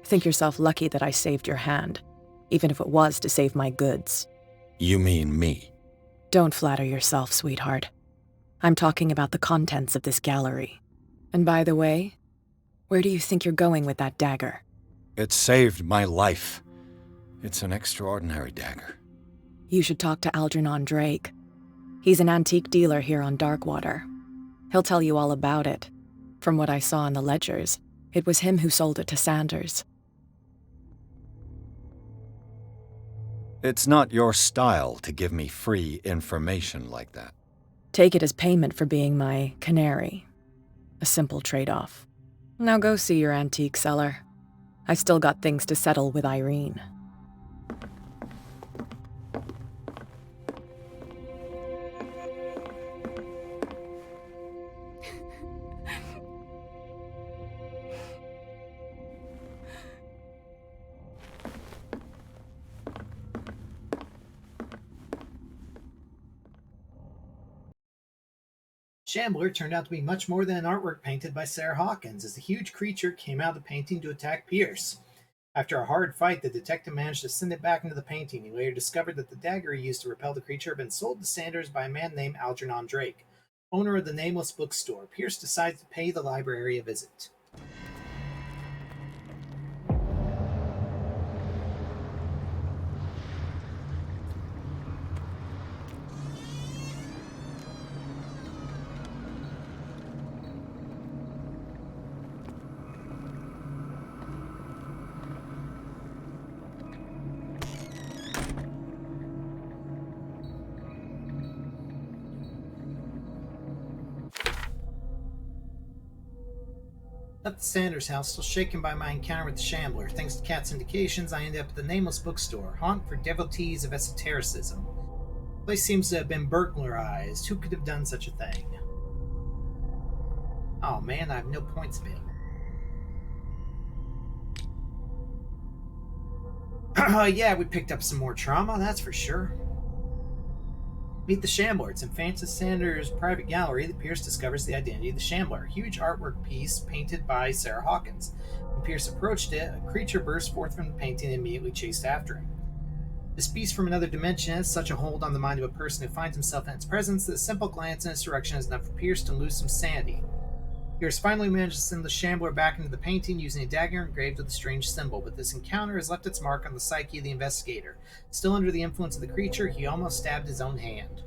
Think yourself lucky that I saved your hand, even if it was to save my goods. You mean me? Don't flatter yourself, sweetheart. I'm talking about the contents of this gallery. And by the way, where do you think you're going with that dagger? It saved my life. It's an extraordinary dagger. You should talk to Algernon Drake. He's an antique dealer here on Darkwater. He'll tell you all about it. From what I saw in the ledgers, it was him who sold it to Sanders. It's not your style to give me free information like that. Take it as payment for being my canary. A simple trade-off. Now go see your antique seller. I've still got things to settle with Irene. Shambler turned out to be much more than an artwork painted by Sarah Hawkins, as the huge creature came out of the painting to attack Pierce. After a hard fight, the detective managed to send it back into the painting. He later discovered that the dagger he used to repel the creature had been sold to Sanders by a man named Algernon Drake, owner of the nameless bookstore. Pierce decides to pay the library a visit. At the Sanders house, still shaken by my encounter with the Shambler. Thanks to Kat's indications, I ended up at the nameless bookstore, haunt for devotees of esotericism. The place seems to have been burglarized. Who could have done such a thing? Oh man, I have no points available. Yeah, we picked up some more trauma, that's for sure. Meet the Shambler. It's in Francis Sanders' private gallery that Pierce discovers the identity of the Shambler, a huge artwork piece painted by Sarah Hawkins. When Pierce approached it, a creature burst forth from the painting and immediately chased after him. This beast from another dimension has such a hold on the mind of a person who finds himself in its presence that a simple glance in its direction is enough for Pierce to lose some sanity. Pierce finally managed to send the Shambler back into the painting using a dagger engraved with a strange symbol, but this encounter has left its mark on the psyche of the investigator. Still under the influence of the creature, he almost stabbed his own hand.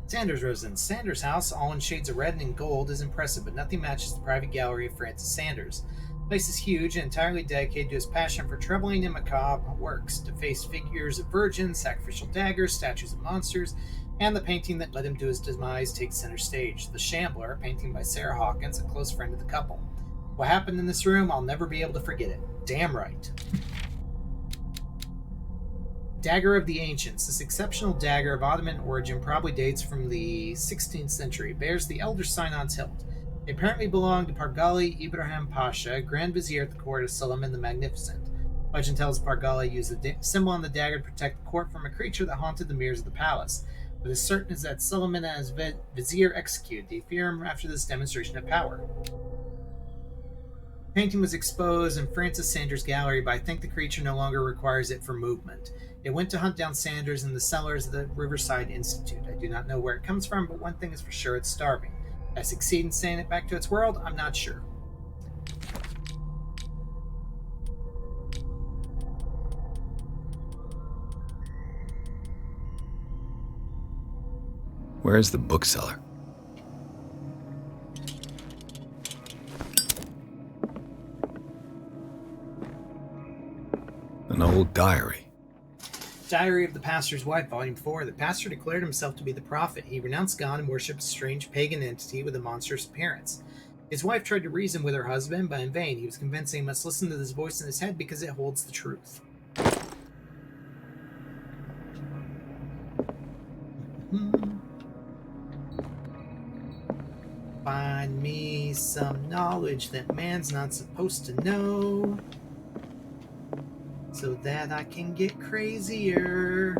Sanders residence. Sanders' house, all in shades of red and gold, is impressive, but nothing matches the private gallery of Francis Sanders. The place is huge and entirely dedicated to his passion for troubling and macabre works, defaced figures of virgins, sacrificial daggers, statues of monsters, and the painting that led him to his demise takes center stage. The Shambler, a painting by Sarah Hawkins, a close friend of the couple. What happened in this room, I'll never be able to forget it. Damn right. Dagger of the Ancients. This exceptional dagger of Ottoman origin probably dates from the 16th century. It bears the Elder Sign on its hilt. It apparently belonged to Pargali Ibrahim Pasha, Grand Vizier at the court of Suleiman the Magnificent. Legend tells Pargali used the symbol on the dagger to protect the court from a creature that haunted the mirrors of the palace. What is certain is that Suleiman and his vizier executed the Ephraim after this demonstration of power. Painting was exposed in Francis Sanders' gallery, but I think the creature no longer requires it for movement. It went to hunt down Sanders in the cellars of the Riverside Institute. I do not know where it comes from, but one thing is for sure, it's starving. If I succeed in sending it back to its world, I'm not sure. Where's the bookseller? An old diary. Diary of the Pastor's Wife, Volume 4. The pastor declared himself to be the prophet. He renounced God and worshipped a strange pagan entity with a monstrous appearance. His wife tried to reason with her husband, but in vain. He was convinced he must listen to this voice in his head because it holds the truth. Find me some knowledge that man's not supposed to know, so that I can get crazier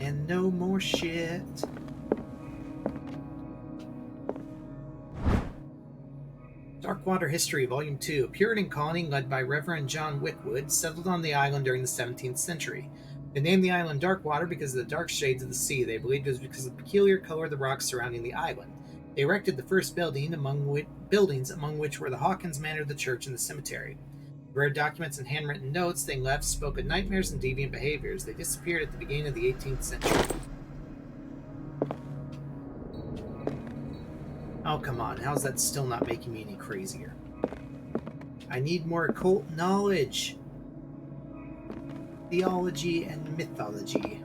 and know more shit. Darkwater History, Volume 2. A Puritan colony led by Reverend John Wickwood settled on the island during the 17th century. They named the island Darkwater because of the dark shades of the sea. They believed it was because of the peculiar color of the rocks surrounding the island. They erected the first buildings, among which were the Hawkins Mansion, the church, and the cemetery. Rare documents and handwritten notes they left spoke of nightmares and deviant behaviors. They disappeared at the beginning of the 18th century. Oh, come on. How's that still not making me any crazier? I need more occult knowledge. Theology and mythology.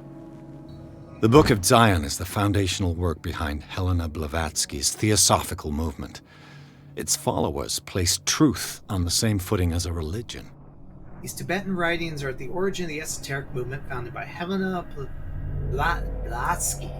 The Book of Zion is the foundational work behind Helena Blavatsky's Theosophical movement. Its followers place truth on the same footing as a religion. These Tibetan writings are at the origin of the esoteric movement founded by Helena Blavatsky.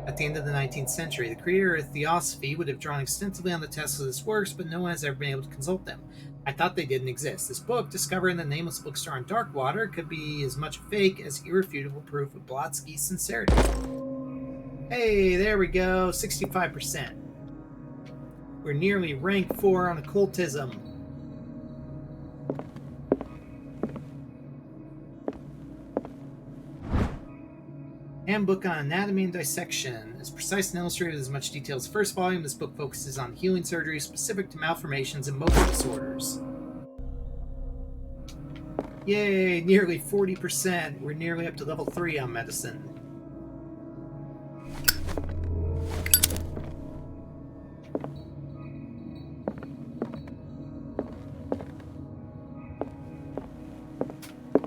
At the end of the 19th century, the creator of Theosophy would have drawn extensively on the texts of his works, but no one has ever been able to consult them. I thought they didn't exist. This book, discovered in the nameless bookstore in Darkwater, could be as much fake as irrefutable proof of Blavatsky's sincerity. Hey, there we go, 65%. We're nearly rank 4 on occultism. Handbook on Anatomy and Dissection is precise and illustrated with as much detail as the first volume. This book focuses on healing surgery specific to malformations and motor disorders. Yay, nearly 40%. We're nearly up to level 3 on medicine.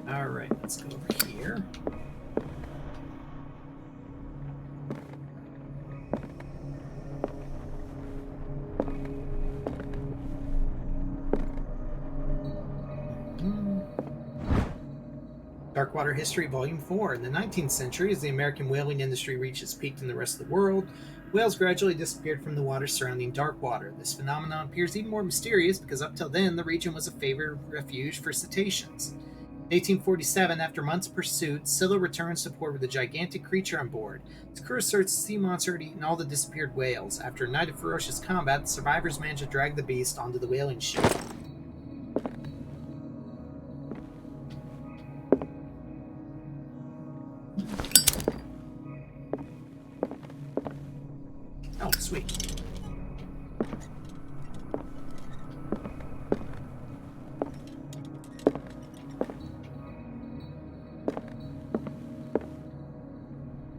Alright, let's go over here. Darkwater History, Volume 4. In the 19th century, as the American whaling industry reached its peak in the rest of the world, whales gradually disappeared from the waters surrounding Darkwater. This phenomenon appears even more mysterious because up till then, the region was a favored refuge for cetaceans. In 1847, after months of pursuit, Scylla returns to port with a gigantic creature on board. Its crew asserts the sea monster had eaten all the disappeared whales. After a night of ferocious combat, the survivors managed to drag the beast onto the whaling ship. Oh, sweet.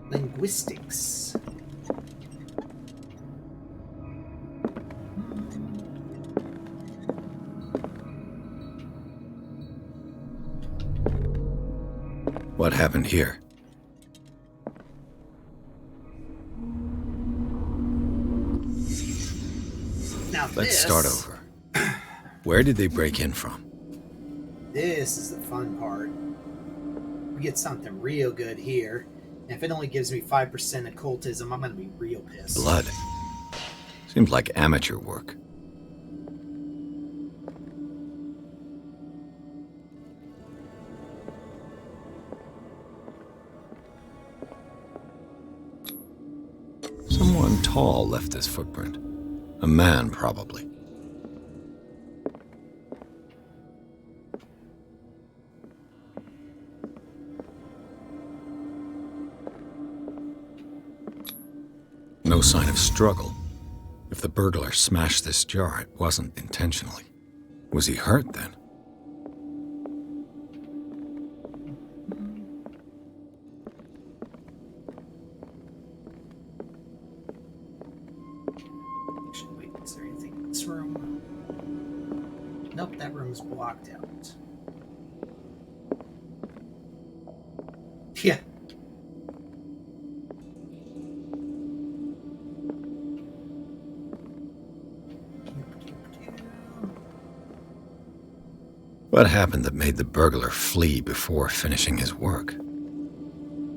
Linguistics. What happened here? Let's start over. Where did they break in from? This is the fun part. We get something real good here. And if it only gives me 5% occultism, I'm going to be real pissed. Blood. Seems like amateur work. Someone tall left this footprint. A man, probably. No sign of struggle. If the burglar smashed this jar, it wasn't intentionally. Was he hurt then? Actually, wait, is there anything in this room? Nope, that room's blocked out. Yeah. What happened that made the burglar flee before finishing his work?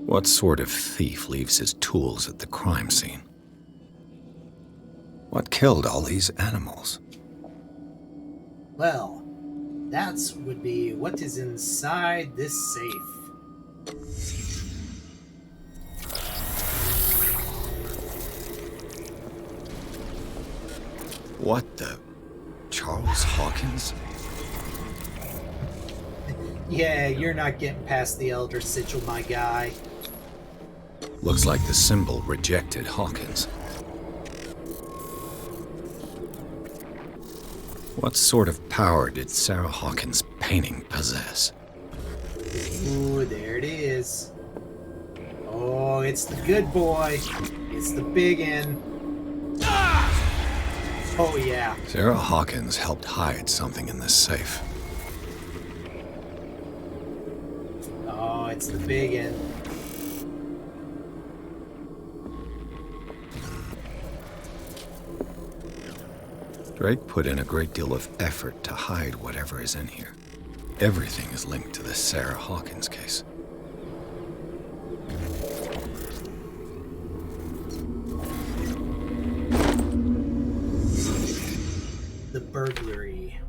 What sort of thief leaves his tools at the crime scene? What killed all these animals? Well, that would be what is inside this safe. What the? Charles Hawkins? Yeah, you're not getting past the Elder Sigil, my guy. Looks like the symbol rejected Hawkins. What sort of power did Sarah Hawkins' painting possess? Ooh, there it is. Oh, it's the good boy. It's the big one. Oh, yeah. Sarah Hawkins helped hide something in this safe. Oh, it's the big one. Drake put in a great deal of effort to hide whatever is in here. Everything is linked to the Sarah Hawkins case. The burglary.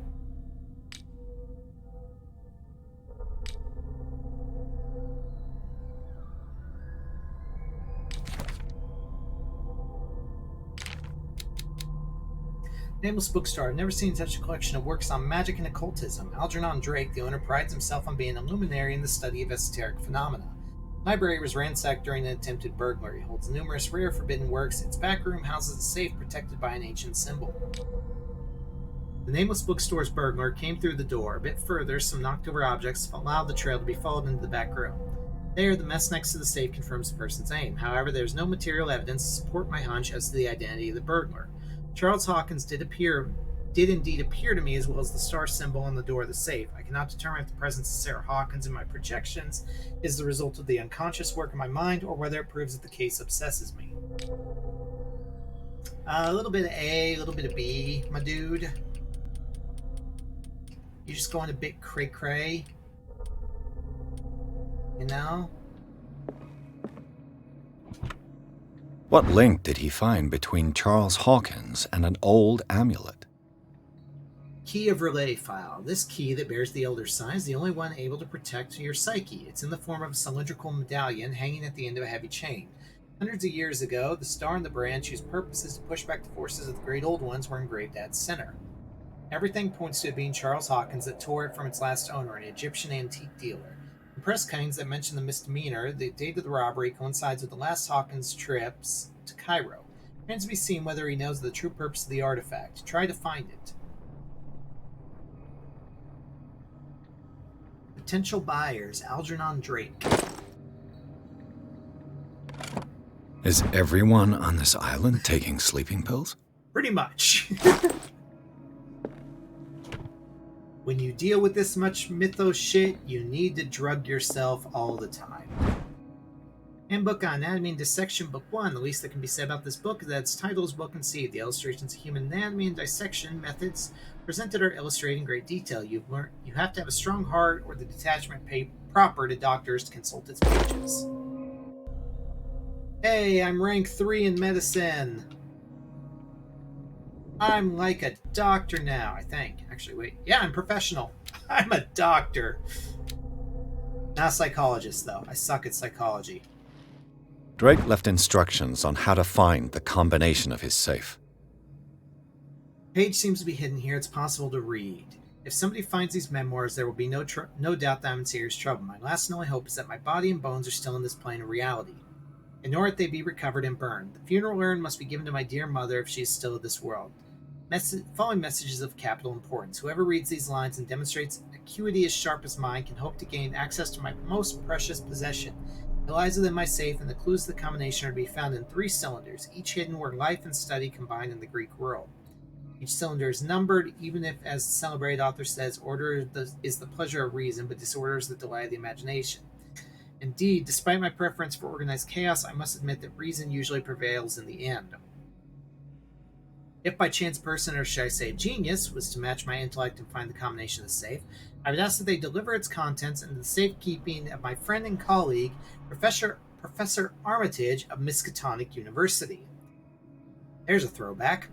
Nameless bookstore. I've never seen such a collection of works on magic and occultism. Algernon Drake, the owner, prides himself on being a luminary in the study of esoteric phenomena. The library was ransacked during an attempted burglary. It holds numerous rare forbidden works. Its back room houses a safe protected by an ancient symbol. The Nameless bookstore's burglar came through the door. A bit further, some knocked-over objects allowed the trail to be followed into the back room. There, the mess next to the safe confirms the person's aim. However, there is no material evidence to support my hunch as to the identity of the burglar. Charles Hawkins did indeed appear to me, as well as the star symbol on the door of the safe. I cannot determine if the presence of Sarah Hawkins in my projections is the result of the unconscious work of my mind, or whether it proves that the case obsesses me. A little bit of A, a little bit of B, my dude. You just going a bit cray-cray. You know? What link did he find between Charles Hawkins and an old amulet? Key of relay file. This key that bears the Elder sign is the only one able to protect your psyche. It's in the form of a cylindrical medallion hanging at the end of a heavy chain. Hundreds of years ago, the star and the branch, whose purpose is to push back the forces of the great old ones, were engraved at its center. Everything points to it being Charles Hawkins that tore it from its last owner, an Egyptian antique dealer. In press cuttings that mention the misdemeanor, the date of the robbery coincides with the last Hawkins' trips to Cairo. It remains to be seen whether he knows the true purpose of the artifact. Try to find it. Potential buyers, Algernon Drake. Is everyone on this island taking sleeping pills? Pretty much. When you deal with this much mythos shit, you need to drug yourself all the time. Handbook on Anatomy and Dissection, Book 1. The least that can be said about this book is that its title is well conceived. The illustrations of human anatomy and dissection methods presented are illustrated in great detail. You have to have a strong heart or the detachment proper to doctors to consult its pages. Hey, I'm rank 3 in medicine. I'm like a doctor now, I think. Actually, wait. Yeah, I'm professional. I'm a doctor. Not a psychologist, though. I suck at psychology. Drake left instructions on how to find the combination of his safe. Page seems to be hidden here. It's possible to read. If somebody finds these memoirs, there will be no doubt that I'm in serious trouble. My last and only hope is that my body and bones are still in this plane of reality. In order that they be recovered and burned. The funeral urn must be given to my dear mother if she is still of this world. Following messages of capital importance. Whoever reads these lines and demonstrates acuity as sharp as mine can hope to gain access to my most precious possession. It lies within my safe, and the clues to the combination are to be found in 3 cylinders, each hidden where life and study combine in the Greek world. Each cylinder is numbered, even if, as the celebrated author says, order is the pleasure of reason, but disorder is the delight of the imagination. Indeed, despite my preference for organized chaos, I must admit that reason usually prevails in the end. If by chance person, or should I say genius, was to match my intellect and find the combination of the safe, I would ask that they deliver its contents into the safekeeping of my friend and colleague, Professor Armitage of Miskatonic University. There's a throwback.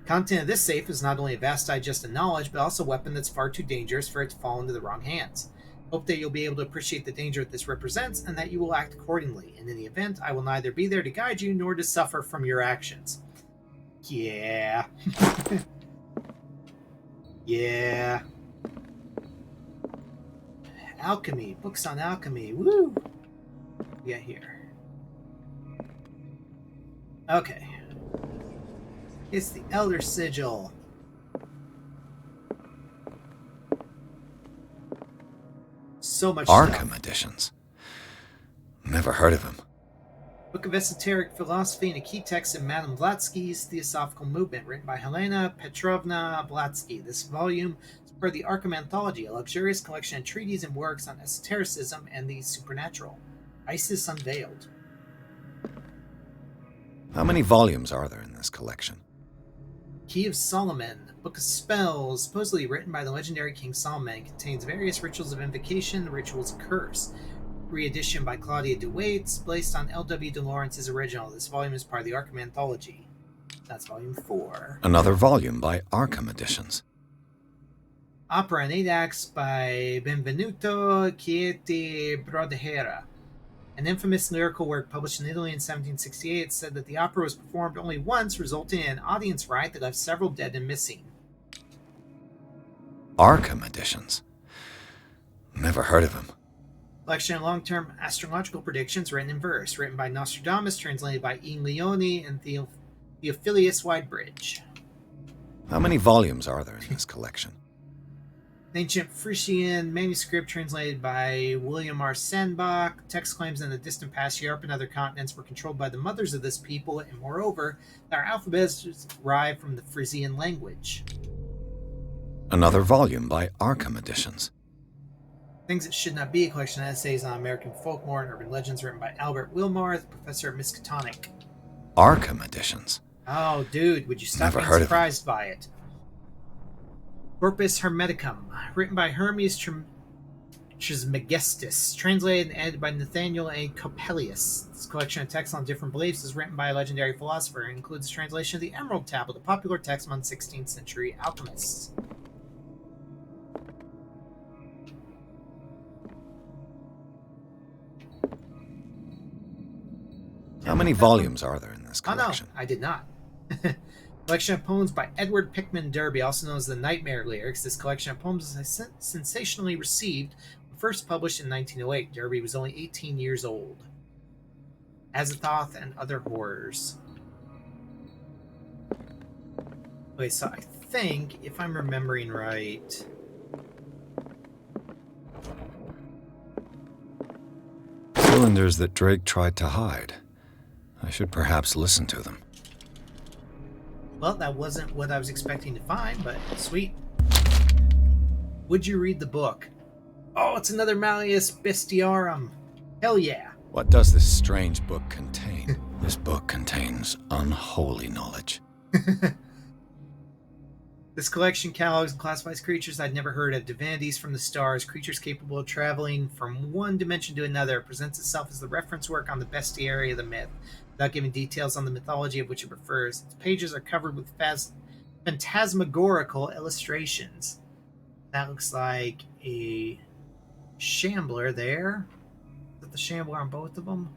Content of this safe is not only a vast digest of knowledge, but also a weapon that's far too dangerous for it to fall into the wrong hands. Hope that you'll be able to appreciate the danger that this represents, and that you will act accordingly. In any event, I will neither be there to guide you, nor to suffer from your actions. Yeah. Yeah. Alchemy. Books on alchemy. Woo! We got here. Okay. It's the Elder Sigil. So much Arkham stuff. editions. Never heard of him. Book of Esoteric Philosophy and a key text in Madame Blavatsky's Theosophical Movement, written by Helena Petrovna Blavatsky. This volume is part of the Arkham Anthology, a luxurious collection of treatises and works on esotericism and the supernatural. Isis Unveiled. How many volumes are there in this collection? Key of Solomon, Book of Spells, supposedly written by the legendary King Solomon, contains various rituals of invocation, rituals of curse. Reedition by Claudia DeWaits, based on L.W. de Lawrence's original. This volume is part of the Arkham Anthology. That's volume 4. Another volume by Arkham Editions. Opera in 8 acts by Benvenuto Chieti Brodehera. An infamous lyrical work published in Italy in 1768 said that the opera was performed only once, resulting in an audience riot that left several dead and missing. Arkham Editions. Never heard of him. Collection of long-term astrological predictions written in verse, written by Nostradamus, translated by Ian Leone and Theophilus Widebridge. How many volumes are there in this collection? Ancient Frisian manuscript translated by William R. Sandbach. Text claims in the distant past Europe and other continents were controlled by the mothers of this people, and moreover, that our alphabet is derived from the Frisian language. Another volume by Arkham Editions. Things That Should Not Be, a collection of essays on American folklore and urban legends written by Albert Wilmar, the professor of Miskatonic. Arkham Editions. Oh, dude, would you stop Never being heard of surprised by it? Corpus Hermeticum, written by Hermes Trismegistus, translated and edited by Nathaniel A. Coppelius. This collection of texts on different beliefs is written by a legendary philosopher and includes a translation of the Emerald Tablet, a popular text among 16th century alchemists. How many volumes are there in this collection? Oh, no, I did not. Collection of poems by Edward Pickman Derby, also known as the Nightmare Lyrics. This collection of poems is sensationally received, first published in 1908. Derby was only 18 years old. Azathoth and Other Horrors. Okay, so I think, if I'm remembering right... Cylinders that Drake tried to hide. I should perhaps listen to them. Well, that wasn't what I was expecting to find, but sweet. Would you read the book? Oh, it's another Malleus Bestiarum. Hell yeah. What does this strange book contain? This book contains unholy knowledge. This collection catalogs and classifies creatures I'd never heard of, divinities from the stars, creatures capable of traveling from one dimension to another. It presents itself as the reference work on the bestiary of the myth, without giving details on the mythology of which it refers. Its pages are covered with phantasmagorical illustrations. That looks like a shambler there. Is that the shambler on both of them?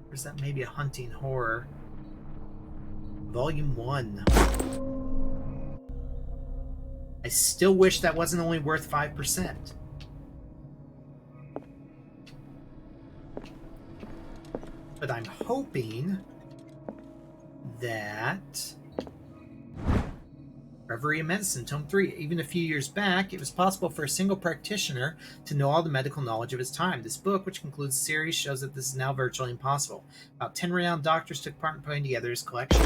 Or is that maybe a hunting horror? Volume 1. I still wish that wasn't only worth 5%. But I'm hoping that Reverie of Medicine, Tome 3. Even a few years back, it was possible for a single practitioner to know all the medical knowledge of his time. This book, which concludes the series, shows that this is now virtually impossible. About 10 renowned doctors took part in putting together his collection.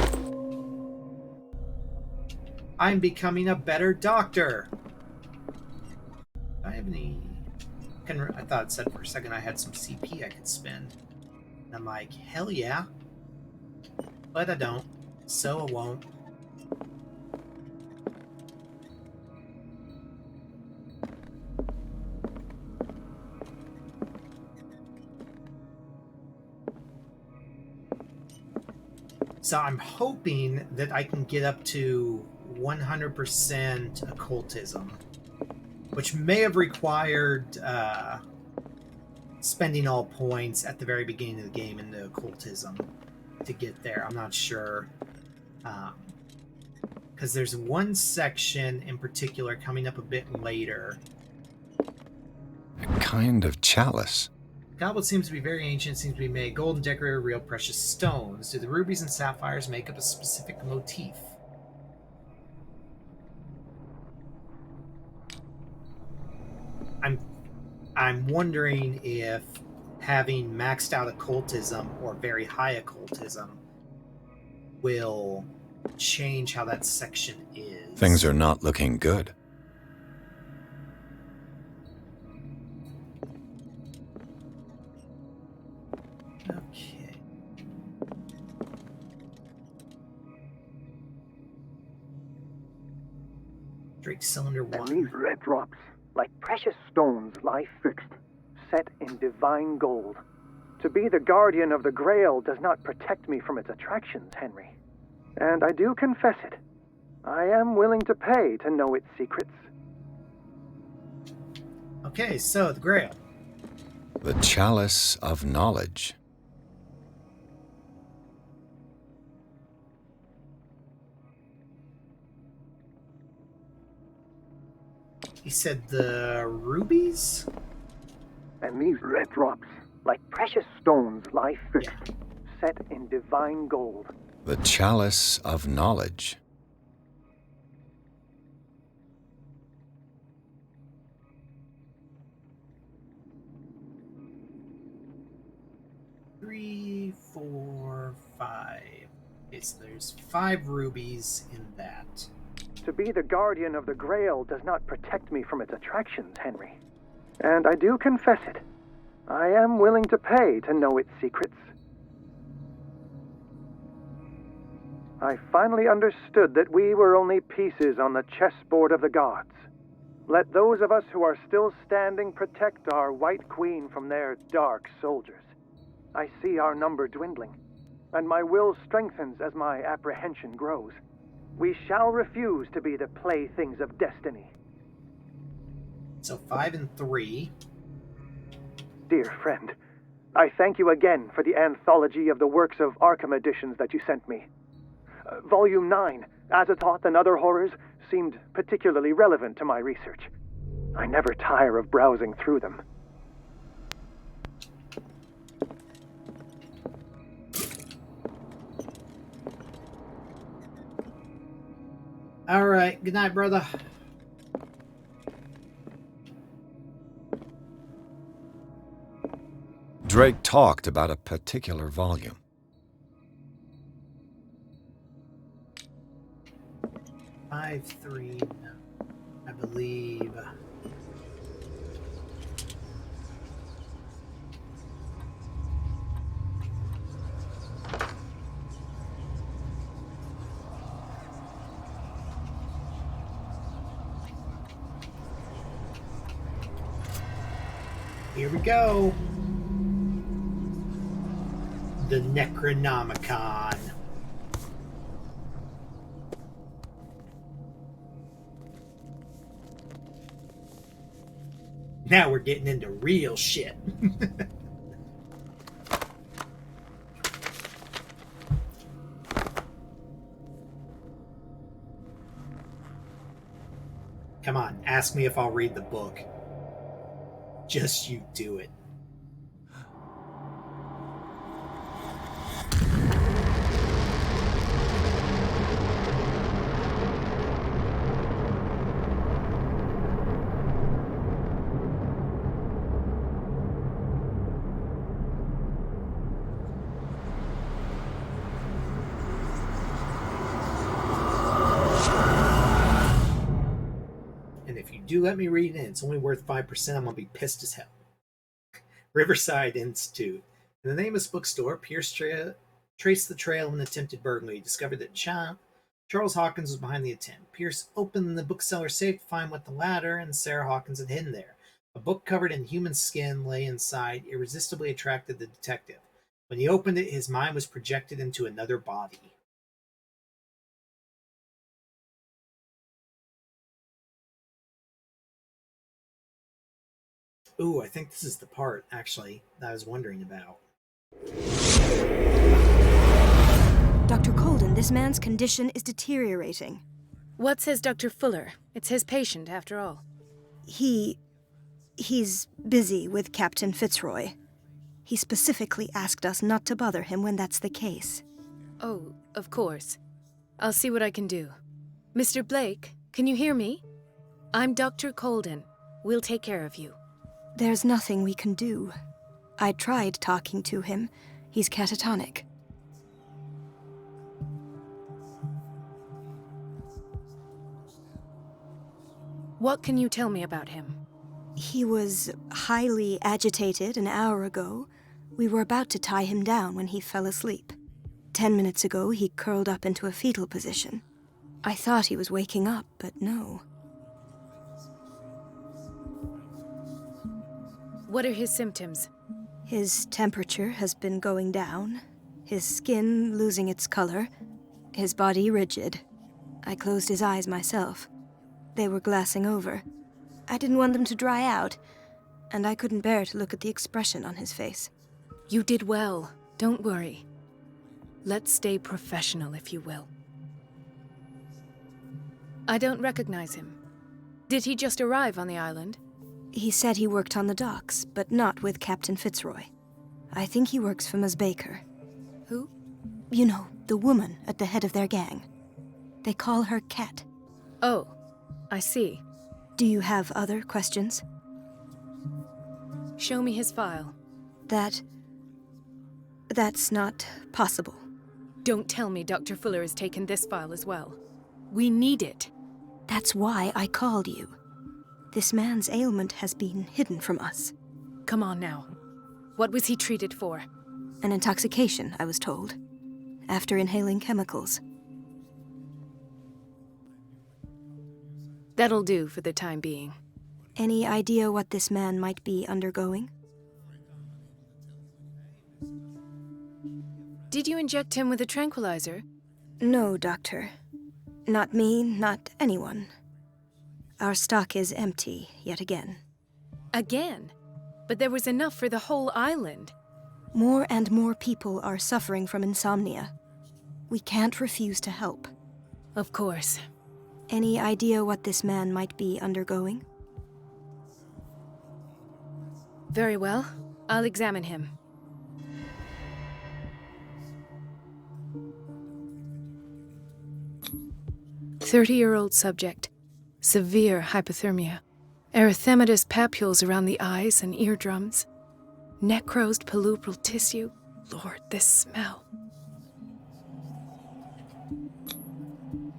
I'm becoming a better doctor. Do I have any... I thought it said for a second I had some CP I could spend. And I'm like, hell yeah. But I don't. So I won't. So I'm hoping that I can get up to 100% occultism, which may have required spending all points at the very beginning of the game in the occultism to get there. I'm not sure. Because there's one section in particular coming up a bit later. A kind of chalice. Goblet seems to be very ancient, seems to be made gold and decorated with real precious stones. Do the rubies and sapphires make up a specific motif? I'm wondering if having maxed out occultism or very high occultism will change how that section is. Things are not looking good. Okay. Drake Cylinder 1. And these red drops, like precious stones, lie fixed, set in divine gold. To be the guardian of the Grail does not protect me from its attractions, Henry. And I do confess it. I am willing to pay to know its secrets. Okay, so the Grail. The chalice of knowledge. He said the rubies? And these red drops, like precious stones, lie fixed, set in divine gold. The chalice of knowledge. Three, 4, 5. Okay, so there's 5 rubies in that. To be the guardian of the Grail does not protect me from its attractions, Henry. And I do confess it. I am willing to pay to know its secrets. I finally understood that we were only pieces on the chessboard of the gods. Let those of us who are still standing protect our White Queen from their dark soldiers. I see our number dwindling, and my will strengthens as my apprehension grows. We shall refuse to be the playthings of destiny. So 5 and 3. Dear friend, I thank you again for the anthology of the works of Arkham editions that you sent me. Volume 9, Azathoth and Other Horrors, seemed particularly relevant to my research. I never tire of browsing through them. All right, good night, brother. Drake talked about a particular volume. Five, 3, I believe. Here we go. The Necronomicon. Now we're getting into real shit. Ask me if I'll read the book. Just you do it. And if you do let me read it and it's only worth 5%, I'm going to be pissed as hell. Riverside Institute. In the name of this bookstore, Pierce traced the trail of an attempted burglary. He discovered that Charles Hawkins was behind the attempt. Pierce opened the bookseller's safe to find what the latter and Sarah Hawkins had hidden there. A book covered in human skin lay inside, irresistibly attracted the detective. When he opened it, his mind was projected into another body. Ooh, I think this is the part, actually, that I was wondering about. Dr. Colden, this man's condition is deteriorating. What says Dr. Fuller? It's his patient, after all. He's busy with Captain Fitzroy. He specifically asked us not to bother him when that's the case. Oh, of course. I'll see what I can do. Mr. Blake, can you hear me? I'm Dr. Colden. We'll take care of you. There's nothing we can do. I tried talking to him. He's catatonic. What can you tell me about him? He was highly agitated an hour ago. We were about to tie him down when he fell asleep. 10 minutes ago, he curled up into a fetal position. I thought he was waking up, but no. What are his symptoms? His temperature has been going down, his skin losing its color, his body rigid. I closed his eyes myself. They were glassing over. I didn't want them to dry out, and I couldn't bear to look at the expression on his face. You did well. Don't worry. Let's stay professional, if you will. I don't recognize him. Did he just arrive on the island? He said he worked on the docks, but not with Captain Fitzroy. I think he works for Ms. Baker. Who? You know, the woman at the head of their gang. They call her Cat. Oh, I see. Do you have other questions? Show me his file. That's not possible. Don't tell me Dr. Fuller has taken this file as well. We need it. That's why I called you. This man's ailment has been hidden from us. Come on now. What was he treated for? An intoxication, I was told. After inhaling chemicals. That'll do for the time being. Any idea what this man might be undergoing? Did you inject him with a tranquilizer? No, Doctor. Not me, not anyone. Our stock is empty, yet again. Again? But there was enough for the whole island. More and more people are suffering from insomnia. We can't refuse to help. Of course. Any idea what this man might be undergoing? Very well. I'll examine him. "30-year-old subject. Severe hypothermia. Erythematous papules around the eyes and eardrums. Necrosed palpebral tissue. Lord, this smell.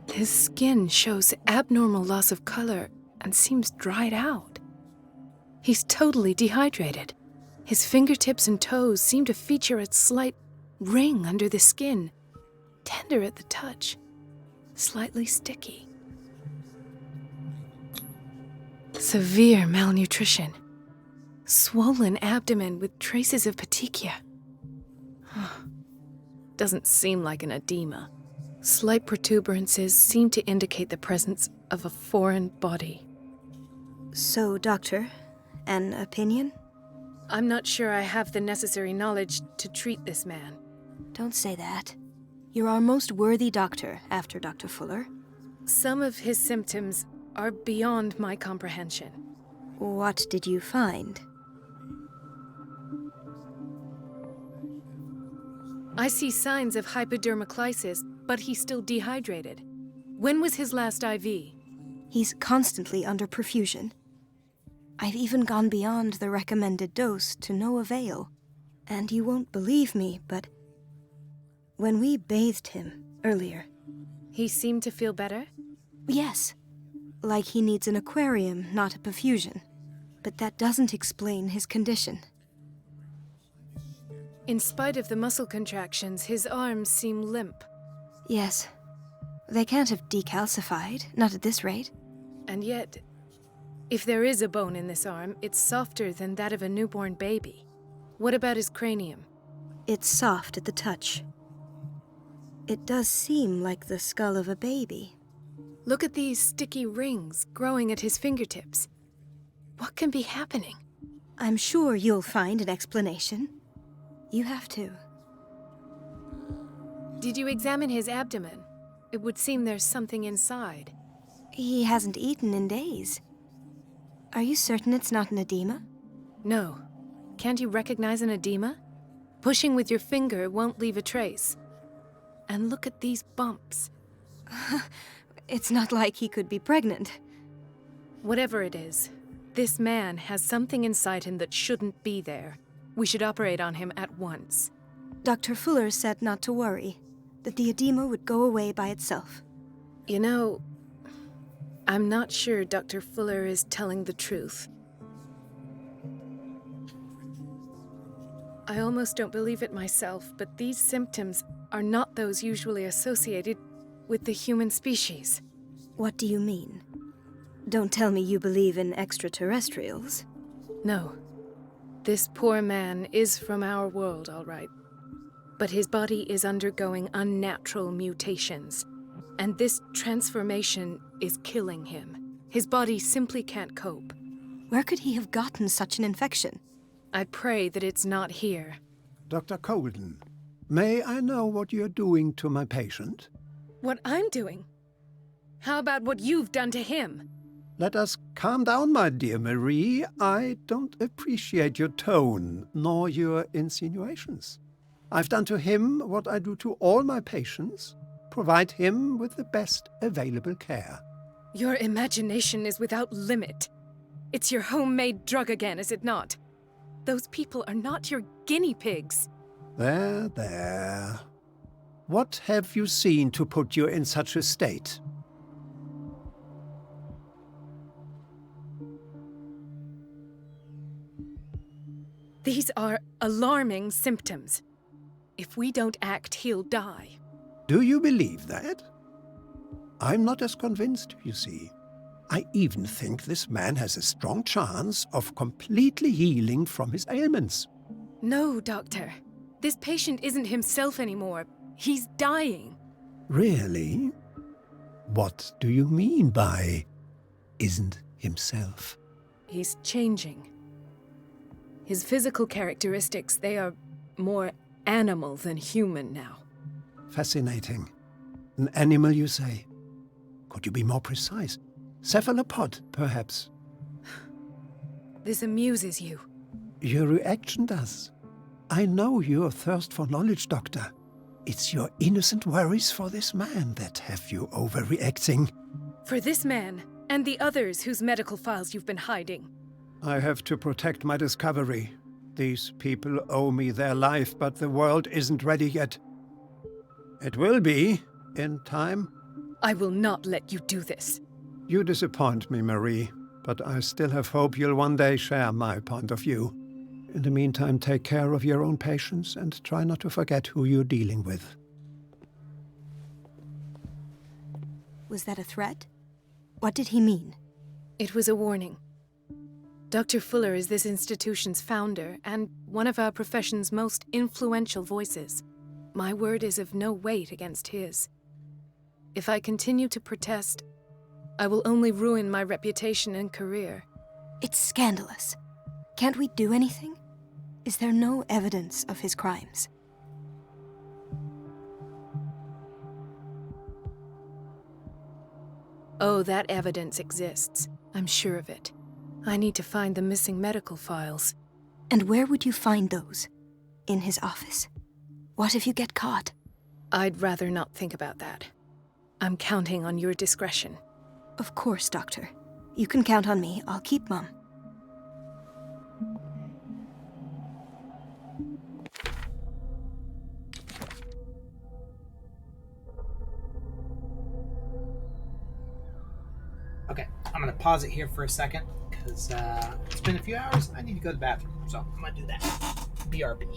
His skin shows abnormal loss of color and seems dried out. He's totally dehydrated. His fingertips and toes seem to feature a slight ring under the skin, tender at the touch, slightly sticky. Severe malnutrition. Swollen abdomen with traces of petechia. Doesn't seem like an edema. Slight protuberances seem to indicate the presence of a foreign body. So, Doctor, an opinion? I'm not sure I have the necessary knowledge to treat this man. Don't say that. You're our most worthy doctor after Dr. Fuller. Some of his symptoms are beyond my comprehension. What did you find? I see signs of hypodermoclysis, but he's still dehydrated. When was his last IV? He's constantly under perfusion. I've even gone beyond the recommended dose to no avail. And you won't believe me, but when we bathed him earlier... He seemed to feel better? Yes. Like he needs an aquarium, not a perfusion. But that doesn't explain his condition. In spite of the muscle contractions, his arms seem limp. Yes. They can't have decalcified, not at this rate. And yet, if there is a bone in this arm, it's softer than that of a newborn baby. What about his cranium? It's soft at the touch. It does seem like the skull of a baby. Look at these sticky rings growing at his fingertips. What can be happening? I'm sure you'll find an explanation. You have to. Did you examine his abdomen? It would seem there's something inside. He hasn't eaten in days. Are you certain it's not an edema? No. Can't you recognize an edema? Pushing with your finger won't leave a trace. And look at these bumps. It's not like he could be pregnant. Whatever it is, this man has something inside him that shouldn't be there. We should operate on him at once. Dr. Fuller said not to worry, that the edema would go away by itself. You know, I'm not sure Dr. Fuller is telling the truth. I almost don't believe it myself, but these symptoms are not those usually associated with the human species. What do you mean? Don't tell me you believe in extraterrestrials. No. This poor man is from our world, all right. But his body is undergoing unnatural mutations. And this transformation is killing him. His body simply can't cope. Where could he have gotten such an infection? I pray that it's not here. Dr. Colden, may I know what you're doing to my patient? What I'm doing? How about what you've done to him? Let us calm down, my dear Marie. I don't appreciate your tone, nor your insinuations. I've done to him what I do to all my patients. Provide him with the best available care. Your imagination is without limit. It's your homemade drug again, is it not? Those people are not your guinea pigs. There, there. What have you seen to put you in such a state? These are alarming symptoms. If we don't act, he'll die. Do you believe that? I'm not as convinced, you see. I even think this man has a strong chance of completely healing from his ailments. No, Doctor. This patient isn't himself anymore. He's dying. Really? What do you mean by isn't himself? He's changing. His physical characteristics, they are more animal than human now. Fascinating. An animal, you say? Could you be more precise? Cephalopod, perhaps? This amuses you. Your reaction does. I know your thirst for knowledge, Doctor. It's your innocent worries for this man that have you overreacting. For this man, and the others whose medical files you've been hiding. I have to protect my discovery. These people owe me their life, but the world isn't ready yet. It will be, in time. I will not let you do this. You disappoint me, Marie, but I still have hope you'll one day share my point of view. In the meantime, take care of your own patients and try not to forget who you're dealing with. Was that a threat? What did he mean? It was a warning. Dr. Fuller is this institution's founder and one of our profession's most influential voices. My word is of no weight against his. If I continue to protest, I will only ruin my reputation and career. It's scandalous. Can't we do anything? Is there no evidence of his crimes? Oh, that evidence exists. I'm sure of it. I need to find the missing medical files. And where would you find those? In his office? What if you get caught? I'd rather not think about that. I'm counting on your discretion. Of course, Doctor. You can count on me. I'll keep Mum. Okay, I'm gonna pause it here for a second because it's been a few hours. I need to go to the bathroom, so I'm gonna do that. BRB.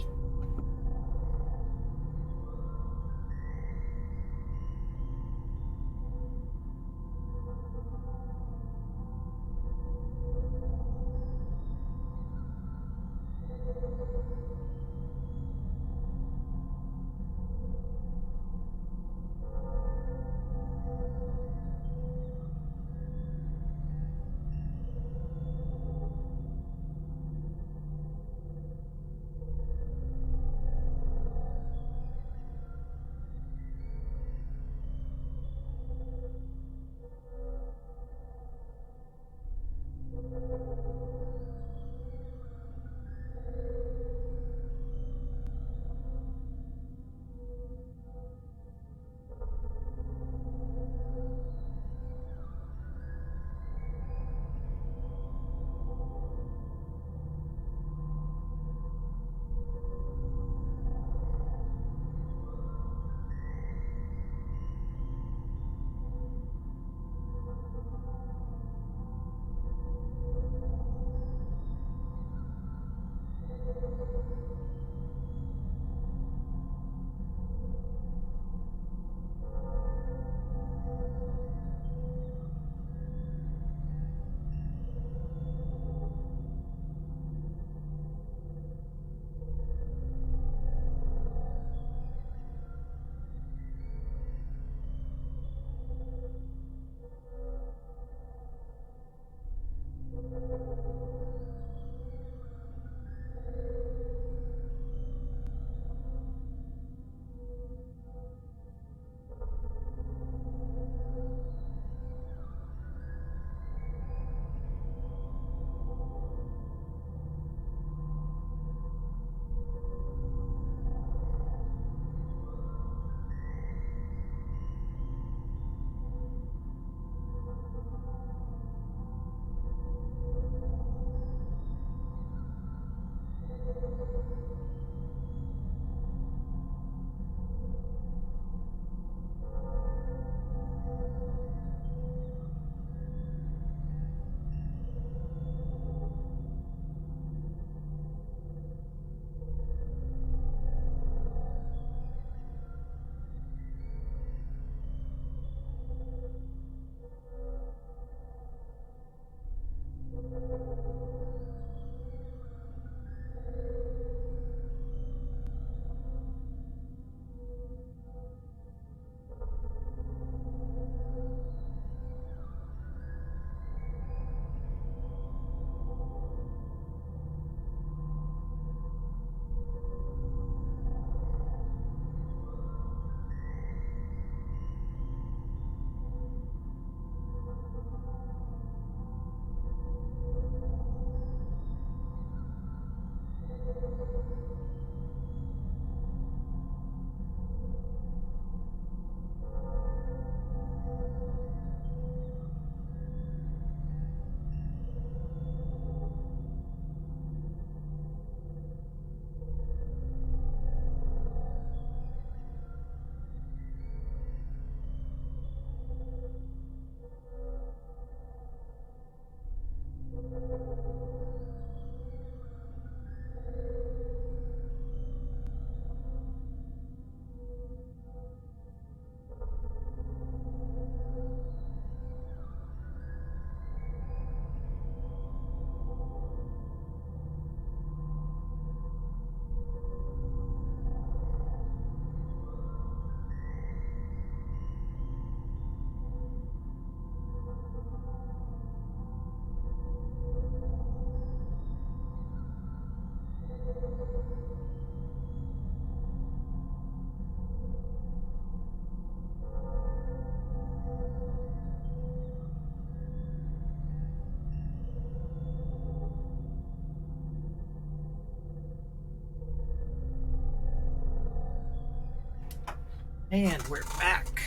And we're back.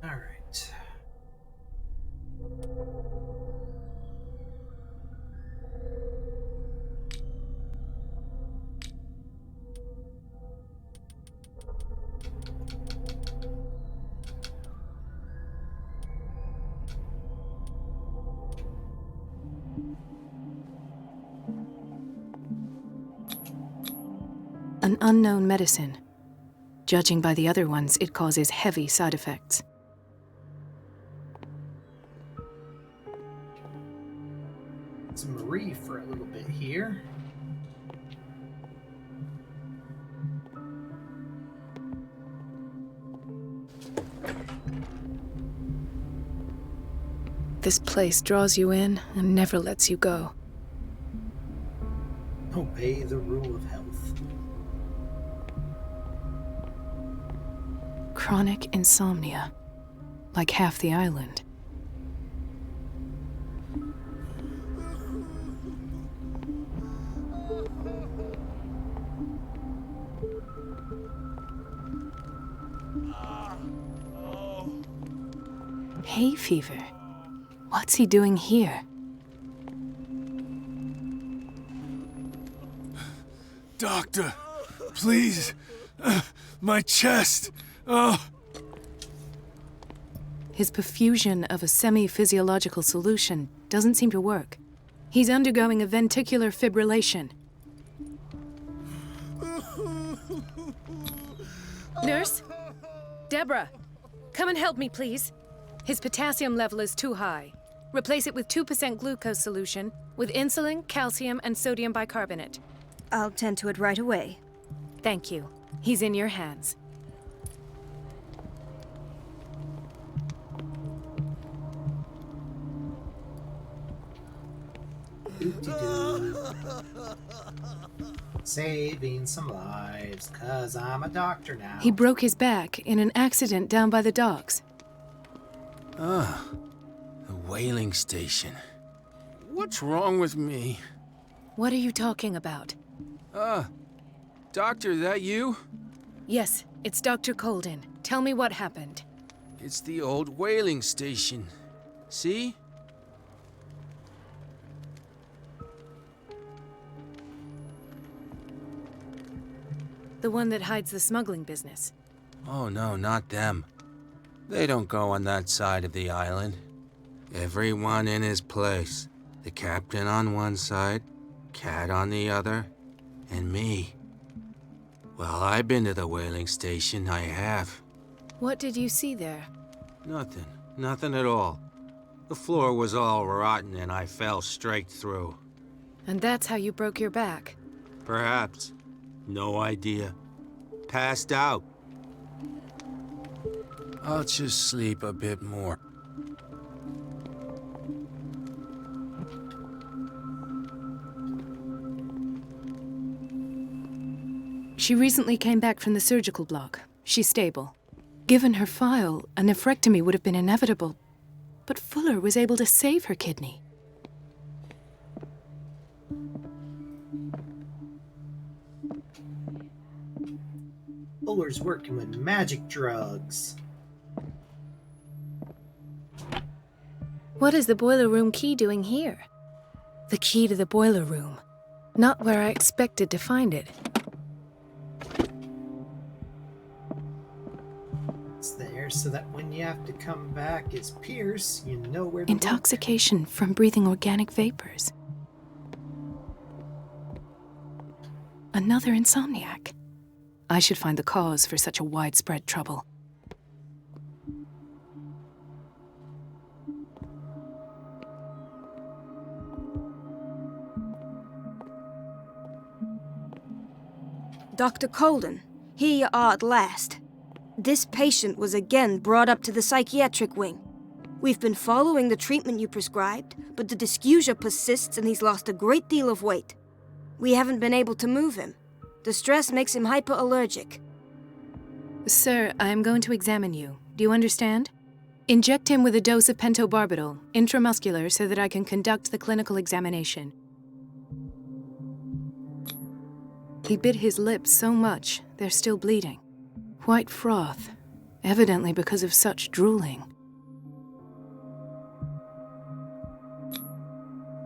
Alright. An unknown medicine. Judging by the other ones, it causes heavy side effects. It's Marie for a little bit here. This place draws you in and never lets you go. Obey the rule of health. Chronic insomnia. Like half the island. Hay fever. What's he doing here? Doctor, please. My chest. Oh. His perfusion of a semi-physiological solution doesn't seem to work. He's undergoing a ventricular fibrillation. Nurse? Deborah, come and help me, please. His potassium level is too high. Replace it with 2% glucose solution with insulin, calcium, and sodium bicarbonate. I'll tend to it right away. Thank you. He's in your hands. Saving some lives, 'cause I'm a doctor now. He broke his back in an accident down by the docks. Ah, the whaling station. What's wrong with me? What are you talking about? Doctor, that you? Yes, it's Dr. Colden. Tell me what happened. It's the old whaling station. See? The one that hides the smuggling business. Oh no, not them. They don't go on that side of the island. Everyone in his place. The captain on one side, Cat on the other, and me. Well, I've been to the whaling station, I have. What did you see there? Nothing. Nothing at all. The floor was all rotten and I fell straight through. And that's how you broke your back? Perhaps. No idea. Passed out. I'll just sleep a bit more. She recently came back from the surgical block. She's stable. Given her file, a nephrectomy would have been inevitable. But Fuller was able to save her kidney. Fuller's working with magic drugs. What is the boiler room key doing here? The key to the boiler room. Not where I expected to find it. It's there so that when you have to come back as Pierce, you know where to look. Intoxication from breathing organic vapors. Another insomniac. I should find the cause for such a widespread trouble. Dr. Colden, here you are at last. This patient was again brought up to the psychiatric wing. We've been following the treatment you prescribed, but the dysgeusia persists and he's lost a great deal of weight. We haven't been able to move him. The stress makes him hyperallergic. Sir, I am going to examine you. Do you understand? Inject him with a dose of pentobarbital, intramuscular, so that I can conduct the clinical examination. He bit his lips so much, they're still bleeding. White froth, evidently because of such drooling.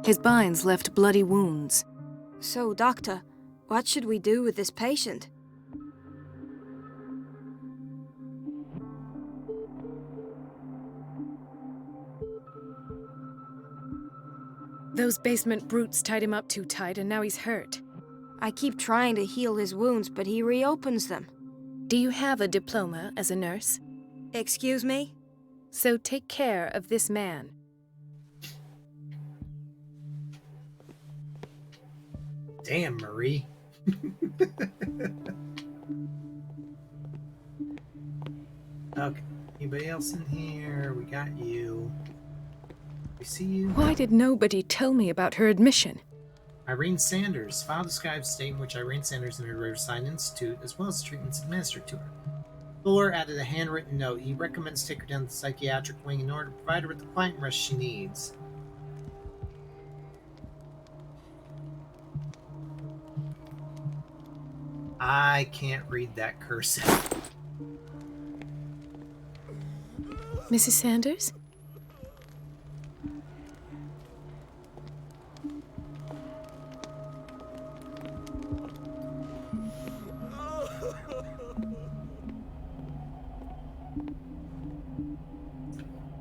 His binds left bloody wounds. So, Doctor, what should we do with this patient? Those basement brutes tied him up too tight, and now he's hurt. I keep trying to heal his wounds, but he reopens them. Do you have a diploma as a nurse? Excuse me? So take care of this man. Damn, Marie. Okay. Anybody else in here? We got you. We see you. Why did nobody tell me about her admission? Irene Sanders. File describes the state in which Irene Sanders entered Riverside Institute, as well as the treatments administered to her. Fuller added a handwritten note. He recommends take her down to the psychiatric wing in order to provide her with the quiet rest she needs. I can't read that cursive. Mrs. Sanders?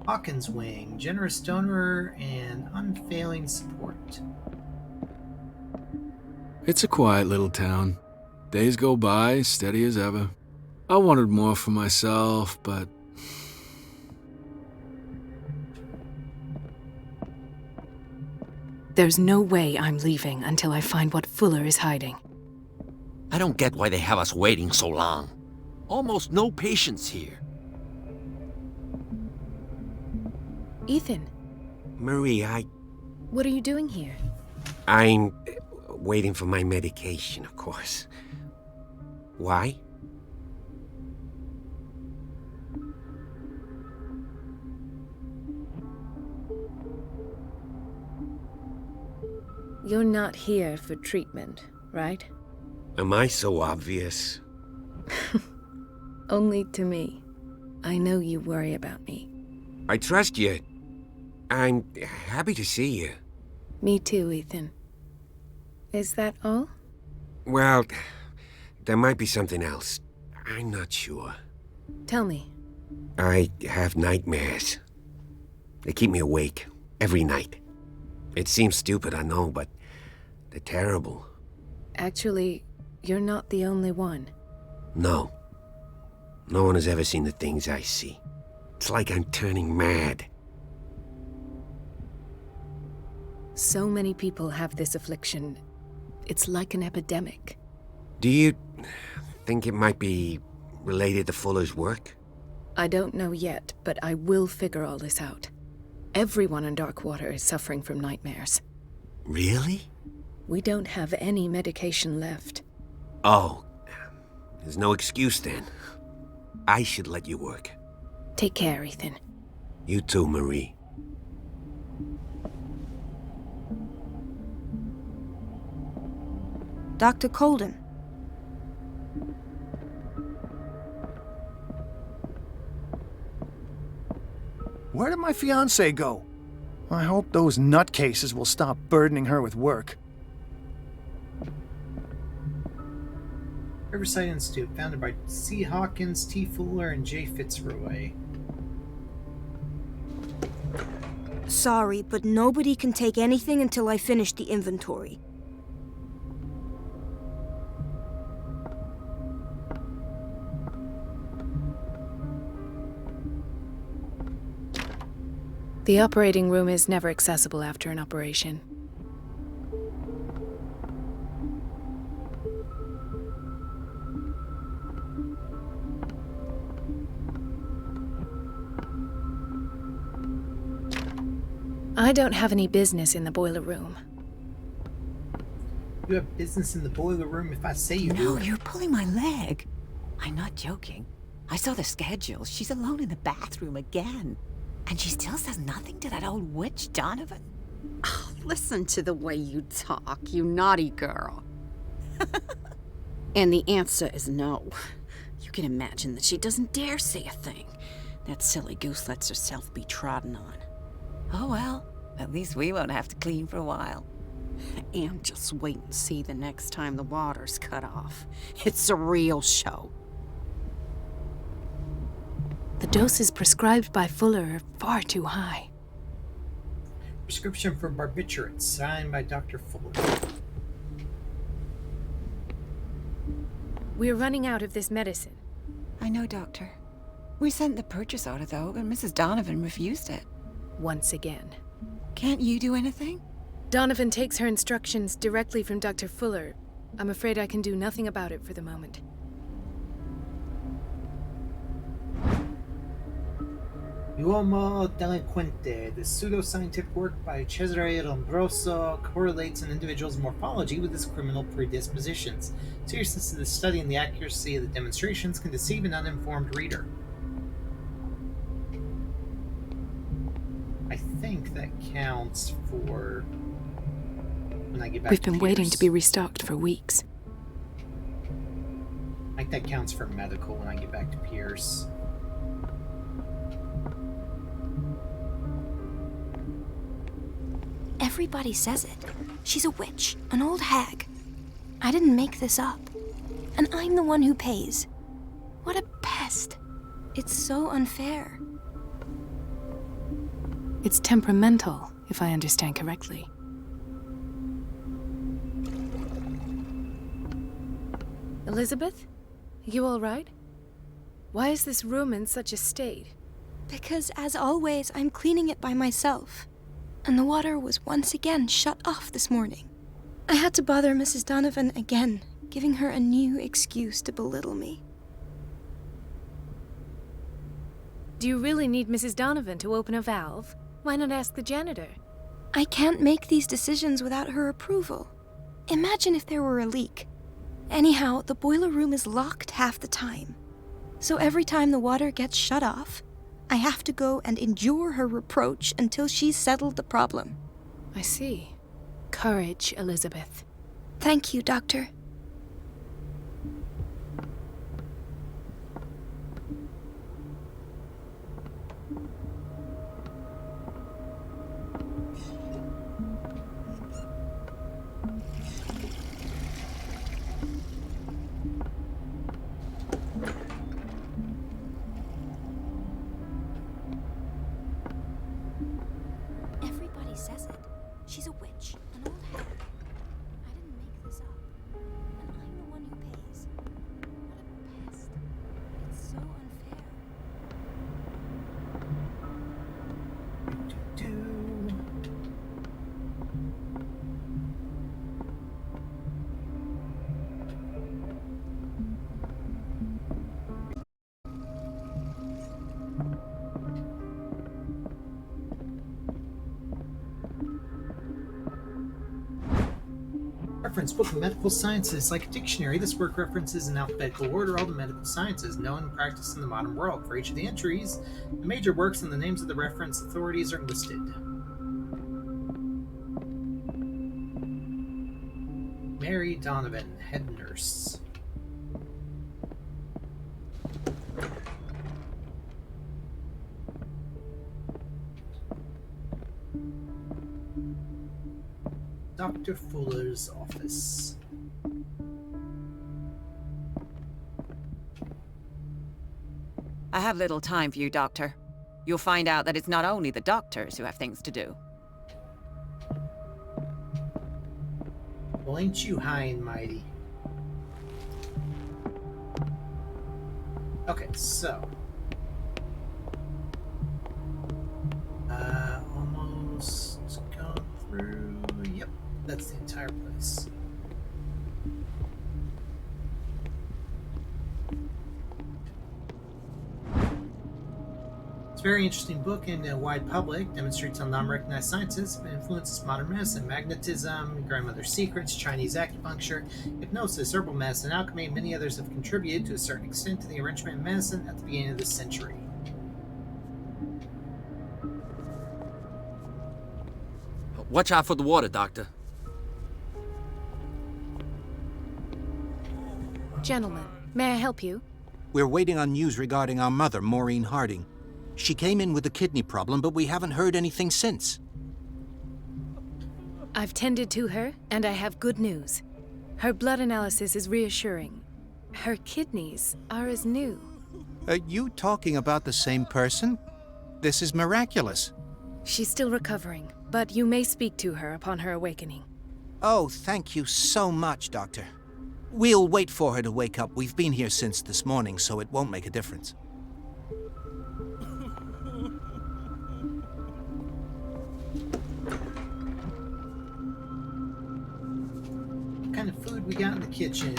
Hawkins Wing, generous donor and unfailing support. It's a quiet little town. Days go by, steady as ever. I wanted more for myself, but... There's no way I'm leaving until I find what Fuller is hiding. I don't get why they have us waiting so long. Almost no patients here. Ethan. Marie, What are you doing here? I'm waiting for my medication, of course. Why? You're not here for treatment, right? Am I so obvious? Only to me. I know you worry about me. I trust you. I'm happy to see you. Me too, Ethan. Is that all? Well, there might be something else. I'm not sure. Tell me. I have nightmares. They keep me awake every night. It seems stupid, I know, but they're terrible. Actually, you're not the only one. No. No one has ever seen the things I see. It's like I'm turning mad. So many people have this affliction. It's like an epidemic. Do you think it might be related to Fuller's work? I don't know yet, but I will figure all this out. Everyone in Darkwater is suffering from nightmares. Really? We don't have any medication left. Oh, there's no excuse then. I should let you work. Take care, Ethan. You too, Marie. Dr. Colden. Where did my fiancée go? I hope those nutcases will stop burdening her with work. Riverside Institute, founded by C. Hawkins, T. Fuller, and J. Fitzroy. Sorry, but nobody can take anything until I finish the inventory. The operating room is never accessible after an operation. I don't have any business in the boiler room. You have business in the boiler room if I say you do. No, you're pulling my leg. I'm not joking. I saw the schedule. She's alone in the bathroom again. And she still says nothing to that old witch, Donovan. Oh, listen to the way you talk, you naughty girl. And the answer is no. You can imagine that she doesn't dare say a thing. That silly goose lets herself be trodden on. Oh well, at least we won't have to clean for a while. And just wait and see the next time the water's cut off. It's a real show. The doses prescribed by Fuller are far too high. Prescription for barbiturates, signed by Dr. Fuller. We're running out of this medicine. I know, Doctor. We sent the purchase order, though, and Mrs. Donovan refused it. Once again. Can't you do anything? Donovan takes her instructions directly from Dr. Fuller. I'm afraid I can do nothing about it for the moment. Uomo Delinquente, the pseudoscientific work by Cesare Lombroso, correlates an individual's morphology with his criminal predispositions. Seriousness of the study and the accuracy of the demonstrations can deceive an uninformed reader. I think that counts for when I get back We've to been waiting Pierce. to be restocked for weeks. I think that counts for medical when I get back to Pierce. Everybody says it. She's a witch, an old hag. I didn't make this up. And I'm the one who pays. What a pest. It's so unfair. It's temperamental, if I understand correctly. Elizabeth? You all right? Why is this room in such a state? Because, as always, I'm cleaning it by myself. And the water was once again shut off this morning. I had to bother Mrs. Donovan again, giving her a new excuse to belittle me. Do you really need Mrs. Donovan to open a valve? Why not ask the janitor? I can't make these decisions without her approval. Imagine if there were a leak. Anyhow, the boiler room is locked half the time. So every time the water gets shut off, I have to go and endure her reproach until she's settled the problem. I see. Courage, Elizabeth. Thank you, Doctor. Everybody says it. She's a witch, an old hag. I didn't make this up. And I'm the one who pays. What a pest. It's so unfair. Reference Book of Medical Sciences. Like a dictionary, this work references in alphabetical order all the medical sciences known and practiced in the modern world. For each of the entries, the major works and the names of the reference authorities are listed. Mary Donovan, head nurse. Dr. Fuller's office. I have little time for you, Doctor. You'll find out that it's not only the doctors who have things to do. Well, ain't you high and mighty? Okay, so. Almost gone through. Yep, that's the entire place. It's a very interesting book in a wide public, demonstrates how non-recognized sciences influences modern medicine, magnetism, grandmother's secrets, Chinese acupuncture, hypnosis, herbal medicine, alchemy, and many others have contributed to a certain extent to the enrichment of medicine at the beginning of this century. Watch out for the water, Doctor. Gentlemen, may I help you? We're waiting on news regarding our mother, Maureen Harding. She came in with a kidney problem, but we haven't heard anything since. I've tended to her, and I have good news. Her blood analysis is reassuring. Her kidneys are as new. Are you talking about the same person? This is miraculous. She's still recovering, but you may speak to her upon her awakening. Oh, thank you so much, Doctor. We'll wait for her to wake up. We've been here since this morning, so it won't make a difference. What kind of food we got in the kitchen?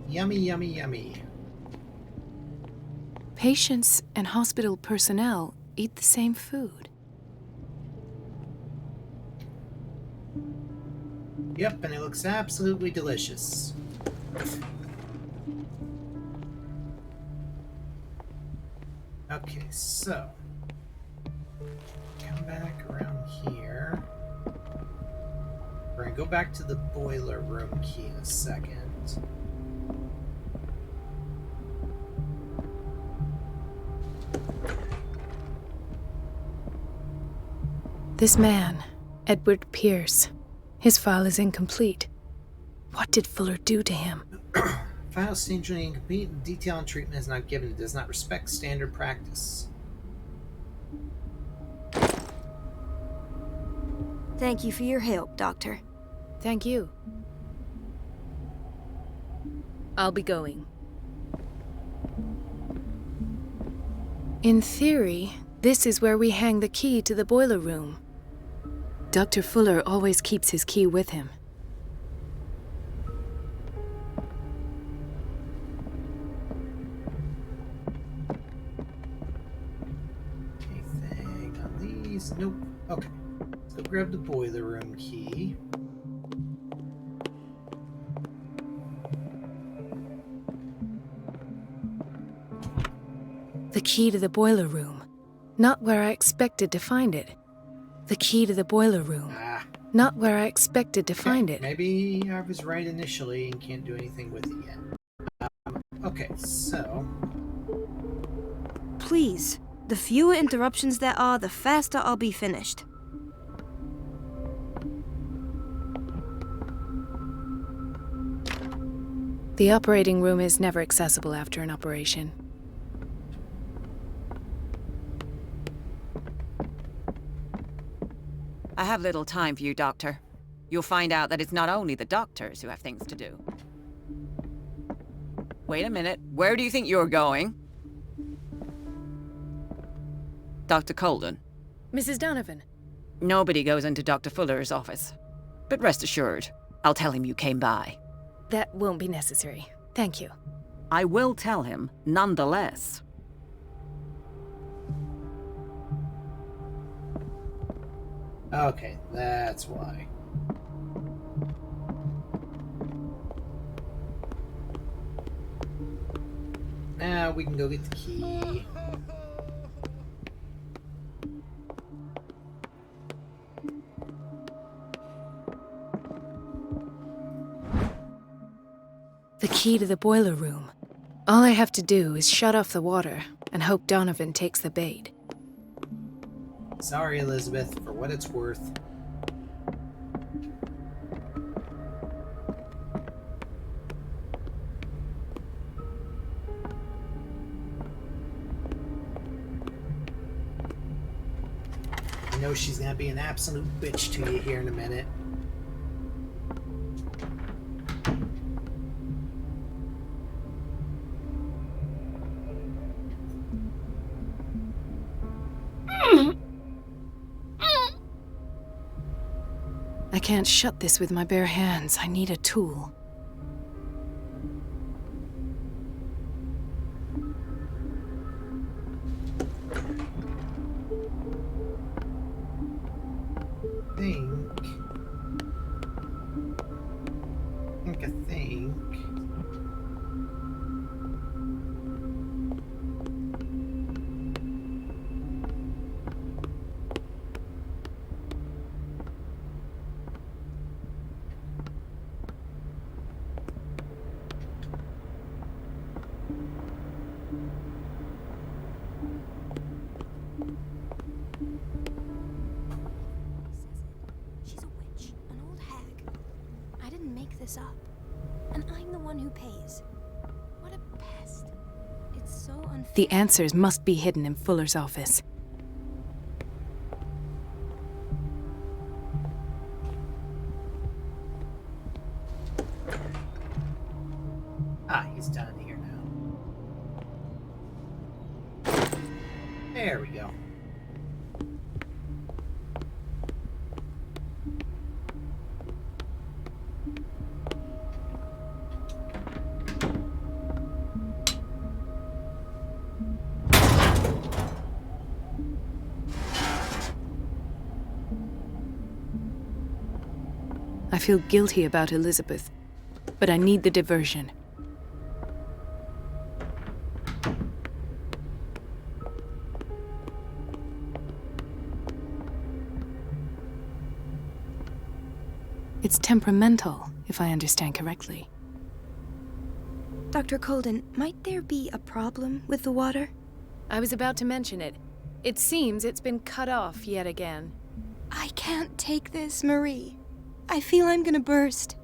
Yummy, yummy, yummy. Patients and hospital personnel eat the same food. Yep, and it looks absolutely delicious. Okay, so come back around here. We're gonna go back to the boiler room key in a second. This man, Edward Pierce, his file is incomplete. What did Fuller do to him? File is strangely incomplete and detail and treatment is not given. It does not respect standard practice. Thank you for your help, Doctor. Thank you. I'll be going. In theory, this is where we hang the key to the boiler room. Dr. Fuller always keeps his key with him. Anything on these? Nope. Okay. Let's go grab the boiler room key. The key to the boiler room. Not where I expected to find it. The key to the boiler room. Not where I expected to find it. Maybe I was right initially and can't do anything with it yet. Okay, so... Please, the fewer interruptions there are, the faster I'll be finished. The operating room is never accessible after an operation. I have little time for you, Doctor. You'll find out that it's not only the doctors who have things to do. Wait a minute. Where do you think you're going? Dr. Colden. Mrs. Donovan. Nobody goes into Dr. Fuller's office. But rest assured, I'll tell him you came by. That won't be necessary. Thank you. I will tell him, nonetheless. Okay, that's why. Now we can go get the key. The key to the boiler room. All I have to do is shut off the water and hope Donovan takes the bait. Sorry, Elizabeth, for what it's worth. I know she's gonna be an absolute bitch to you here in a minute. I can't shut this with my bare hands. I need a tool. I think. this up. And I'm the one who pays. What a pest. It's so unfair. The answers must be hidden in Fuller's office. Ah, he's down here now. There we go. I feel guilty about Elizabeth, but I need the diversion. It's temperamental, if I understand correctly. Dr. Colden, might there be a problem with the water? I was about to mention it. It seems it's been cut off yet again. I can't take this, Marie. I feel I'm gonna burst.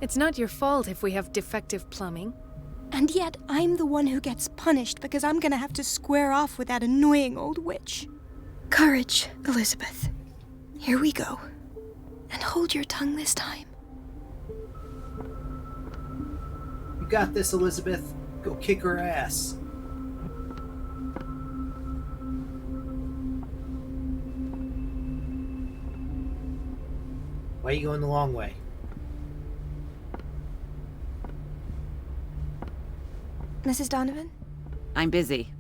It's not your fault if we have defective plumbing. And yet, I'm the one who gets punished because I'm gonna have to square off with that annoying old witch. Courage, Elizabeth. Here we go. And hold your tongue this time. You got this, Elizabeth. Go kick her ass. Why are you going the long way? Mrs. Donovan? I'm busy.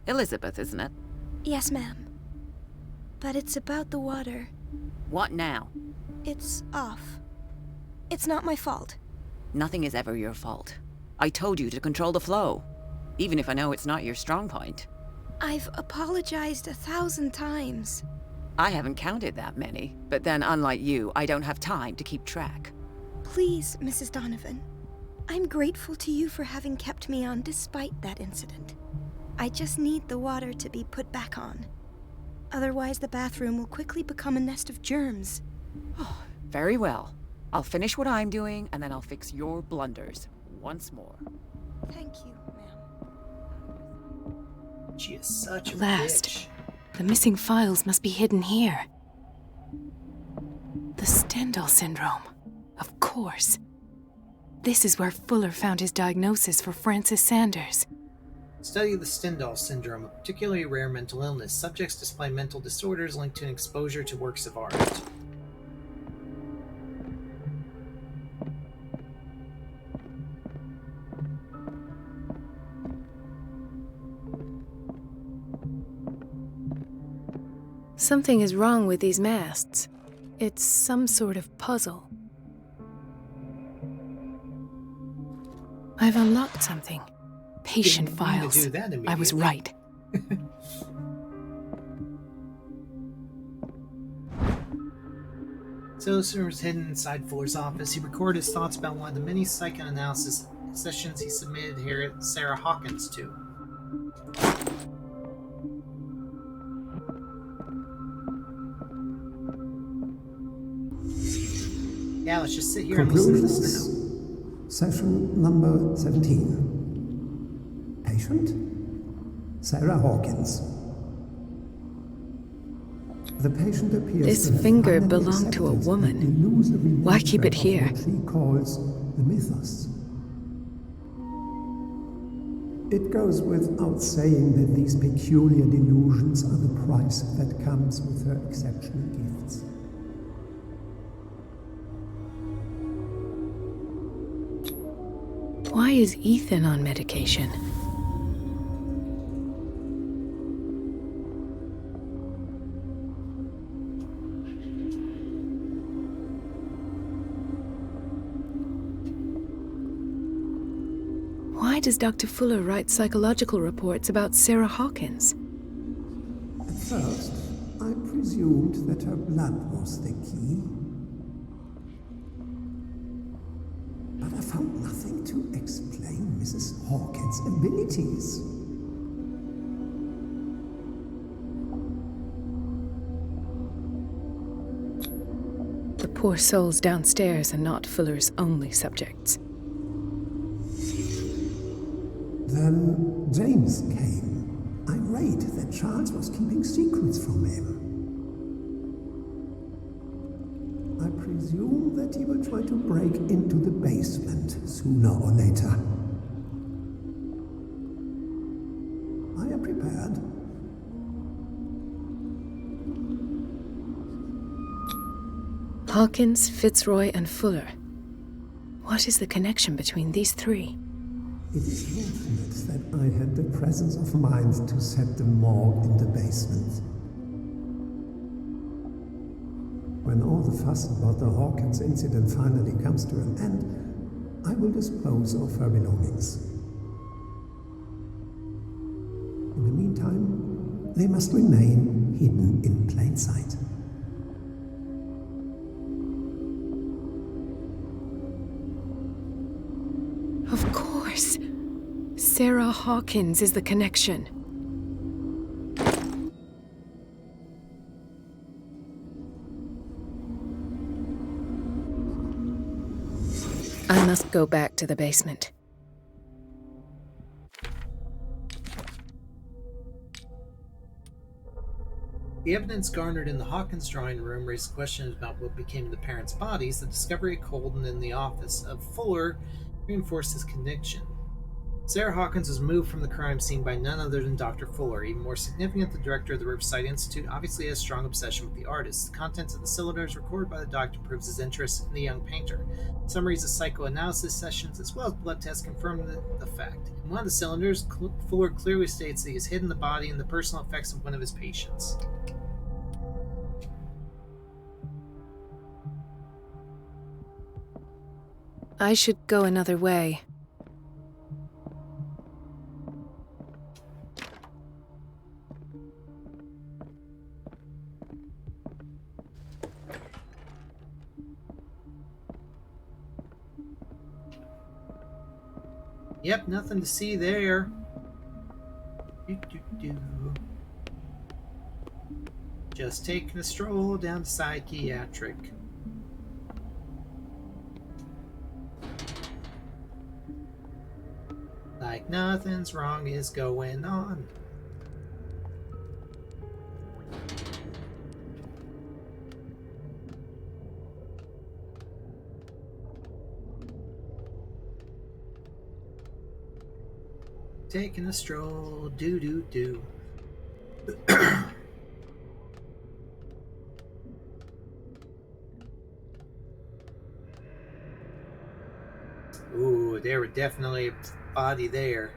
Elizabeth, isn't it? Yes, ma'am. But it's about the water. What now? It's off. It's not my fault. Nothing is ever your fault. I told you to control the flow, even if I know it's not your strong point. I've apologized 1,000 times. I haven't counted that many, but then unlike you, I don't have time to keep track. Please, Mrs. Donovan. I'm grateful to you for having kept me on despite that incident. I just need the water to be put back on. Otherwise, the bathroom will quickly become a nest of germs. Oh, very well. I'll finish what I'm doing, and then I'll fix your blunders once more. Thank you, ma'am. She is such a Last. bitch. The missing files must be hidden here. The Stendhal syndrome. Of course. This is where Fuller found his diagnosis for Francis Sanders. Study of the Stendhal syndrome, a particularly rare mental illness. Subjects display mental disorders linked to an exposure to works of art. Something is wrong with these masts. It's some sort of puzzle. I've unlocked something. Patient Didn't mean to files. do that I was right. So was hidden inside Fuller's office. He recorded his thoughts about one of the many psychoanalysis sessions he submitted here at Sarah Hawkins to. Yeah, let's just sit here and listen to this now. Session number 17. Patient? Sarah Hawkins. The patient appears This to have finger finally belonged to a accepted woman. the illusory Why keep it nature of here? what she calls the mythos. It goes without saying that these peculiar delusions are the price that comes with her exceptional gifts. Why is Ethan on medication? Why does Dr. Fuller write psychological reports about Sarah Hawkins? At first, I presumed that her blood was the key. But I found nothing to explain Mrs. Hawkins' abilities. the poor souls downstairs are not Fuller's only subjects. Then James came, irate that Charles was keeping secrets from him. I presume that he will try to break into the basement sooner or later. I am prepared. Hawkins, Fitzroy, and Fuller. What is the connection between these three? It is fortunate that I had the presence of mind to set the morgue in the basement. When all the fuss about the Hawkins incident finally comes to an end, I will dispose of her belongings. In the meantime, they must remain hidden in plain sight. Of course! Sarah Hawkins is the connection. I must go back to the basement. The evidence garnered in the Hawkins drawing room raised questions about what became of the parents' bodies. The discovery of Colden in the office of Fuller reinforced his conviction. Sarah Hawkins was moved from the crime scene by none other than Dr. Fuller. Even more significant, the director of the Riverside Institute obviously has a strong obsession with the artist. The contents of the cylinders recorded by the doctor proves his interest in the young painter. Summaries of psychoanalysis sessions as well as blood tests confirm the fact. In one of the cylinders, Fuller clearly states that he has hidden the body and the personal effects of one of his patients. I should go another way. Yep, nothing to see there. Just taking a stroll down to psychiatric. Like nothing's wrong is going on. Taking a stroll, do. Ooh, there were definitely a body there.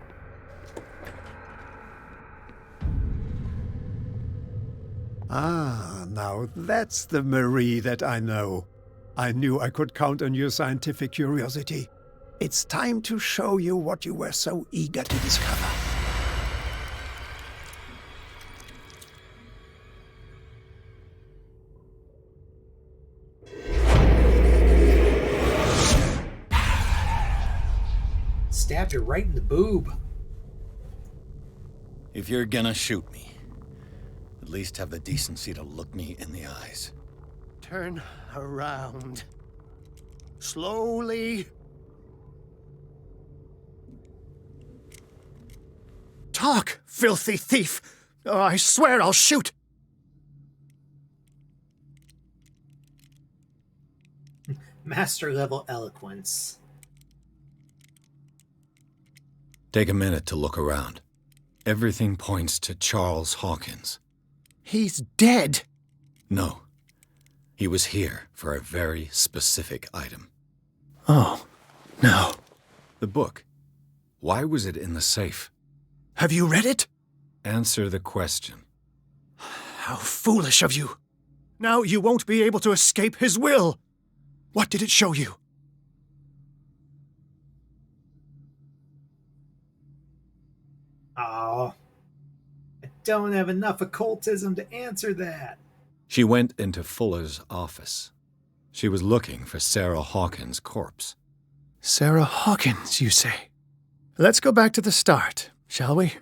Ah, now that's the Marie that I know. I knew I could count on your scientific curiosity. It's time to show you what you were so eager to discover. Stabbed her right in the boob. If you're gonna shoot me, at least have the decency to look me in the eyes. Turn around. Slowly. Talk, filthy thief! Oh, I swear I'll shoot! Master level eloquence. Take a minute to look around. Everything points to Charles Hawkins. He's dead! No. He was here for a very specific item. Oh, no. The book. Why was it in the safe? Have you read it? Answer the question. How foolish of you. Now you won't be able to escape his will. What did it show you? Oh, I don't have enough occultism to answer that. She went into Fuller's office. She was looking for Sarah Hawkins' corpse. Sarah Hawkins, you say? Let's go back to the start, shall we?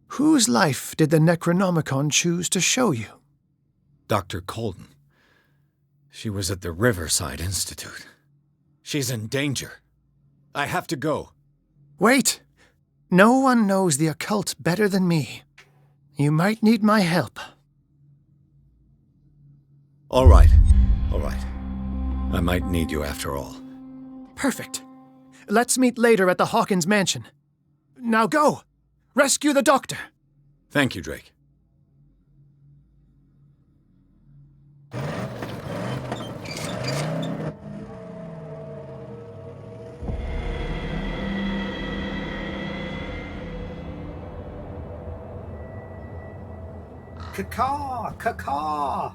Whose life did the Necronomicon choose to show you? Dr. Colden. She was at the Riverside Institute. She's in danger. I have to go. Wait! No one knows the occult better than me. You might need my help. All right. I might need you after all. Perfect. Let's meet later at the Hawkins Mansion. Now go! Rescue the doctor! Thank you, Drake. Caw!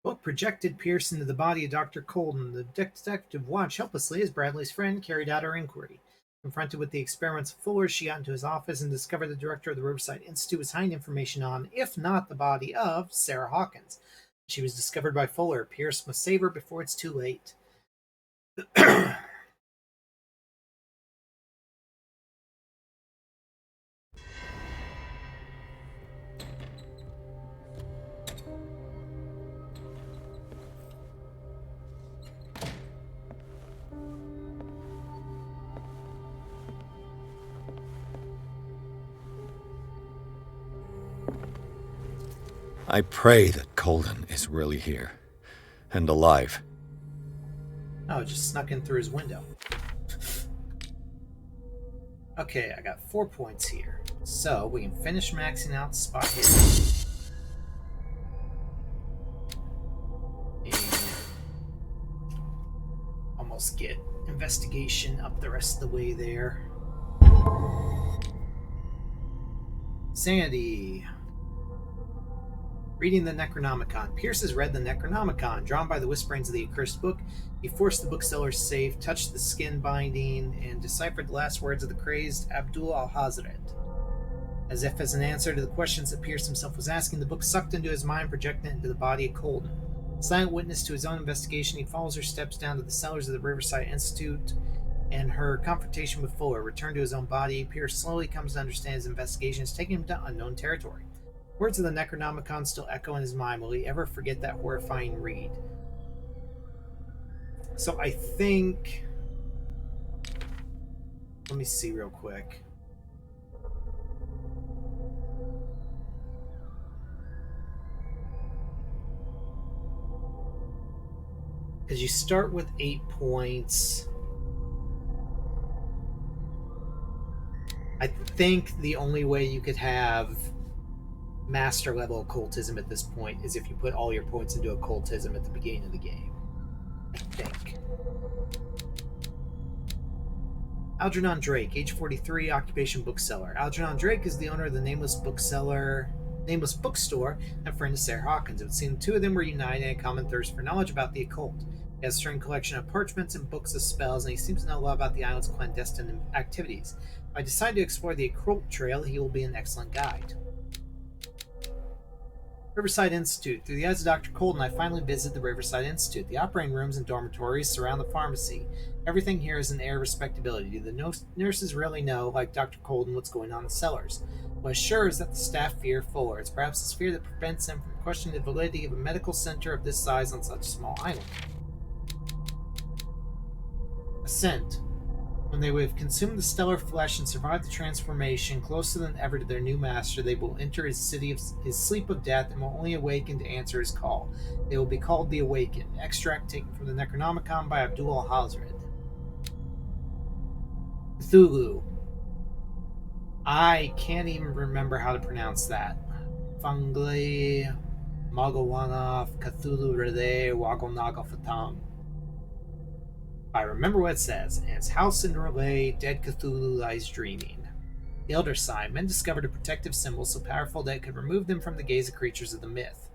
Book projected Pierce into the body of Dr. Colden. The detective watched helplessly as Bradley's friend carried out her inquiry. Confronted with the experiments of Fuller, she got into his office and discovered the director of the Riverside Institute was hiding information on, if not the body of, Sarah Hawkins. She was discovered by Fuller. Pierce must save her before it's too late. I pray that Colden is really here. And alive. Oh, just snuck in through his window. Okay, I got 4 points here. So, we can finish maxing out spot hidden. And almost get investigation up the rest of the way there. Sandy. Reading the Necronomicon. Pierce has read the Necronomicon. Drawn by the whisperings of the accursed book, he forced the bookseller's safe, touched the skin binding, and deciphered the last words of the crazed Abdul al-Hazred. As if as an answer to the questions that Pierce himself was asking, the book sucked into his mind, projecting it into the body of Colden. Silent witness to his own investigation, he follows her steps down to the cellars of the Riverside Institute and her confrontation with Fuller. Returned to his own body, Pierce slowly comes to understand his investigation is taking him to unknown territory. Words of the Necronomicon still echo in his mind. Will he ever forget that horrifying read? So I think... Let me see real quick. Because you start with 8 points. I think the only way you could have master level occultism at this point is if you put all your points into occultism at the beginning of the game. I think. Algernon Drake, age 43, occupation bookseller. Algernon Drake is the owner of the nameless bookstore and friend of Sarah Hawkins. It would seem the two of them were united in a common thirst for knowledge about the occult. He has a strange collection of parchments and books of spells, and he seems to know a lot about the island's clandestine activities. If I decide to explore the occult trail, he will be an excellent guide. Riverside Institute. Through the eyes of Dr. Colden, I finally visited the Riverside Institute. The operating rooms and dormitories surround the pharmacy. Everything here is an air of respectability. Do the nurses really know, like Dr. Colden, what's going on in the cellars? What's sure is that the staff fear Fuller. It's perhaps this fear that prevents them from questioning the validity of a medical center of this size on such a small island. Ascent. When they have consumed the stellar flesh and survived the transformation, closer than ever to their new master, they will enter his sleep of death and will only awaken to answer his call. They will be called the Awakened. Extract taken from the Necronomicon by Abdul al-Hazred. Cthulhu. I can't even remember how to pronounce that. Fungli Magawanov Cthulhu Rede Wagonaga Fatam. I remember what it says. In his house in Relay, dead Cthulhu lies dreaming. The Elder Sign. Men discovered a protective symbol so powerful that it could remove them from the gaze of creatures of the myth.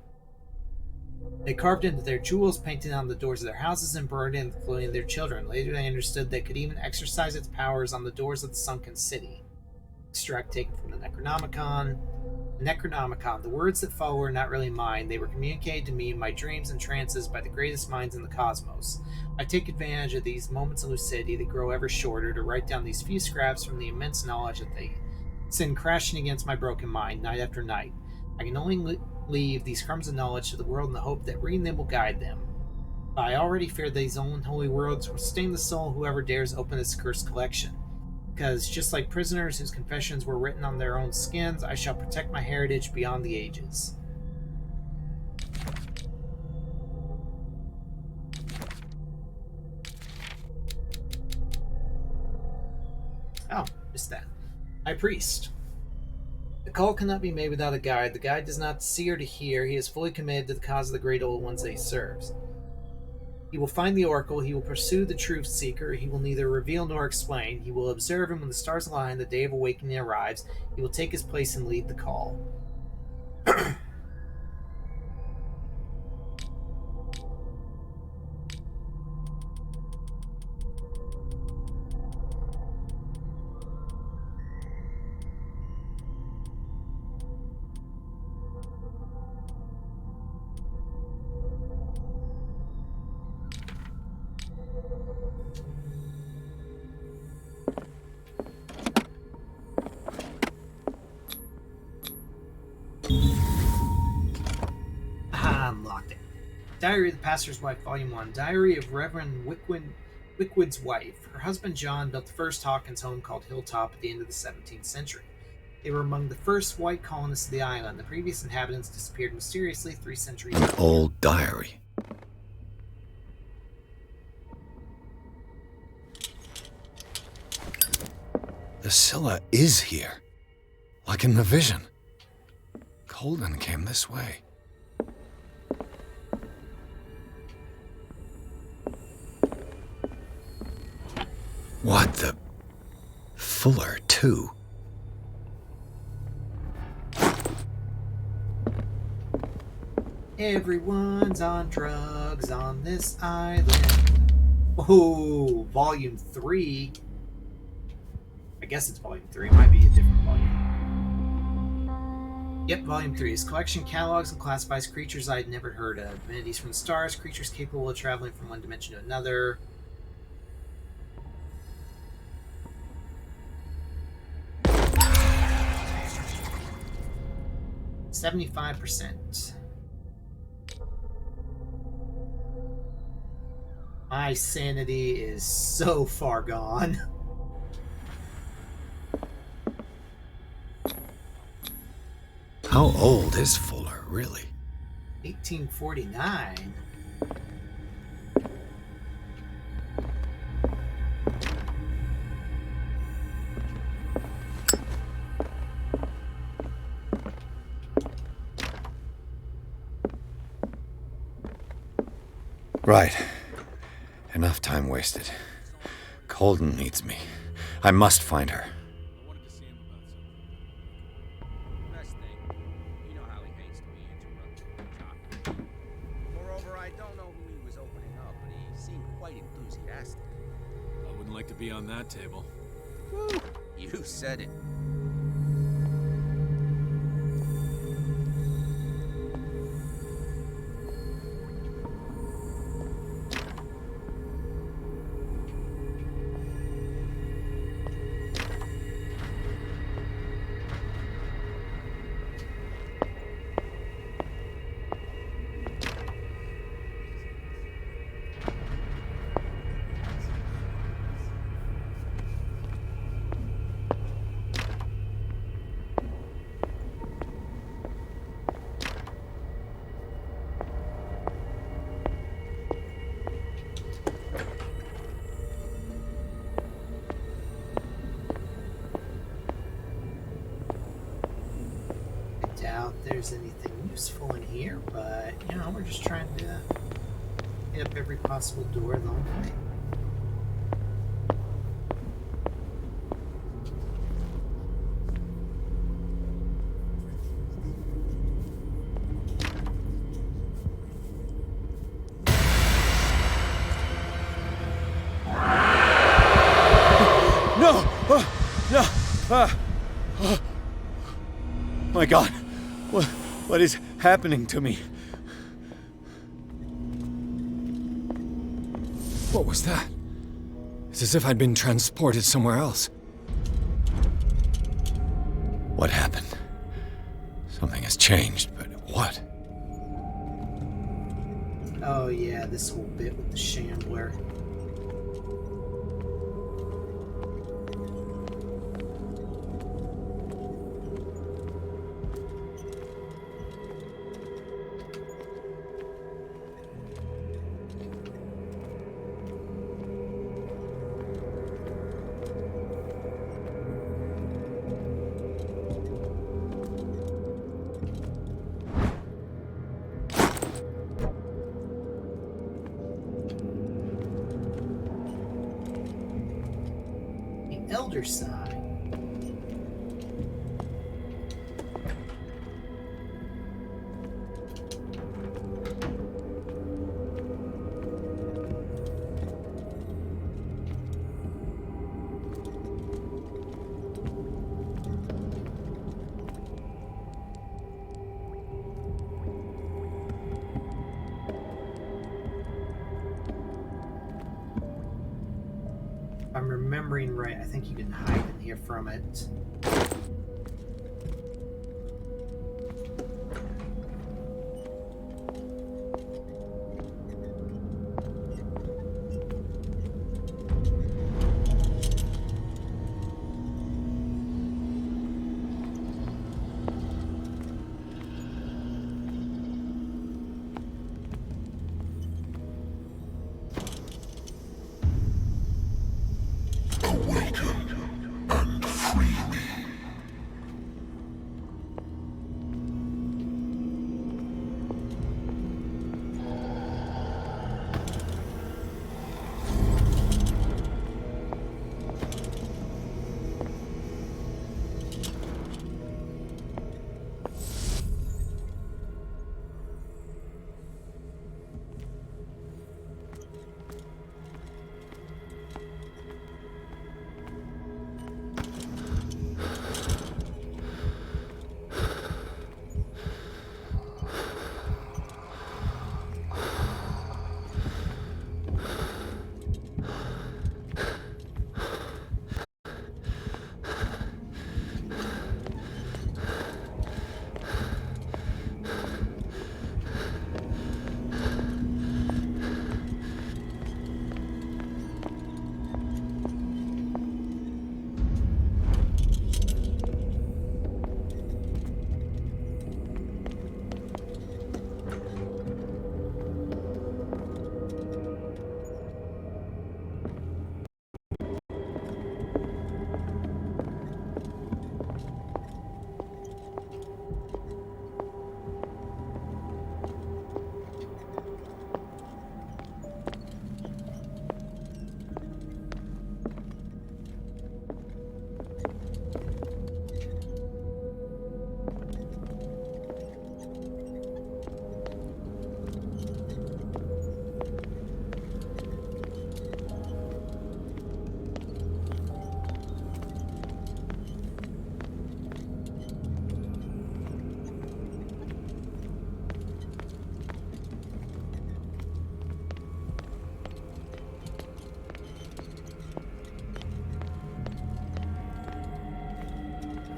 They carved into their jewels, painted on the doors of their houses, and burned in the clothing of their children. Later they understood they could even exercise its powers on the doors of the sunken city. Extract taken from the Necronomicon. The Necronomicon. The words that follow are not really mine. They were communicated to me in my dreams and trances by the greatest minds in the cosmos. I take advantage of these moments of lucidity that grow ever shorter to write down these few scraps from the immense knowledge that they send crashing against my broken mind night after night. I can only leave these crumbs of knowledge to the world in the hope that reading them will guide them. But I already fear these unholy words will stain the soul of whoever dares open this cursed collection. Because just like prisoners whose confessions were written on their own skins, I shall protect my heritage beyond the ages. Oh, missed that. High Priest. The call cannot be made without a guide. The guide does not see or to hear. He is fully committed to the cause of the great old ones that he serves. He will find the oracle. He will pursue the truth seeker. He will neither reveal nor explain. He will observe him when the stars align, the day of awakening arrives. He will take his place and lead the call. Unlocked it. Diary of the Pastor's Wife, Volume 1. Diary of Reverend Wickwood's wife. Her husband John built the first Hawkins home called Hilltop at the end of the 17th century. They were among the first white colonists of the island. The previous inhabitants disappeared mysteriously 3 centuries An ago. old diary. The Scylla is here, like in the vision. Colden came this way. What the... Fuller, too. Everyone's on drugs on this island. Oh, Volume 3. I guess it's Volume 3. It might be a different volume. Yep, Volume 3. His collection catalogs and classifies creatures I'd never heard of. Divinities from the stars, creatures capable of traveling from one dimension to another. %. My sanity is so far gone. How old is Fuller, really? 1849. Right. Enough time wasted. Colden needs me. I must find her. Moreover, I don't know who he was opening up, but he seemed quite enthusiastic. I wouldn't like to be on that table. Whew, you said it. Doubt there's anything useful in here, but you know, we're just trying to hit up every possible door along the way. My God, what is happening to me? What was that? It's as if I'd been transported somewhere else. What happened? Something has changed, but What? Oh yeah, this whole bit with the Shambler. Elder sign. If I'm remembering right, I think you can hide in here from it.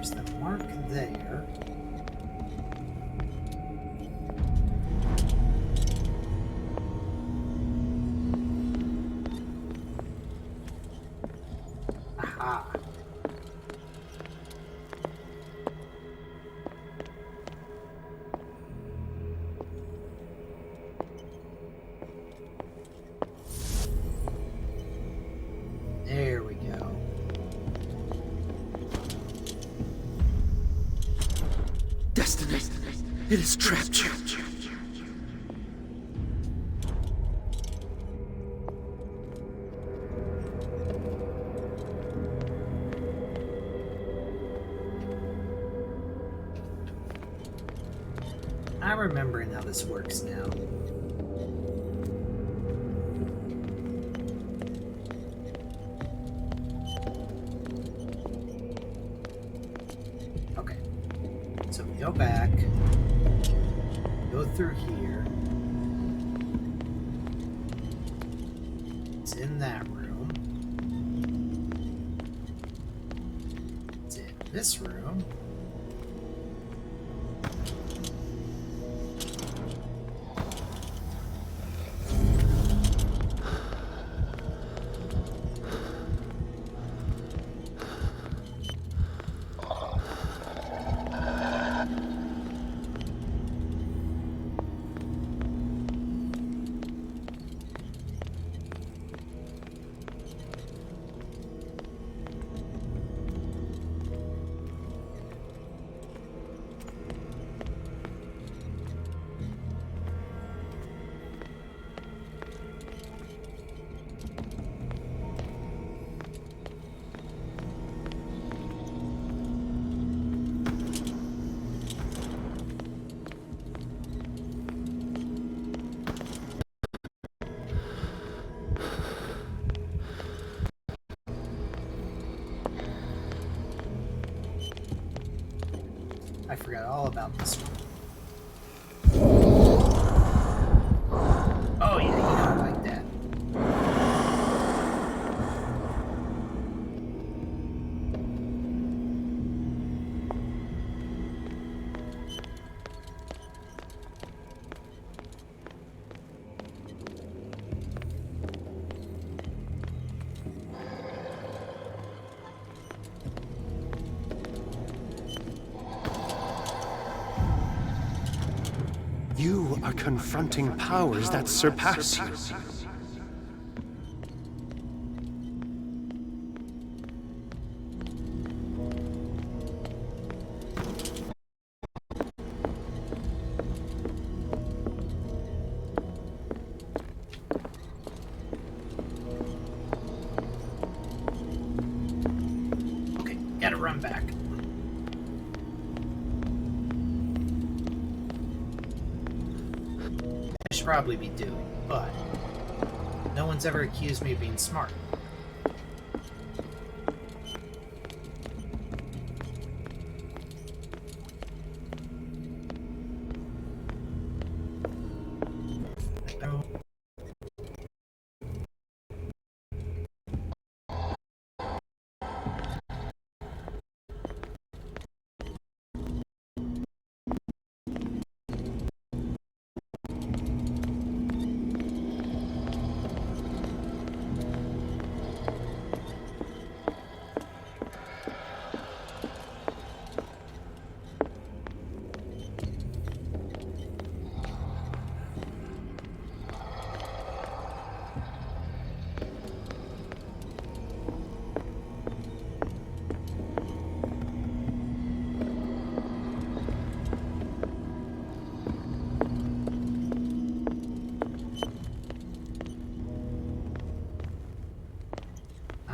There's the mark there. Aha. There we go. Destiny. It is trapped you. I'm remembering how this works now. Okay. So we go back, go through here. It's in that room. It's in this room. forgot all about this one. Oh yeah, you know I like that. You are confronting powers that surpass you. Okay, gotta run back. I should probably be doing, but no one's ever accused me of being smart.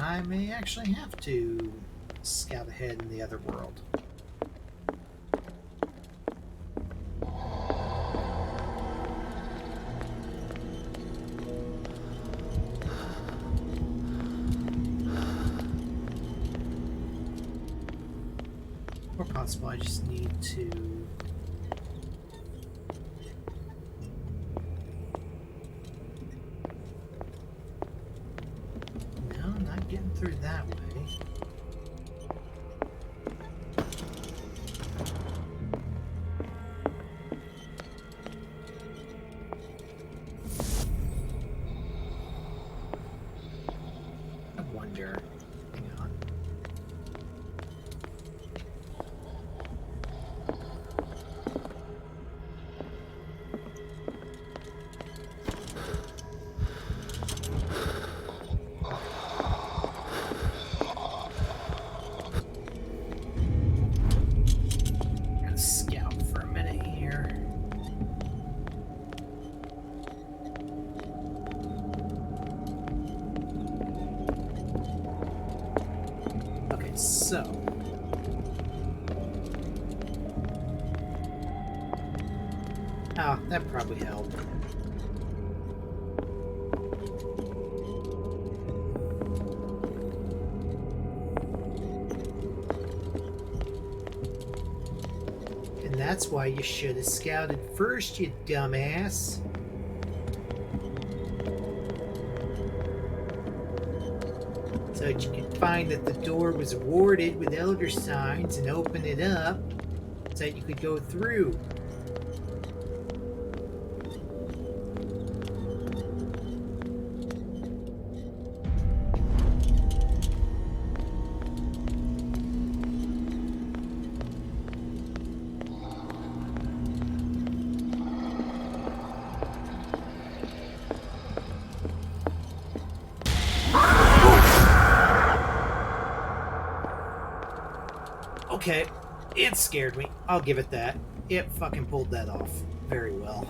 I may actually have to scout ahead in the other world. Or possible I just need to... No, not getting through that way. I wonder. Hang on. Gotta scout for a minute here. Okay, so that probably helped. And that's why you should have scouted first, you dumbass. So that you could find that the door was warded with elder signs and open it up so that you could go through. Okay, it scared me. I'll give it that. It fucking pulled that off very well.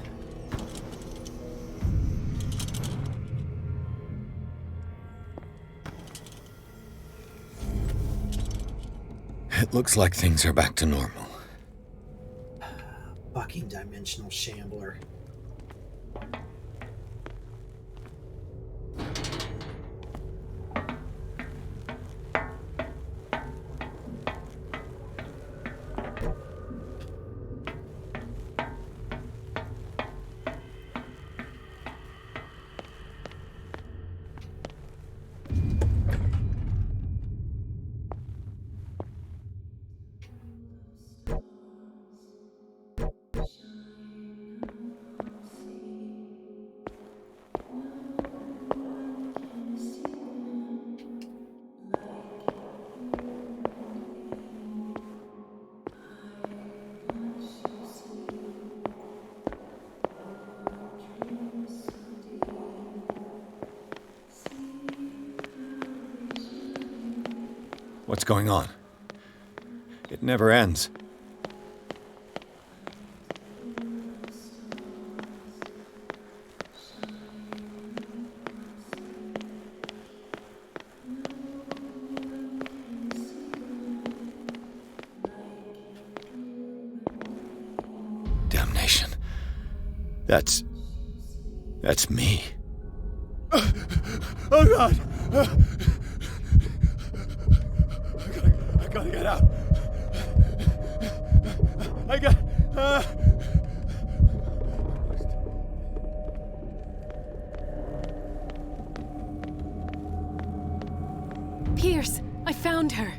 It looks like things are back to normal. Fucking dimensional shambler. What's going on? It never ends. Damnation. That's me. Oh, God! I gotta get out. Pierce, I found her.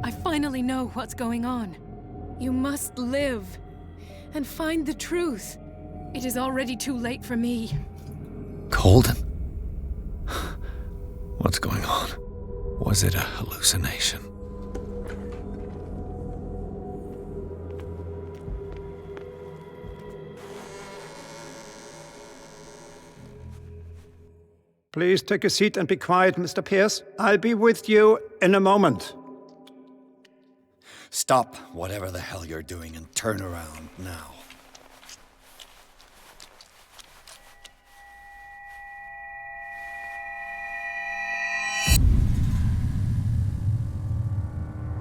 I finally know what's going on. You must live and find the truth. It is already too late for me. Colden? What's going on? Was it a hallucination? Please take a seat and be quiet, Mr. Pierce. I'll be with you in a moment. Stop whatever the hell you're doing and turn around now.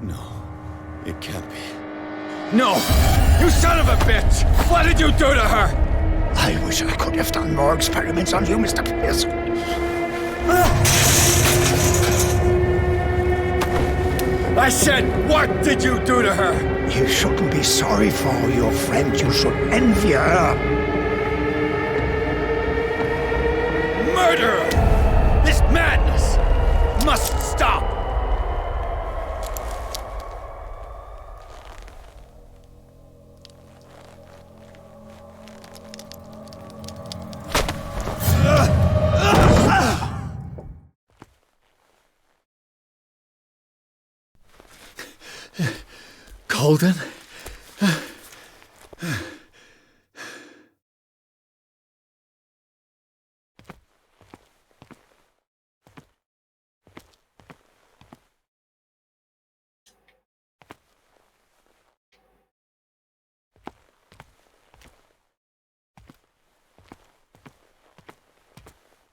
No, it can't be. No! You son of a bitch! What did you do to her? I wish I could have done more experiments on you, Mr. Pierce. I said, what did you do to her? You shouldn't be sorry for your friend. You should envy her. Murderer! This madness must stop! Colden?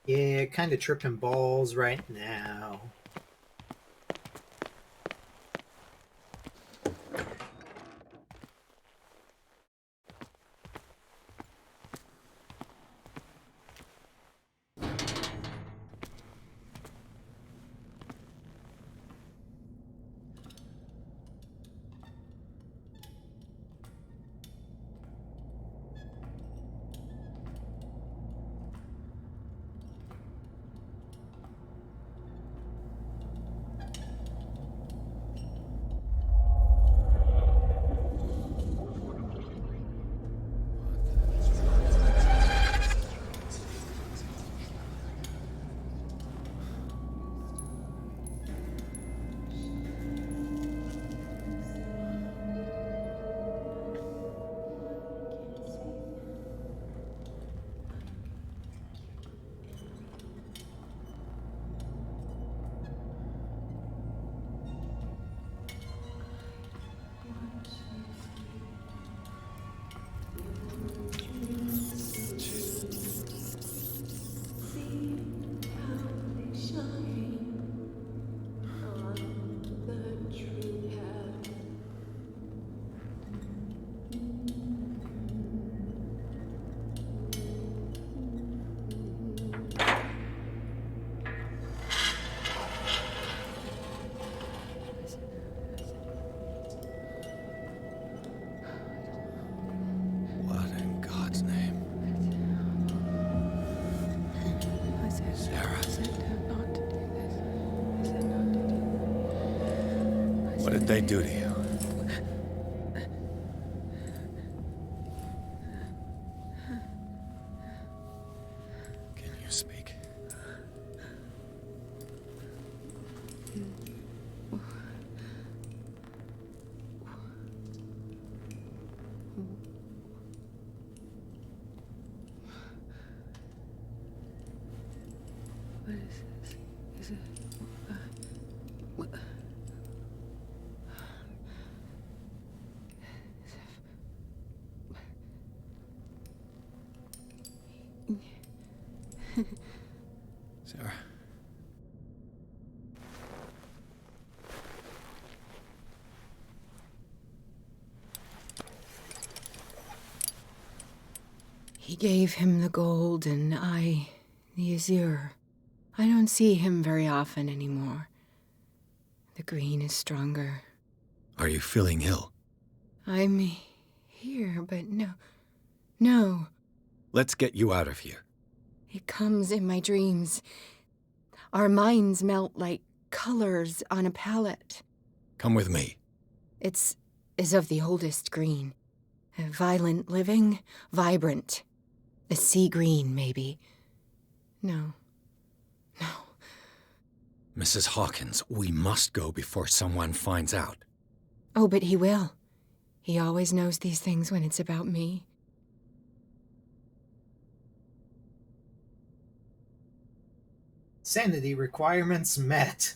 Yeah, kind of tripping balls right now. What did they do to you? Can you speak? What is this? Is it... what? Sarah. He gave him the gold and I the azure. I don't see him very often anymore. The green is stronger. Are you feeling ill? I'm here, but no. Let's get you out of here. It comes in my dreams. Our minds melt like colors on a palette. Come with me. It's of the oldest green. Violent living, vibrant. A sea green, maybe. No. Mrs. Hawkins, we must go before someone finds out. Oh, but he will. He always knows these things when it's about me. Sanity requirements met.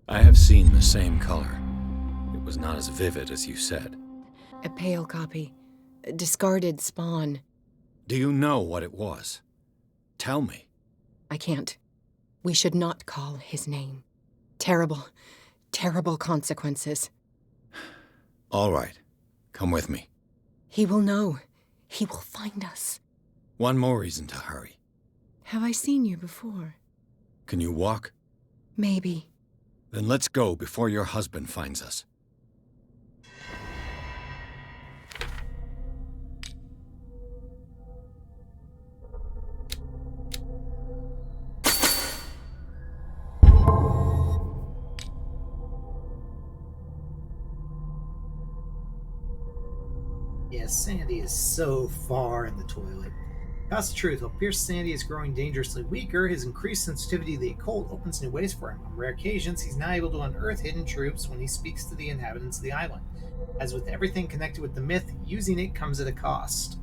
I have seen the same color. It was not as vivid as you said. A pale copy. A discarded spawn. Do you know what it was? Tell me. I can't. We should not call his name. Terrible, terrible consequences. All right. Come with me. He will know. He will find us. One more reason to hurry. Have I seen you before? Can you walk? Maybe. Then let's go before your husband finds us. Yes, Sandy is so far in the toilet. That's the truth. While Pierce's sanity is growing dangerously weaker, his increased sensitivity to the occult opens new ways for him. On rare occasions, he's now able to unearth hidden truths when he speaks to the inhabitants of the island. As with everything connected with the myth, using it comes at a cost.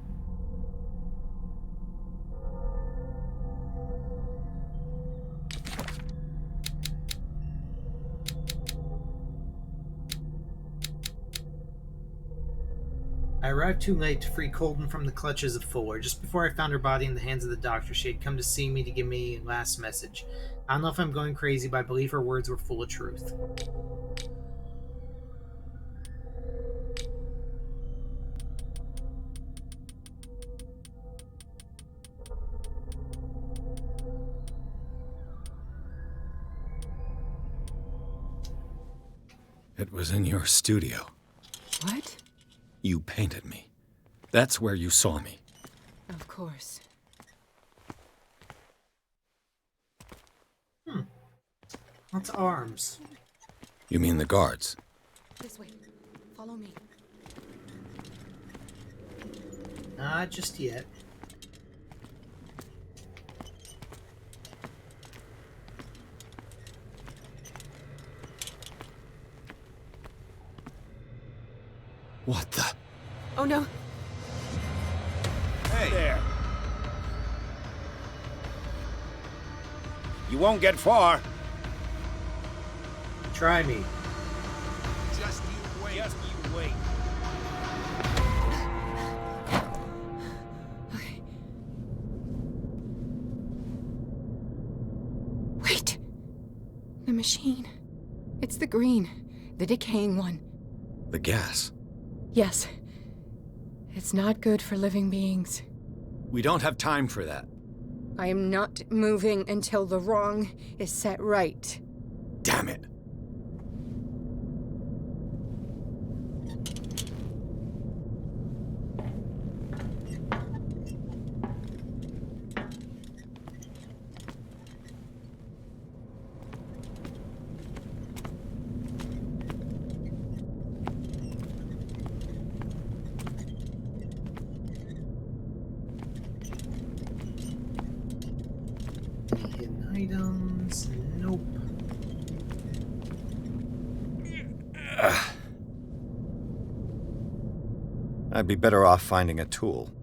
I arrived too late to free Colden from the clutches of Fuller. Just before I found her body in the hands of the doctor, she had come to see me to give me a last message. I don't know if I'm going crazy, but I believe her words were full of truth. It was in your studio. What? You painted me. That's where you saw me. Of course. What's arms? You mean the guards? This way. Follow me. Not just yet. What the? Oh no. Hey there. You won't get far. Try me. Just you wait. Just you wait. Okay. Wait. The machine. It's the green. The decaying one. The gas. Yes. It's not good for living beings. We don't have time for that. I am not moving until the wrong is set right. Damn it. Hidden items. Nope. I'd be better off finding a tool.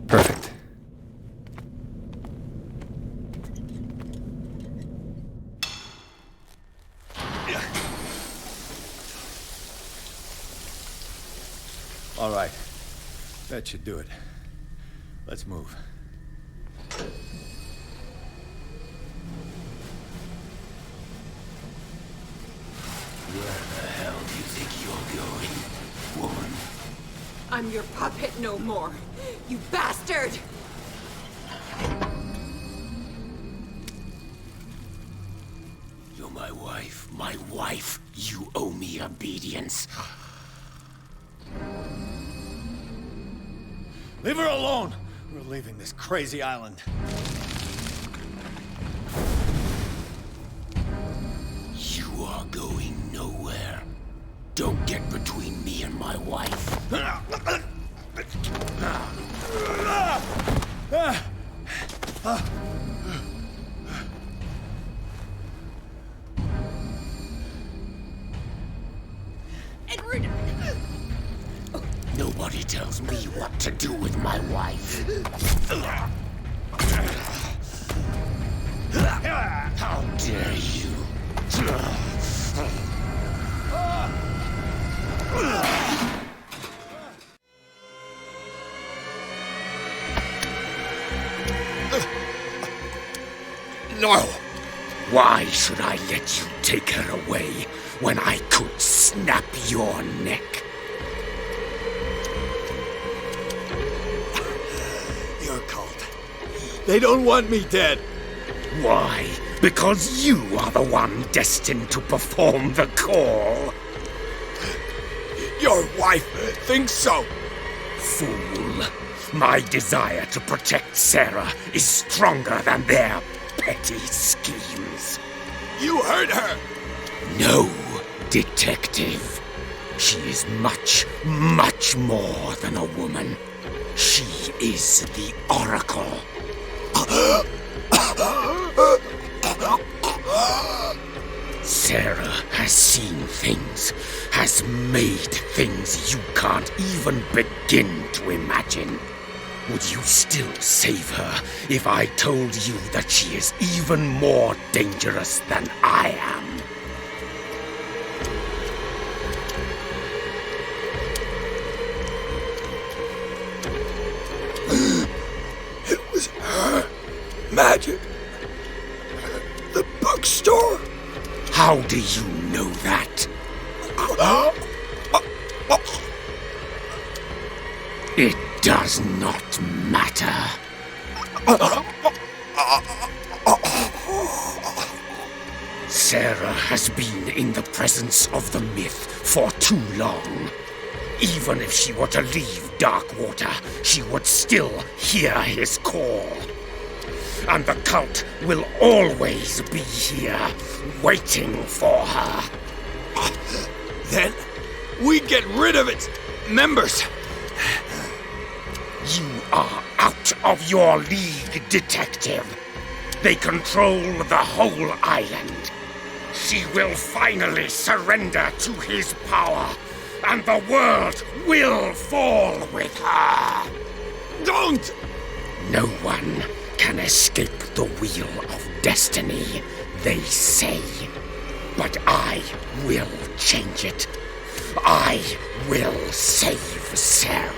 Perfect. All right. That should do it. Let's move. Where the hell do you think you're going, woman? I'm your puppet no more, you bastard! You're my wife. My wife. You owe me obedience. Leave her alone! We're leaving this crazy island. You are going nowhere. Don't get between me and my wife. Edward! Nobody tells me what to do with my wife. How dare you? No! Why should I let you take her away when I could snap your neck? Your cult. They don't want me dead. Why? Because you are the one destined to perform the call. Your wife thinks so. Fool. My desire to protect Sarah is stronger than their petty schemes. You heard her. No, detective. She is much, much more than a woman. She is the Oracle. Sarah has seen things, has made things you can't even begin to imagine. Would you still save her if I told you that she is even more dangerous than I am? It was her magic. The bookstore. How do you know that? It does not matter. Sarah has been in the presence of the myth for too long. Even if she were to leave Darkwater, she would still hear his call. And the cult will always be here, waiting for her. Then we get rid of its members. You are out of your league, detective. They control the whole island. She will finally surrender to his power, and the world will fall with her. Don't! No one can escape the wheel of destiny, they say. But I will change it. I will save Sarah.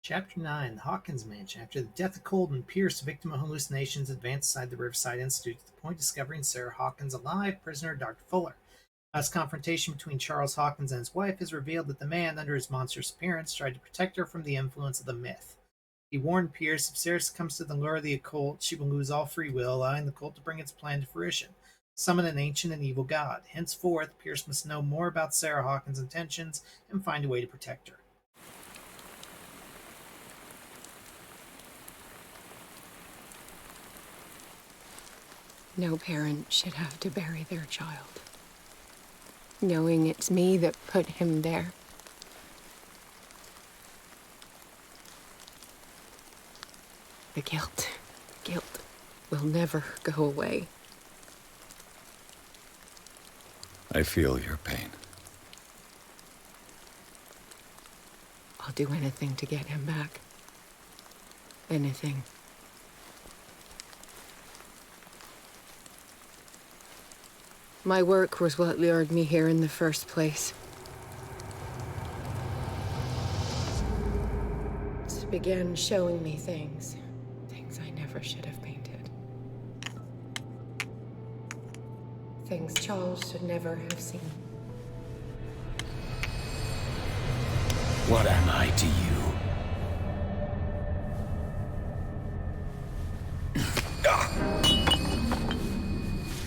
Chapter 9, the Hawkins Mansion. After the death of Colden, Pierce, victim of hallucinations, advanced inside the Riverside Institute to the point of discovering Sarah Hawkins alive, prisoner Dr. Fuller. Last confrontation between Charles Hawkins and his wife has revealed that the man, under his monstrous appearance, tried to protect her from the influence of the myth. He warned Pierce if Sarah succumbs to the lure of the occult, she will lose all free will, allowing the cult to bring its plan to fruition. Summon an ancient and evil god. Henceforth, Pierce must know more about Sarah Hawkins' intentions and find a way to protect her. No parent should have to bury their child, knowing it's me that put him there. The guilt will never go away. I feel your pain. I'll do anything to get him back. Anything. My work was what lured me here in the first place. It began showing me things I never should have painted. Things Charles should never have seen. What am I to you?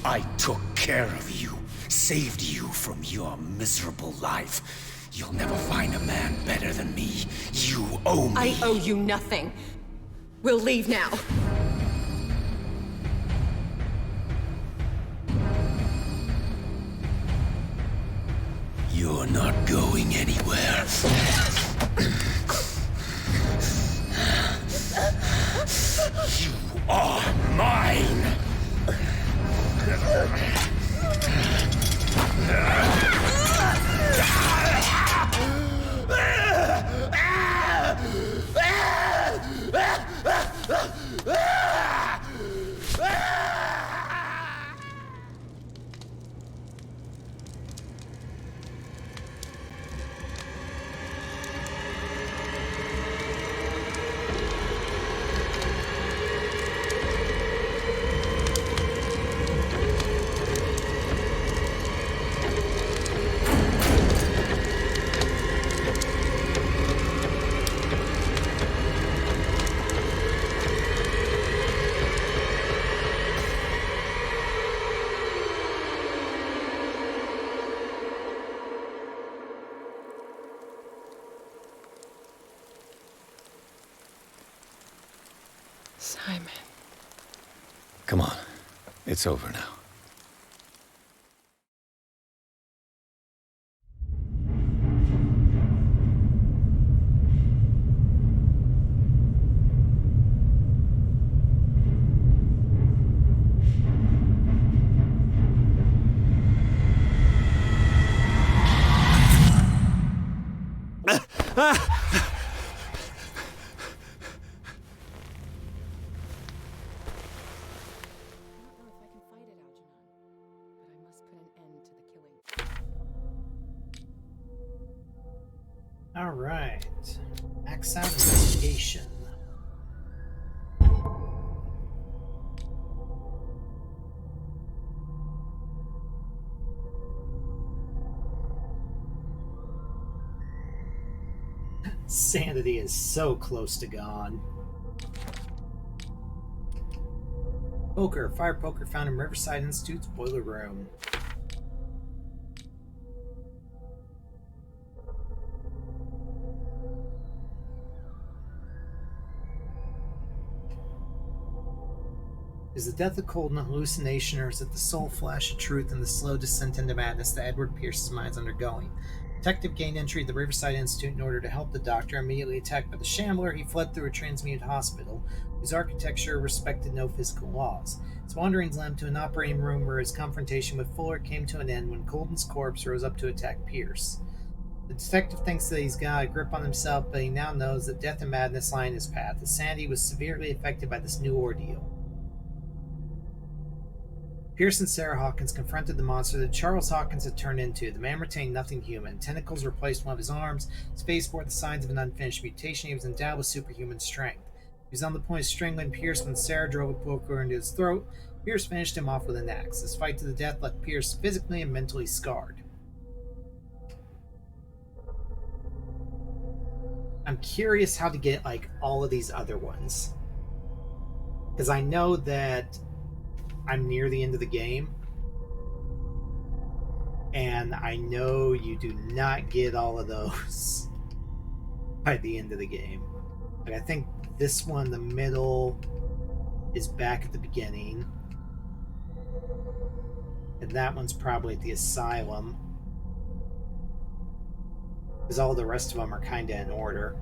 I took care of you, saved you from your miserable life. You'll never find a man better than me. You owe me. I owe you nothing. We'll leave now. You're not going anywhere. You are mine! Simon. Come on. It's over now. All right. Max out investigation. Sanity is so close to gone. Poker. Fire poker found in Riverside Institute's boiler room. Is the death of Colden a hallucination, or is it the sole flash of truth and the slow descent into madness that Edward Pierce's mind is undergoing? Detective gained entry to the Riverside Institute in order to help the doctor. Immediately attacked by the Shambler, he fled through a transmuted hospital, whose architecture respected no physical laws. His wanderings led him to an operating room where his confrontation with Fuller came to an end when Colden's corpse rose up to attack Pierce. The detective thinks that he's got a grip on himself, but he now knows that death and madness lie in his path. His sanity was severely affected by this new ordeal. Pierce and Sarah Hawkins confronted the monster that Charles Hawkins had turned into. The man retained nothing human. Tentacles replaced one of his arms. His face bore the signs of an unfinished mutation. He was endowed with superhuman strength. He was on the point of strangling Pierce when Sarah drove a poker into his throat. Pierce finished him off with an axe. This fight to the death left Pierce physically and mentally scarred. I'm curious how to get, like, all of these other ones. Because I know that I'm near the end of the game, and I know you do not get all of those by the end of the game. Like, I think this one, the middle, is back at the beginning, and that one's probably at the asylum, because all the rest of them are kind of in order.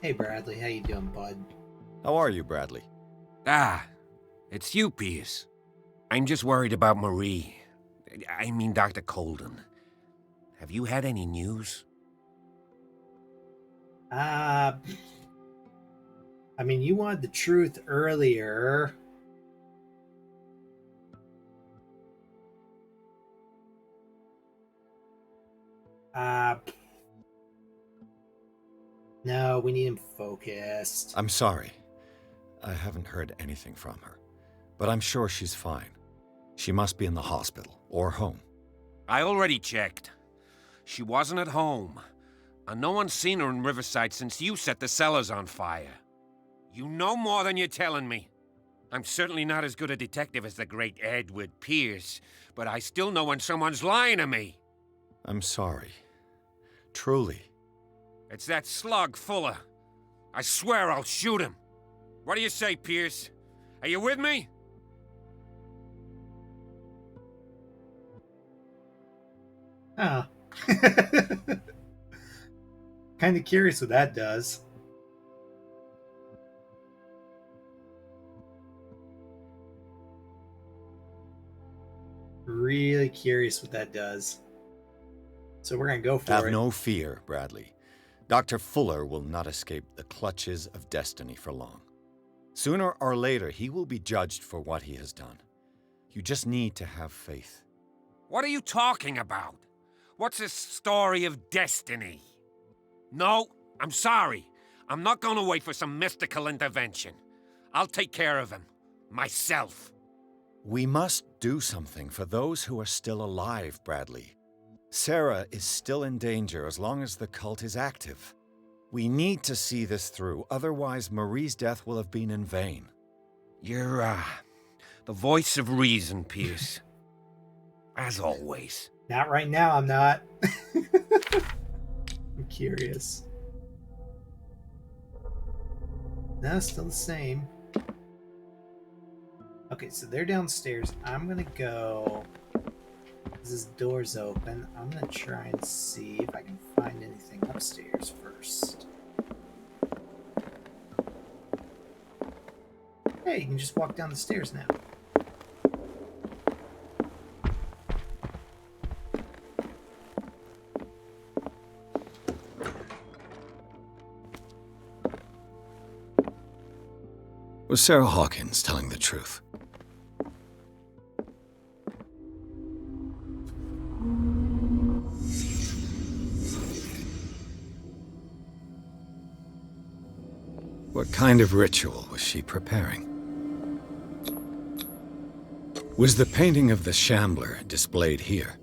Hey Bradley, how you doing, bud? How are you, Bradley? Ah, it's you, Pierce. I'm just worried about Marie. I mean, Dr. Colden. Have you had any news? I mean, you wanted the truth earlier. No, we need him focused. I'm sorry. I haven't heard anything from her. But I'm sure she's fine. She must be in the hospital or home. I already checked. She wasn't at home. And no one's seen her in Riverside since you set the cellars on fire. You know more than you're telling me. I'm certainly not as good a detective as the great Edward Pierce, but I still know when someone's lying to me. I'm sorry. Truly. It's that slug, Fuller. I swear I'll shoot him. What do you say, Pierce? Are you with me? Oh. Kind of curious what that does. Really curious what that does. So we're going to go for it. Have no fear, Bradley. Dr. Fuller will not escape the clutches of destiny for long. Sooner or later, he will be judged for what he has done. You just need to have faith. What are you talking about? What's this story of destiny? No, I'm sorry. I'm not going to wait for some mystical intervention. I'll take care of him. Myself. We must do something for those who are still alive, Bradley. Sarah is still in danger as long as the cult is active. We need to see this through, otherwise Marie's death will have been in vain. You're, the voice of reason, Pierce. As always. Not right now, I'm not. I'm curious. No, still the same. Okay, so they're downstairs. I'm gonna go... This door's open. I'm gonna try and see if I can find anything upstairs first. Hey, you can just walk down the stairs now. Was Sarah Hawkins telling the truth? What kind of ritual was she preparing? Was the painting of the Shambler displayed here?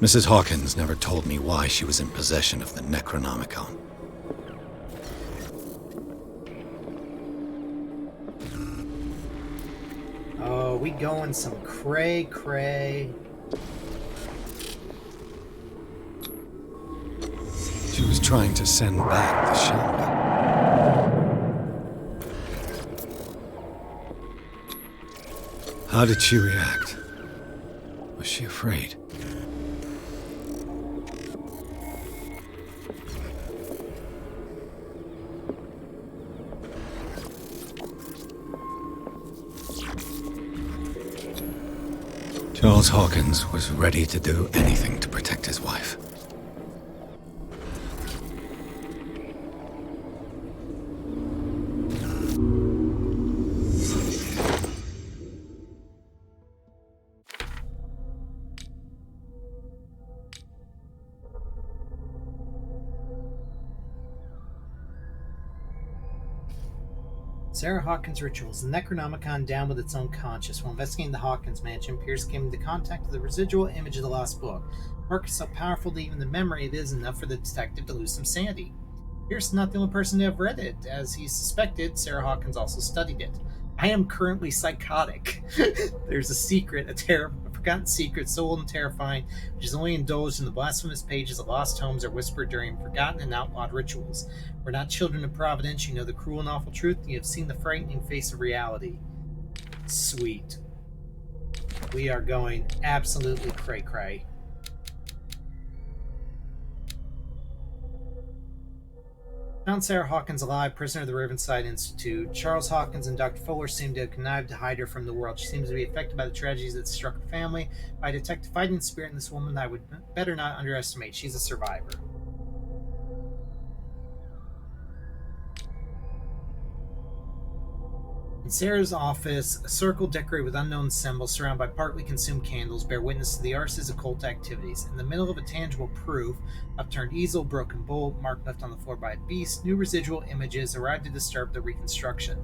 Mrs. Hawkins never told me why she was in possession of the Necronomicon. Oh, we going some cray-cray. She was trying to send back the Shambler. How did she react? Was she afraid? Charles Hawkins was ready to do anything to protect his wife. Sarah Hawkins' rituals. The Necronomicon down with its own conscience. While investigating the Hawkins Mansion, Pierce came into contact with the residual image of the lost book. The work is so powerful that even the memory of it is enough for the detective to lose some sanity. Pierce is not the only person to have read it. As he suspected, Sarah Hawkins also studied it. I am currently psychotic. There's a secret, a forgotten secret, so old and terrifying, which is only indulged in the blasphemous pages of lost homes or whispered during forgotten and outlawed rituals. We're not children of Providence. You know the cruel and awful truth, and you have seen the frightening face of reality. Sweet. We are going absolutely cray-cray. Found Sarah Hawkins alive, prisoner of the Riverside Institute. Charles Hawkins and Dr. Fuller seem to have connived to hide her from the world. She seems to be affected by the tragedies that struck her family. I detect a fighting spirit in this woman that I would better not underestimate. She's a survivor. In Sarah's office, a circle decorated with unknown symbols surrounded by partly consumed candles bear witness to the artist's occult activities. In the middle of a tangible proof, upturned easel, broken bowl, mark left on the floor by a beast, new residual images arrived to disturb the reconstruction.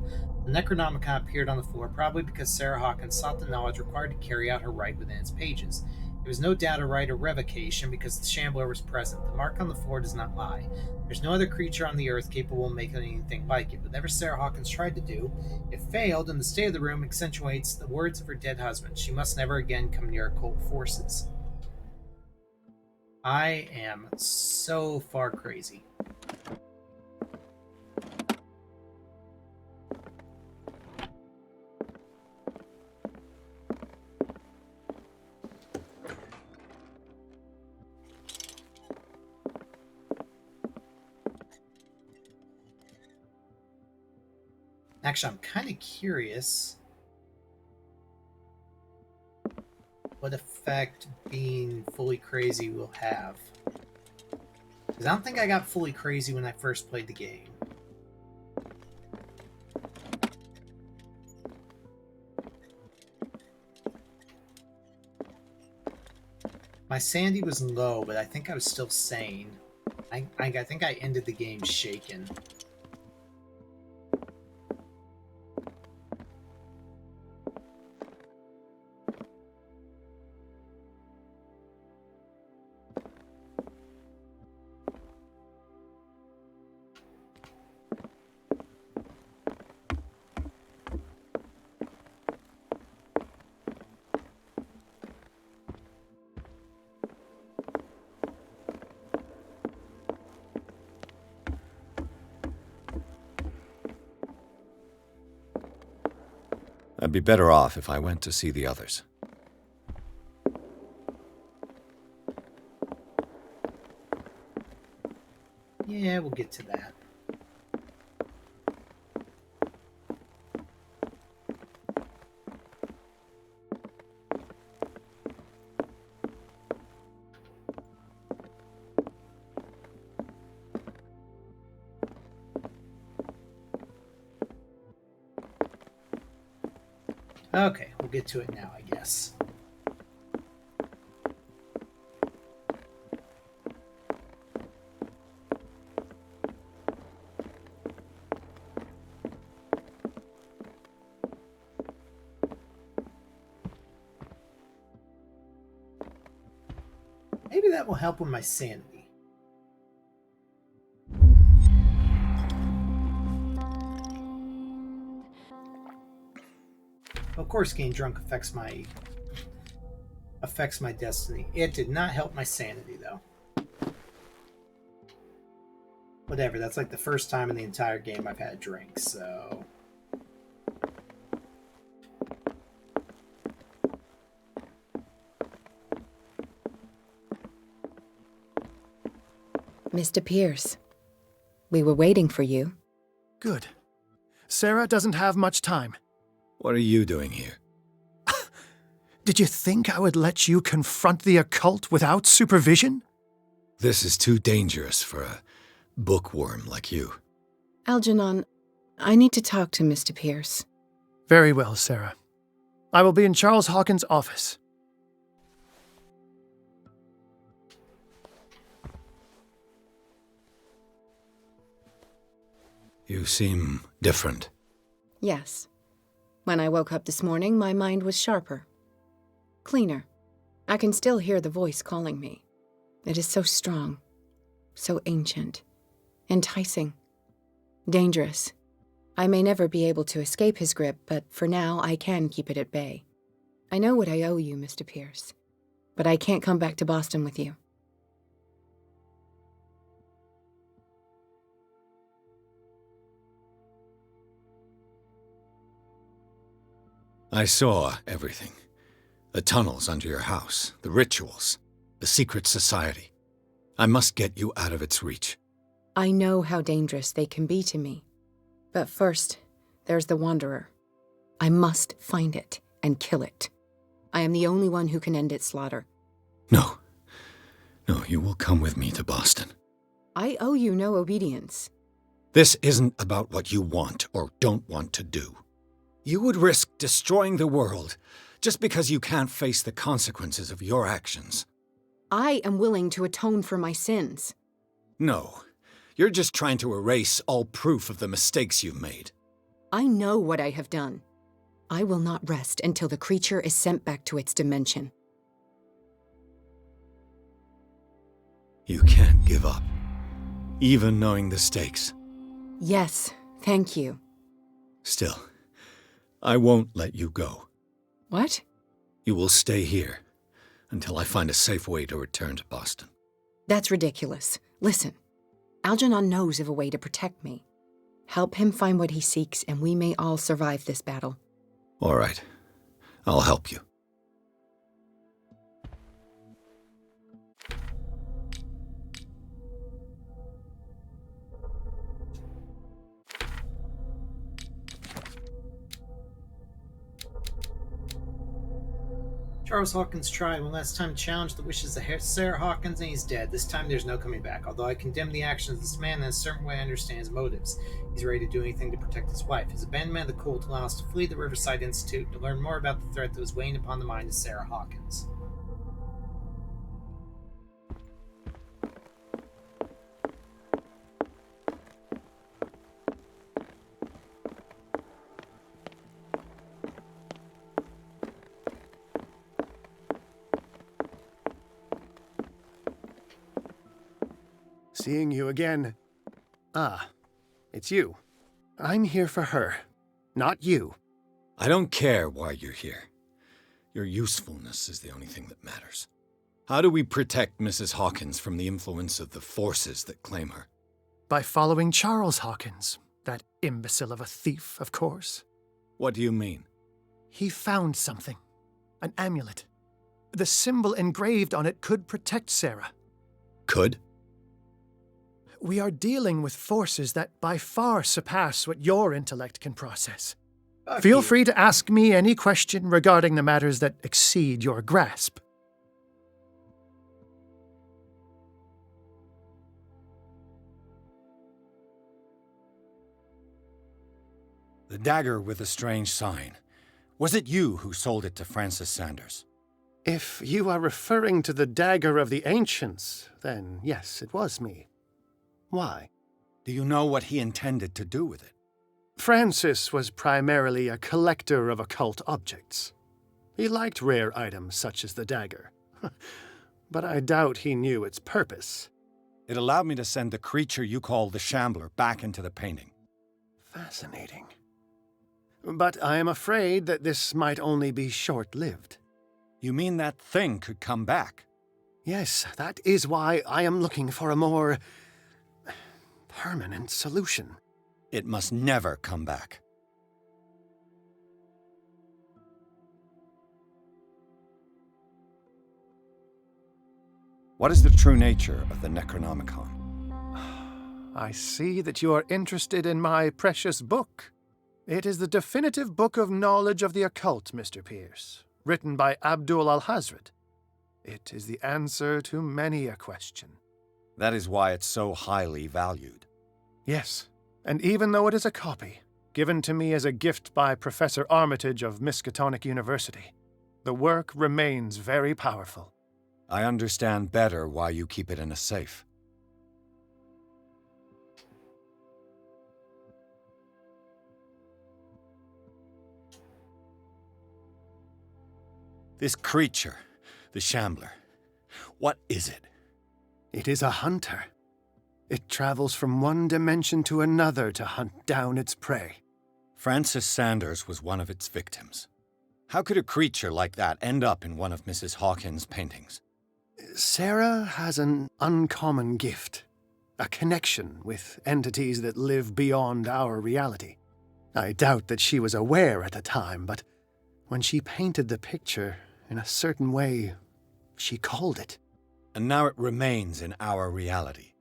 The Necronomicon appeared on the floor, probably because Sarah Hawkins sought the knowledge required to carry out her rite within its pages. It was no doubt a rite of revocation because the Shambler was present. The mark on the floor does not lie. There's no other creature on the earth capable of making anything like it. Whatever Sarah Hawkins tried to do, it failed, and the state of the room accentuates the words of her dead husband. She must never again come near occult forces. I am so far crazy. Actually, I'm kind of curious what effect being fully crazy will have. Because I don't think I got fully crazy when I first played the game. My sanity was low, but I think I was still sane. I think I ended the game shaken. I'd be better off if I went to see the others. Yeah, we'll get to that. Okay, we'll get to it now, I guess. Maybe that will help with my sanity. Of course, getting drunk affects my destiny. It did not help my sanity, though. Whatever, that's like the first time in the entire game I've had a drink, so... Mr. Pierce, we were waiting for you. Good. Sarah doesn't have much time. What are you doing here? Did you think I would let you confront the occult without supervision? This is too dangerous for a bookworm like you. Algernon, I need to talk to Mr. Pierce. Very well, Sarah. I will be in Charles Hawkins' office. You seem different. Yes. When I woke up this morning, my mind was sharper. Cleaner. I can still hear the voice calling me. It is so strong, so ancient, enticing, dangerous. I may never be able to escape his grip, but for now I can keep it at bay. I know what I owe you, Mr. Pierce, but I can't come back to Boston with you. I saw everything. The tunnels under your house, the rituals, the secret society. I must get you out of its reach. I know how dangerous they can be to me. But first, there's the Wanderer. I must find it and kill it. I am the only one who can end its slaughter. No. No, you will come with me to Boston. I owe you no obedience. This isn't about what you want or don't want to do. You would risk destroying the world just because you can't face the consequences of your actions. I am willing to atone for my sins. No, you're just trying to erase all proof of the mistakes you've made. I know what I have done. I will not rest until the creature is sent back to its dimension. You can't give up, even knowing the stakes. Yes, thank you. Still, I won't let you go. What? You will stay here until I find a safe way to return to Boston. That's ridiculous. Listen, Algernon knows of a way to protect me. Help him find what he seeks, and we may all survive this battle. All right. I'll help you. Charles Hawkins tried one last time to challenge the wishes of Sarah Hawkins, and he's dead. This time there's no coming back. Although I condemn the actions of this man, in a certain way I understand his motives. He's ready to do anything to protect his wife. His abandonment of the cult allowed us to flee the Riverside Institute to learn more about the threat that was weighing upon the mind of Sarah Hawkins. Seeing you again. Ah, it's you. I'm here for her, not you. I don't care why you're here. Your usefulness is the only thing that matters. How do we protect Mrs. Hawkins from the influence of the forces that claim her? By following Charles Hawkins, that imbecile of a thief, of course. What do you mean? He found something. An amulet. The symbol engraved on it could protect Sarah. Could? We are dealing with forces that by far surpass what your intellect can process. Feel free to ask me any question regarding the matters that exceed your grasp. The dagger with the strange sign. Was it you who sold it to Francis Sanders? If you are referring to the dagger of the ancients, then yes, it was me. Why? Do you know what he intended to do with it? Francis was primarily a collector of occult objects. He liked rare items such as the dagger. But I doubt he knew its purpose. It allowed me to send the creature you call the Shambler back into the painting. Fascinating. But I am afraid that this might only be short-lived. You mean that thing could come back? Yes, that is why I am looking for a more permanent solution. It must never come back. What is the true nature of the Necronomicon? I see that you are interested in my precious book. It is the definitive book of knowledge of the occult, Mr. Pierce, written by Abdul al-Hazred. It is the answer to many a question. That is why it's so highly valued. Yes, and even though it is a copy, given to me as a gift by Professor Armitage of Miskatonic University, the work remains very powerful. I understand better why you keep it in a safe. This creature, the Shambler, what is it? It is a hunter. It travels from one dimension to another to hunt down its prey. Francis Sanders was one of its victims. How could a creature like that end up in one of Mrs. Hawkins' paintings? Sarah has an uncommon gift, a connection with entities that live beyond our reality. I doubt that she was aware at the time, but when she painted the picture in a certain way, she called it. And now it remains in our reality.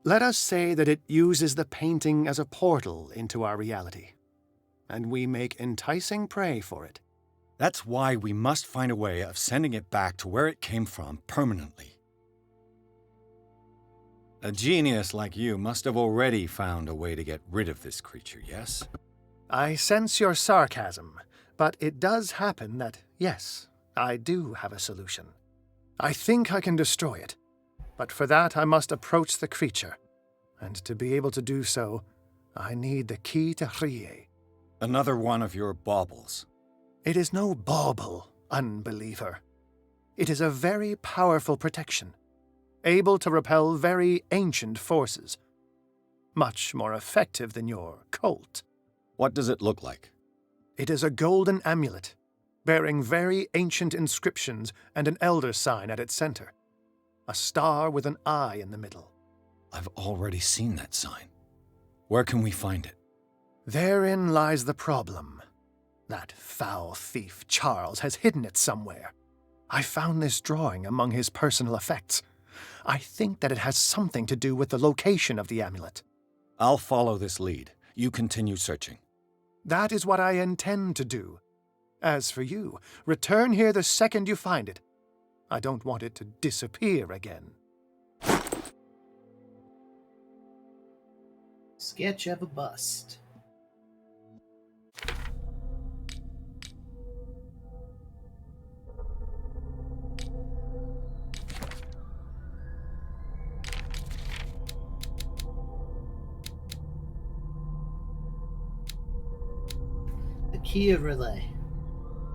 Let us say that it uses the painting as a portal into our reality, and we make enticing prey for it. That's why we must find a way of sending it back to where it came from permanently. A genius like you must have already found a way to get rid of this creature, yes? I sense your sarcasm, but it does happen that, yes, I do have a solution. I think I can destroy it, but for that I must approach the creature, and to be able to do so, I need the key to Rie. Another one of your baubles. It is no bauble, unbeliever. It is a very powerful protection, able to repel very ancient forces. Much more effective than your Colt. What does it look like? It is a golden amulet, bearing very ancient inscriptions and an elder sign at its center. A star with an eye in the middle. I've already seen that sign. Where can we find it? Therein lies the problem. That foul thief Charles has hidden it somewhere. I found this drawing among his personal effects. I think that it has something to do with the location of the amulet. I'll follow this lead. You continue searching. That is what I intend to do. As for you, return here the second you find it. I don't want it to disappear again. Sketch of a bust. The key of relay.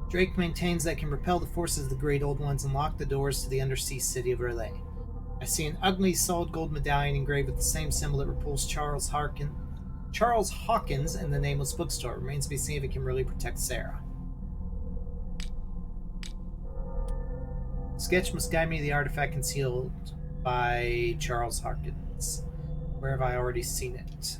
Drake maintains that it can repel the forces of the Great Old Ones and lock the doors to the undersea city of Relay. I see an ugly solid gold medallion engraved with the same symbol that repulsed Charles Hawkins in the nameless bookstore. It remains to be seen if it can really protect Sarah. Sketch must guide me to the artifact concealed by Charles Hawkins. Where have I already seen it?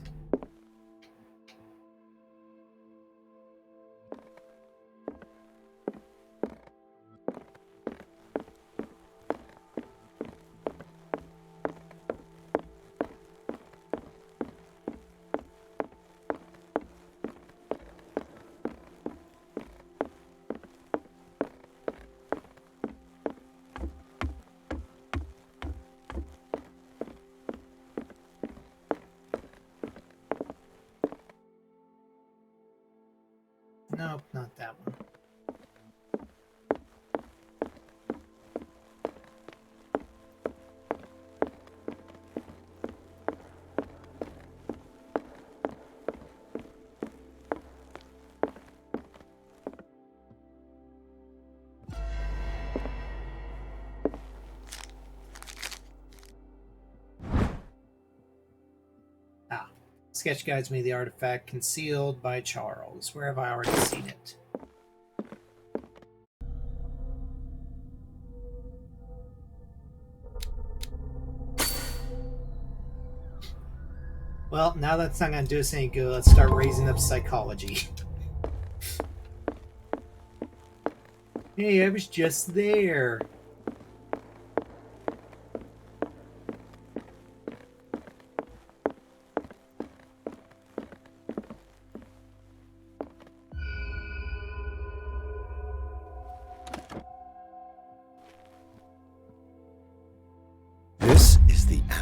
Nope, not that one. Sketch guides me to the artifact concealed by Charles. Where have I already seen it? Well, now that's not going to do us any good. Let's start raising up psychology. Hey, I was just there.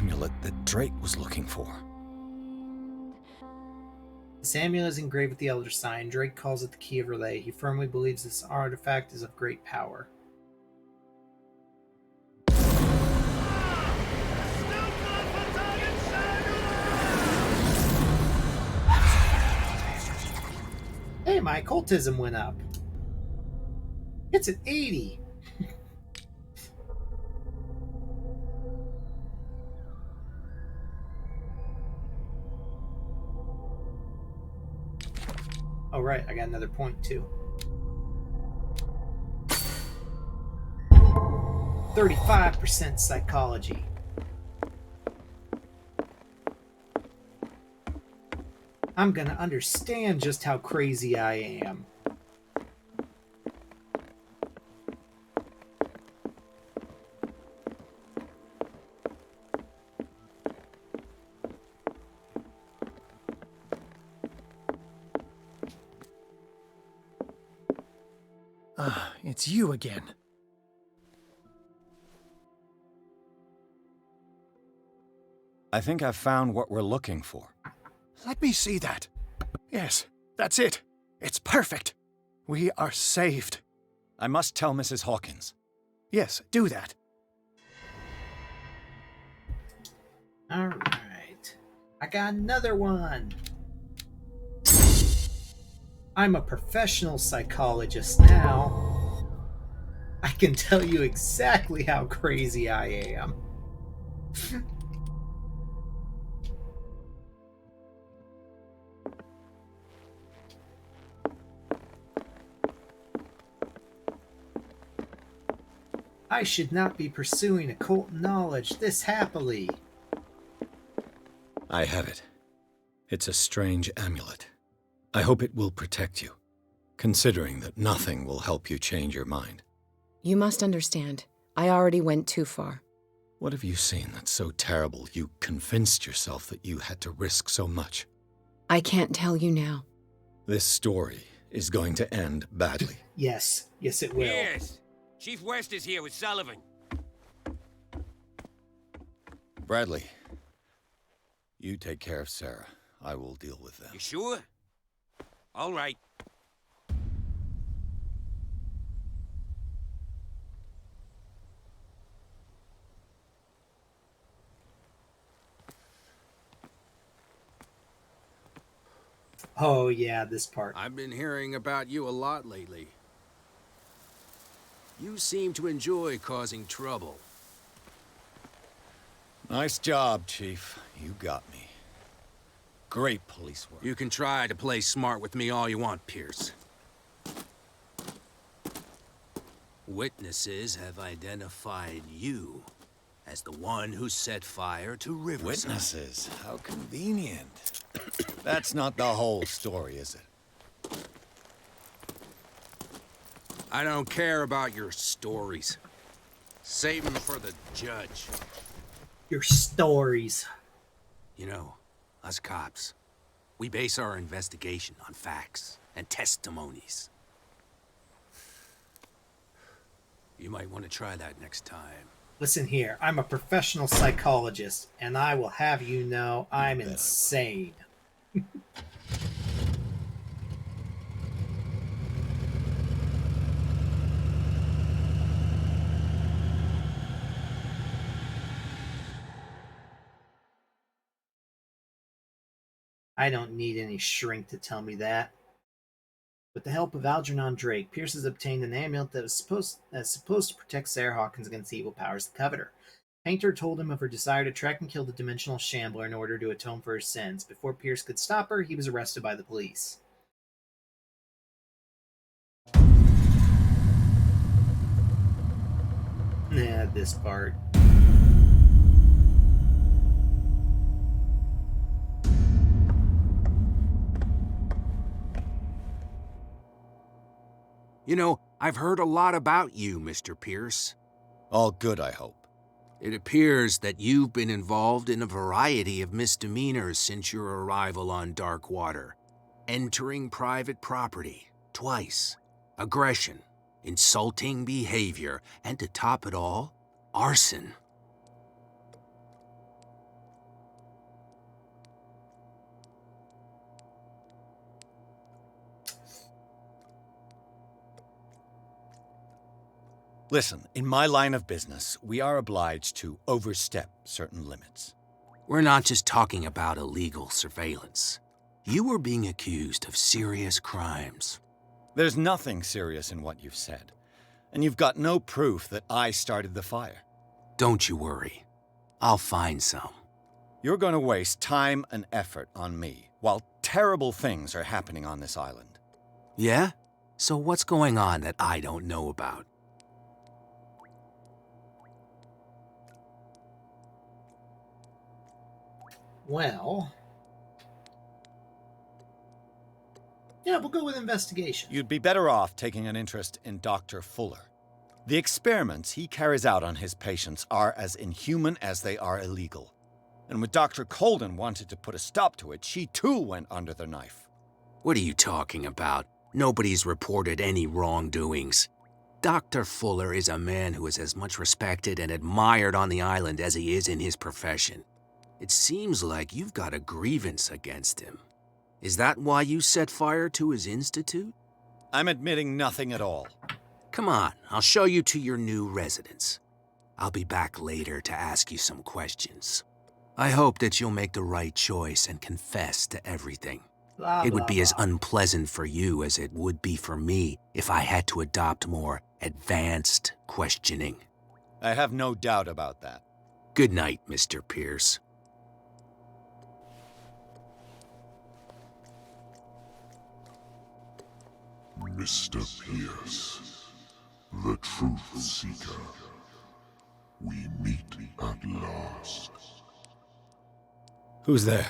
amulet that Drake was looking for. This amulet is engraved with the Elder Sign. Drake calls it the Key of Relay. He firmly believes this artifact is of great power. Hey, my occultism went up. It's at 80. Oh, right, I got another point, too. 35% psychology. I'm gonna understand just how crazy I am. It's you again. I think I've found what we're looking for. Let me see that. Yes, that's it. It's perfect. We are saved. I must tell Mrs. Hawkins. Yes, do that. All right. I got another one. I'm a professional psychologist now. I can tell you exactly how crazy I am. I should not be pursuing occult knowledge this happily. I have it. It's a strange amulet. I hope it will protect you, considering that nothing will help you change your mind. You must understand. I already went too far. What have you seen that's so terrible you convinced yourself that you had to risk so much? I can't tell you now. This story is going to end badly. Yes. Yes, it will. Yes. Chief West is here with Sullivan. Bradley, you take care of Sarah. I will deal with them. You sure? All right. Oh, yeah, this part. I've been hearing about you a lot lately. You seem to enjoy causing trouble. Nice job, Chief. You got me. Great police work. You can try to play smart with me all you want, Pierce. Witnesses have identified you as the one who set fire to Riverside. Witnesses? How convenient. That's not the whole story, is it? I don't care about your stories. Save them for the judge. Your stories. You know, us cops, we base our investigation on facts and testimonies. You might want to try that next time. Listen here, I'm a professional psychologist, and I will have you know I'm insane. I don't need any shrink to tell me that. With the help of Algernon Drake, Pierce has obtained an amulet that is supposed to protect Sarah Hawkins against the evil powers that covet her. Painter told him of her desire to track and kill the dimensional shambler in order to atone for her sins. Before Pierce could stop her, he was arrested by the police. Nah, this part. You know, I've heard a lot about you, Mr. Pierce. All good, I hope. It appears that you've been involved in a variety of misdemeanors since your arrival on Darkwater. Entering private property, twice. Aggression, insulting behavior, and to top it all, arson. Listen, in my line of business, we are obliged to overstep certain limits. We're not just talking about illegal surveillance. You were being accused of serious crimes. There's nothing serious in what you've said. And you've got no proof that I started the fire. Don't you worry. I'll find some. You're going to waste time and effort on me, while terrible things are happening on this island. Yeah? So what's going on that I don't know about? Well... yeah, we'll go with investigation. You'd be better off taking an interest in Dr. Fuller. The experiments he carries out on his patients are as inhuman as they are illegal. And when Dr. Colden wanted to put a stop to it, she too went under the knife. What are you talking about? Nobody's reported any wrongdoings. Dr. Fuller is a man who is as much respected and admired on the island as he is in his profession. It seems like you've got a grievance against him. Is that why you set fire to his institute? I'm admitting nothing at all. Come on, I'll show you to your new residence. I'll be back later to ask you some questions. I hope that you'll make the right choice and confess to everything. It would be as unpleasant for you as it would be for me if I had to adopt more advanced questioning. I have no doubt about that. Good night, Mr. Pierce. Mr. Pierce, the Truth Seeker. We meet at last. Who's there?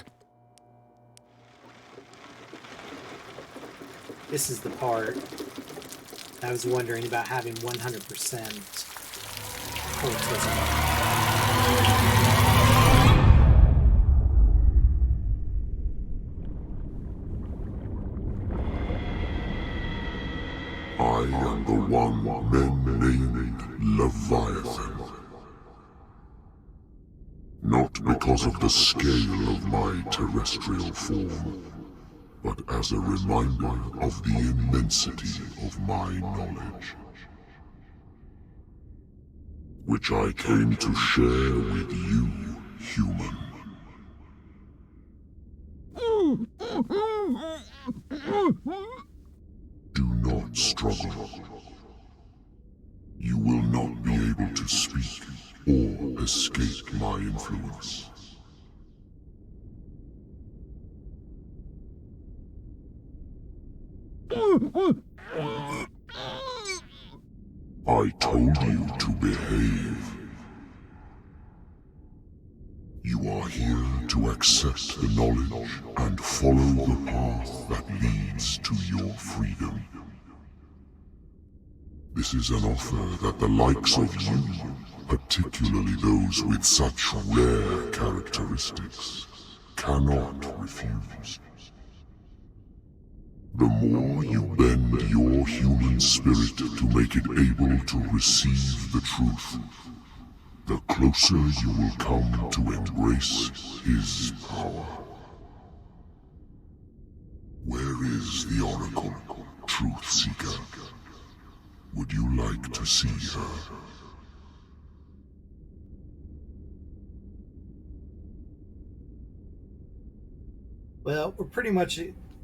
This is the part I was wondering about having 100% cultism. I am the one men named Leviathan. Not because of the scale of my terrestrial form, but as a reminder of the immensity of my knowledge, which I came to share with you, human. Do not struggle. You will not be able to speak or escape my influence. I told you to behave. You are here to accept the knowledge and follow the path that leads to your freedom. This is an offer that the likes of you, particularly those with such rare characteristics, cannot refuse. The more you bend your human spirit to make it able to receive the truth, the closer you will come to embrace his power. Where is the Oracle, Truth Seeker? Would you like to see her? Well, we're pretty much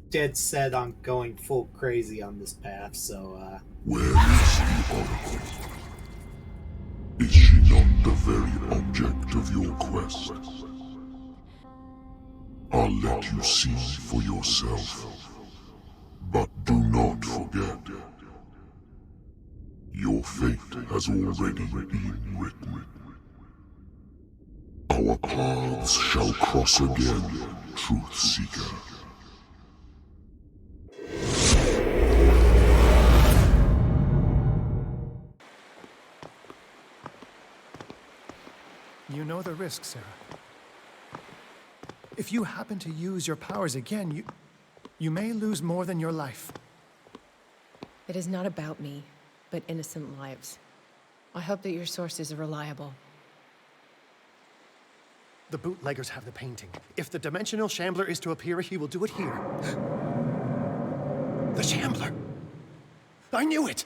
dead set on going full crazy on this path, so, Where is the Oracle? Is she not the very object of your quest? I'll let you see for yourself. But do not forget, your fate has already been written. Our paths shall cross again, Truth Seeker. You know the risk, Sarah. If you happen to use your powers again, you may lose more than your life. It is not about me, but innocent lives. I hope that your sources are reliable. The bootleggers have the painting. If the Dimensional Shambler is to appear, he will do it here. The Shambler! I knew it!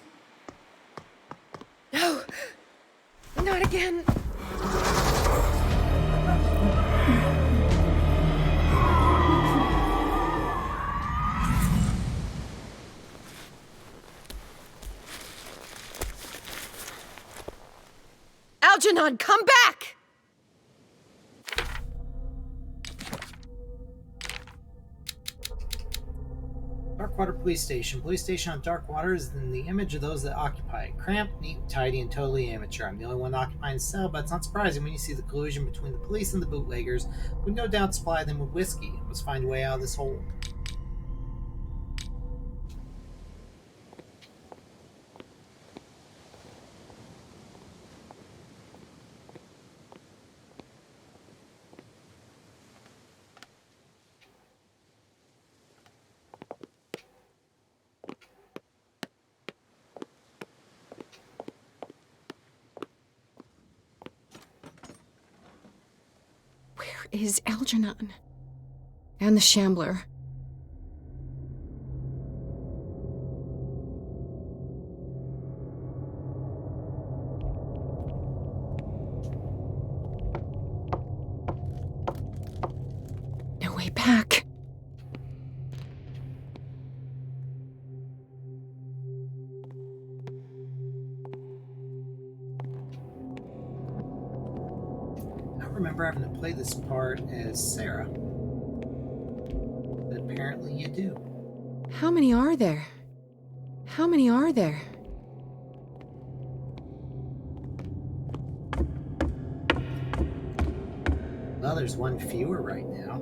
No! Not again. Algernon, come back! Darkwater Police Station. Police station on Darkwater is in the image of those that occupy it. Cramped, neat, tidy, and totally amateur. I'm the only one occupying the cell, but it's not surprising when you see the collusion between the police and the bootleggers, who no doubt supply them with whiskey. Let's find a way out of this hole. Is Algernon. And the Shambler. No way back. I remember having to play this part as Sarah. But apparently you do. How many are there? How many are there? Well, there's one fewer right now.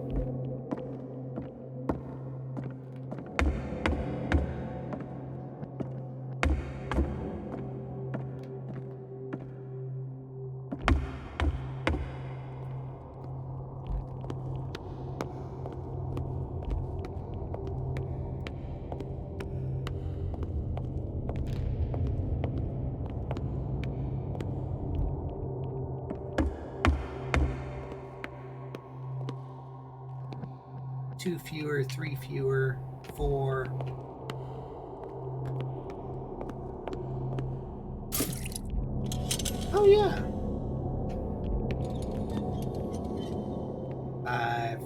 Two fewer, three fewer, four. Oh yeah. Five.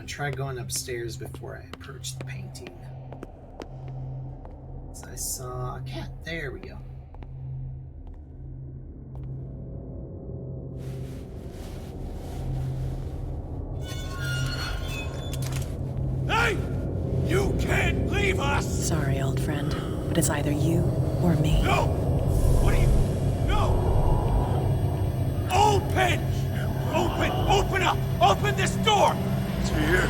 Try going upstairs before I approach the painting. So I saw a cat. There we go. Hey! You can't leave us! Sorry, old friend, but it's either you or me. No! What are you... No! Open! Open up! Open this door! It's here.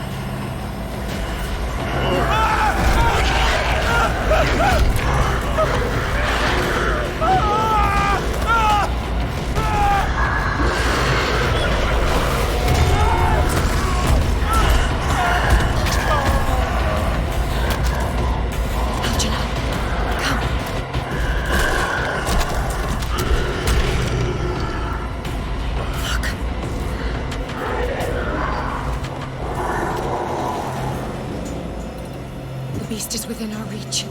Is within our reach.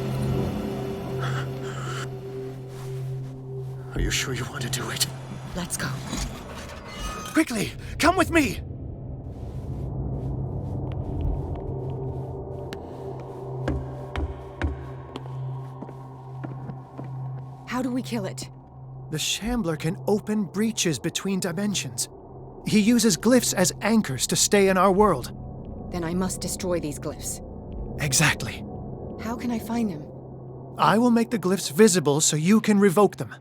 Are you sure you want to do it? Let's go. Quickly, come with me! How do we kill it? The Shambler can open breaches between dimensions. He uses glyphs as anchors to stay in our world. Then I must destroy these glyphs. Exactly. How can I find them? I will make the glyphs visible so you can revoke them.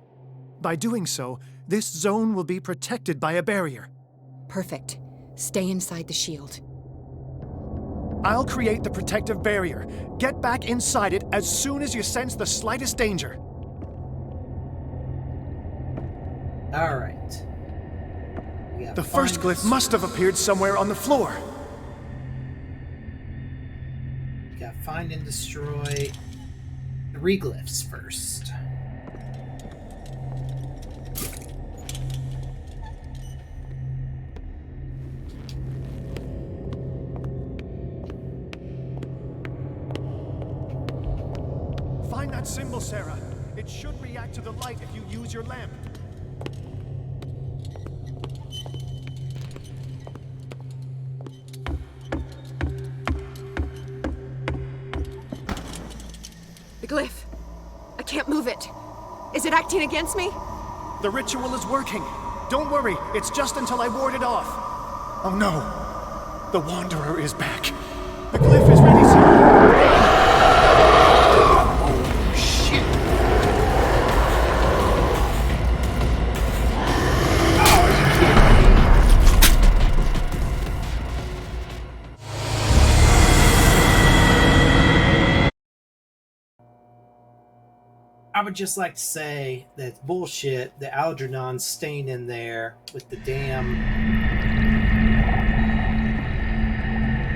By doing so, this zone will be protected by a barrier. Perfect. Stay inside the shield. I'll create the protective barrier. Get back inside it as soon as you sense the slightest danger. All right. Yeah, The first glyph must have appeared somewhere on the floor. You gotta find and destroy 3 glyphs first. Find that symbol, Sarah. It should react to the light if you use your lamp. The glyph. I can't move it. Is it acting against me? The ritual is working. Don't worry, it's just until I ward it off. Oh no. The Wanderer is back. The glyph is ready, Sarah. Oh, shit. I would just like to say that it's bullshit that Algernon's staying in there with the damn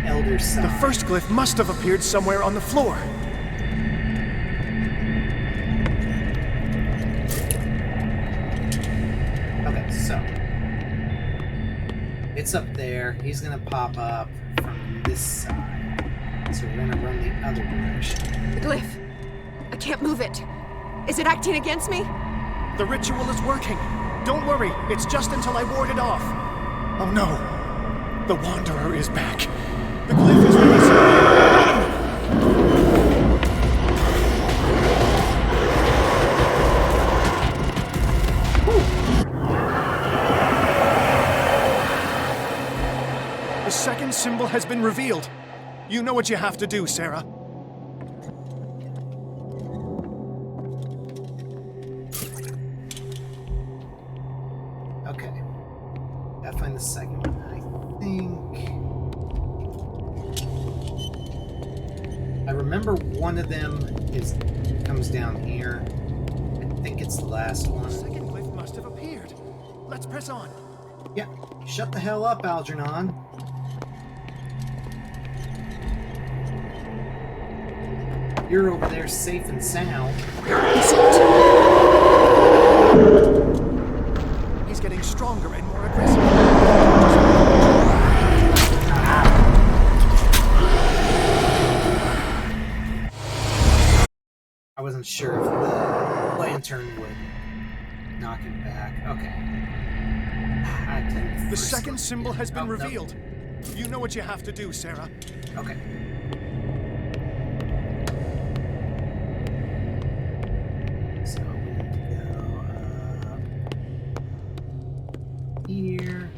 Elder Sign. The first glyph must have appeared somewhere on the floor. Okay, so it's up there. He's gonna pop up from this side. So we're gonna run the other direction. The glyph. I can't move it. Is it acting against me? The ritual is working. Don't worry, it's just until I ward it off. Oh no. The Wanderer is back. The glyph is ready, Sarah. The second symbol has been revealed. You know what you have to do, Sarah. Okay. Gotta find the second one, I think. I remember one of them comes down here. I think it's the last one. The second glyph must have appeared. Let's press on. Yeah. Shut the hell up, Algernon. You're over there safe and sound. He's getting stronger and more aggressive. I wasn't sure if the lantern would knock him back. Okay. The second symbol has been revealed. No. You know what you have to do, Sarah. Okay. So we need to go up here.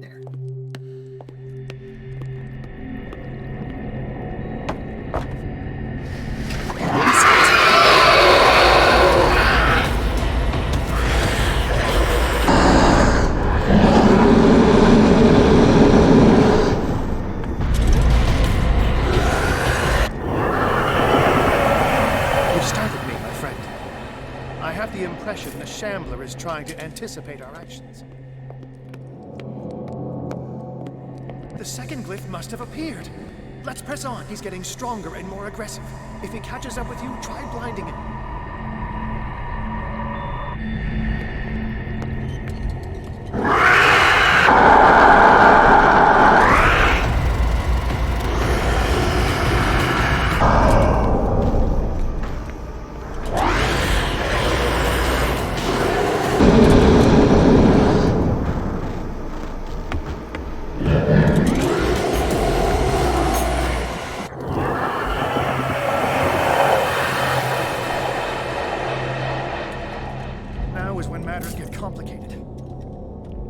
There. The impression the Shambler is trying to anticipate our actions. The second glyph must have appeared. Let's press on. He's getting stronger and more aggressive. If he catches up with you, try blinding him.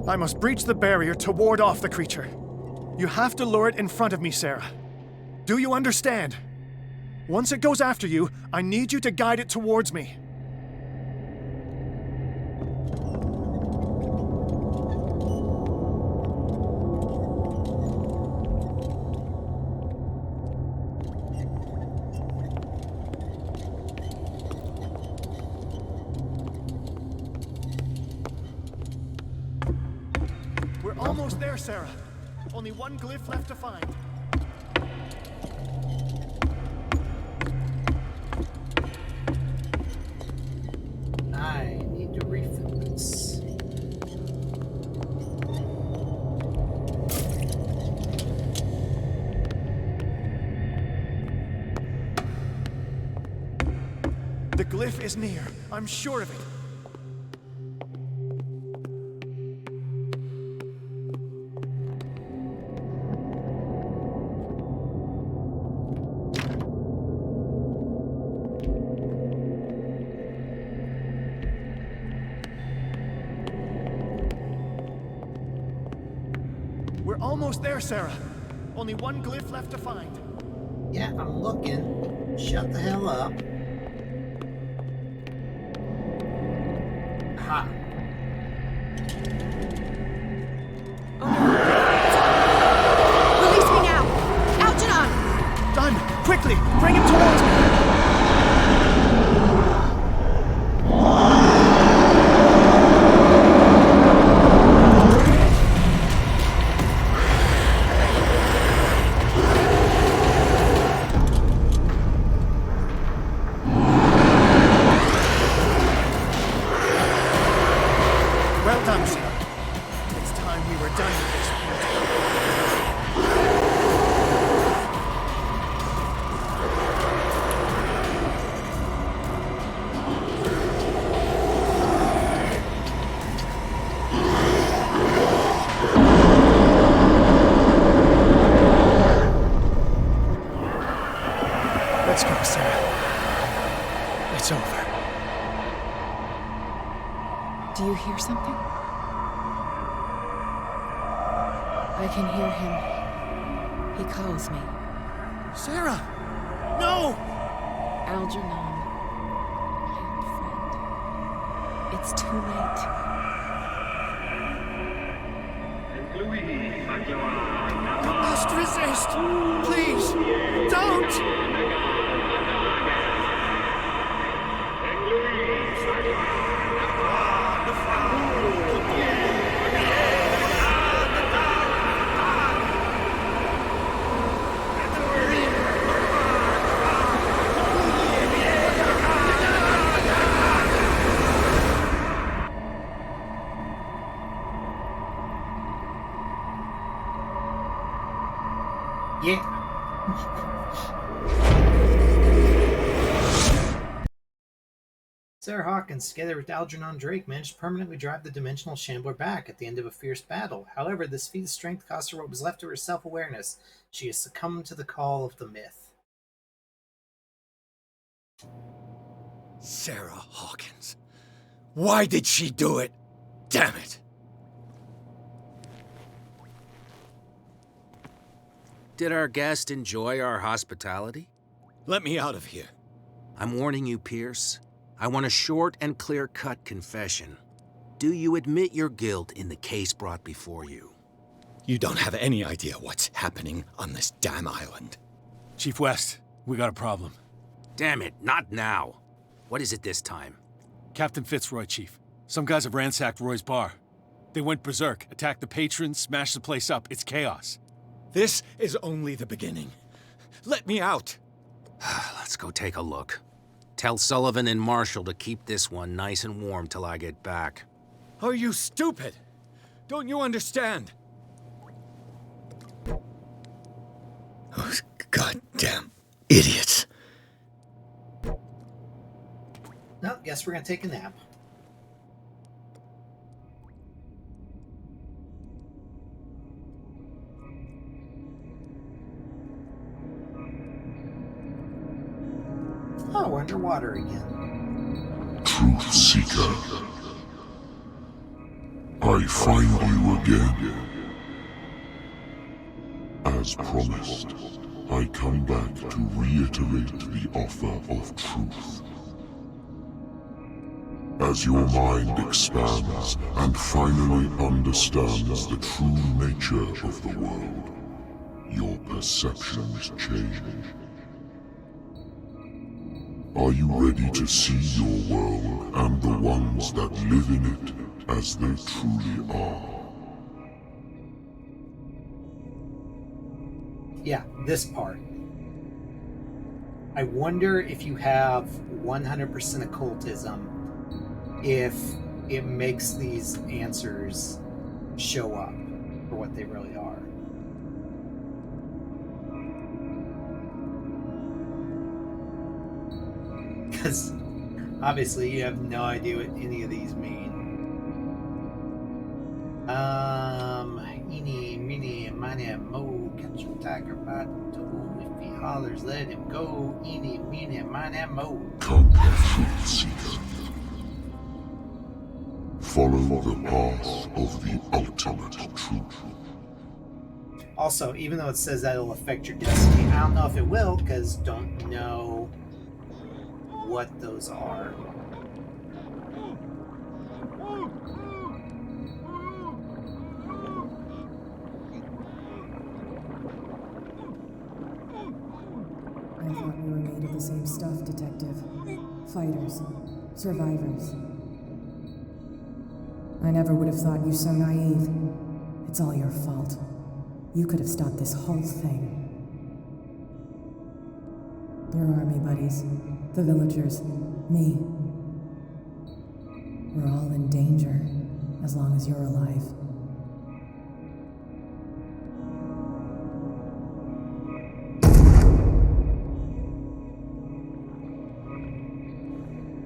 I must breach the barrier to ward off the creature. You have to lure it in front of me, Sarah. Do you understand? Once it goes after you, I need you to guide it towards me. almost there, Sarah. Only one glyph left to find. I need to refill this. The glyph is near. I'm sure of it. We're almost there, Sarah. Only one glyph left to find. Yeah, I'm looking. Shut the hell up. Ha. Release me now! Algernon! Done! Quickly! Bring him towards me! Well done, Sarah. It's time we were done with this. Let's go, Sarah. It's over. Do you hear something? I can hear him. He calls me. Sarah! No! Algernon. My old friend. It's too late. You must resist! Please! Don't! Yeah. Sarah Hawkins, together with Algernon Drake, managed to permanently drive the dimensional shambler back at the end of a fierce battle. However, this feat of strength cost her what was left of her self-awareness. She has succumbed to the call of the myth. Sarah Hawkins. Why did she do it? Damn it! Did our guest enjoy our hospitality? Let me out of here. I'm warning you, Pierce. I want a short and clear-cut confession. Do you admit your guilt in the case brought before you? You don't have any idea what's happening on this damn island. Chief West, we got a problem. Damn it, not now. What is it this time? Captain Fitzroy, Chief. Some guys have ransacked Roy's bar. They went berserk, attacked the patrons, smashed the place up. It's chaos. This is only the beginning. Let me out. Let's go take a look. Tell Sullivan and Marshall to keep this one nice and warm till I get back. Are you stupid? Don't you understand? Those goddamn idiots. No, guess we're gonna take a nap. Oh, we're underwater again. Truth Seeker. I find you again. As promised, I come back to reiterate the offer of truth. As your mind expands and finally understands the true nature of the world, your perceptions change. Are you ready to see your world and the ones that live in it as they truly are? Yeah, this part. I wonder if you have 100% occultism, if it makes these answers show up for what they really are. Because obviously you have no idea what any of these mean. Eeny, meeny, miny, mo, catch a tiger by the toe. If he hollers, let him go. Eeny, meeny, miny, mo. Come, truth seeker. Follow the path of the ultimate truth. Also, even though it says that it'll affect your destiny, I don't know if it will, because don't know what those are. I thought we were made of the same stuff, Detective. Fighters. Survivors. I never would have thought you so naive. It's all your fault. You could have stopped this whole thing. Your army buddies, the villagers, me. We're all in danger, as long as you're alive.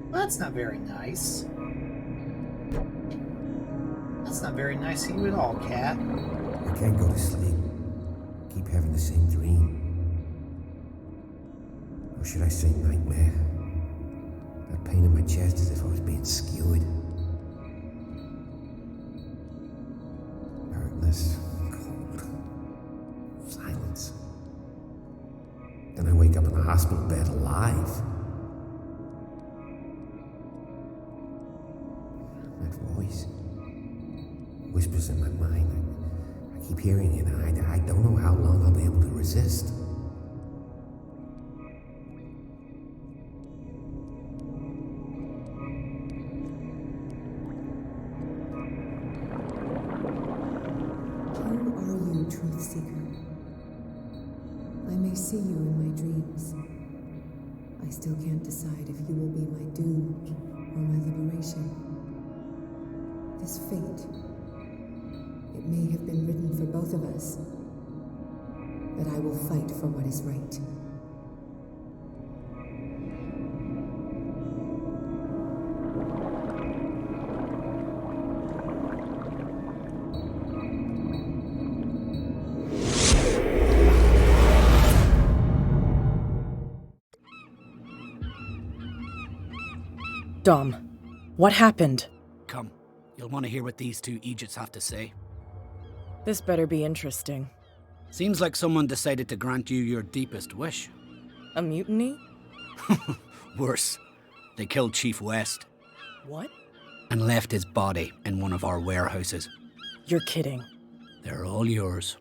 Well, that's not very nice. That's not very nice of you at all, Cat. I can't go to sleep. I keep having the same dream. Or should I say nightmare? That pain in my chest as if I was being skewered. Hurtless, cold, silence. Then I wake up in a hospital bed alive. That voice whispers in my mind. I keep hearing it, and I don't know how long I'll be able to resist. Who are you, Truth Seeker? I may see you in my dreams. I still can't decide if you will be my doom or my liberation. This fate, it may have been written for both of us, but I will fight for what is right. Dom, what happened? Come, you'll want to hear what these two Egypts have to say. This better be interesting. Seems like someone decided to grant you your deepest wish. A mutiny? Worse, they killed Chief West. What? And left his body in one of our warehouses. You're kidding. They're all yours.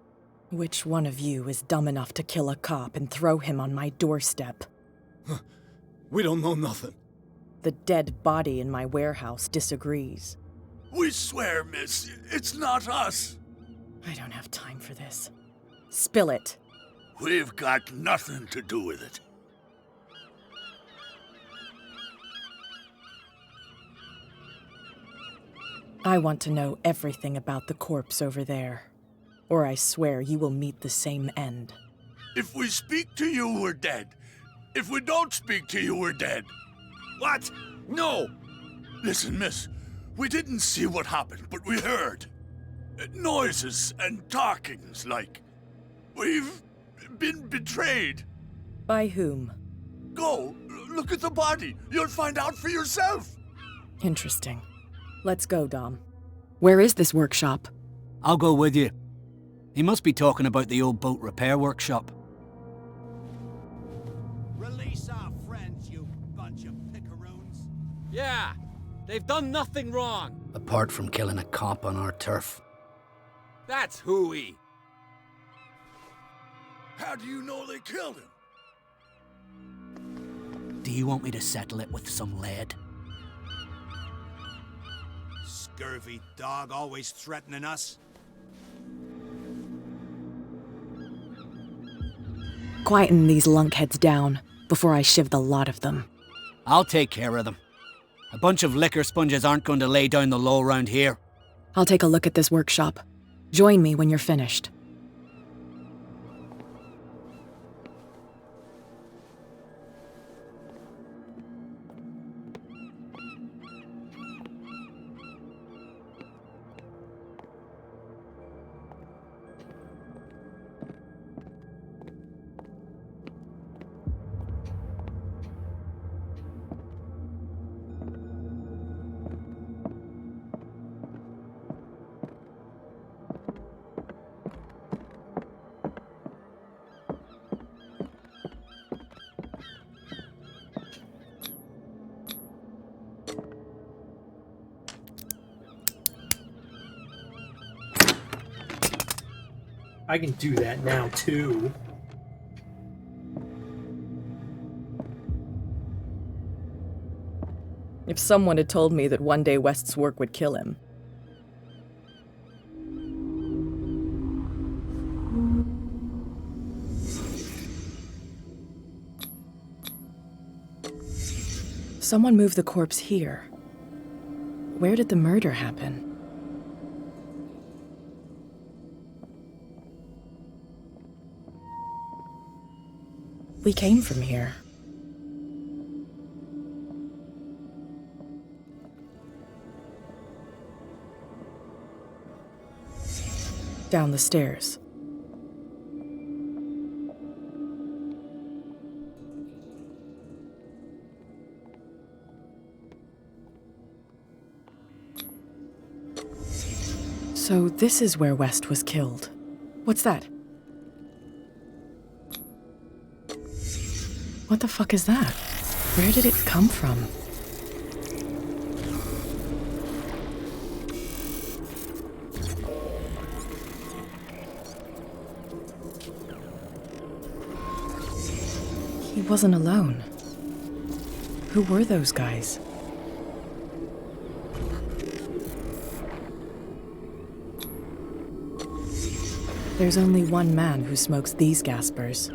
Which one of you is dumb enough to kill a cop and throw him on my doorstep? We don't know nothing. The dead body in my warehouse disagrees. We swear, miss, it's not us. I don't have time for this. Spill it. We've got nothing to do with it. I want to know everything about the corpse over there, or I swear you will meet the same end. If we speak to you, we're dead. If we don't speak to you, we're dead. What? No! Listen, miss, we didn't see what happened, but we heard. Noises and talkings, like. We've been betrayed. By whom? Go, look at the body. You'll find out for yourself. Interesting. Let's go, Dom. Where is this workshop? I'll go with you. He must be talking about the old boat repair workshop. Release our friends, you bunch of picaroons. Yeah, they've done nothing wrong. Apart from killing a cop on our turf. That's hooey. How do you know they killed him? Do you want me to settle it with some lead? Scurvy dog, always threatening us. Quieten these lunkheads down before I shiv the lot of them. I'll take care of them. A bunch of liquor sponges aren't going to lay down the law round here. I'll take a look at this workshop. Join me when you're finished. I can do that now, too. If someone had told me that one day West's work would kill him. Someone moved the corpse here. Where did the murder happen? We came from here. Down the stairs. So this is where West was killed. What's that? What the fuck is that? Where did it come from? He wasn't alone. Who were those guys? There's only one man who smokes these gaspers.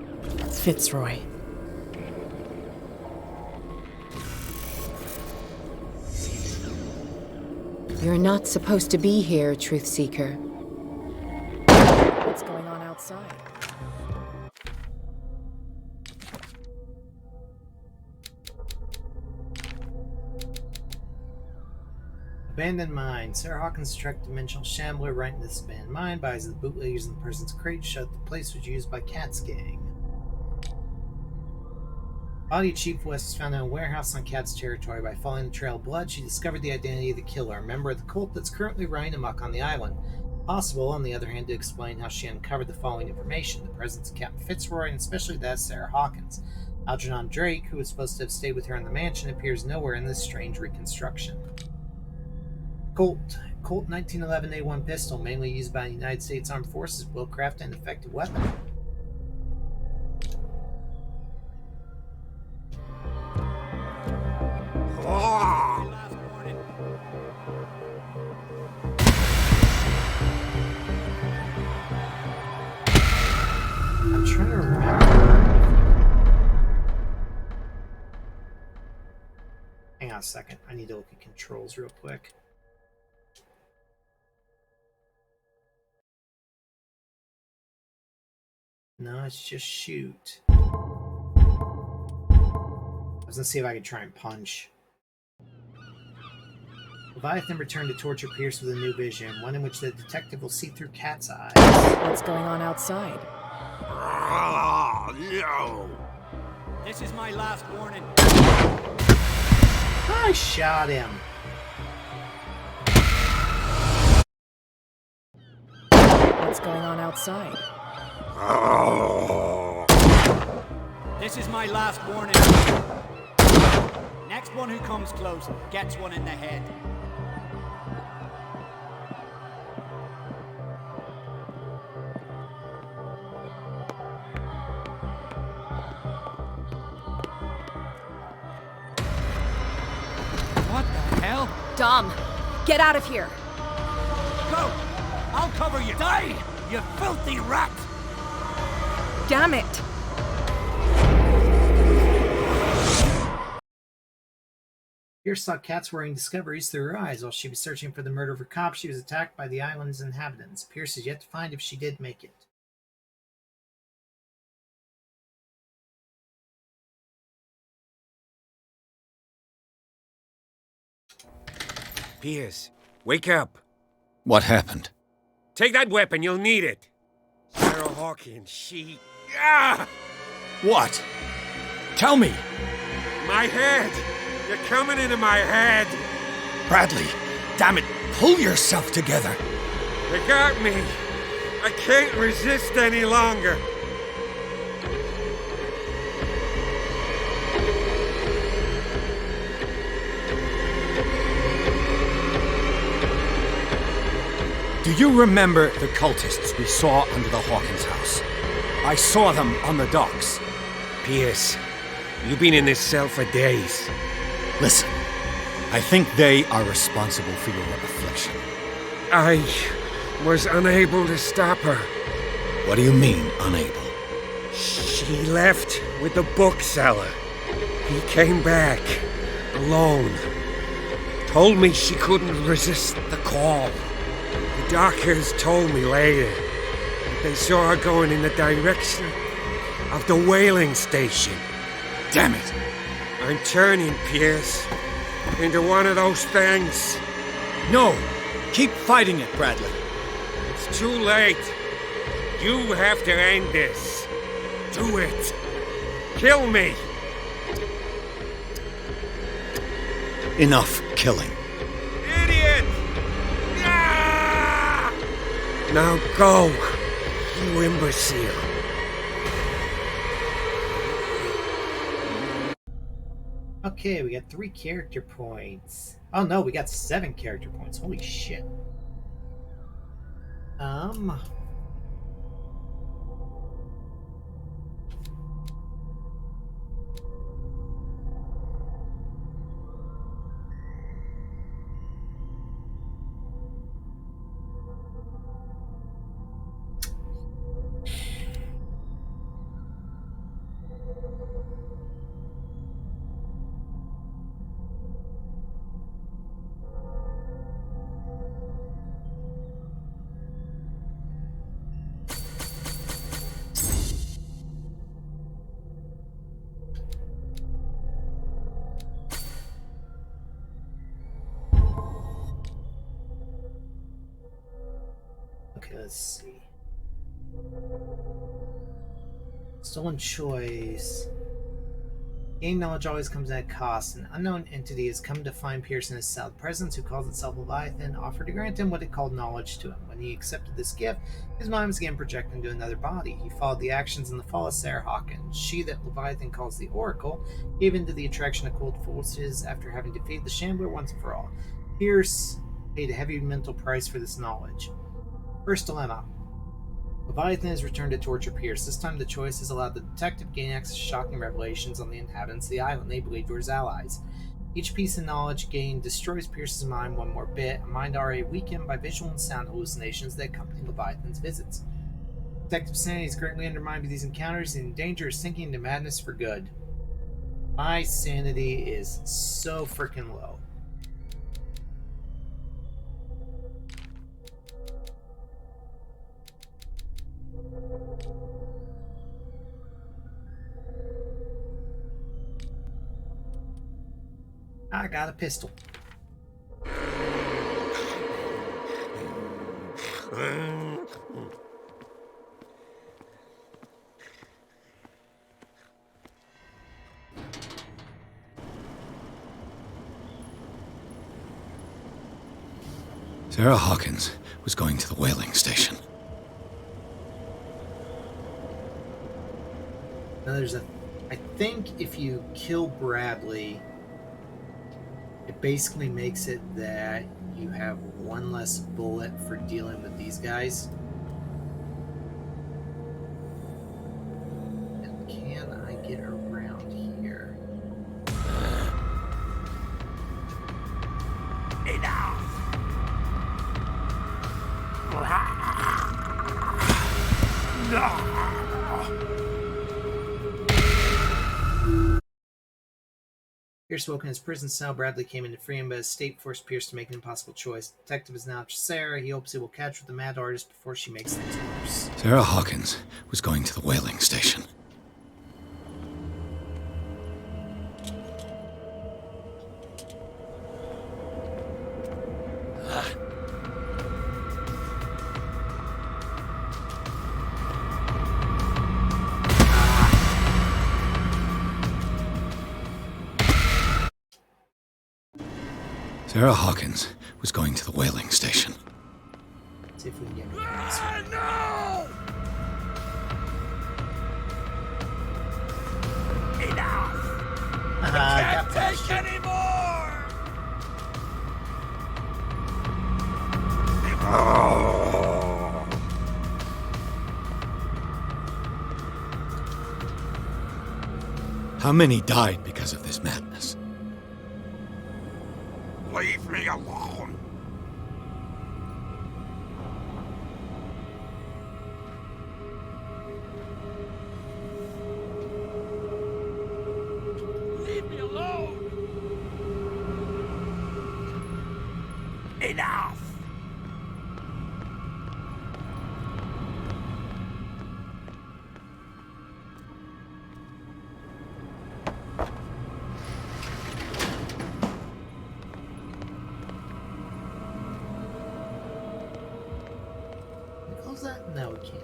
Fitzroy. You're not supposed to be here, Truth Seeker. What's going on outside? Abandoned mine. Sarah Hawkins struck dimensional shambler right into this abandoned mine. Buys the bootleggers in the person's crate. Shut the place was used by Cat's gang. Body of Chief West was found in a warehouse on Cat's territory. By following the trail of blood, she discovered the identity of the killer, a member of the cult that's currently running amok on the island. Possible, on the other hand, to explain how she uncovered the following information: the presence of Captain Fitzroy, and especially that of Sarah Hawkins. Algernon Drake, who was supposed to have stayed with her in the mansion, appears nowhere in this strange reconstruction. Colt 1911 A1 pistol, mainly used by the United States Armed Forces, well-crafted and effective weapon. I'm trying to remember. Hang on a second. I need to look at controls real quick. No, it's just shoot. I was gonna see if I could try and punch. Leviathan returned to torture Pierce with a new vision, one in which the detective will see through Cat's eyes. What's going on outside? No! This is my last warning. I shot him. What's going on outside? This is my last warning. Next one who comes close gets one in the head. What the hell? Dom, get out of here. Go! I'll cover you. Die, you filthy rat! Damn it! Pierce saw Kat's worrying discoveries through her eyes. While she was searching for the murder of her cop, she was attacked by the island's inhabitants. Pierce is yet to find if she did make it. Pierce, wake up. What happened? Take that weapon, you'll need it. Sarah Hawkins, she... Ah! What? Tell me! My head! You're coming into my head! Bradley, damn it, pull yourself together! They got me! I can't resist any longer! Do you remember the cultists we saw under the Hawkins house? I saw them on the docks. Pierce, you've been in this cell for days. Listen, I think they are responsible for your affliction. I was unable to stop her. What do you mean, unable? She left with the bookseller. He came back, alone. Told me she couldn't resist the call. The doctors told me later that they saw her going in the direction of the whaling station. Damn it! I'm turning, Pierce, into one of those things. No! Keep fighting it, Bradley. It's too late. You have to end this. Do it. Kill me. Enough killing. Idiot! Ah! Now go, you imbecile. Okay, we got 3 character points. Oh no, we got 7 character points. Holy shit. Okay, let's see. Stolen choice. Gain knowledge always comes at a cost. An unknown entity has come to find Pierce in his cell. The presence, who calls itself Leviathan, offered to grant him what it called knowledge to him. When he accepted this gift, his mind was again projected into another body. He followed the actions and the fall of Sarah Hawkins. She that Leviathan calls the Oracle gave in to the attraction of cold forces after having defeated the Shambler once and for all. Pierce paid a heavy mental price for this knowledge. First dilemma. Leviathan has returned to torture Pierce. This time the choice has allowed the detective gain access to shocking revelations on the inhabitants of the island they believed were his allies. Each piece of knowledge gained destroys Pierce's mind one more bit, a mind already weakened by visual and sound hallucinations that accompany Leviathan's visits. Detective sanity is greatly undermined by these encounters, and in danger of sinking into madness for good. My sanity is so freaking low. I got a pistol. Sarah Hawkins was going to the whaling station. Now there's I think if you kill Bradley, it basically makes it that you have one less bullet for dealing with these guys. And can I get around here? Enough! Pierce woke in his prison cell. Bradley came in to free him, but his state forced Pierce to make an impossible choice. The detective is now Sarah. He hopes he will catch with the mad artist before she makes things worse. Sarah Hawkins was going to the whaling station. Sarah Hawkins was going to the whaling station. See if we can get No! Enough! I can't take anymore! How many died because of this madness? Leave me alone. Leave me alone! Enough! Close that? No, we can't.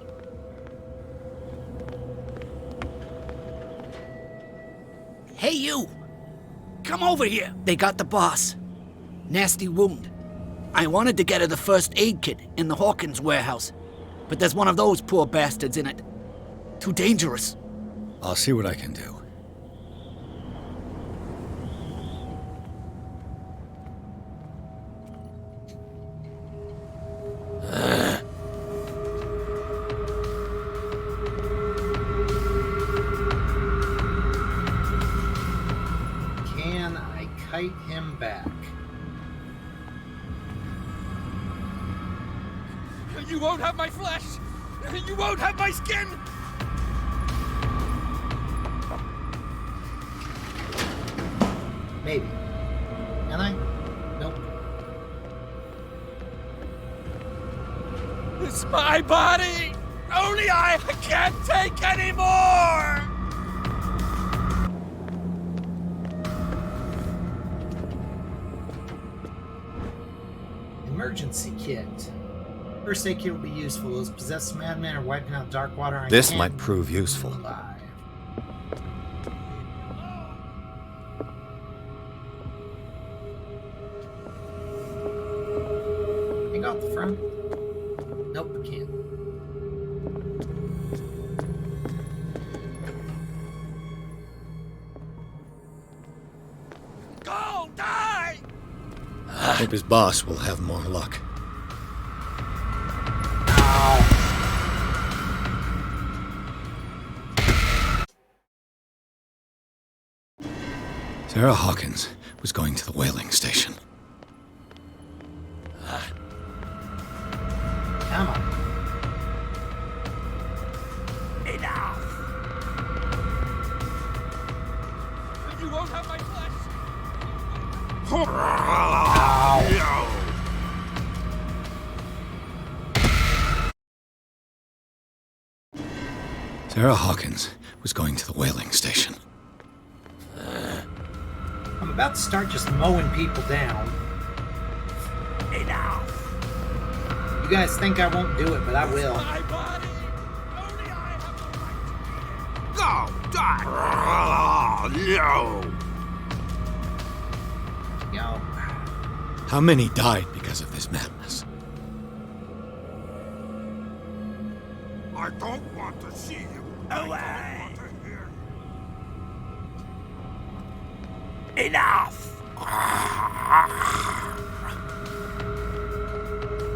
Hey, you! Come over here. They got the boss. Nasty wound. I wanted to get her the first aid kit in the Hawkins warehouse, but there's one of those poor bastards in it. Too dangerous. I'll see what I can do. Can I kite him back? You won't have my flesh! You won't have my skin! Maybe. Can I? Nope. It's my body! Only I can't take anymore! Emergency kit. First aid kit will be useful. Those possessed madmen are wiping out Darkwater on This Kent. might prove useful. Alive. Hang out the front. Nope, we can't. Go! Die! Hope his boss will have more luck. Sarah Hawkins was going to the whaling station. Come on. Enough! You won't have my flesh! Sarah Hawkins was going to the whaling station. I'm about to start just mowing people down. Enough! You guys think I won't do it, but I will. My body! Only I have the right to Go! Die! No! Yo. How many died because of this madness? I don't want to see you. Away! Enough!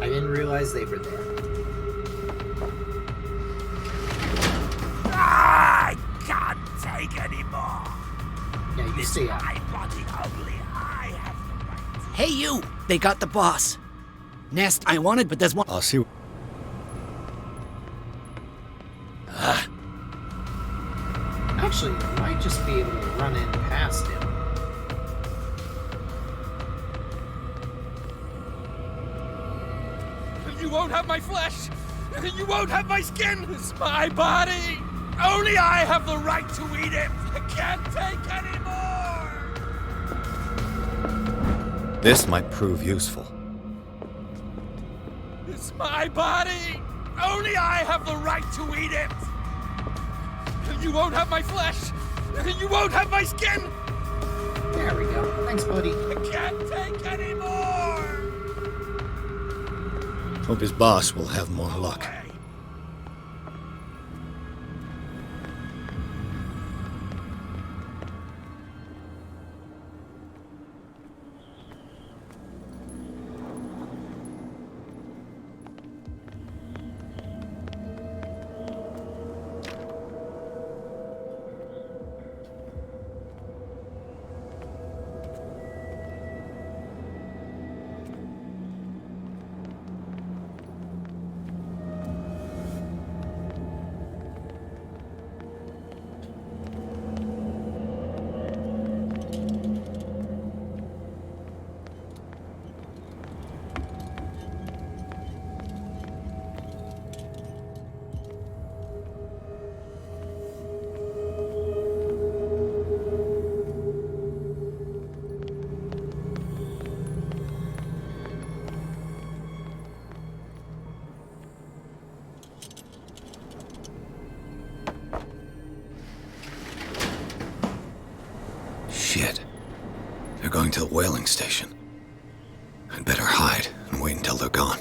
I didn't realize they were there. I can't take anymore. Yeah, you see My body only I have the right. Hey, you! They got the boss. Nest I wanted, but there's one. I'll see. Actually, I might just be able to run in past him. You won't have my flesh! You won't have my skin! It's my body! Only I have the right to eat it! I can't take any more! This might prove useful. It's my body! Only I have the right to eat it! You won't have my flesh! You won't have my skin! There we go. Thanks, buddy. I can't take any more! Hope his boss will have more luck. Shit. They're going to the whaling station. I'd better hide and wait until they're gone.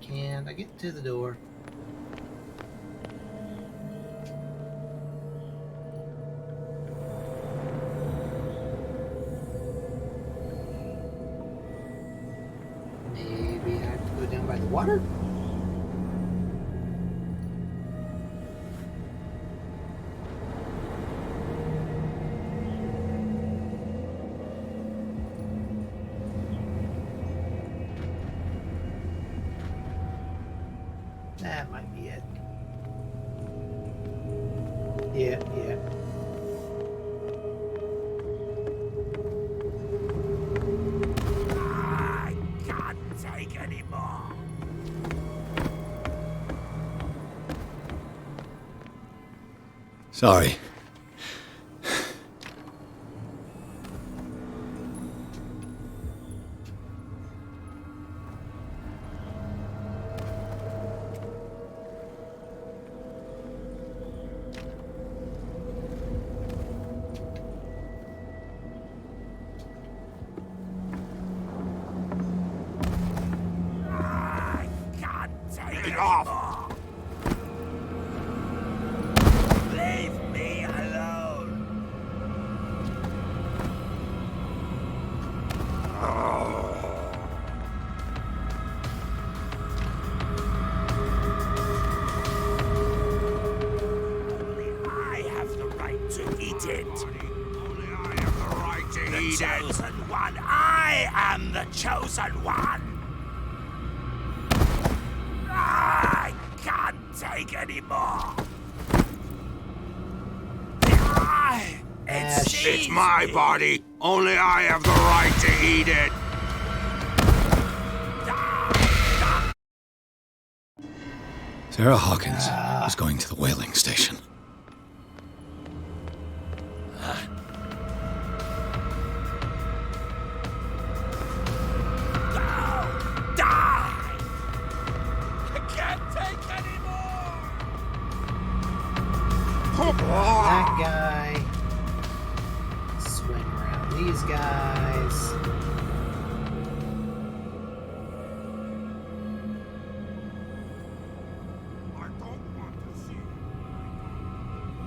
Can't I get to the door? Maybe I have to go down by the water? That might be it. Yeah. I can't take any more. Sorry. Take it off! Leave me The chosen one! I am the chosen one! I can't take any more! It's my body. Only I have the right to eat it. Sarah Hawkins was going to the whaling station. That guy. Swing around these guys.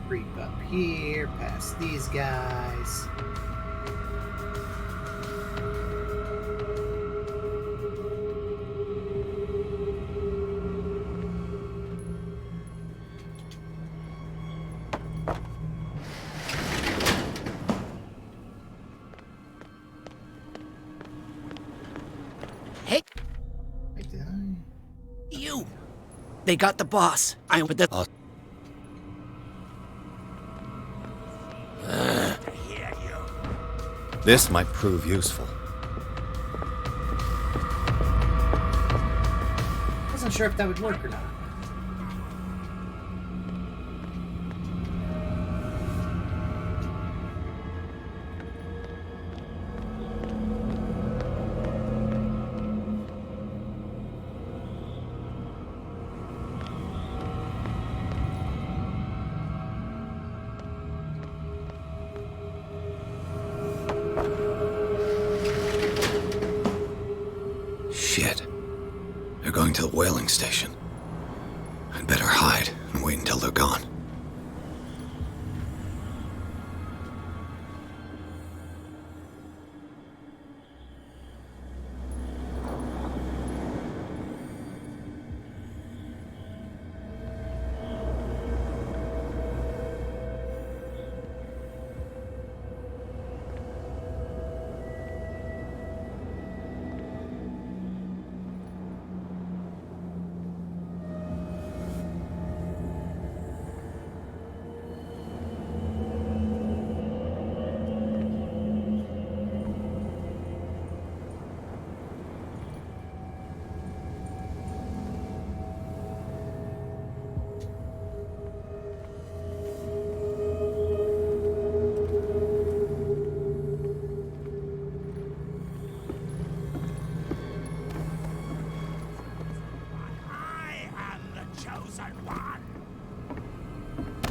Creep up here, past these guys. Hey! You! They got the boss. But the... This might prove useful. Wasn't sure if that would work or not. Shit. They're going to the whaling station. I'd better hide and wait until they're gone.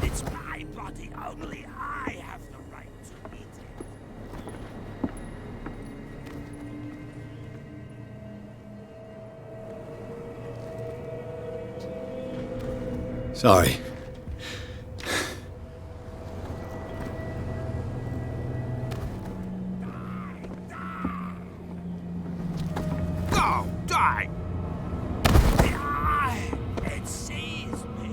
It's my body, only I have the right to eat it. Sorry. Go! Die! It sees me.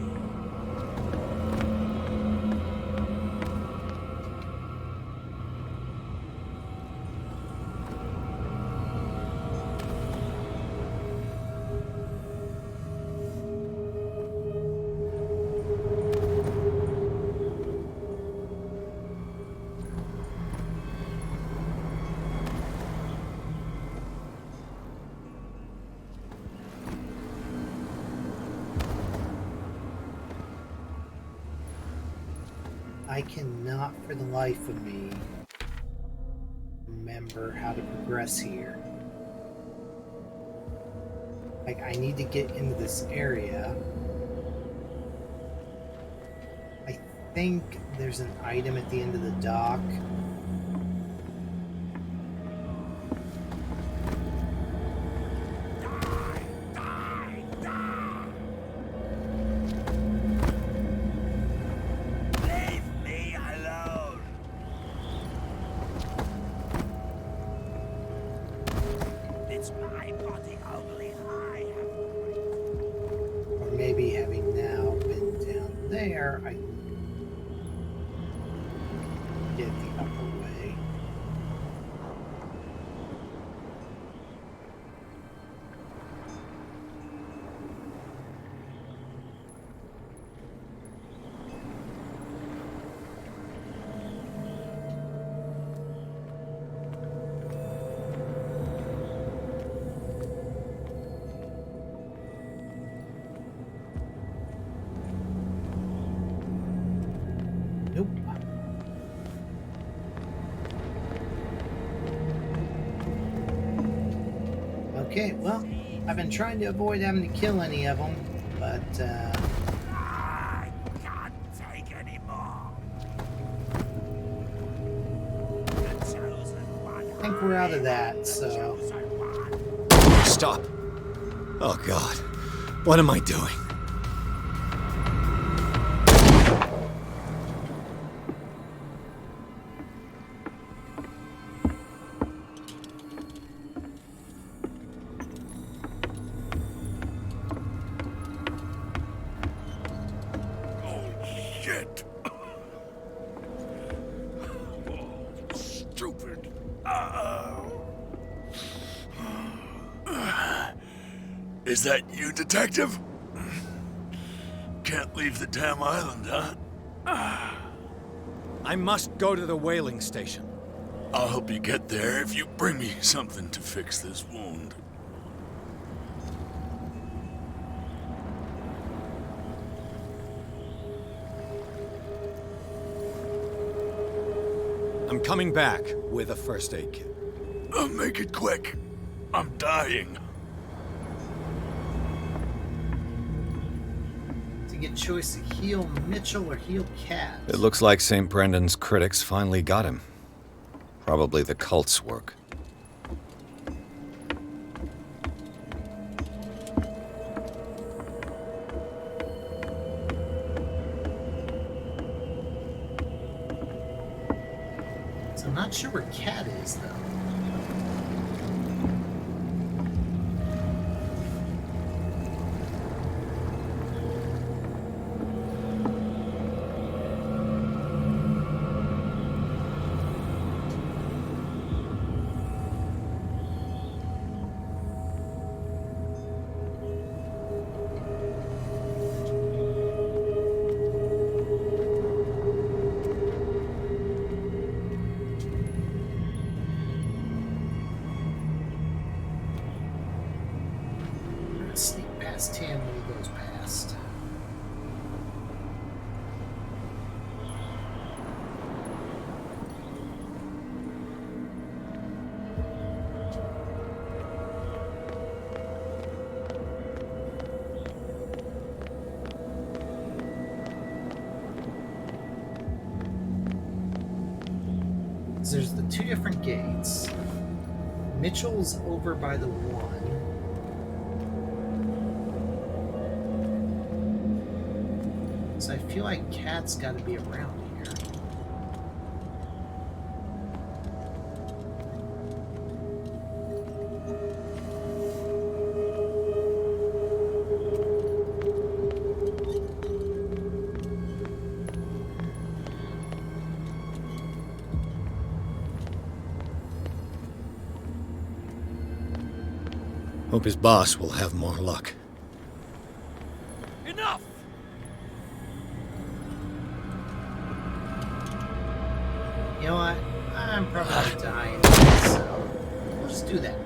I cannot for the life of me remember how to progress here. Like, I need to get into this area. I think there's an item at the end of the dock. Maybe having now been down there, I get the upper way. Okay, well, I've been trying to avoid having to kill any of them, but, I can't take any more. The chosen one. I think we're out of that, so... Stop. Oh, God. What am I doing? Shit. Oh, stupid. Is that you, Detective? Can't leave the damn island, huh? I must go to the whaling station. I'll help you get there if you bring me something to fix this wound. I'm coming back with a first aid kit. Make it quick. I'm dying. To get choice to heal Mitchell or heal Cat. It looks like St. Brendan's critics finally got him. Probably the cult's work. So I'm not sure where Cat is, though. Sneak past him when he goes past. So there's the two different gates. Mitchell's over by the one. So I feel like Cat's got to be around here. Hope his boss will have more luck. Enough! You know what? I'm probably dying, so we'll just do that.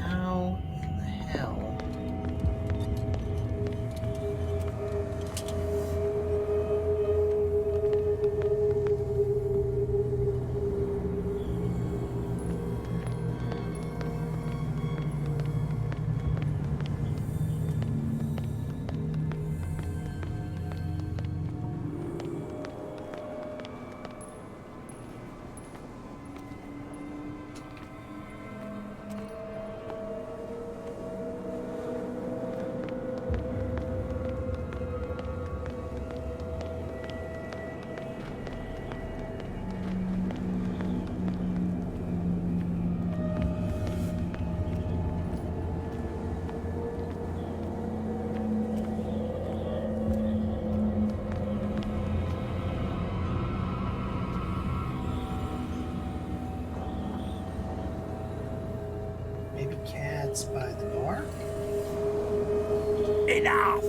How in the hell? Maybe Cat's by the bar? Enough!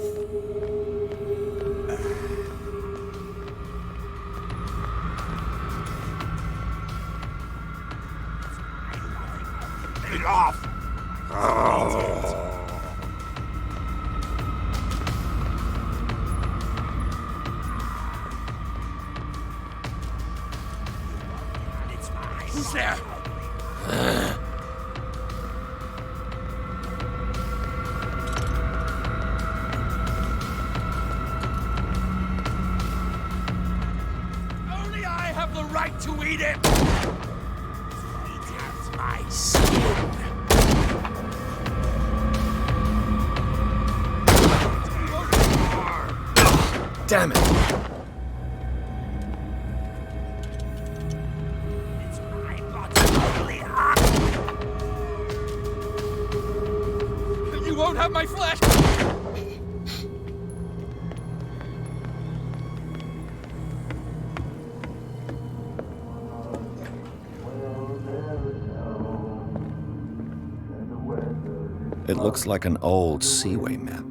Who's there? Only I have the right to eat it! Eat out my skin! Damn it! It's my bodily heart! You won't have my flesh! It looks like an old Seaway map.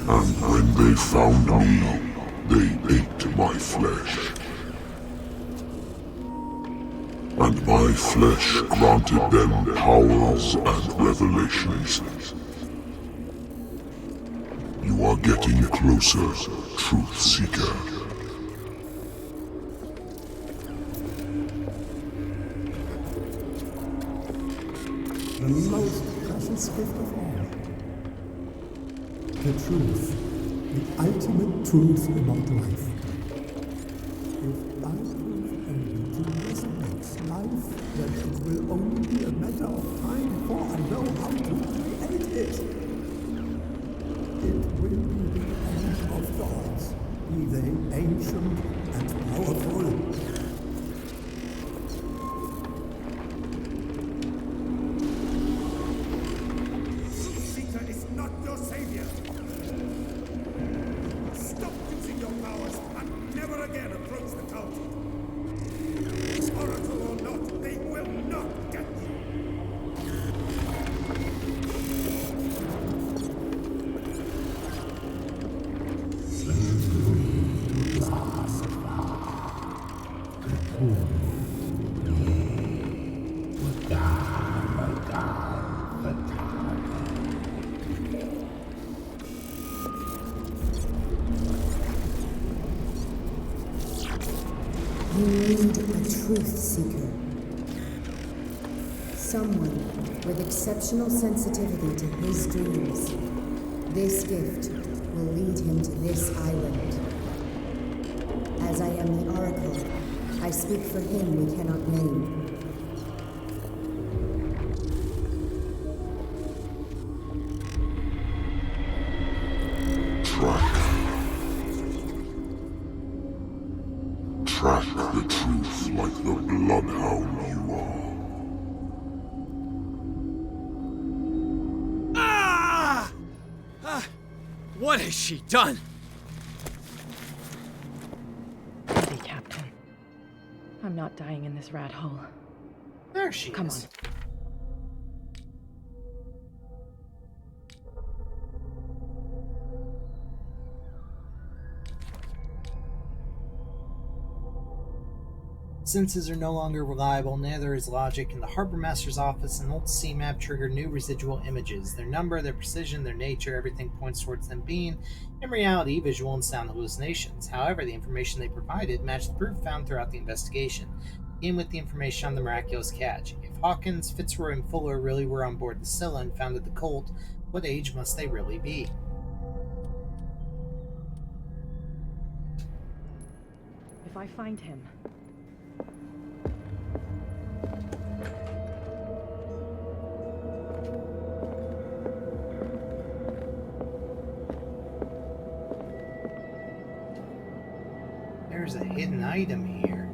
And when they found me, they ate my flesh. And my flesh granted them powers and revelations. You are getting closer, Truth Seeker. The most precious gift of all. The truth. The ultimate truth about life. If I prove able to resurrect life, then it will only be a matter of time before I know how to create it. It will be the end of thoughts, be they ancient and powerful. You need a truth seeker. Someone with exceptional sensitivity to his dreams. This gift will lead him to this island. As I am the Oracle, I speak for him we cannot name. Track the truth like the bloodhound you are. What has she done? Easy, Captain. I'm not dying in this rat hole. There she Come is. on. Senses are no longer reliable, neither is logic. In the harbor master's office, an old sea map triggered new residual images. Their number, their precision, their nature, everything points towards them being, in reality, visual and sound hallucinations. However, the information they provided matched the proof found throughout the investigation, in with the information on the miraculous catch. If Hawkins, Fitzroy, and Fuller really were on board the Scylla and founded the cult, what age must they really be? If I find him, There's a hidden item here.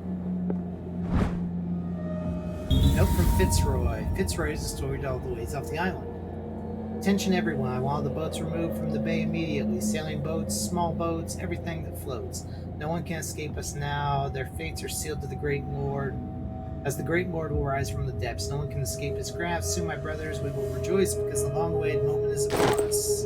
Note from Fitzroy. Fitzroy is destroyed all the ways off the island. Attention everyone, while the boats were moved from the bay immediately. Sailing boats, small boats, everything that floats. No one can escape us now. Their fates are sealed to the Great Lord. As the Great Lord will rise from the depths, no one can escape his grasp. Soon, my brothers, we will rejoice because the long-awaited moment is upon us.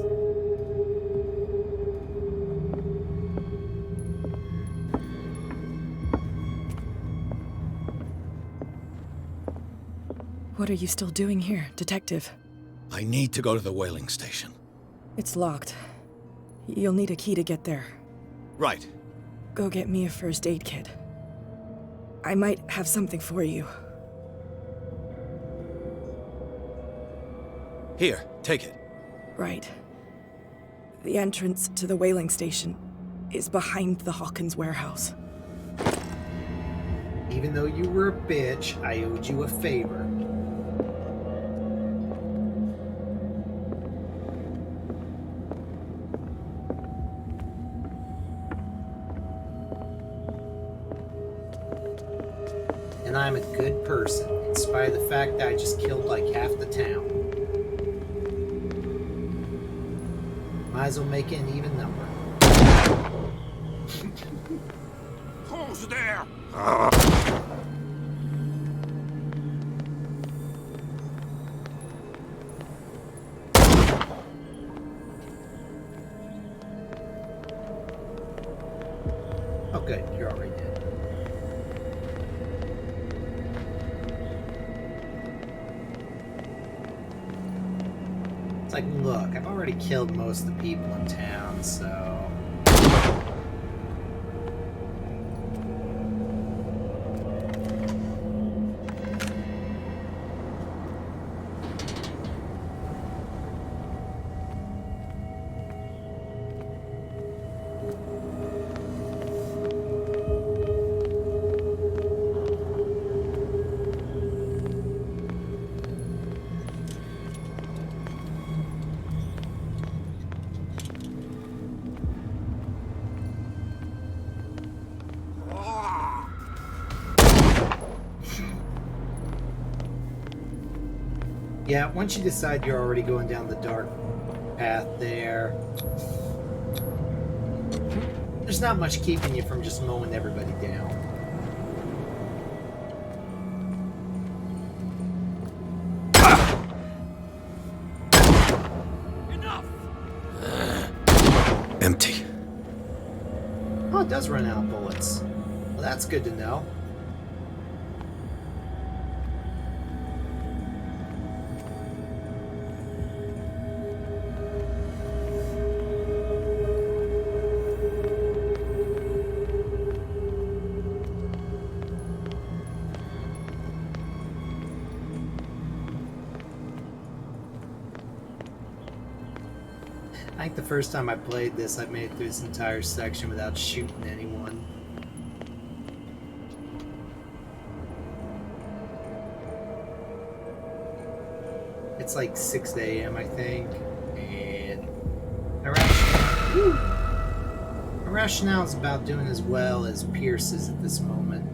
What are you still doing here, Detective? I need to go to the whaling station. It's locked. You'll need a key to get there. Right. Go get me a first aid kit. I might have something for you. Here, take it. Right. The entrance to the whaling station is behind the Hawkins warehouse. Even though you were a bitch, I owed you a favor. And I'm a good person, in spite of the fact that I just killed like half the town. Might as well make it an even number. Who's there? Oh good, you're already dead. It's like, look, I've already killed most of the people in town, so... Yeah, once you decide you're already going down the dark path there, there's not much keeping you from just mowing everybody down. Enough! Empty. Oh, it does run out of bullets. Well, that's good to know. I think the first time I played this, I made it through this entire section without shooting anyone. It's like 6 a.m. I think, and my rationale is about doing as well as Pierce is at this moment.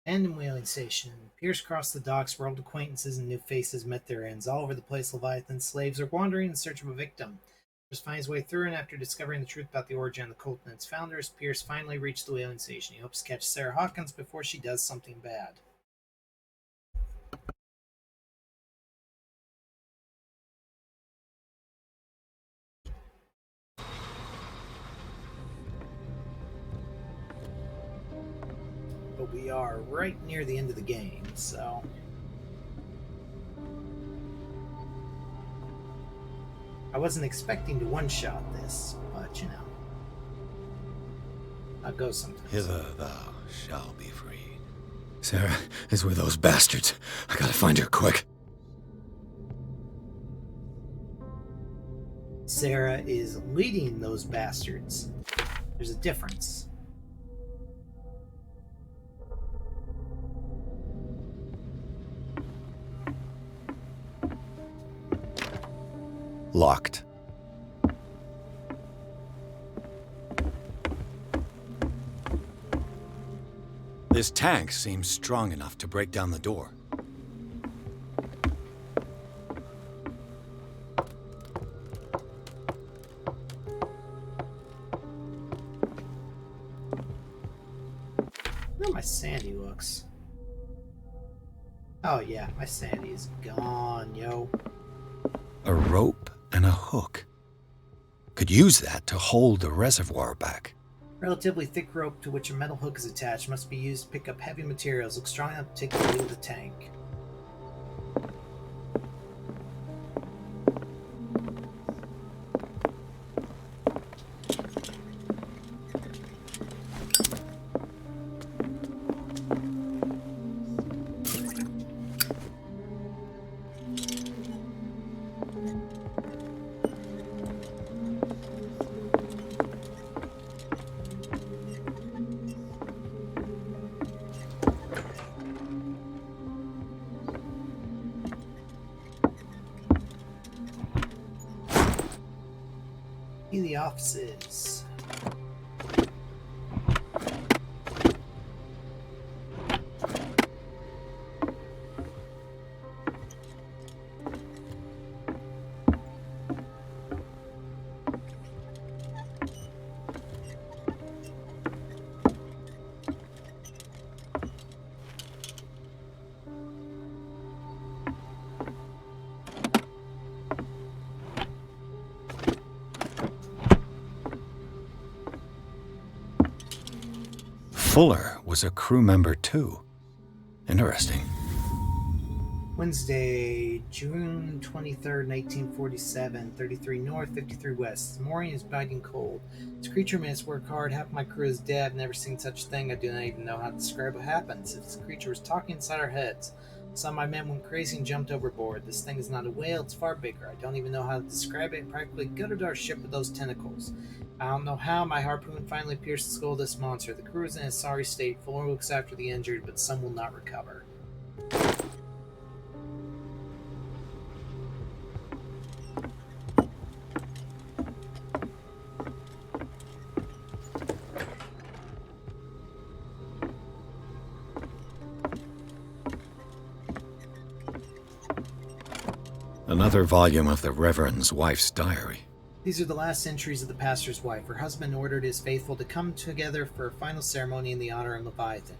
Abandoned whaling station. Pierce crossed the docks where old acquaintances and new faces met their ends. All over the place, Leviathan slaves are wandering in search of a victim. Pierce finds his way through, and after discovering the truth about the origin of the cult and its founders, Pierce finally reached the whaling station. He hopes to catch Sarah Hawkins before she does something bad. But we are right near the end of the game, so... I wasn't expecting to one-shot this, but, you know. That goes sometimes. Hither thou shalt be freed. Sarah is with those bastards. I gotta find her quick. Sarah is leading those bastards. There's a difference. Locked. This tank seems strong enough to break down the door. How my sandy looks. Oh yeah, my sandy is gone, yo. A rope and a hook. Could use that to hold the reservoir back. Relatively thick rope to which a metal hook is attached must be used to pick up heavy materials. Looks strong enough to take the weight of the tank. In the offices. Fuller was a crew member too. Interesting. Wednesday, June 23rd, 1947, 33 north, 53 west. The morning is biting cold. This creature made us work hard. Half my crew is dead. I've never seen such a thing. I do not even know how to describe what happens. If this creature was talking inside our heads. Some of my men went crazy and jumped overboard. This thing is not a whale, it's far bigger. I don't even know how to describe it. It practically gutted our ship with those tentacles. I don't know how my harpoon finally pierced the skull of this monster. The crew is in a sorry state. Fuller looks after the injured, but some will not recover. Another volume of the Reverend's wife's diary. These are the last entries of the pastor's wife. Her husband ordered his faithful to come together for a final ceremony in the honor of Leviathan.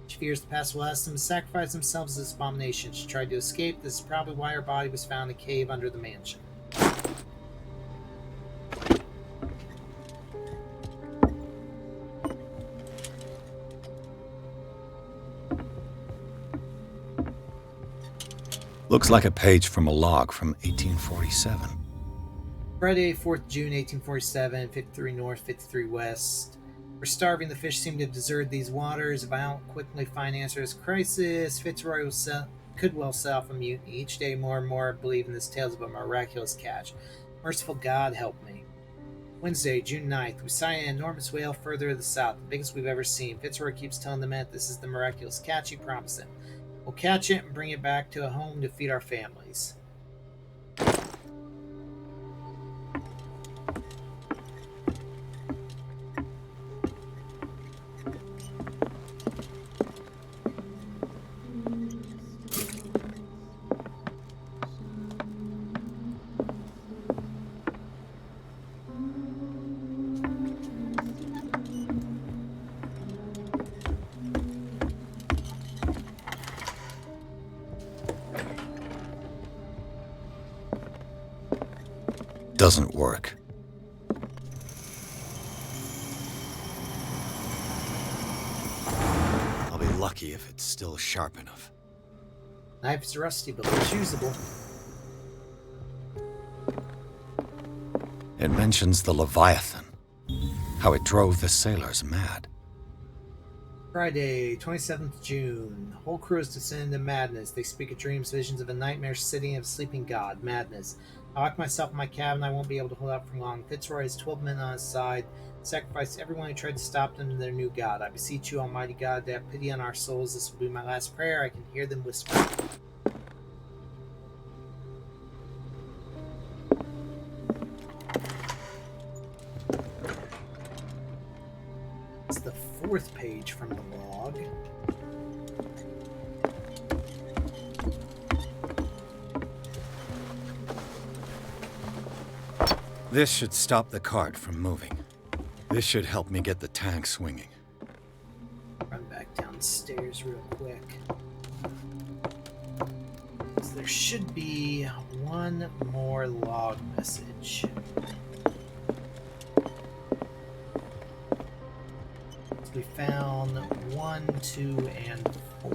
She fears the pastor will ask them to sacrifice themselves as this abomination. She tried to escape. This is probably why her body was found in a cave under the mansion. Looks like a page from a log from 1847. Friday, 4th June, 1847, 53 north, 53 west. We're starving. The fish seem to have deserted these waters. If I don't quickly find answers to this crisis, Fitzroy could well set off a mutiny. Each day more and more I believe in this tales of a miraculous catch. Merciful God, help me. Wednesday, June 9th. We sighted an enormous whale further to the south, the biggest we've ever seen. Fitzroy keeps telling the men this is the miraculous catch he promised them. We'll catch it and bring it back to a home to feed our families. doesn't work. I'll be lucky if it's still sharp enough. Knife is rusty, but looks usable. It mentions the Leviathan, how it drove the sailors mad. Friday, 27th June. The whole crew is descended into madness. They speak of dreams, visions of a nightmare city and of a sleeping god. Madness. I lock myself in my cabin. I won't be able to hold out for long. Fitzroy has 12 men on his side. Sacrificed everyone who tried to stop them to their new god. I beseech you, Almighty God, to have pity on our souls. This will be my last prayer. I can hear them whisper. It's the 4th page from the log. This should stop the cart from moving. This should help me get the tank swinging. Run back downstairs real quick. So there should be one more log message. So we found 1, 2, and 4.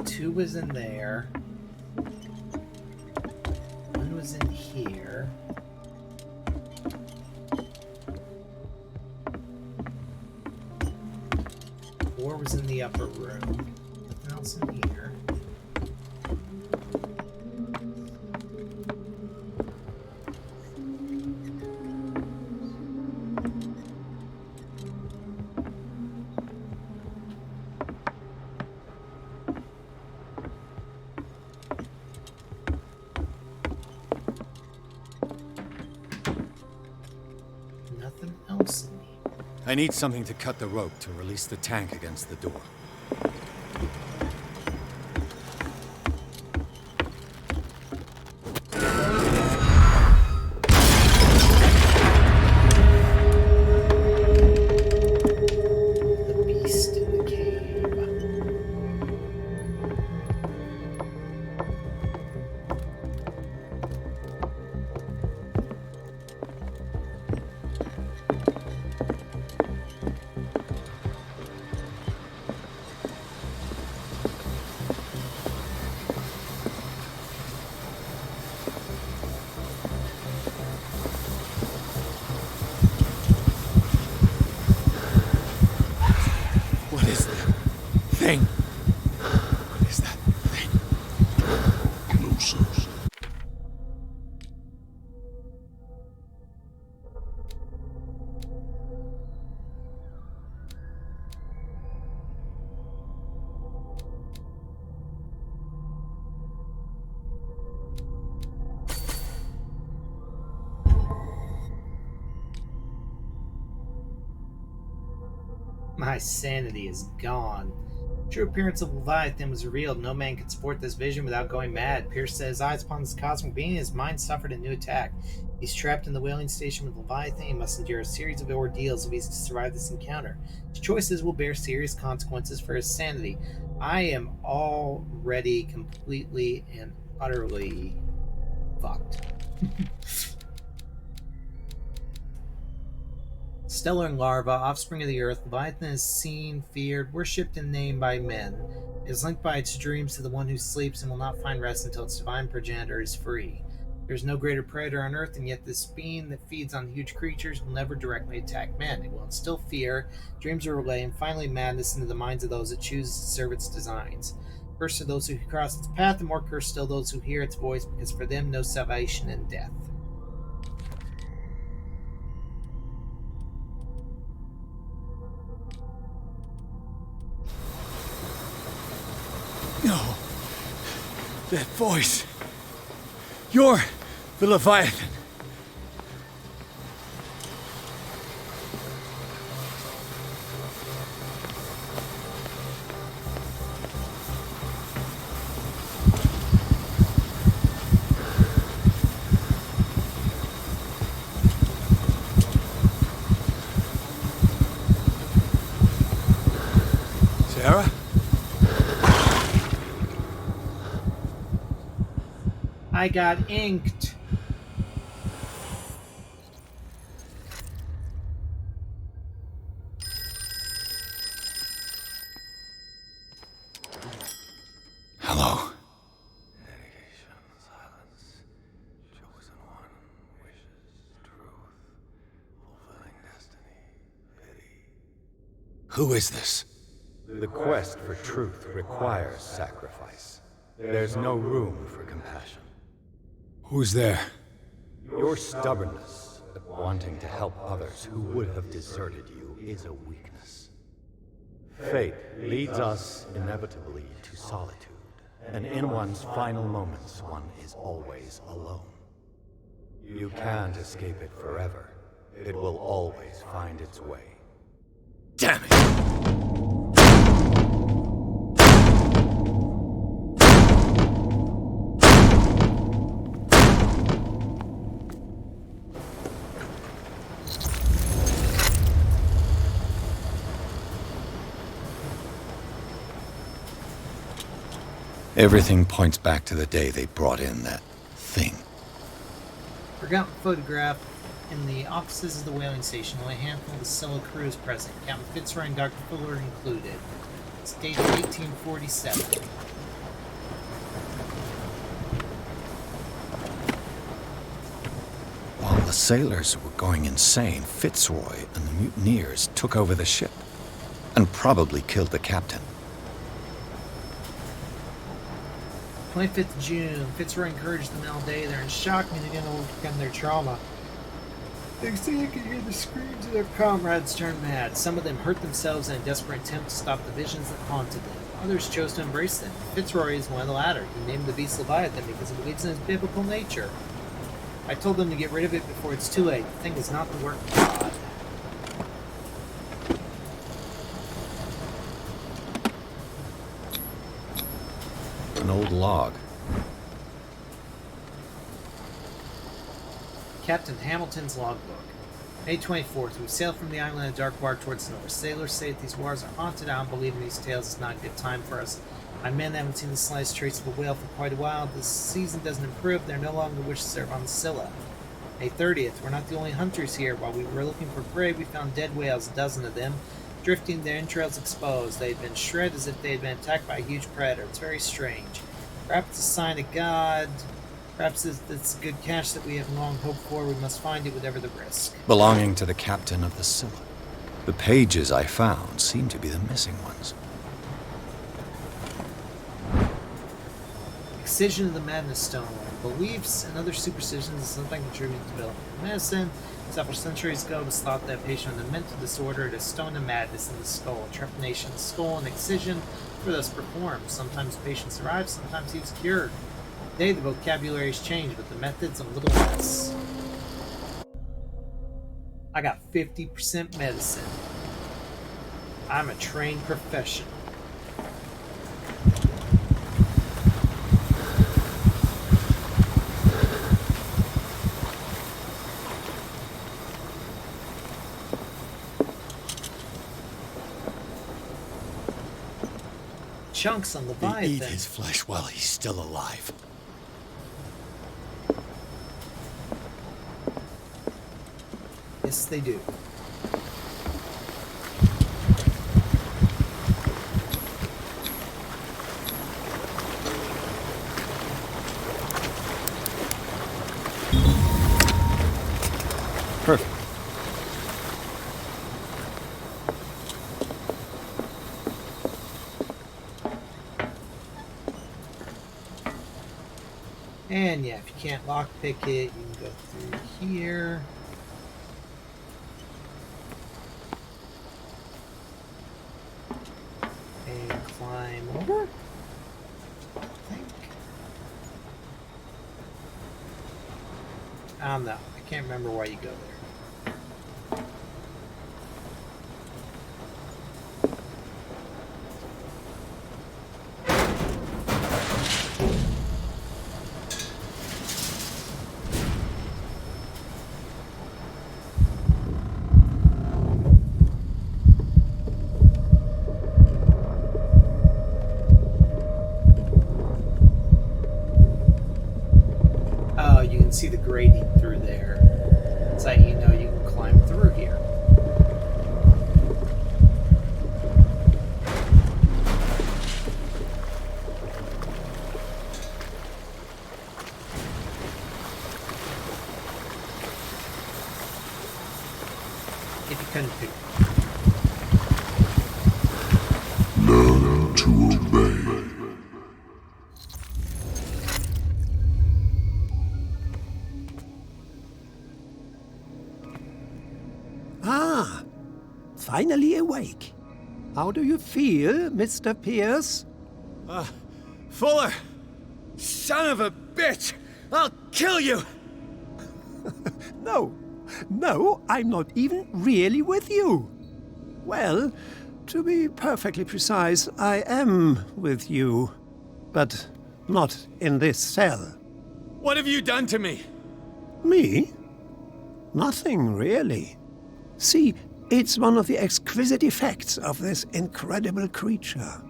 Two was in there. One was in here. Four was in the upper room. Nothing else in here. I need something to cut the rope to release the tank against the door. The beast in the cave. My sanity is gone. True appearance of Leviathan was revealed. No man could support this vision without going mad. Pierce set his eyes upon this cosmic being, and his mind suffered a new attack. He's trapped in the whaling station with Leviathan. He must endure a series of ordeals if he's to survive this encounter. His choices will bear serious consequences for his sanity. I am already completely and utterly fucked. Stellar and larva, offspring of the earth, Leviathan is seen, feared, worshipped, and named by men. It is linked by its dreams to the one who sleeps and will not find rest until its divine progenitor is free. There is no greater predator on earth, and yet this being that feeds on huge creatures will never directly attack men. It will instill fear, dreams of relay, and finally madness into the minds of those that choose to serve its designs. First are those who cross its path, and more cursed still those who hear its voice, because for them no salvation in death. No. That voice. You're The Leviathan. Sarah? I got inked. Hello. Who is this? The quest for truth requires sacrifice. There's no room for compassion. Who's there? Your stubbornness at wanting to help others who would have deserted you is a weakness. Fate leads us inevitably to solitude, and in one's final moments, one is always alone. You can't escape it forever. It will always find its way. Damn it! Everything points back to the day they brought in that thing. Forgotten photograph. In the offices of the whaling station, only a handful of the Celtic crew present, Captain Fitzroy and Dr. Fuller included. It's dated 1847. While the sailors were going insane, Fitzroy and the mutineers took over the ship and probably killed the captain. 25th June, Fitzroy encouraged them all day. They're in shock and began to overcome their trauma. They say you can hear the screams of their comrades turn mad. Some of them hurt themselves in a desperate attempt to stop the visions that haunted them. Others chose to embrace them. Fitzroy is one of the latter. He named the beast Leviathan because he believes in its biblical nature. I told them to get rid of it before it's too late. The thing is not the work of God. An old log. Captain Hamilton's logbook. May 24th, we sailed from the island of Darkwater towards the north. Sailors say that these waters are haunted. I don't believe in these tales. It's not a good time for us. My men haven't seen the slightest trace of a whale for quite a while. The season doesn't improve. They're no longer wish to serve on the Scylla. May 30th, we're not the only hunters here. While we were looking for prey, we found dead whales, a dozen of them, drifting, their entrails exposed. They had been shredded as if they had been attacked by a huge predator. It's very strange. Perhaps it's a sign of God. Perhaps it's a good catch that we have long hoped for. We must find it, whatever the risk. Belonging to the captain of the Scylla. The pages I found seem to be the missing ones. Excision of the Madness Stone. Beliefs and other superstitions is something contributed to development of medicine. Several centuries ago, it was thought that a patient with a mental disorder had a stone of madness in the skull. Trepanation of the skull and excision were thus performed. Sometimes the patient survived, sometimes he was cured. Today, the vocabulary has changed, but the methods a little less. I got 50% medicine. I'm a trained professional. Chunks on Leviathan. They eat his flesh while he's still alive. Yes, they do. Perfect. And yeah, if you can't lockpick it, you can go through here. And climb over, I think. I don't know. I can't remember why you go there. Oh, you can see the grating through there. It's like, you know, you can climb through here. If you couldn't pick. Learn to obey. Ah, finally awake. How do you feel, Mr. Pierce? Fuller! Son of a bitch! I'll kill you! No, I'm not even really with you. Well, to be perfectly precise, I am with you. But not in this cell. What have you done to me? Me? Nothing, really. See, it's one of the exquisite effects of this incredible creature.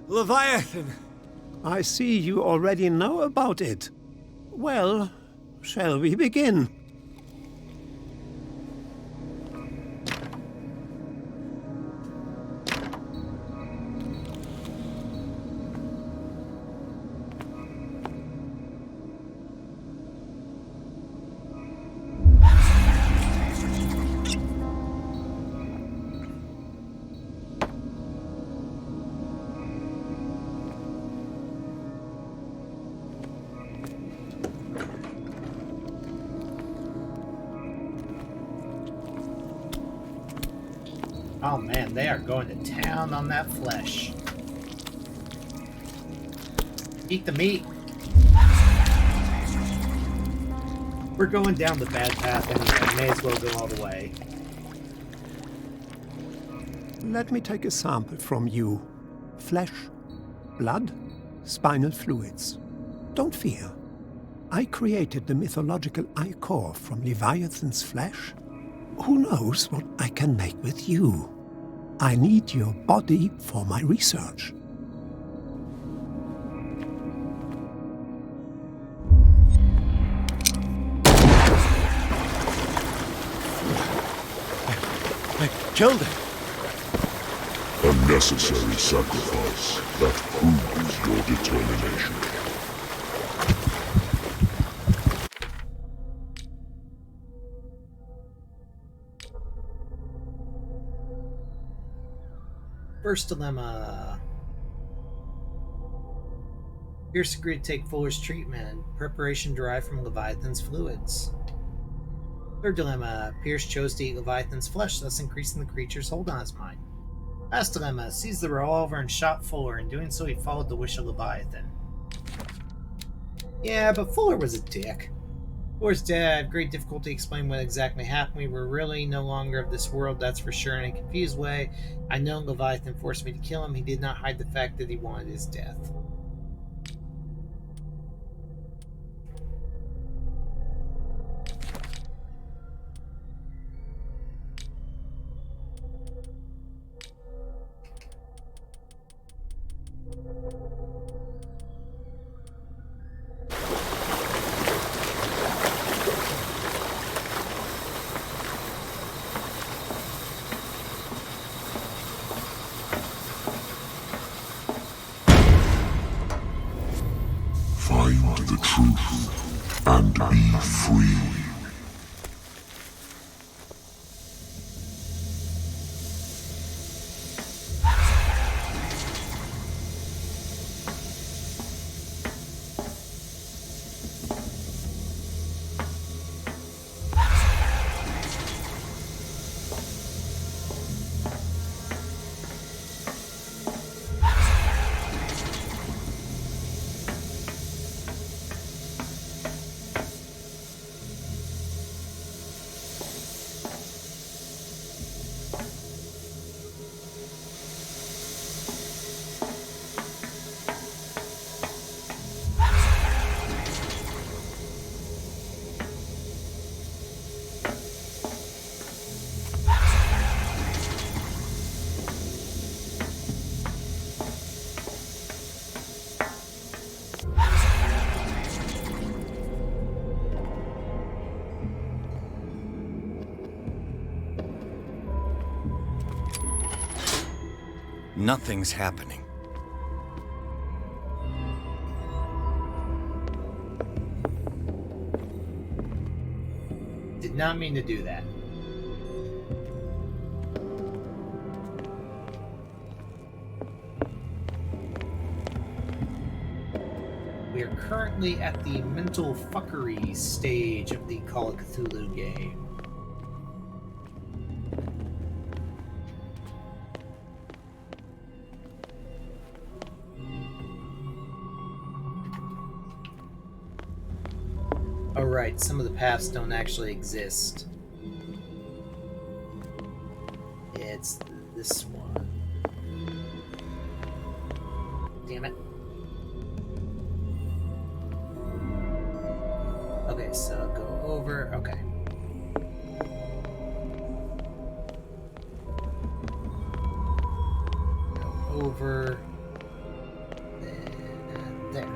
Leviathan! I see you already know about it. Well, shall we begin? Oh man, they are going to town on that flesh. Eat the meat. We're going down the bad path anyway. May as well go all the way. Let me take a sample from you. Flesh, blood, spinal fluids. Don't fear. I created the mythological ichor from Leviathan's flesh. Who knows what I can make with you? I need your body for my research. I killed it. A necessary sacrifice that proves your determination. First dilemma. Pierce agreed to take Fuller's treatment, preparation derived from Leviathan's fluids. Third dilemma. Pierce chose to eat Leviathan's flesh, thus increasing the creature's hold on his mind. Last dilemma. Seized the revolver and shot Fuller. In doing so, he followed the wish of Leviathan. Yeah, but Fuller was a dick. Fuller's dead. I have great difficulty explaining what exactly happened. We were really no longer of this world, that's for sure. In a confused way, I know Leviathan forced me to kill him. He did not hide the fact that he wanted his death. Find the truth and be free. Nothing's happening. Did not mean to do that. We are currently at the mental fuckery stage of the Call of Cthulhu game. Oh right, some of the paths don't actually exist. It's this one. Damn it. Okay, so go over. Okay. Go over. Then there.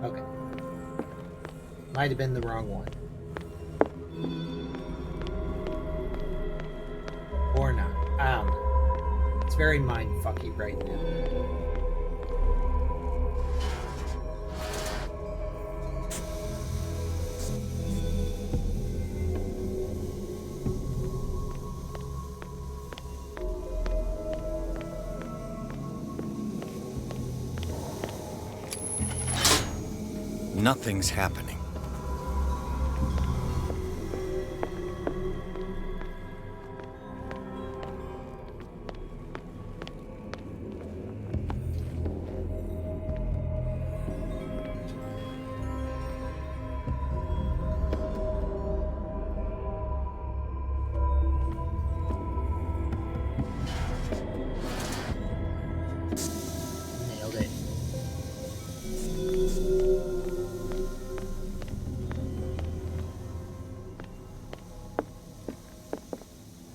Okay. Might have been the wrong one. Or not. I don't know. It's very mindfucky right now. Nothing's happening. Nailed it.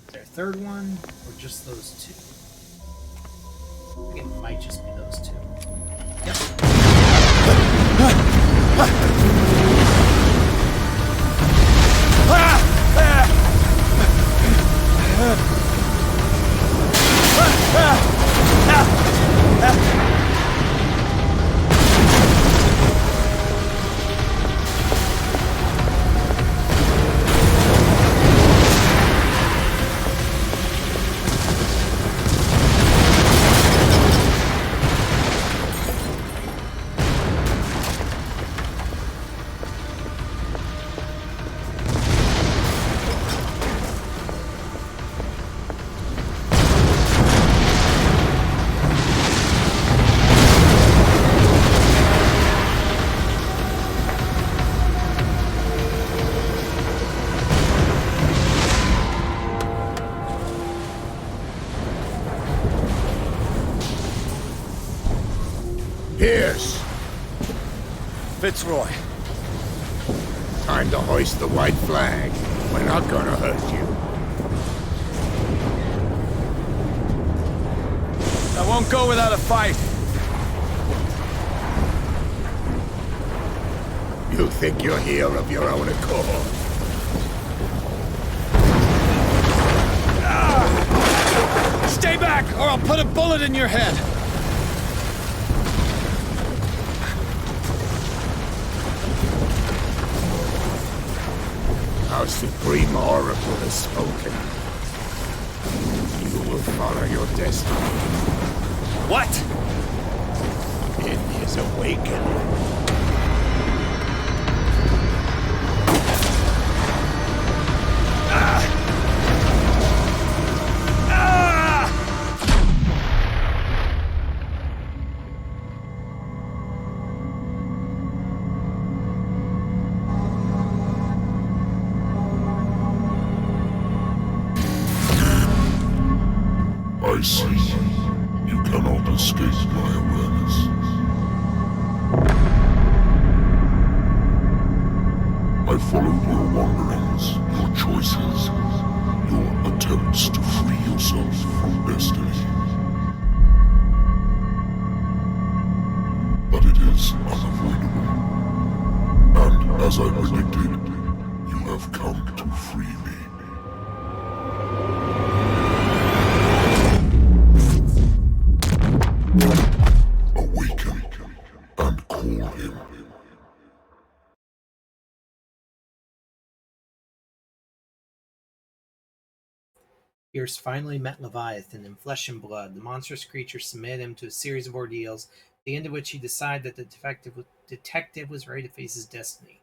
Is there a third one, or just those two? I think it might just be those two. Yep. Pierce! Fitzroy. Time to hoist the white flag. We're not gonna hurt you. I won't go without a fight. You think you're here of your own accord? Stay back, or I'll put a bullet in your head. Our Supreme Oracle has spoken. You will follow your destiny. What? In his awakening. I see. You cannot escape my awareness. I followed your wanderings, your choices, your attempts to free yourself from destiny. But it As I predicted, you have come to free me. Awaken and call him. Pierce finally met Leviathan in flesh and blood. The monstrous creature submitted him to a series of ordeals, at the end of which he decided that the detective was ready to face his destiny.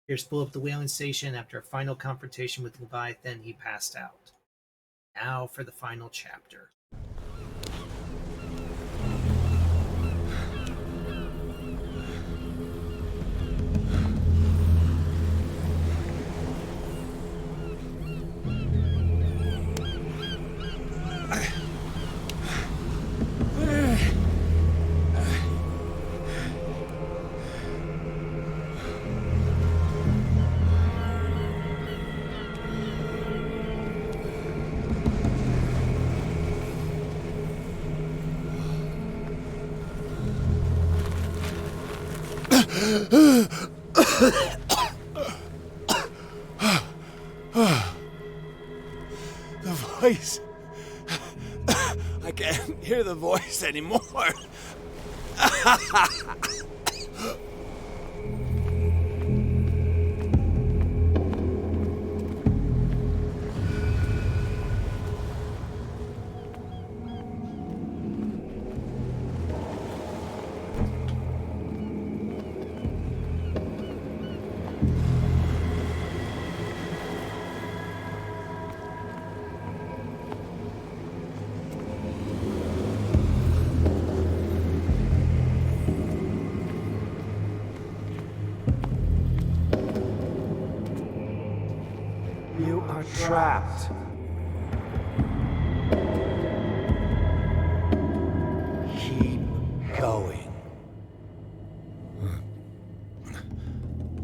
Pierce blew up the whaling station. After a final confrontation with Leviathan, he passed out. Now for the final chapter. The voice. I can't hear the voice anymore. You are trapped. Keep going.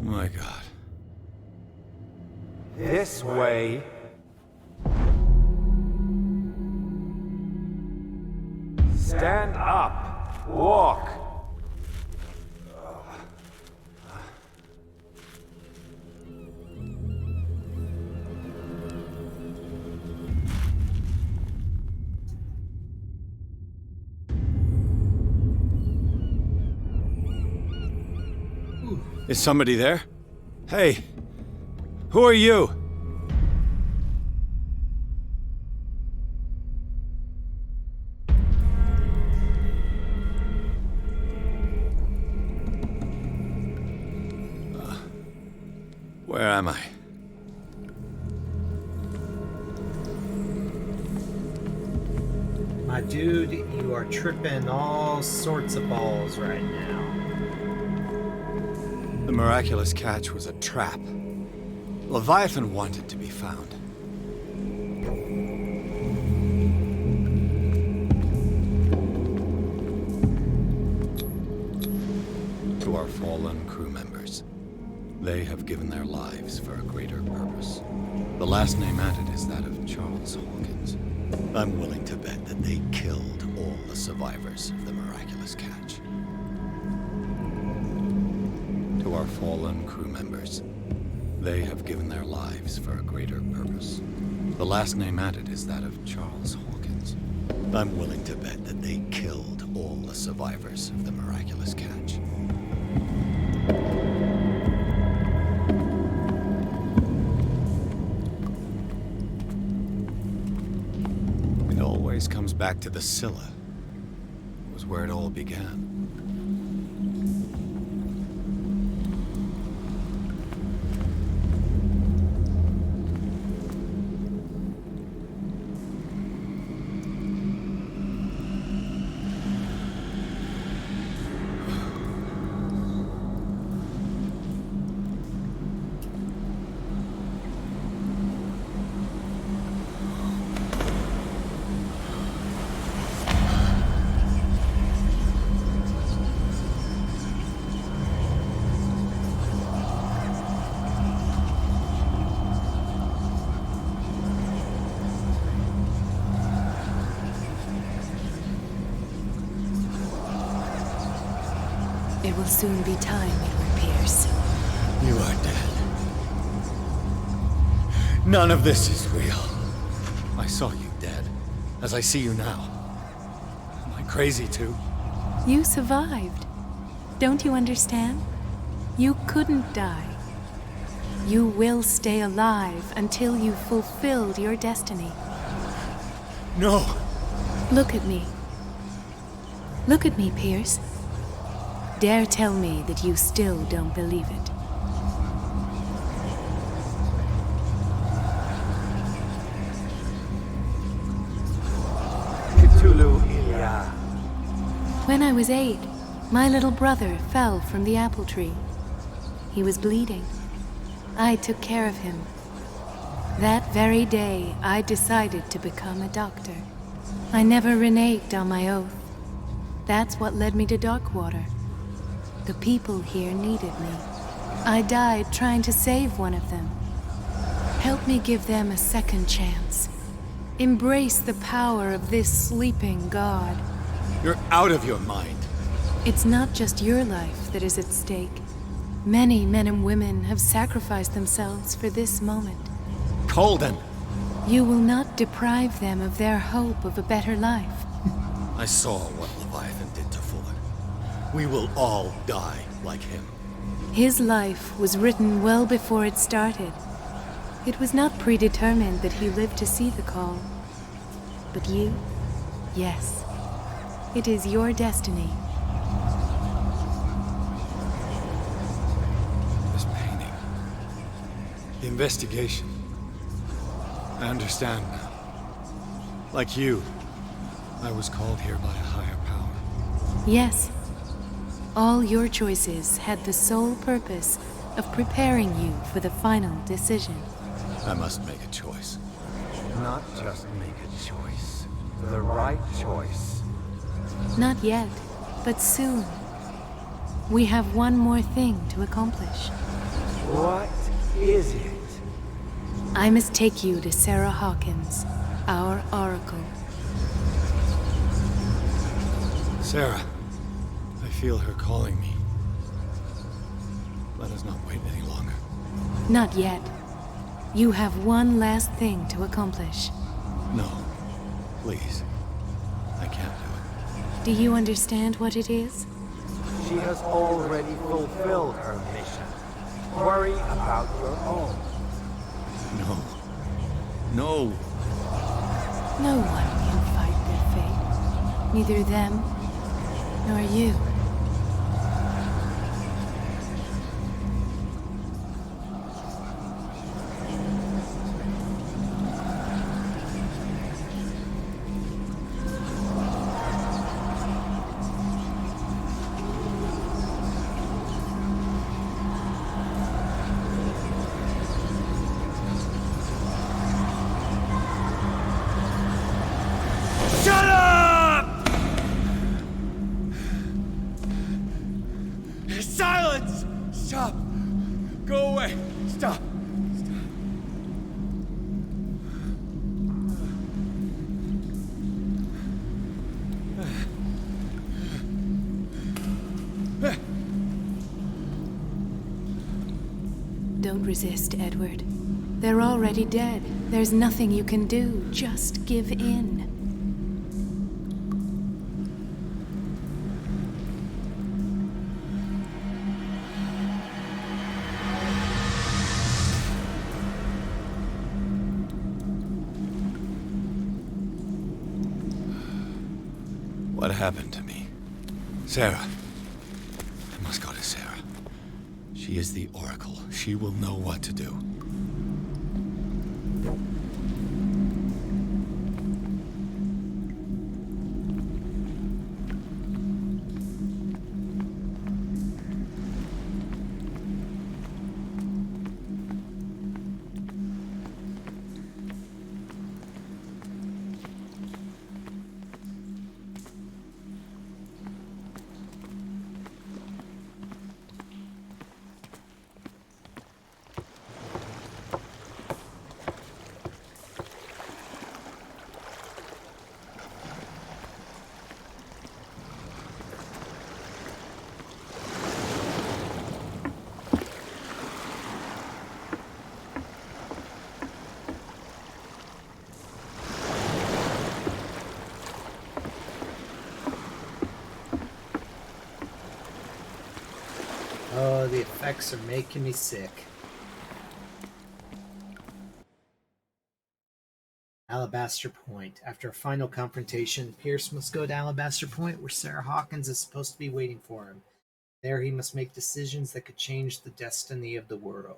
My God. This way. Stand up. Walk. Is somebody there? Hey, who are you? Where am I? My dude, you are tripping all sorts of balls right now. The miraculous catch was a trap. Leviathan wanted to be found. To our fallen crew members, they have given their lives for a greater purpose. The last name added is that of Charles Hawkins. I'm willing to bet that they killed all the survivors of the miraculous catch. To our fallen crew members, they have given their lives for a greater purpose. The last name added is that of Charles Hawkins. I'm willing to bet that they killed all the survivors of the miraculous catch. It always comes back to the Scylla. It was where it all began. It will soon be time, Edward Pierce. You are dead. None of this is real. I saw you dead, as I see you now. Am I crazy too? You survived. Don't you understand? You couldn't die. You will stay alive until you've fulfilled your destiny. No! Look at me. Look at me, Pierce. Dare tell me that you still don't believe it. Cthulhu Ilya. When I was 8, my little brother fell from the apple tree. He was bleeding. I took care of him. That very day, I decided to become a doctor. I never reneged on my oath. That's what led me to Darkwater. The people here needed me. I died trying to save one of them. Help me give them a second chance. Embrace the power of this sleeping god. You're out of your mind. It's not just your life that is at stake. Many men and women have sacrificed themselves for this moment. Colden! You will not deprive them of their hope of a better life. I saw what Leviathan did to Fuller. We will all die like him. His life was written well before it started. It was not predetermined that he lived to see the call. But you? Yes. It is your destiny. This painting. The investigation. I understand now. Like you, I was called here by a higher power. Yes. All your choices had the sole purpose of preparing you for the final decision. I must make a choice. Not just make a choice. The right choice. Not yet, but soon. We have one more thing to accomplish. What is it? I must take you to Sarah Hawkins, our oracle. Sarah, I feel her calling me. Let us not wait any longer. Not yet. You have one last thing to accomplish. No, please. I can't do it. Do you understand what it is? She has already fulfilled her mission. Worry about your own. No. No. No one can fight their fate. Neither them, nor you. Silence! Stop! Go away! Stop! Don't resist, Edward. They're already dead. There's nothing you can do. Just give in. What happened to me? Sarah. I must go to Sarah. She is the Oracle. She will know what to do. effects are making me sick. Alabaster Point. After a final confrontation, Pierce must go to Alabaster Point, where Sarah Hawkins is supposed to be waiting for him. There he must make decisions that could change the destiny of the world.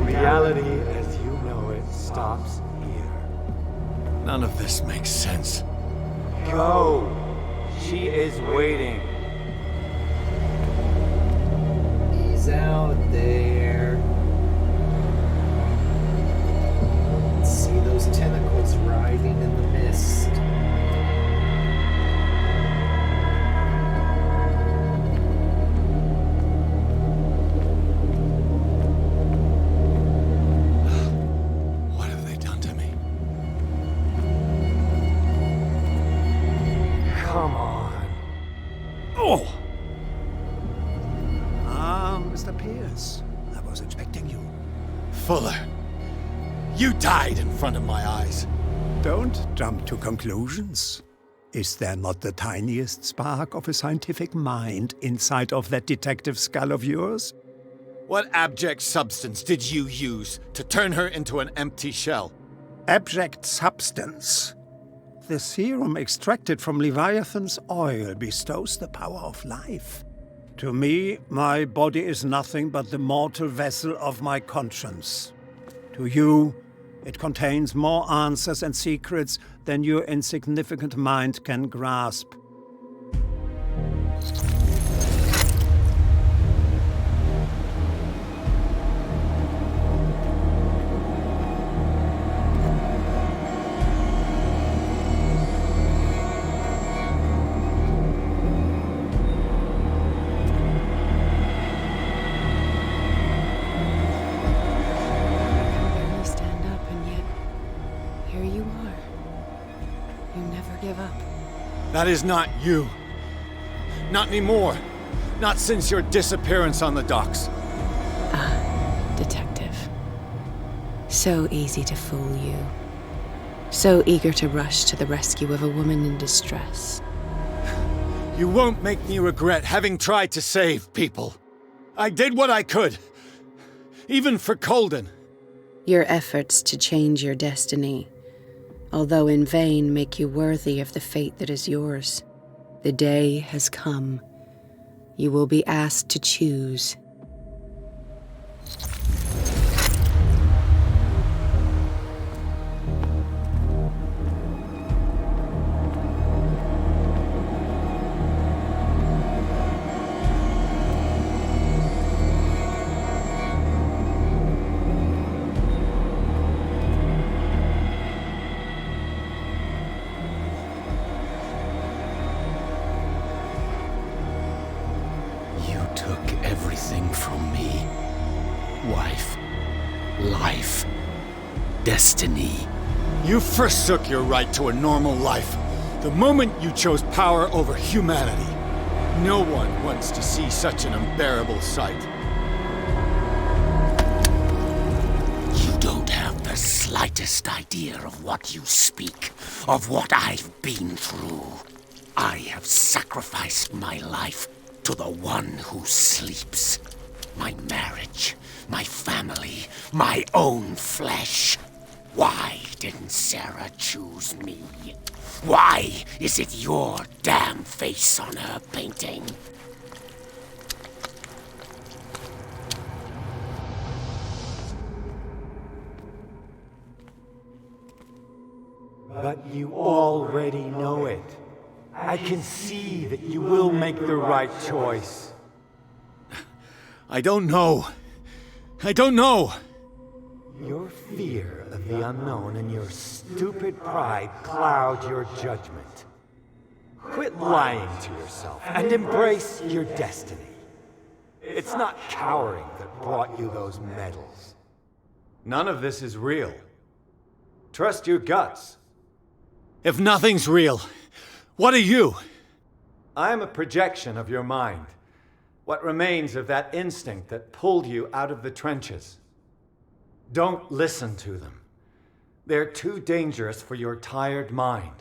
Reality as you know it stops here. None of this makes sense. Go! She is waiting. He's out there. See those tentacles writhing in the mist. What have they done to me? Come on. Oh! Mr. Pierce, I was expecting you. Fuller, you died in front of my eyes. Don't jump to conclusions. Is there not the tiniest spark of a scientific mind inside of that detective skull of yours? What abject substance did you use to turn her into an empty shell? Abject substance. The serum extracted from Leviathan's oil bestows the power of life. To me, my body is nothing but the mortal vessel of my conscience. To you, it contains more answers and secrets than your insignificant mind can grasp. That is not you. Not anymore. Not since your disappearance on the docks. Detective. So easy to fool you. So eager to rush to the rescue of a woman in distress. You won't make me regret having tried to save people. I did what I could. Even for Colden. Your efforts to change your destiny, although in vain, make you worthy of the fate that is yours. The day has come. You will be asked to choose. Destiny. You forsook your right to a normal life the moment you chose power over humanity. No one wants to see such an unbearable sight. You don't have the slightest idea of what you speak, of what I've been through. I have sacrificed my life to the one who sleeps. My marriage, my family, my own flesh. Why didn't Sarah choose me? Why is it your damn face on her painting? But you already know it. I can see that you will make the right choice. I don't know. I don't know. Your fear of the unknown and your stupid pride cloud your judgment. Quit lying to yourself and embrace your destiny. It's not cowering that brought you those medals. None of this is real. Trust your guts. If nothing's real, what are you? I'm a projection of your mind. What remains of that instinct that pulled you out of the trenches. Don't listen to them. They're too dangerous for your tired mind.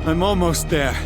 I'm almost there.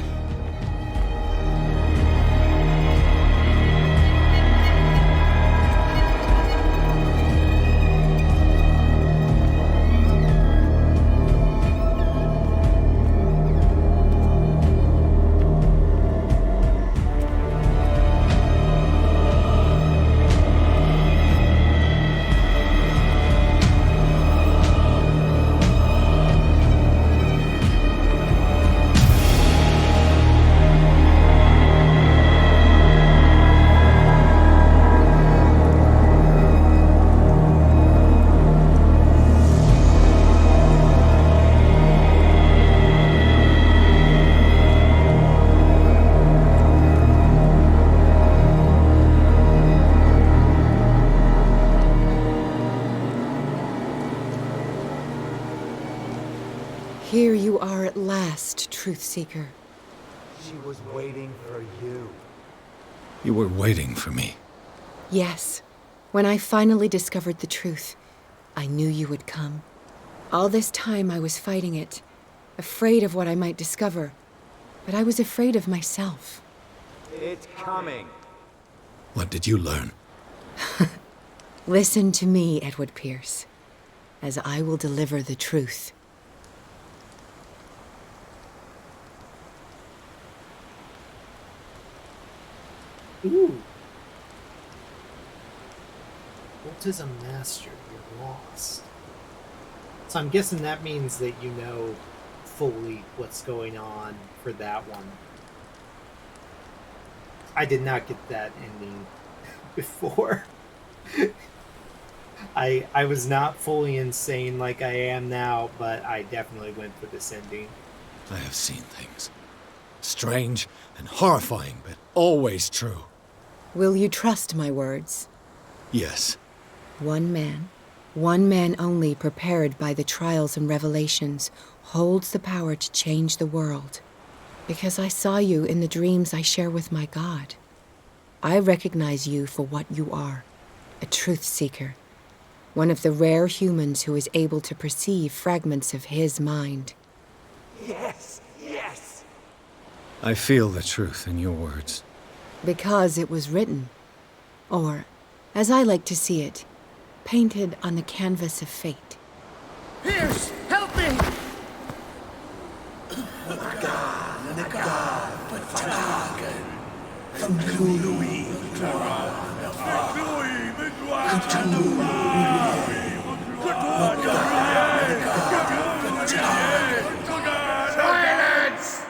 Here you are at last, Truth Seeker. She was waiting for you. You were waiting for me. Yes. When I finally discovered the truth, I knew you would come. All this time I was fighting it, afraid of what I might discover, but I was afraid of myself. It's coming. What did you learn? Listen to me, Edward Pierce, as I will deliver the truth. Ooh. What is a master? You're lost. So I'm guessing that means that you know fully what's going on for that one. I did not get that ending before. I was not fully insane like I am now, but I definitely went for this ending. I have seen things. Strange and horrifying, but always true. Will you trust my words? Yes. One man only prepared by the trials and revelations, holds the power to change the world. Because I saw you in the dreams I share with my God. I recognize you for what you are, a truth seeker. One of the rare humans who is able to perceive fragments of his mind. Yes, yes! I feel the truth in your words. Because it was written. Or, as I like to see it, painted on the canvas of fate. Pierce, help me! The god, Patagan, Cthulhu, Silence!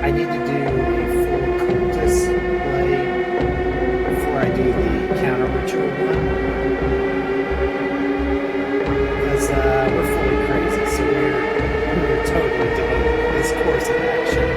I need to do a full cultist play before I do the counter ritual one. Because we're fully crazy, so we're totally devoted to this course of action.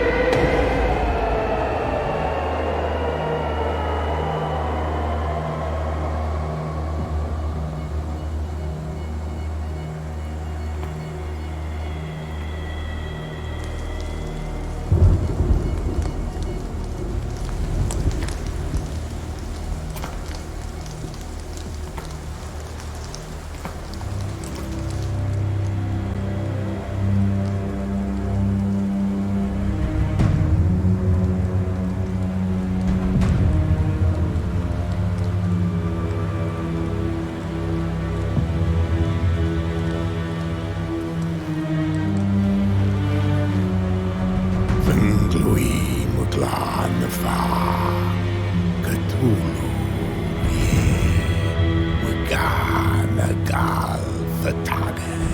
Cthulhu, Gal Vertagen.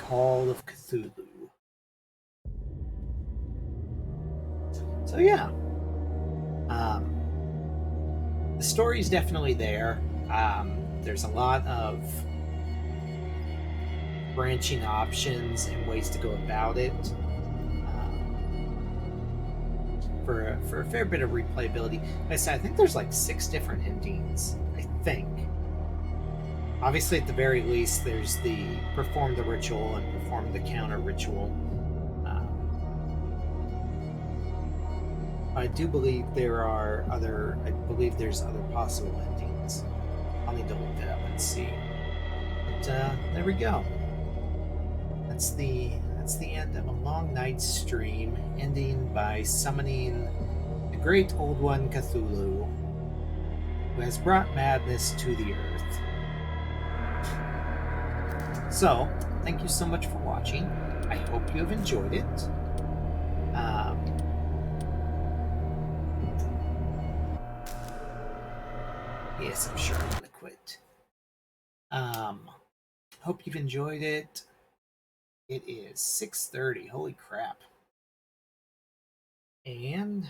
Call of Cthulhu. So yeah, the story's definitely there. There's a lot of branching options and ways to go about it. For a fair bit of replayability. Like I said, I think there's like 6 different endings. I think. Obviously, at the very least, there's the perform the ritual and perform the counter ritual. I do believe there's other possible endings. I'll need to look that up and see. But there we go. That's the end of a long night's stream, ending by summoning the great old one Cthulhu, who has brought madness to the earth. So, thank you so much for watching. I hope you have enjoyed it. Yes, I'm sure I'm gonna quit. Hope you've enjoyed it. It is 6:30. Holy crap. And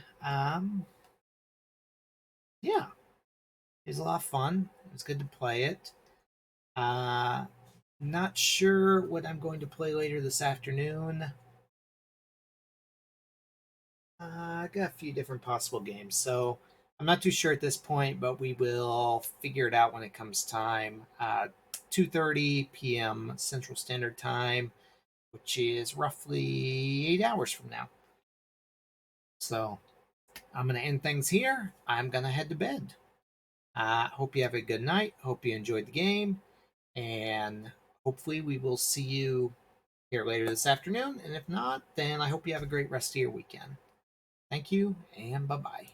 yeah. It was a lot of fun. It was good to play it. Not sure what I'm going to play later this afternoon. I got a few different possible games, so I'm not too sure at this point, but we will figure it out when it comes time. 2:30 p.m. Central Standard Time, which is roughly 8 hours from now. So I'm going to end things here. I'm going to head to bed. Hope you have a good night. Hope you enjoyed the game. And hopefully we will see you here later this afternoon. And if not, then I hope you have a great rest of your weekend. Thank you, and bye-bye.